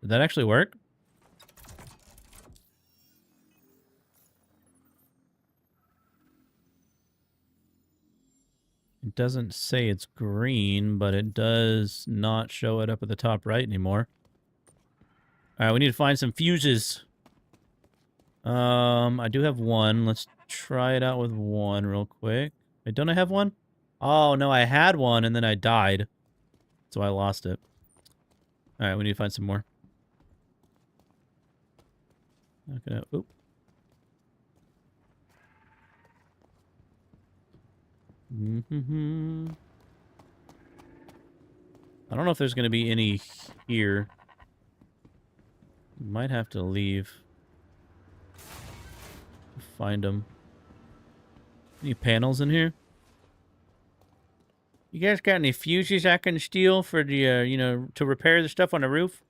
Did that actually work? It doesn't say it's green, but it does not show it up at the top right anymore. Alright, we need to find some fuses. I do have one. Let's try it out with one real quick. Wait, don't I have one? Oh, no, I had one and then I died. So I lost it. Alright, we need to find some more. Not gonna... Oop. I don't know if there's going to be any here. Might have to leave. Find them. Any panels in here? You guys got any fuses I can steal for the, you know, to repair the stuff on the roof?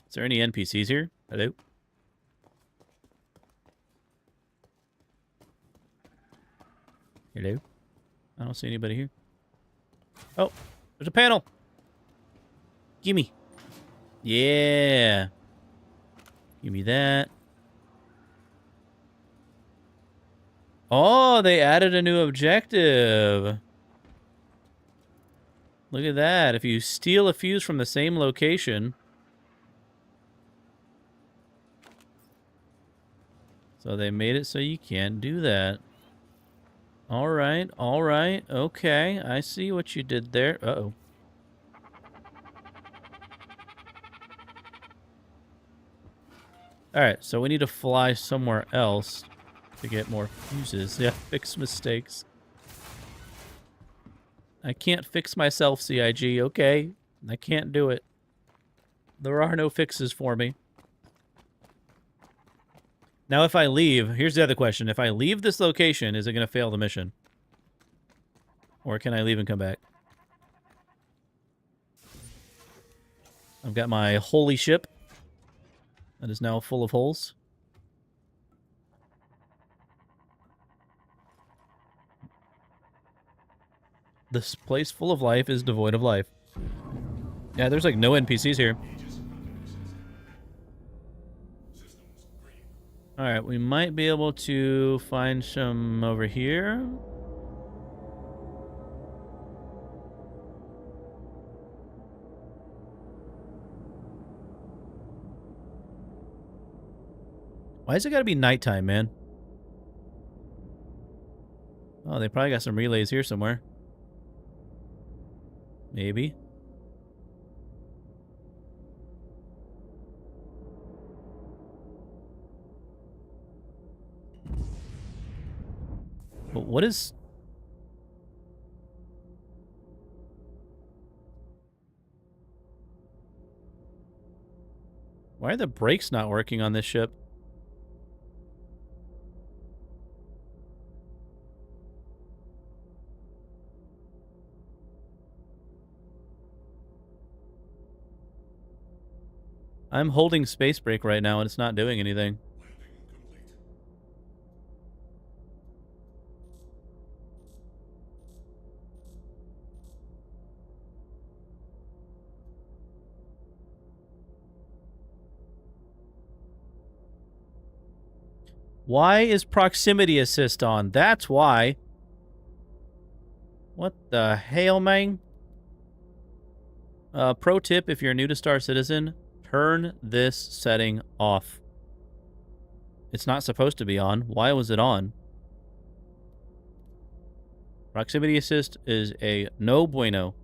Is there any NPCs here? Hello? Hello? I don't see anybody here. Oh, there's a panel. Gimme. Yeah. Give me that. Oh, they added a new objective. Look at that. If you steal a fuse from the same location. So they made it so you can't do that. Alright, okay. I see what you did there. Uh-oh. Alright, so we need to fly somewhere else to get more fuses. Yeah, fix mistakes. I can't fix myself, CIG. Okay, I can't do it. There are no fixes for me. Now, if I leave, here's the other question. If I leave this location, is it going to fail the mission? Or can I leave and come back? I've got my holy ship that is now full of holes. This place full of life is devoid of life. Yeah, there's like no NPCs here. Alright, we might be able to find some over here. Why has it got to be nighttime, man? Oh, they probably got some relays here somewhere. Maybe. But what is... Why are the brakes not working on this ship? I'm holding space brake right now and it's not doing anything. Why is proximity assist on? That's why. What the hell, man? Pro tip, if you're new to Star Citizen, turn this setting off. It's not supposed to be on. Why was it on? Proximity assist is a no bueno.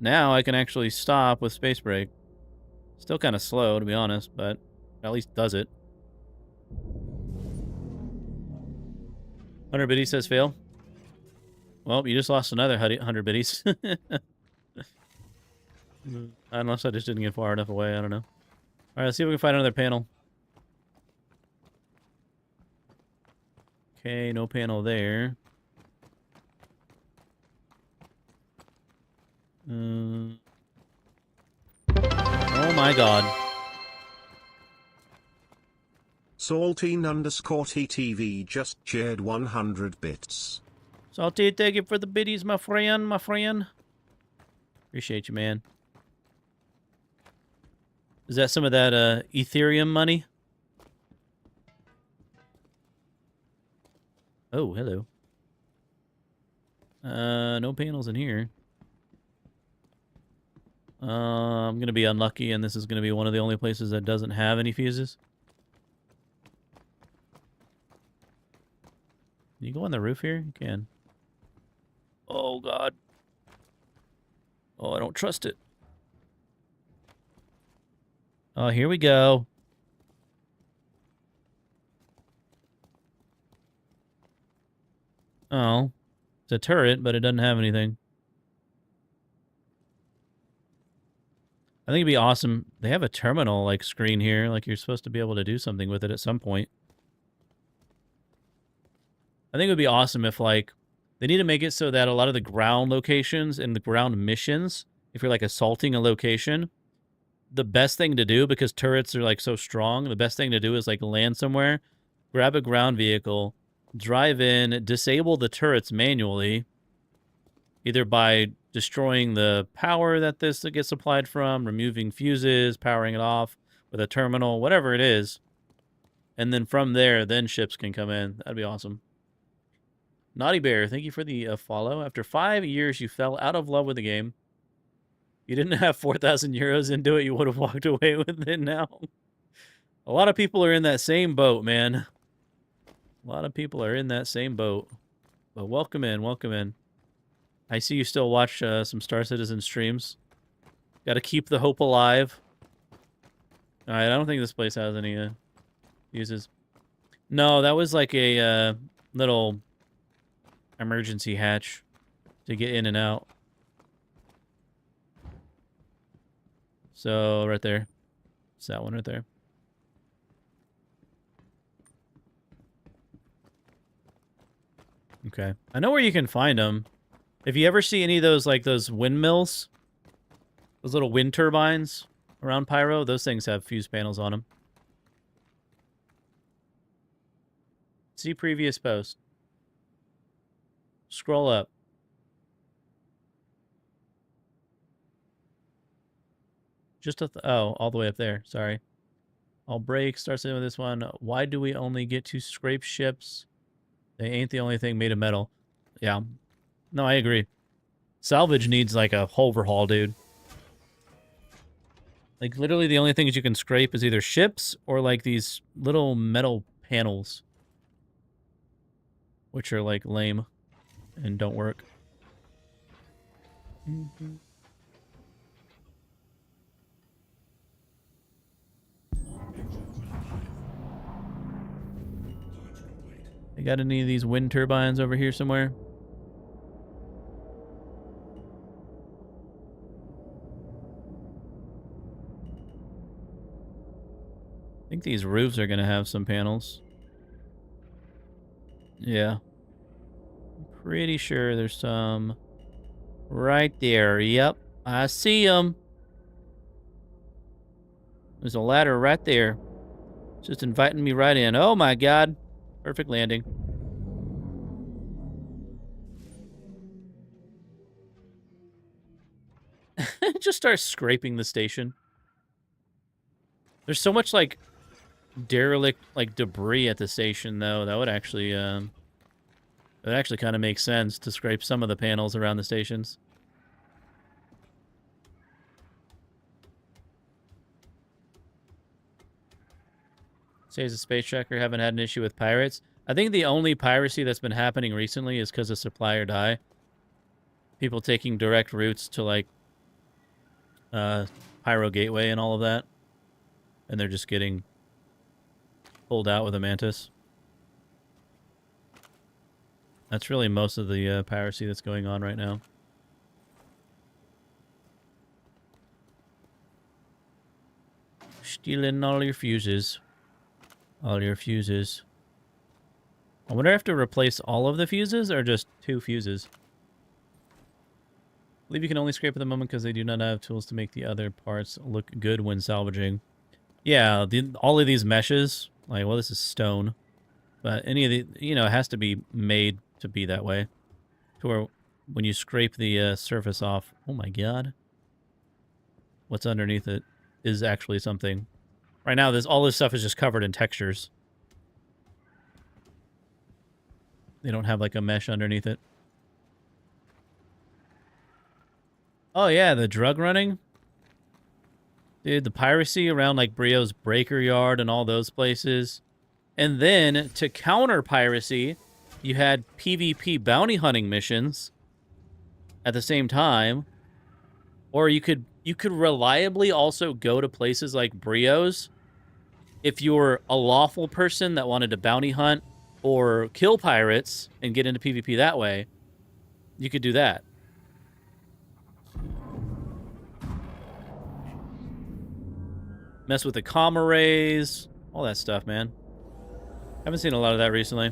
Now I can actually stop with space break. Still kind of slow, to be honest, but at least does it. 100 biddies says fail. Well, you just lost another 100 biddies. Unless I just didn't get far enough away, I don't know. Alright, let's see if we can find another panel. Okay, no panel there. Oh my god. Saltine_TTV just shared 100 bits. Salty, thank you for the biddies, my friend, my friend. Appreciate you, man. Is that some of that Ethereum money? Oh, hello. No panels in here. I'm gonna be unlucky, and this is gonna be one of the only places that doesn't have any fuses. Can you go on the roof here? You can. Oh, God. Oh, I don't trust it. Oh, here we go. Oh. It's a turret, but it doesn't have anything. I think it'd be awesome. They have a terminal, like, screen here. Like, you're supposed to be able to do something with it at some point. I think it would be awesome if, like, they need to make it so that a lot of the ground locations and the ground missions, if you're, like, assaulting a location, the best thing to do, because turrets are, like, so strong, the best thing to do is, like, land somewhere, grab a ground vehicle, drive in, disable the turrets manually, either by destroying the power that this gets supplied from, removing fuses, powering it off with a terminal, whatever it is. And then from there, then ships can come in. That'd be awesome. Naughty Bear, thank you for the follow. After 5 years, you fell out of love with the game. You didn't have 4,000 euros into it, you would have walked away with it now. A lot of people are in that same boat, man. A lot of people are in that same boat. But welcome in, welcome in. I see you still watch some Star Citizen streams. Got to keep the hope alive. All right, I don't think this place has any uses. No, that was like a little emergency hatch to get in and out. So right there. It's that one right there. Okay. I know where you can find them. If you ever see any of those, like those windmills, those little wind turbines around Pyro, those things have fuse panels on them. See previous post. Scroll up. Just oh, all the way up there. Sorry. I'll break. Starts in with this one. Why do we only get to scrape ships? They ain't the only thing made of metal. Yeah. No, I agree. Salvage needs like a overhaul, dude. Like literally the only things you can scrape is either ships or like these little metal panels, which are like lame and don't work. Mm-hmm. You got any of these wind turbines over here somewhere? I think these roofs are going to have some panels. Yeah. I'm pretty sure there's some right there. Yep. I see them. There's a ladder right there. It's just inviting me right in. Oh my god. Perfect landing. Just start scraping the station. There's so much, like, derelict, like, debris at the station, though. That would actually, it would actually kind of make sense to scrape some of the panels around the stations. Says a space tracker, haven't had an issue with pirates. I think the only piracy that's been happening recently is because of supply or die. People taking direct routes to, like, Pyro Gateway and all of that. And they're just getting pulled out with a mantis. That's really most of the piracy that's going on right now. Stealing all your fuses. All your fuses. I wonder if I have to replace all of the fuses or just 2 fuses. I believe you can only scrape at the moment because they do not have tools to make the other parts look good when salvaging. Yeah, all of these meshes, like, well, this is stone. But any of the, you know, it has to be made to be that way. To where when you scrape the surface off, oh my god. What's underneath it is actually something. Right now, all this stuff is just covered in textures. They don't have, like, a mesh underneath it. Oh, yeah, the drug running. Dude, the piracy around, like, Brio's Breaker Yard and all those places. And then, to counter piracy, you had PvP bounty hunting missions at the same time. Or you could reliably also go to places like Brio's if you're a lawful person that wanted to bounty hunt or kill pirates and get into PvP that way. You could do that. Mess with the comm arrays, all that stuff, man. Haven't seen a lot of that recently.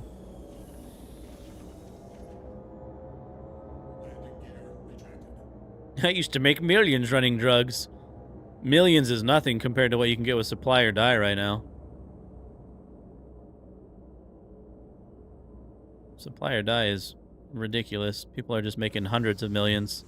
I used to make millions running drugs. Millions is nothing compared to what you can get with supply or die right now. Supply or die is ridiculous. People are just making hundreds of millions.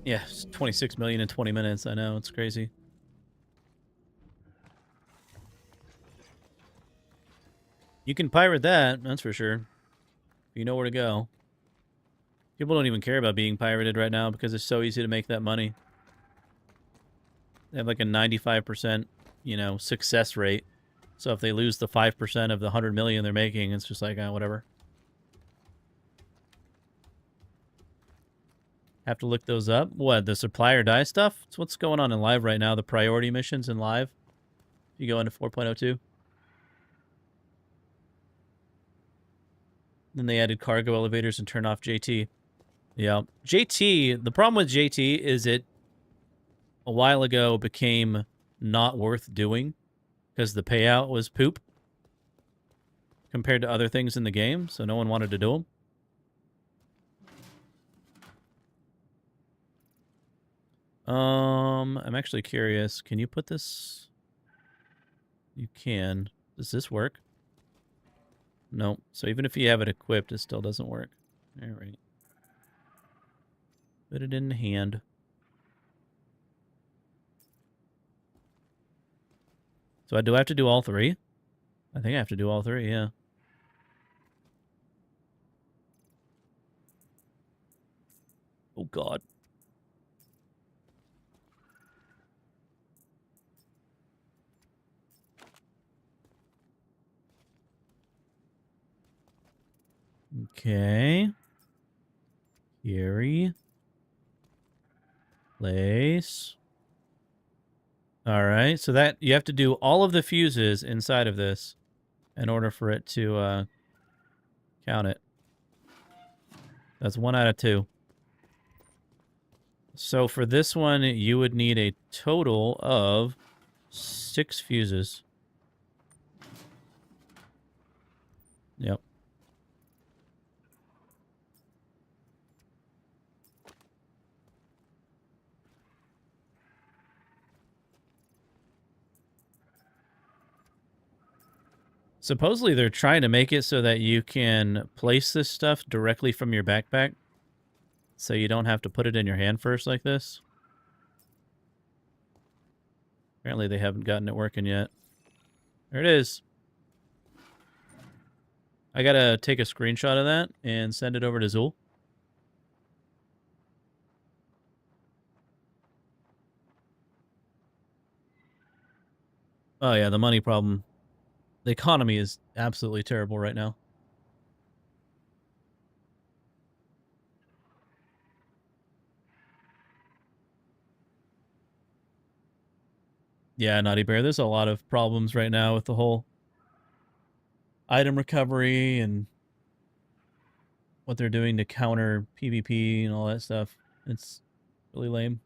Yeah, it's 26 million in 20 minutes. I know, it's crazy. You can pirate that, that's for sure. You know where to go. People don't even care about being pirated right now because it's so easy to make that money. They have like a 95%, you know, success rate. So if they lose the 5% of the 100 million they're making, it's just like, whatever. Have to look those up. What, the supply or die stuff? It's what's going on in live right now, the priority missions in live. You go into 4.02. Then they added cargo elevators and turn off JT. Yeah. JT, the problem with JT is it a while ago became not worth doing because the payout was poop compared to other things in the game, so no one wanted to do them. I'm actually curious. Can you put this? You can. Does this work? No. So even if you have it equipped, it still doesn't work. All right. Put it in the hand. So do I have to do all 3? I think I have to do all 3, yeah. Oh, God. Okay. Carry. Place. All right. So that you have to do all of the fuses inside of this in order for it to count it. That's 1 out of 2. So for this one, you would need a total of 6 fuses. Yep. Supposedly they're trying to make it so that you can place this stuff directly from your backpack. So you don't have to put it in your hand first like this. Apparently they haven't gotten it working yet. There it is. I gotta take a screenshot of that and send it over to Zool. Oh yeah, the money problem. The economy is absolutely terrible right now. Yeah, Naughty Bear, there's a lot of problems right now with the whole item recovery and what they're doing to counter PvP and all that stuff. It's really lame.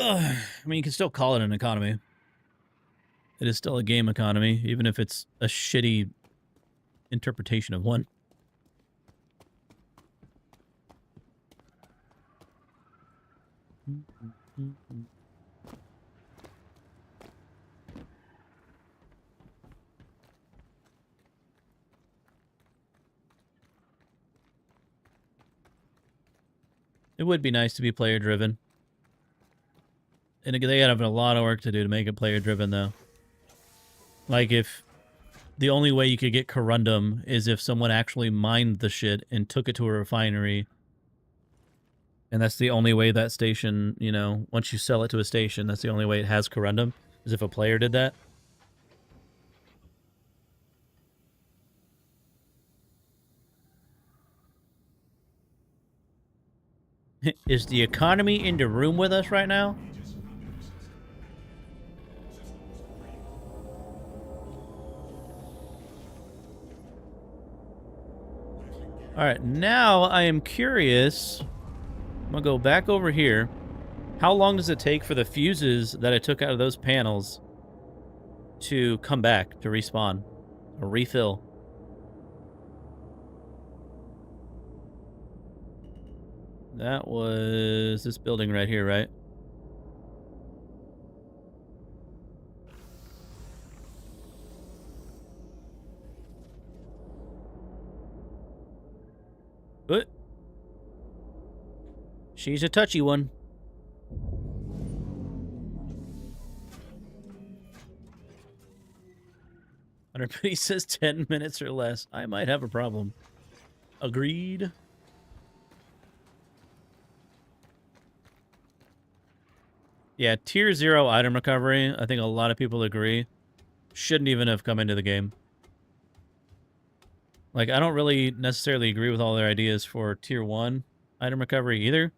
I mean, you can still call it an economy. It is still a game economy, even if it's a shitty interpretation of one. It would be nice to be player-driven. And they have a lot of work to do to make it player-driven, though. Like, if the only way you could get corundum is if someone actually mined the shit and took it to a refinery. And that's the only way that station, you know, once you sell it to a station, that's the only way it has corundum, is if a player did that. Is the economy in the room with us right now? Alright, now I am curious. I'm gonna go back over here. How long does it take for the fuses that I took out of those panels to come back, to respawn, or refill? That was this building right here, right? But she's a touchy one. Everybody says 10 minutes or less. I might have a problem. Agreed. Yeah, tier 0 item recovery, I think a lot of people agree, shouldn't even have come into the game. Like, I don't really necessarily agree with all their ideas for tier 1 item recovery either.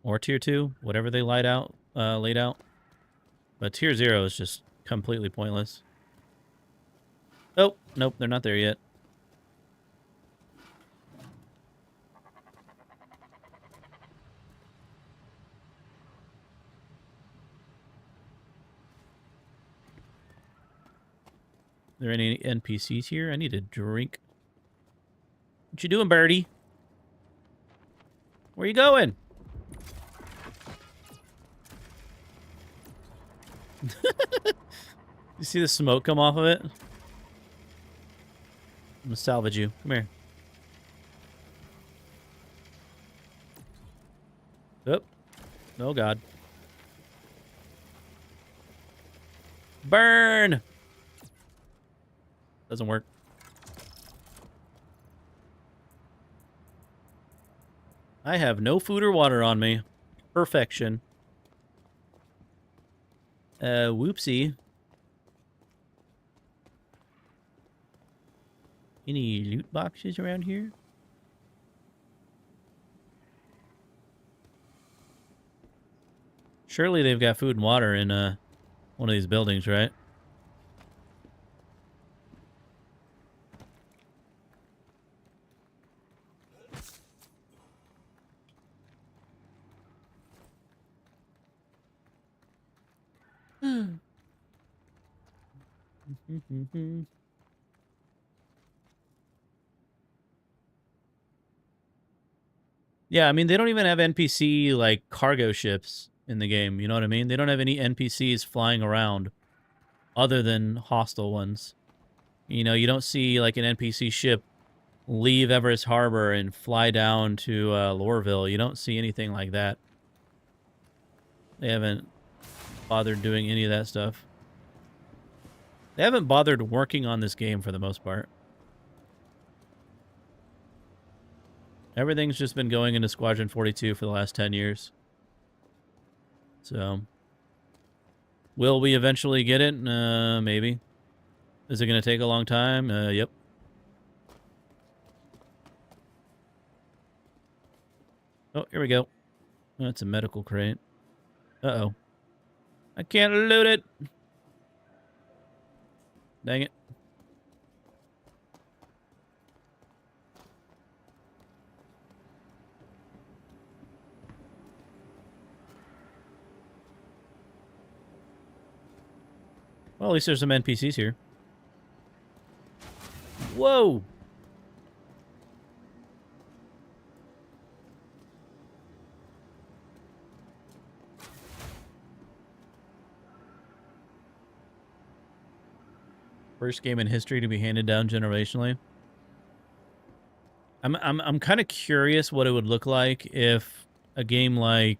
Or tier 2, whatever they laid out. But tier 0 is just completely pointless. Oh, nope, they're not there yet. Are there any NPCs here? I need a drink. What you doing, birdie? Where you going? You see the smoke come off of it? I'm gonna salvage you. Come here. Oh. Oh, God. Burn! Doesn't work. I have no food or water on me. Perfection. Whoopsie. Any loot boxes around here? Surely they've got food and water in one of these buildings, right? Yeah, I mean, they don't even have NPC, like, cargo ships in the game, you know what I mean? They don't have any NPCs flying around other than hostile ones. You know, you don't see, like, an NPC ship leave Everest Harbor and fly down to Lorville. You don't see anything like that. They haven't bothered doing any of that stuff. They haven't bothered working on this game for the most part. Everything's just been going into Squadron 42 for the last 10 years. So, will we eventually get it? Maybe. Is it going to take a long time? Yep. Oh, here we go. That's a medical crate. Uh-oh. I can't loot it. Dang it. Well, at least there's some NPCs here. Whoa! First game in history to be handed down generationally. I'm kind of curious what it would look like if a game like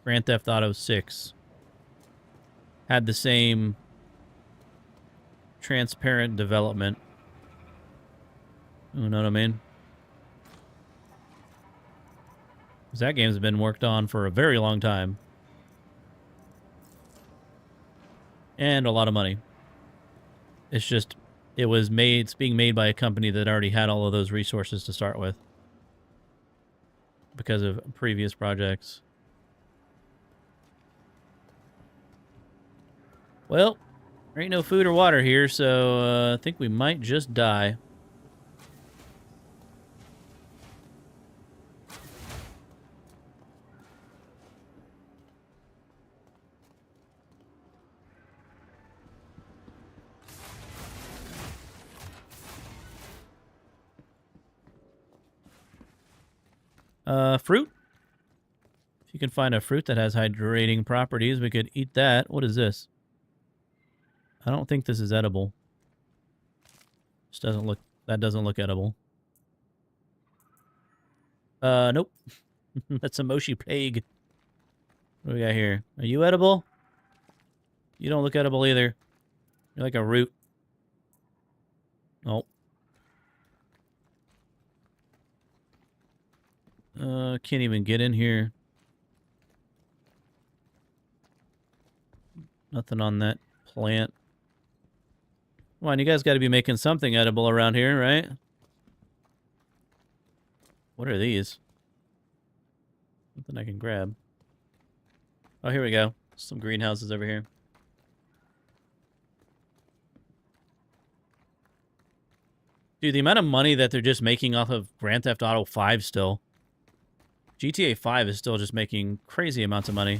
Grand Theft Auto 6 had the same transparent development. You know what I mean? Because that game's been worked on for a very long time. And a lot of money. It's just, it's being made by a company that already had all of those resources to start with. Because of previous projects. Well, there ain't no food or water here, so I think we might just die. Fruit? If you can find a fruit that has hydrating properties, we could eat that. What is this? I don't think this is edible. That doesn't look edible. Nope. That's a Moshi Plague. What do we got here? Are you edible? You don't look edible either. You're like a root. Oh. Can't even get in here. Nothing on that plant. Come on, you guys got to be making something edible around here, right? What are these? Something I can grab. Oh, here we go. Some greenhouses over here. Dude, the amount of money that they're just making off of Grand Theft Auto 5 still. GTA 5 is still just making crazy amounts of money.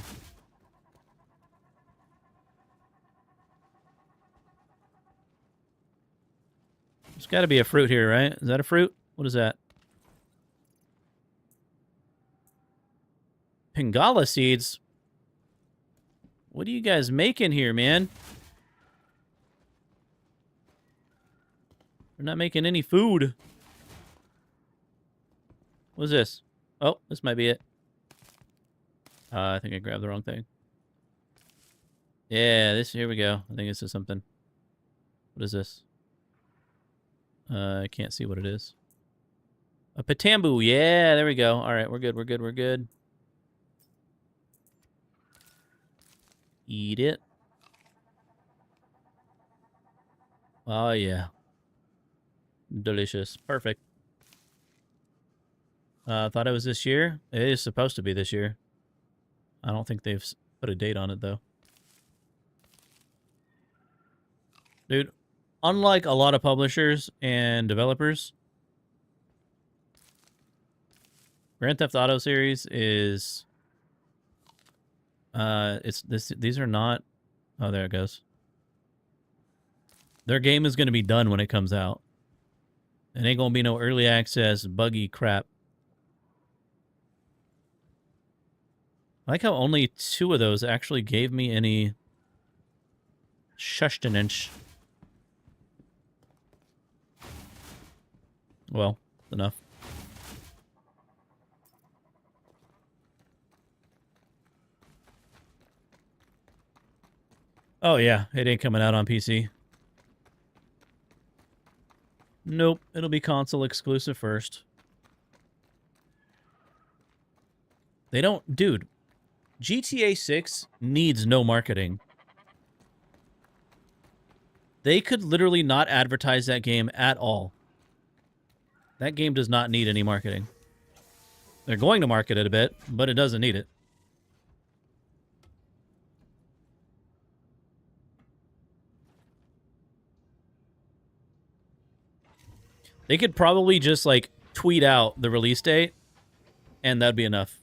There's got to be a fruit here, right? Is that a fruit? What is that? Pingala seeds? What are you guys making here, man? We're not making any food. What is this? Oh, this might be it. I think I grabbed the wrong thing. Yeah, here we go. I think this is something. What is this? I can't see what it is. A Patambu. Yeah, there we go. All right, we're good, we're good, we're good. Eat it. Oh, yeah. Delicious. Perfect. Thought it was this year. It is supposed to be this year. I don't think they've put a date on it, though. Dude, unlike a lot of publishers and developers, Grand Theft Auto series is... these are not... Oh, there it goes. Their game is going to be done when it comes out. It ain't going to be no early access buggy crap. I like how only 2 of those actually gave me any sustenance. Well, enough. Oh yeah, it ain't coming out on PC. Nope, it'll be console exclusive first. They don't... Dude, GTA 6 needs no marketing. They could literally not advertise that game at all. That game does not need any marketing. They're going to market it a bit, but it doesn't need it. They could probably just, like, tweet out the release date, and that'd be enough.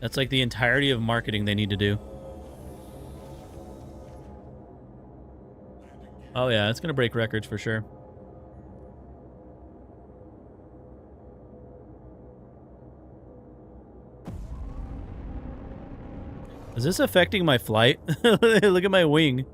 That's like the entirety of marketing they need to do. Oh yeah, it's gonna break records for sure. Is this affecting my flight? Look at my wing.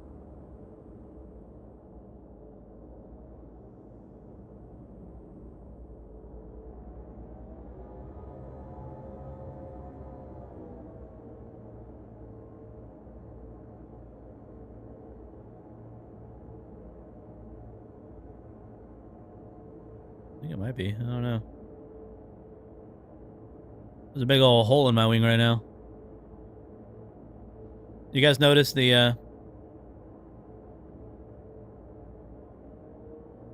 I think it might be. I don't know. There's a big old hole in my wing right now. You guys notice the,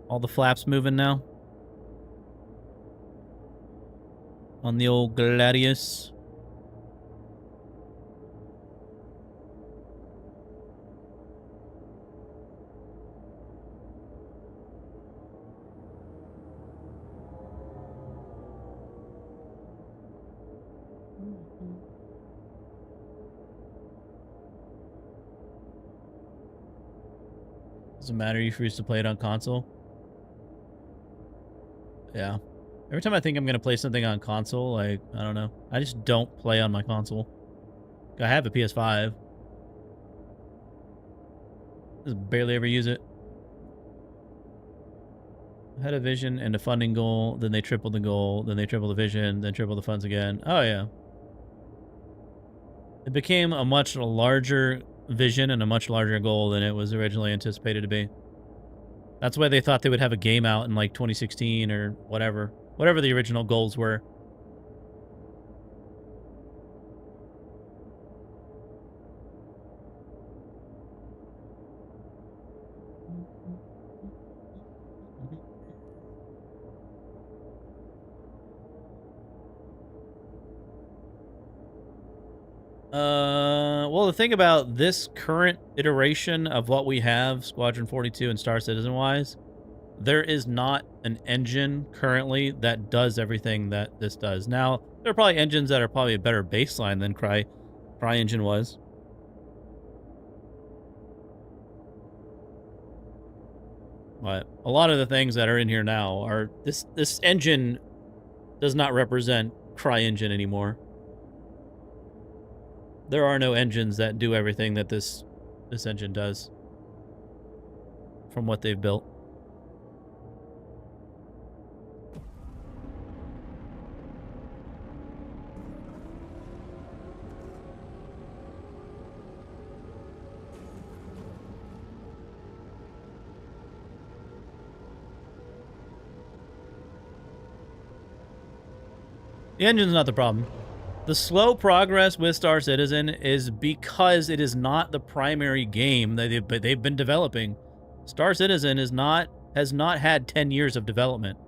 all the flaps moving now? On the old Gladius. Doesn't matter if you used to play it on console. Yeah. Every time I think I'm going to play something on console, like, I don't know. I just don't play on my console. I have a PS5. Just barely ever use it. I had a vision and a funding goal, then they tripled the goal, then they tripled the vision, then tripled the funds again. Oh, yeah. It became a much larger vision and a much larger goal than it was originally anticipated to be. That's why they thought they would have a game out in like 2016 or whatever. Whatever the original goals were. Well, the thing about this current iteration of what we have, Squadron 42 and Star Citizen-wise, there is not an engine currently that does everything that this does. Now, there are probably engines that are probably a better baseline than CryEngine was. But a lot of the things that are in here now are... This engine does not represent CryEngine anymore. There are no engines that do everything that this engine does from what they've built. The engine's not the problem. The slow progress with Star Citizen is because it is not the primary game that they've been developing. Star Citizen has not had 10 years of development.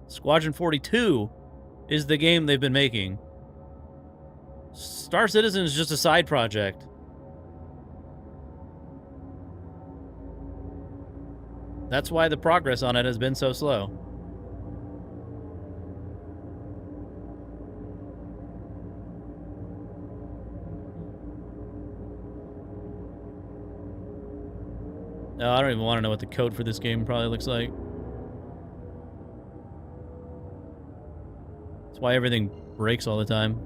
Squadron 42 is the game they've been making. Star Citizen is just a side project. That's why the progress on it has been so slow. No, I don't even want to know what the code for this game probably looks like. That's why everything breaks all the time.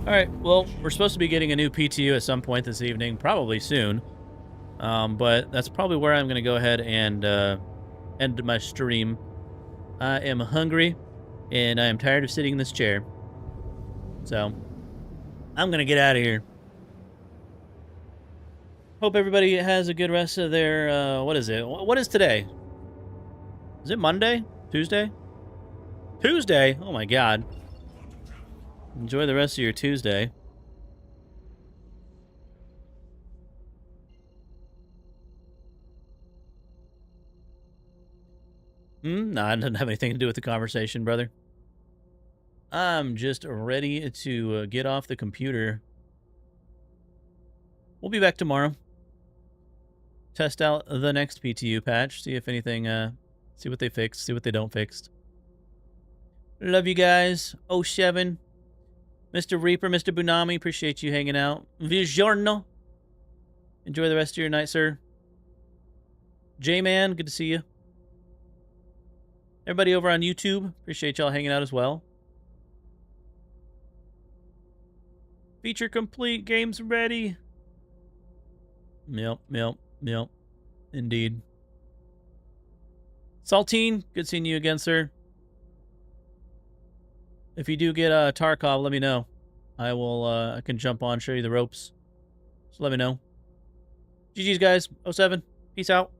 All right, well, we're supposed to be getting a new PTU at some point this evening, probably soon. But that's probably where I'm going to go ahead and end my stream. I am hungry, and I am tired of sitting in this chair. So, I'm going to get out of here. Hope everybody has a good rest of their, what is it? What is today? Is it Monday? Tuesday? Tuesday? Oh my god. Enjoy the rest of your Tuesday. Nah, it doesn't have anything to do with the conversation, brother. I'm just ready to get off the computer. We'll be back tomorrow. Test out the next PTU patch. See if anything, see what they fixed. See what they don't fix. Love you guys. 07. Mr. Reaper, Mr. Bunami, appreciate you hanging out. Vigiorno. Enjoy the rest of your night, sir. J-Man, good to see you. Everybody over on YouTube, appreciate y'all hanging out as well. Feature complete, game's ready. Yep. Indeed. Saltine, good seeing you again, sir. If you do get Tarkov, let me know. I will, I can jump on, show you the ropes. So let me know. GG's, guys. 07. Peace out.